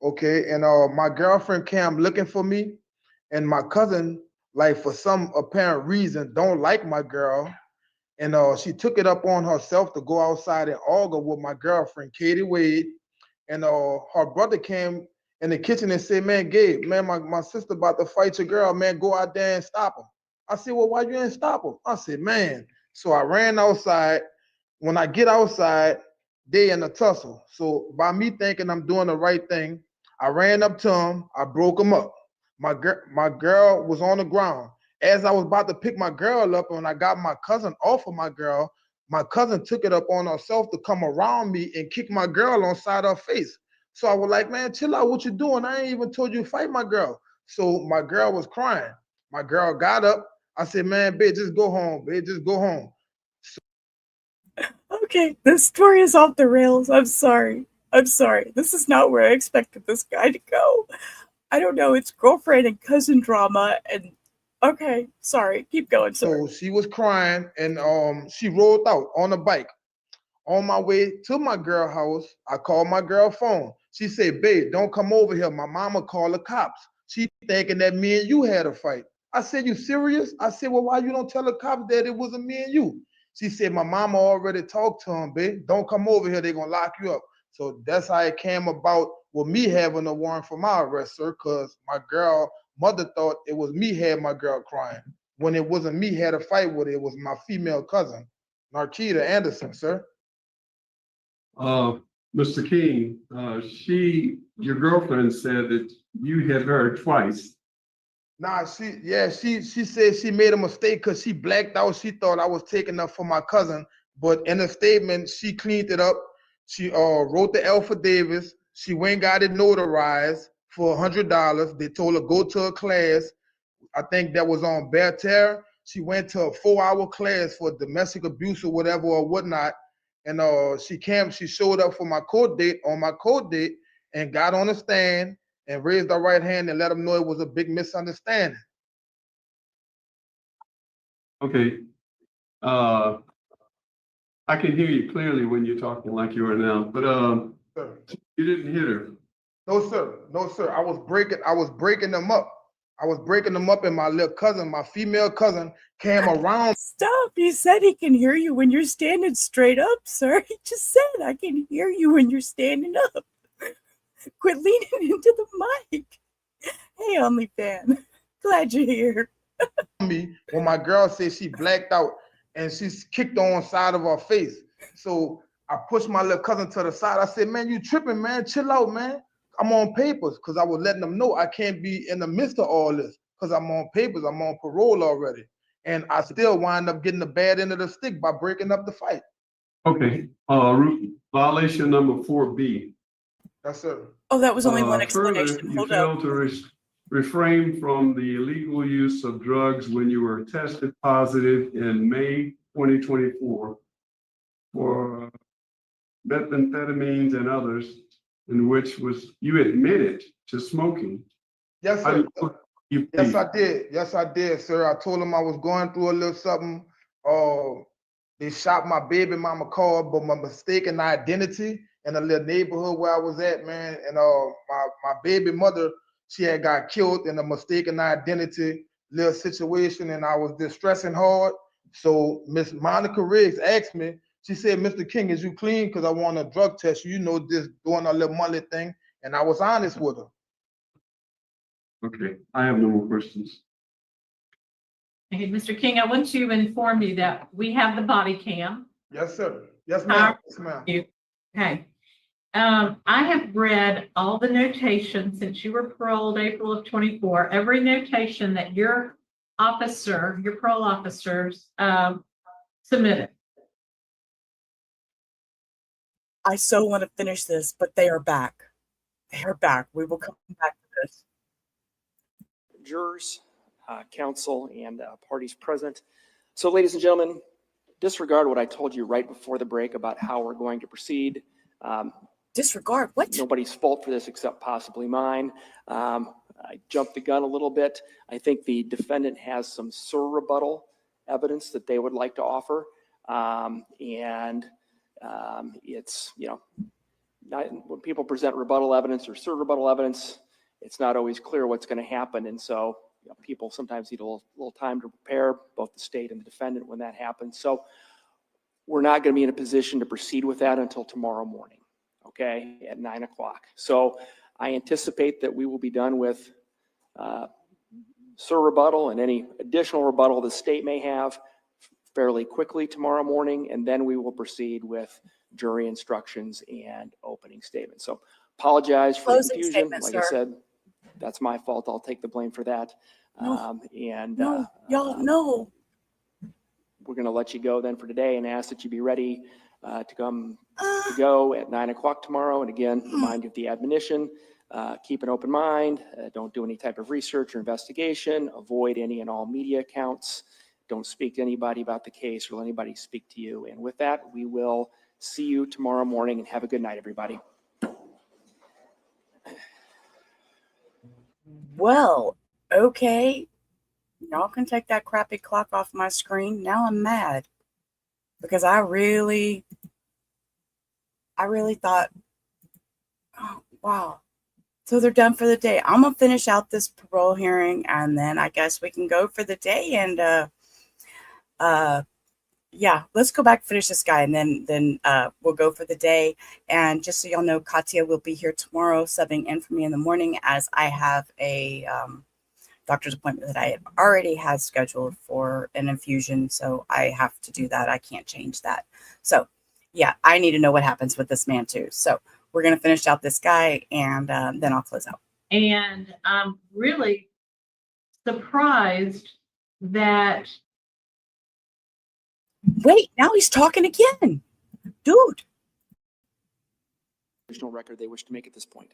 Okay, and my girlfriend came looking for me, and my cousin, like for some apparent reason, don't like my girl, and she took it up on herself to go outside and argue with my girlfriend, Katie Wade, and her brother came in the kitchen and said, "Man, Gabe, man, my sister about to fight your girl, man, go out there and stop him." I said, "Well, why you ain't stop him?" I said, "Man." So I ran outside. When I get outside, they in a tussle. So by me thinking I'm doing the right thing, I ran up to him, I broke him up. My girl was on the ground. As I was about to pick my girl up, and I got my cousin off of my cousin took it up on herself to come around me and kick my girl on side of her face. So I was like, "Man, chill out, what you doing? I ain't even told you to fight my girl." So my girl was crying. My girl got up. I said, "Man, babe, just go home, babe, just go home." Okay, this story is off the rails. I'm sorry. I'm sorry. This is not where I expected this guy to go. I don't know. It's girlfriend and cousin drama. And okay, sorry. Keep going, sir. So she was crying, and she rolled out on a bike. On my way to my girl house, I called my girl phone. She said, "Babe, don't come over here. My mama called the cops. She thinking that me and you had a fight." I said, "You serious?" I said, "Well, why you don't tell the cops that it wasn't me and you?" She said, "My mama already talked to him, babe. Don't come over here. They're gonna lock you up." So that's how it came about with me having a warrant for my arrest, sir, because my girl mother thought it was me had my girl crying. When it wasn't me had a fight with her, it was my female cousin, Narkita Anderson, sir. Mr. King, your girlfriend said that you hit her twice. Nah, she said she made a mistake because she blacked out. She thought I was taking up for my cousin, but in a statement, she cleaned it up. She wrote the affidavit. She went and got it notarized for $100. They told her go to a class. I think that was on Bear Terre. She went to a 4-hour class for domestic abuse or whatever or whatnot. And she showed up for my court date and got on the stand and raised her right hand and let them know it was a big misunderstanding. Okay. I can hear you clearly when you're talking like you are now, but you didn't hit her. No, sir. No, sir. I was breaking them up. And my little cousin, my female cousin, came around. Stop. He said he can hear you when you're standing straight up, sir. He just said I can hear you when you're standing up. Quit leaning into the mic. Hey, OnlyFan. Glad you're here. Me when my girl said she blacked out and she kicked on side of her face. So I pushed my little cousin to the side. I said, "Man, you tripping, man. Chill out, man. I'm on papers," because I was letting them know I can't be in the midst of all this because I'm on papers. I'm on parole already. And I still wind up getting the bad end of the stick by breaking up the fight. Okay. Violation number 4B. Yes, sir. Oh, that was only one Further, explanation. you Hold failed up. to refrain from the illegal use of drugs when you were tested positive in May 2024 for methamphetamines and others, in which you admitted to smoking. Yes, sir. Yes, I did. Yes, I did, sir. I told them I was going through a little something. They shot my baby mama car, but my mistaken identity in a little neighborhood where I was at, man. And my baby mother, she had got killed in a mistaken identity little situation, and I was distressing hard. So Miss Monica Riggs asked me, she said, "Mr. King, is you clean? Because I want a drug test. You know, just doing a little money thing." And I was honest with her. Okay, I have no more questions. Okay, Mr. King, I want to inform you that we have the body cam. Yes, sir. Yes, ma'am. Yes, ma'am. Okay. I have read all the notations since you were paroled April of 24, every notation that your parole officers submitted. I so want to finish this, but they are back. They are back. We will come back to this. Jurors, counsel, and parties present. So, ladies and gentlemen, disregard what I told you right before the break about how we're going to proceed. Disregard what? Nobody's fault for this except possibly mine. I jumped the gun a little bit. I think the defendant has some surrebuttal evidence that they would like to offer. And It's, not, when people present rebuttal evidence or serve rebuttal evidence, it's not always clear what's going to happen. And so people sometimes need a little time to prepare, both the state and the defendant, when that happens. So we're not going to be in a position to proceed with that until tomorrow morning, okay, at 9 o'clock. So I anticipate that we will be done with serve rebuttal and any additional rebuttal the state may have fairly quickly tomorrow morning, and then we will proceed with jury instructions and opening statements. So apologize for the Closing confusion. statement, Like sir. I said, that's my fault. I'll take the blame for that. No, We're going to let you go then for today and ask that you be ready to go at 9 o'clock tomorrow. And again, remind you of the admonition. Keep an open mind. Don't do any type of research or investigation. Avoid any and all media accounts. Don't speak to anybody about the case or let anybody speak to you. And with that, we will see you tomorrow morning, and have a good night, everybody. Well, okay. Y'all can take that crappy clock off my screen. Now I'm mad because I really thought, oh, wow. So they're done for the day. I'm going to finish out this parole hearing, and then I guess we can go for the day. And, yeah, let's go back, finish this guy, and then we'll go for the day. And just so y'all know, Katya will be here tomorrow subbing in for me in the morning, as I have a doctor's appointment that I already had scheduled for an infusion. So I have to do that. I can't change that. So yeah, I need to know what happens with this man too. So we're going to finish out this guy, and then I'll close out. And I'm really surprised that. Wait, now he's talking again. Dude. Additional record they wish to make at this point.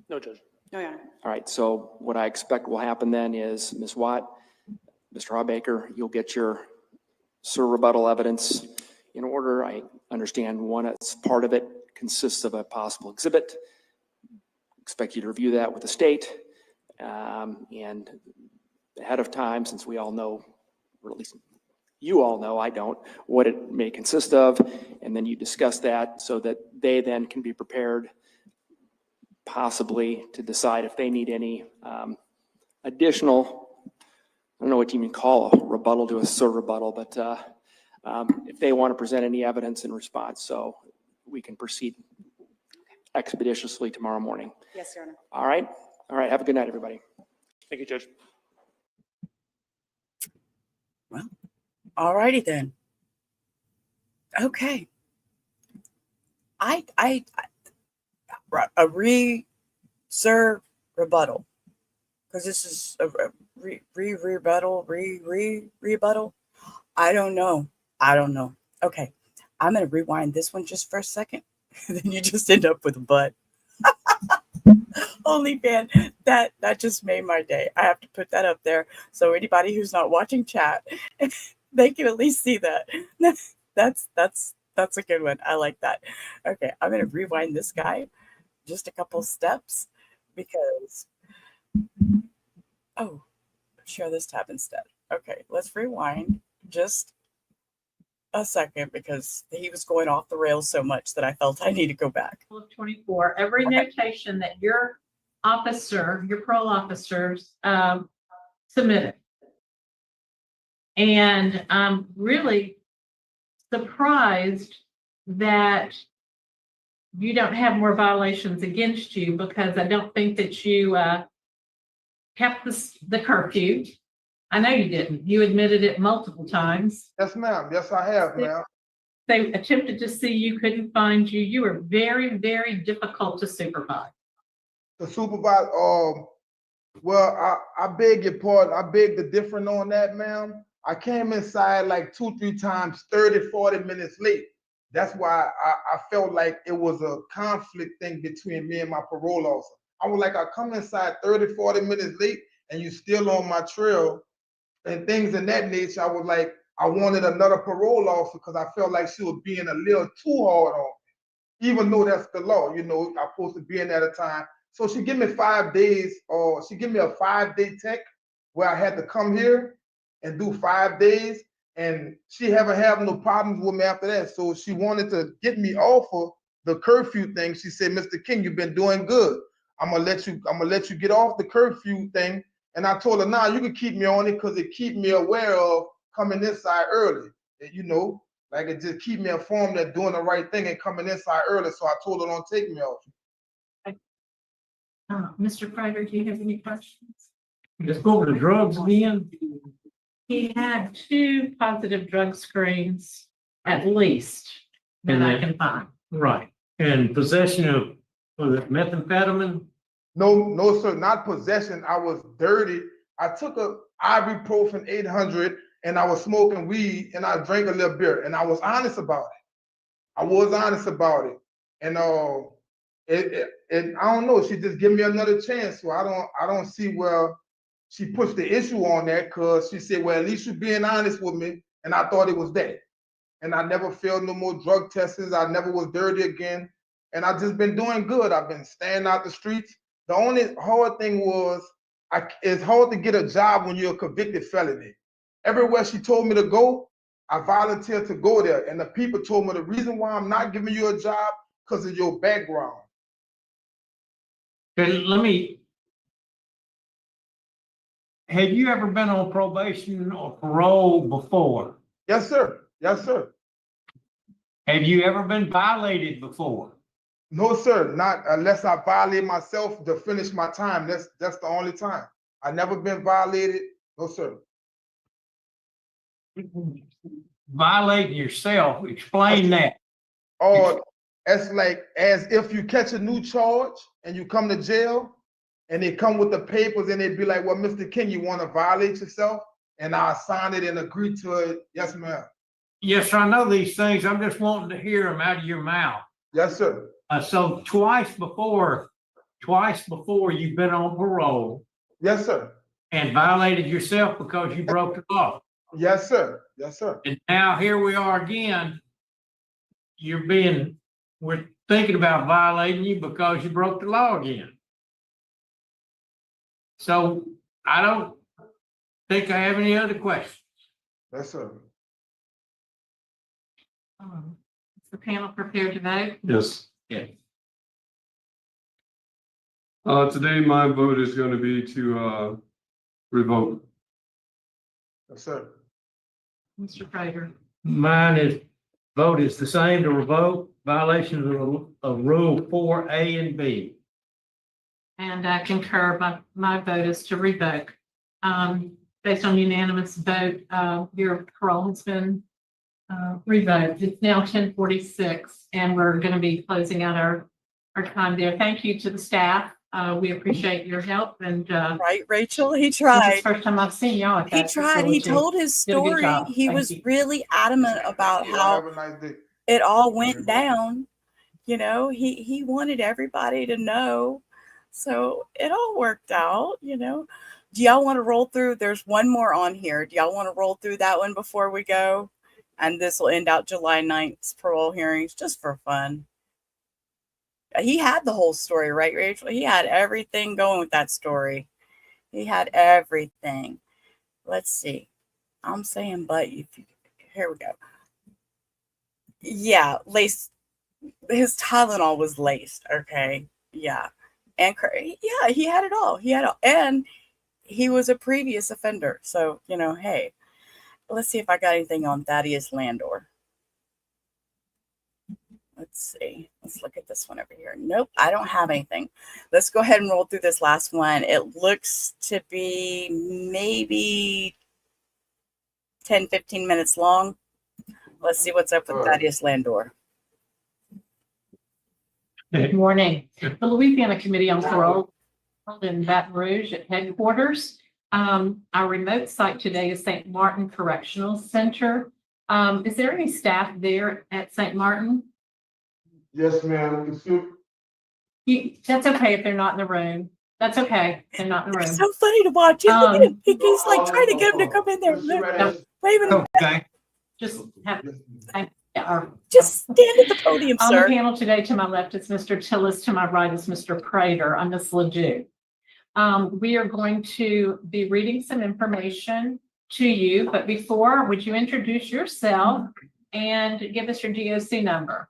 No, Judge. No, Your Honor. All right, so what I expect will happen then is Ms. Watt, Mr. Hawbaker, you'll get your rebuttal evidence in order. I understand it's part of it consists of a possible exhibit. Expect you to review that with the state. And ahead of time, since we all know, or at least you all know, I don't, what it may consist of, and then you discuss that so that they then can be prepared possibly to decide if they need any additional, I don't know what you even call a rebuttal to a serve rebuttal, but if they want to present any evidence in response, so we can proceed expeditiously tomorrow morning. Yes, Your Honor. All right. All right. Have a good night, everybody. Thank you, Judge. Well, all righty then. Okay. A re-serve rebuttal, because this is a rebuttal. I don't know. Okay, I'm gonna rewind this one just for a second. Then you just end up with a but. Holy man, that just made my day. I have to put that up there so anybody who's not watching chat, they can at least see that. That's a good one. I like that. Okay, I'm gonna rewind this guy just a couple steps because share this tab instead. Okay, let's rewind just a second because he was going off the rails so much that I felt I need to go back. 24, every notation that your parole officers submitted. And I'm really surprised that you don't have more violations against you, because I don't think that you kept the curfew. I know you didn't. You admitted it multiple times. Yes, ma'am. Yes, I have, ma'am. They attempted to see you, couldn't find you. You were very, very difficult to supervise. To supervise, well, I beg your pardon. I beg to differ on that, ma'am. I came inside like 2-3 times, 30-40 minutes late. That's why I felt like it was a conflict thing between me and my parole officer. I was like, I come inside 30-40 minutes late and you still on my trail and things in that nature. I was like, I wanted another parole officer because I felt like she was being a little too hard on me, even though that's the law. I'm supposed to be in at a time. So she gave me 5 days, or she gave me a 5-day tech where I had to come here and do 5 days. and she haven't had no problems with me after that. So she wanted to get me off of the curfew thing. She said, Mr. King, you've been doing good. I'm gonna let you get off the curfew thing. And I told her, nah, you can keep me on it because it keep me aware of coming inside early. You know, like it just keep me informed that doing the right thing and coming inside early. So I told her, don't take me off. Mr. Prater, do you have any questions? Let's go over the drugs again. He had 2 positive drug screens, at least, that And I then- can find. Right. And possession of, was it methamphetamine? No, sir, not possession. I was dirty. I took a ibuprofen 800 and I was smoking weed and I drank a little beer and I was honest about it. And I don't know. She just give me another chance. So I don't see where she pushed the issue on that because she said, well, at least you're being honest with me. And I thought it was that. And I never failed no more drug tests. I never was dirty again. And I've just been doing good. I've been staying out the streets. The only hard thing was, it's hard to get a job when you're a convicted felony. Everywhere she told me to go, I volunteered to go there. And the people told me the reason why I'm not giving you a job because of your background. Okay, have you ever been on probation or parole before? Yes, sir. Yes, sir. Have you ever been violated before? No, sir. Not unless I violate myself to finish my time. That's the only time. I never been violated. No, sir. Violating yourself, explain that. Or it's like as if you catch a new charge and you come to jail and they come with the papers and they be like, well, Mr. King, you want to violate yourself? And I sign it and agree to it. Yes, ma'am. Yes, I know these things. I'm just wanting to hear them out of your mouth. Yes, sir. So twice before you've been on parole. Yes, sir. And violated yourself because you broke the law. Yes, sir. Yes, sir. And now here we are again. We're thinking about violating you because you broke the law again. So I don't think I have any other questions. Yes, sir. Is the panel prepared to vote? Yes. Yeah. Today, my vote is going to be to revoke. Yes, sir. Mr. Prater? Vote is the same to revoke violations of Rule 4A and B. And I concur, my vote is to revoke. Based on unanimous vote, your parole has been revoked. It's now 10:46 and we're going to be closing out our time there. Thank you to the staff. We appreciate your help and Right, Rachel, he this is tried. the first time I've seen y'all at He that tried. He facility. told his Did a good story. job. He Thank was you. really adamant about how Have a nice day. it all went down. You know, he wanted everybody to know. So it all worked out, you know. Do y'all want to roll through? There's one more on here. Do y'all want to roll through that one before we go? And this will end out July 9th's parole hearings just for fun. He had the whole story, right, Rachel? He had everything going with that story. He had everything. Let's see. I'm saying, but if you, here we go. Yeah, laced. His Tylenol was laced. Okay, yeah, and yeah, he had it all. He had it all, and he was a previous offender. So you know, hey, let's see if I got anything on Thaddeus Landor. Let's see. Let's look at this one over here. Nope, I don't have anything. Let's go ahead and roll through this last one. It looks to be maybe 10, 15 minutes long. Let's see what's up with Thaddeus Landor. Good morning. The Louisiana Committee on Parole held in Baton Rouge at headquarters. Our remote site today is St. Martin Correctional Center. Is there any staff there at St. Martin? Yes, ma'am. That's okay if they're not in the room. That's okay. They're not in the room. It's so funny to watch. Look at him. He's like trying to get him to come in there. Waving. Okay. Just stand at the podium, on sir. the panel today, to my left is Mr. Tillis, to my right is Mr. Prater. I'm Ms. Ledoux. We are going to be reading some information to you, but before, would you introduce yourself and give us your DOC number?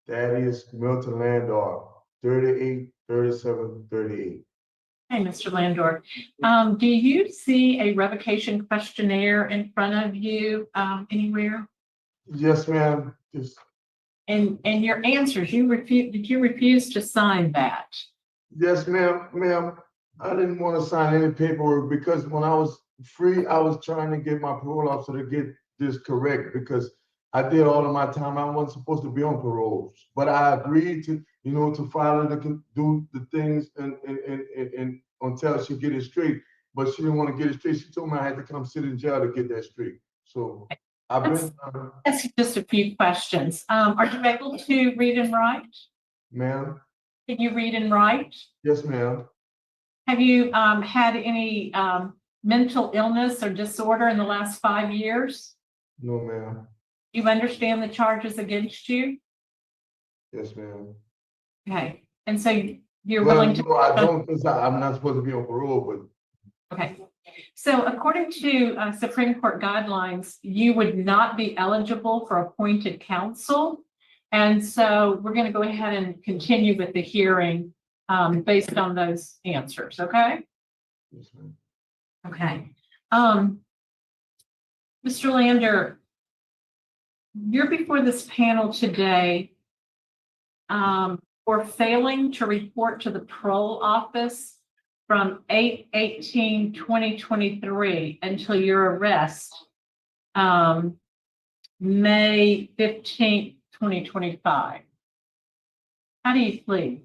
Thaddeus Milton Landor, 383738. Hey, Mr. Landor, do you see a revocation questionnaire in front of you anywhere? Yes, ma'am. Yes, And your answers, did you refuse to sign that? yes, ma'am. I didn't want to sign any paperwork because when I was free, I was trying to get my parole officer to get this correct because I did all of my time. I wasn't supposed to be on parole, but I agreed to, to follow do the things and until she get it straight. But she didn't want to get it straight. She told me I had to come sit in jail to get that straight. So I've been. That's just a few questions. Are you able to read and write? Ma'am. Can you read and write? Yes, ma'am. Have you had any mental illness or disorder in the last 5 years? No, ma'am. You understand the charges against you? Yes, ma'am. Okay, and so you're willing to. No, I don't, because I'm not supposed to be on parole, but. Okay, so according to Supreme Court guidelines, you would not be eligible for appointed counsel. And so we're going to go ahead and continue with the hearing based on those answers, okay? Yes, ma'am. Okay. Mr. Lander, you're before this panel today for failing to report to the parole office from 8/18/2023 until your arrest, May 15th, 2025. How do you plead?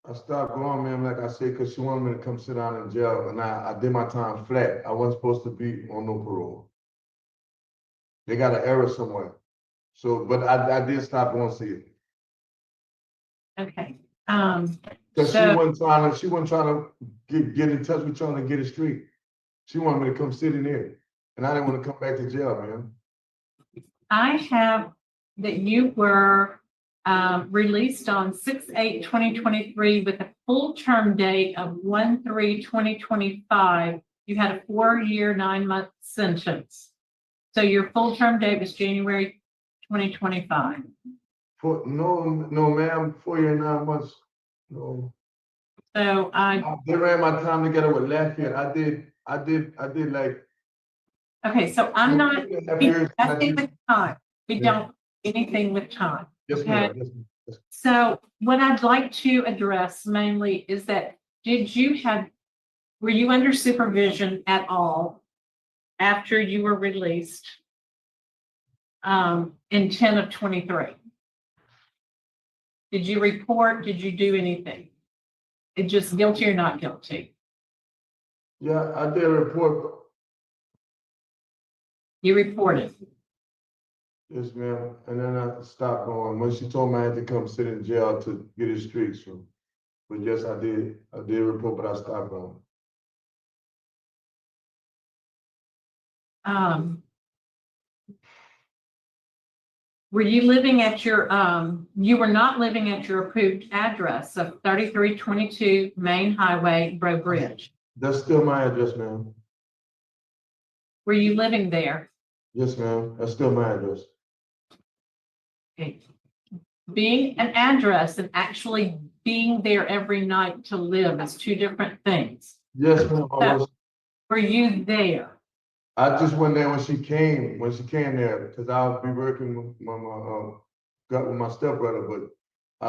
I stopped going, ma'am, like I said, because she wanted me to come sit down in jail, and I did my time flat. I wasn't supposed to be on no parole. They got an error somewhere. So, but I did stop going to see it. Okay. Because she wasn't trying to get in touch with trying to get it straight. She wanted me to come sit in there, and I didn't want to come back to jail, man. I have that you were released on 6/8/2023 with a full term date of 1/3/2025. You had a 4-year, 9-month sentence. So your full term date was January 2025. No, ma'am, 4 years, 9 months. No. So they ran my time together with Lafayette. I did like. Okay, so I'm not anything with time. We Yeah. don't anything with time. Yes, Okay. ma'am. Yes, ma'am. So what I'd like to address mainly is that were you under supervision at all after you were released in 10/23? Did you report? Did you do anything? It just guilty or not guilty? Yeah, I did a report. You reported. Yes, ma'am. And then I stopped going. When she told me I had to come sit in jail to get it straight. So, but yes, I did report, but I stopped going. Were you living at your, you were not living at your approved address of 3322 Main Highway, Bro Bridge? That's still my address, ma'am. Were you living there? Yes, ma'am. That's still my address. Okay. Being an address and actually being there every night to live is two different things. Yes, ma'am. So, were you there? I just went there when she came there, because I'll be working with my stepbrother, but I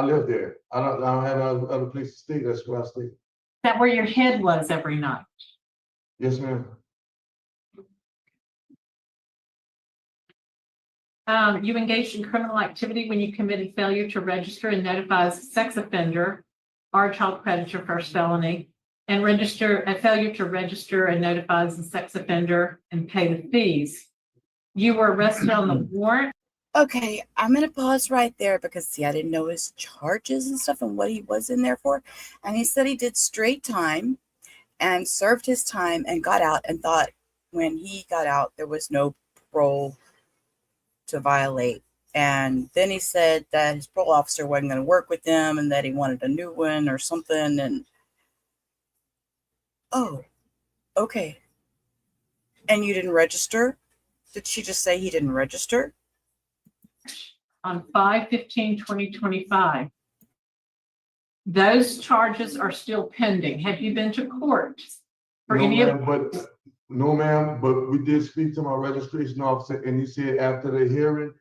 live there. I don't have other place to stay. That's where I stay. Is that where your head was every night? Yes, ma'am. You engaged in criminal activity when you committed failure to register and notify as a sex offender or child predator first felony, and failure to register and notify as a sex offender and pay the fees. You were arrested on the warrant. Okay, I'm going to pause right there because, see, I didn't know his charges and stuff and what he was in there for. And he said he did straight time and served his time and got out and thought when he got out, there was no parole to violate. And then he said that his parole officer wasn't going to work with him and that he wanted a new one or something. And Oh, okay. And you didn't register? Did she just say he didn't register? On 5/15/2025. Those charges are still pending. Have you been to court for No, any of? ma'am, no, ma'am, but we did speak to my registration officer and he said after the hearing,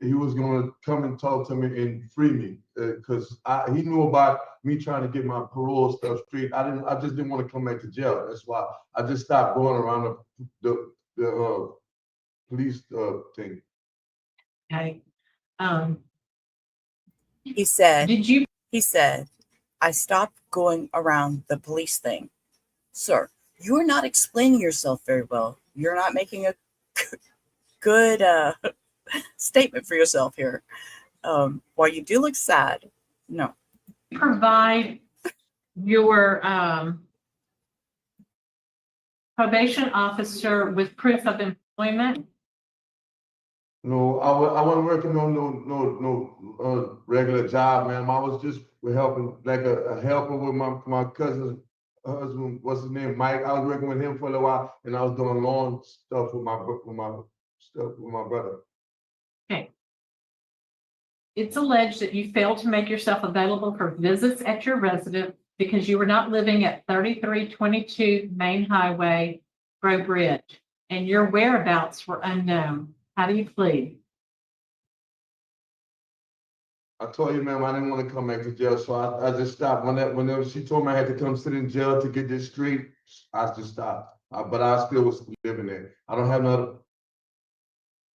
he was gonna come and talk to me and free me. Cause he knew about me trying to get my parole stuff straight. I just didn't want to come back to jail. That's why I just stopped going around the police thing. Okay. He said, Did you? He said, I stopped going around the police thing. Sir, you're not explaining yourself very well. You're not making a good statement for yourself here. While you do look sad, no. Provide your probation officer with proof of employment? No, I wasn't working on no regular job, ma'am. I was just helping, like a helper with my cousin's husband. What's his name? Mike. I was working with him for a little while, and I was doing lawn stuff with my brother. Okay. It's alleged that you failed to make yourself available for visits at your residence because you were not living at 3322 Main Highway, Grove Bridge, and your whereabouts were unknown. How do you plead? I told you, ma'am, I didn't want to come back to jail, so I just stopped. Whenever she told me I had to come sit in jail to get this straight, I just stopped. But I still was living there. I don't have another.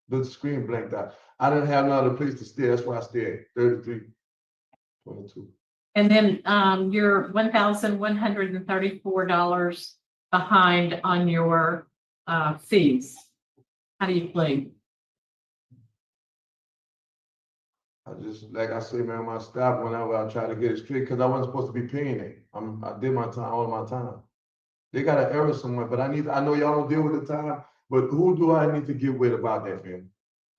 The screen blanked out. I didn't have another place to stay. That's why I stayed 3322. And then you're $1,134 behind on your fees. How do you plead? I just, like I say, ma'am, I stopped whenever I tried to get it straight because I wasn't supposed to be paying it. I did my time, all my time. They got an error somewhere, but I know y'all don't deal with the time, but who do I need to get with about that, ma'am?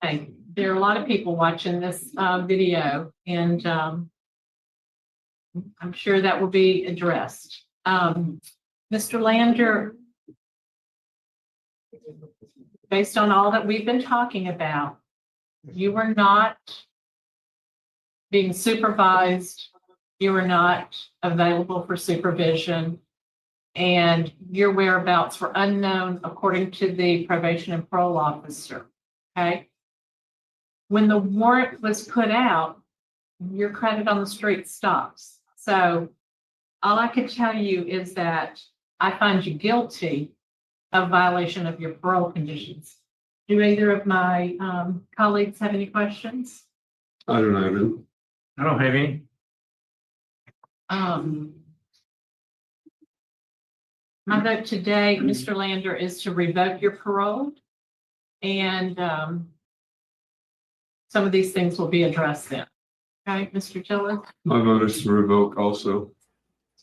Okay, there are a lot of people watching this video, and I'm sure that will be addressed. Mr. Lander, based on all that we've been talking about, you were not being supervised, you were not available for supervision, and your whereabouts were unknown according to the probation and parole officer, okay? When the warrant was put out, your credit on the street stops. So all I can tell you is that I find you guilty of violation of your parole conditions. Do either of my colleagues have any questions? I don't have any. I don't have any. My vote today, Mr. Lander, is to revoke your parole, and some of these things will be addressed then. Okay, Mr. Tiller? My vote is to revoke also.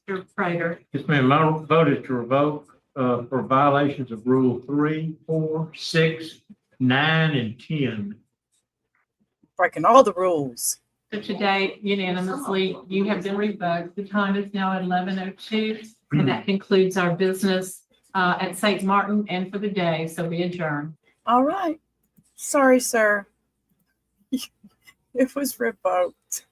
Mr. Prater? Yes, ma'am. My vote is to revoke for violations of Rule 3, 4, 6, 9, and 10. Breaking all the rules. So today, unanimously, you have been revoked. The time is now 11:02, and that concludes our business at St. Martin and for the day, so we adjourn. All right. Sorry, sir. It was revoked.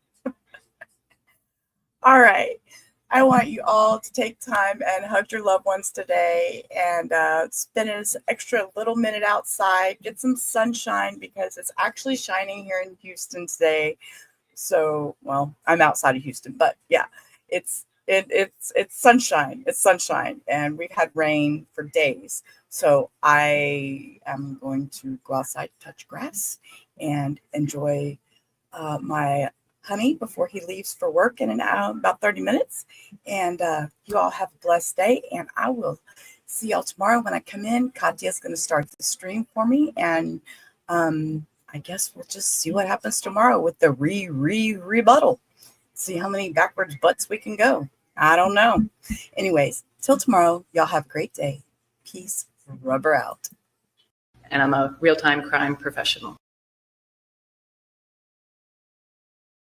All right. I want you all to take time and hug your loved ones today and spend an extra little minute outside, get some sunshine because it's actually shining here in Houston today. So, well, I'm outside of Houston, but yeah, it's sunshine. It's sunshine, and we've had rain for days. So I am going to go outside, touch grass, and enjoy my honey before he leaves for work in about 30 minutes. And you all have a blessed day, and I will see y'all tomorrow when I come in. Katya's going to start the stream for me, and I guess we'll just see what happens tomorrow with the rebuttal. See how many backwards butts we can go. I don't know. Anyways, till tomorrow, y'all have a great day. Peace. Rubber out. And I'm a real-time crime professional.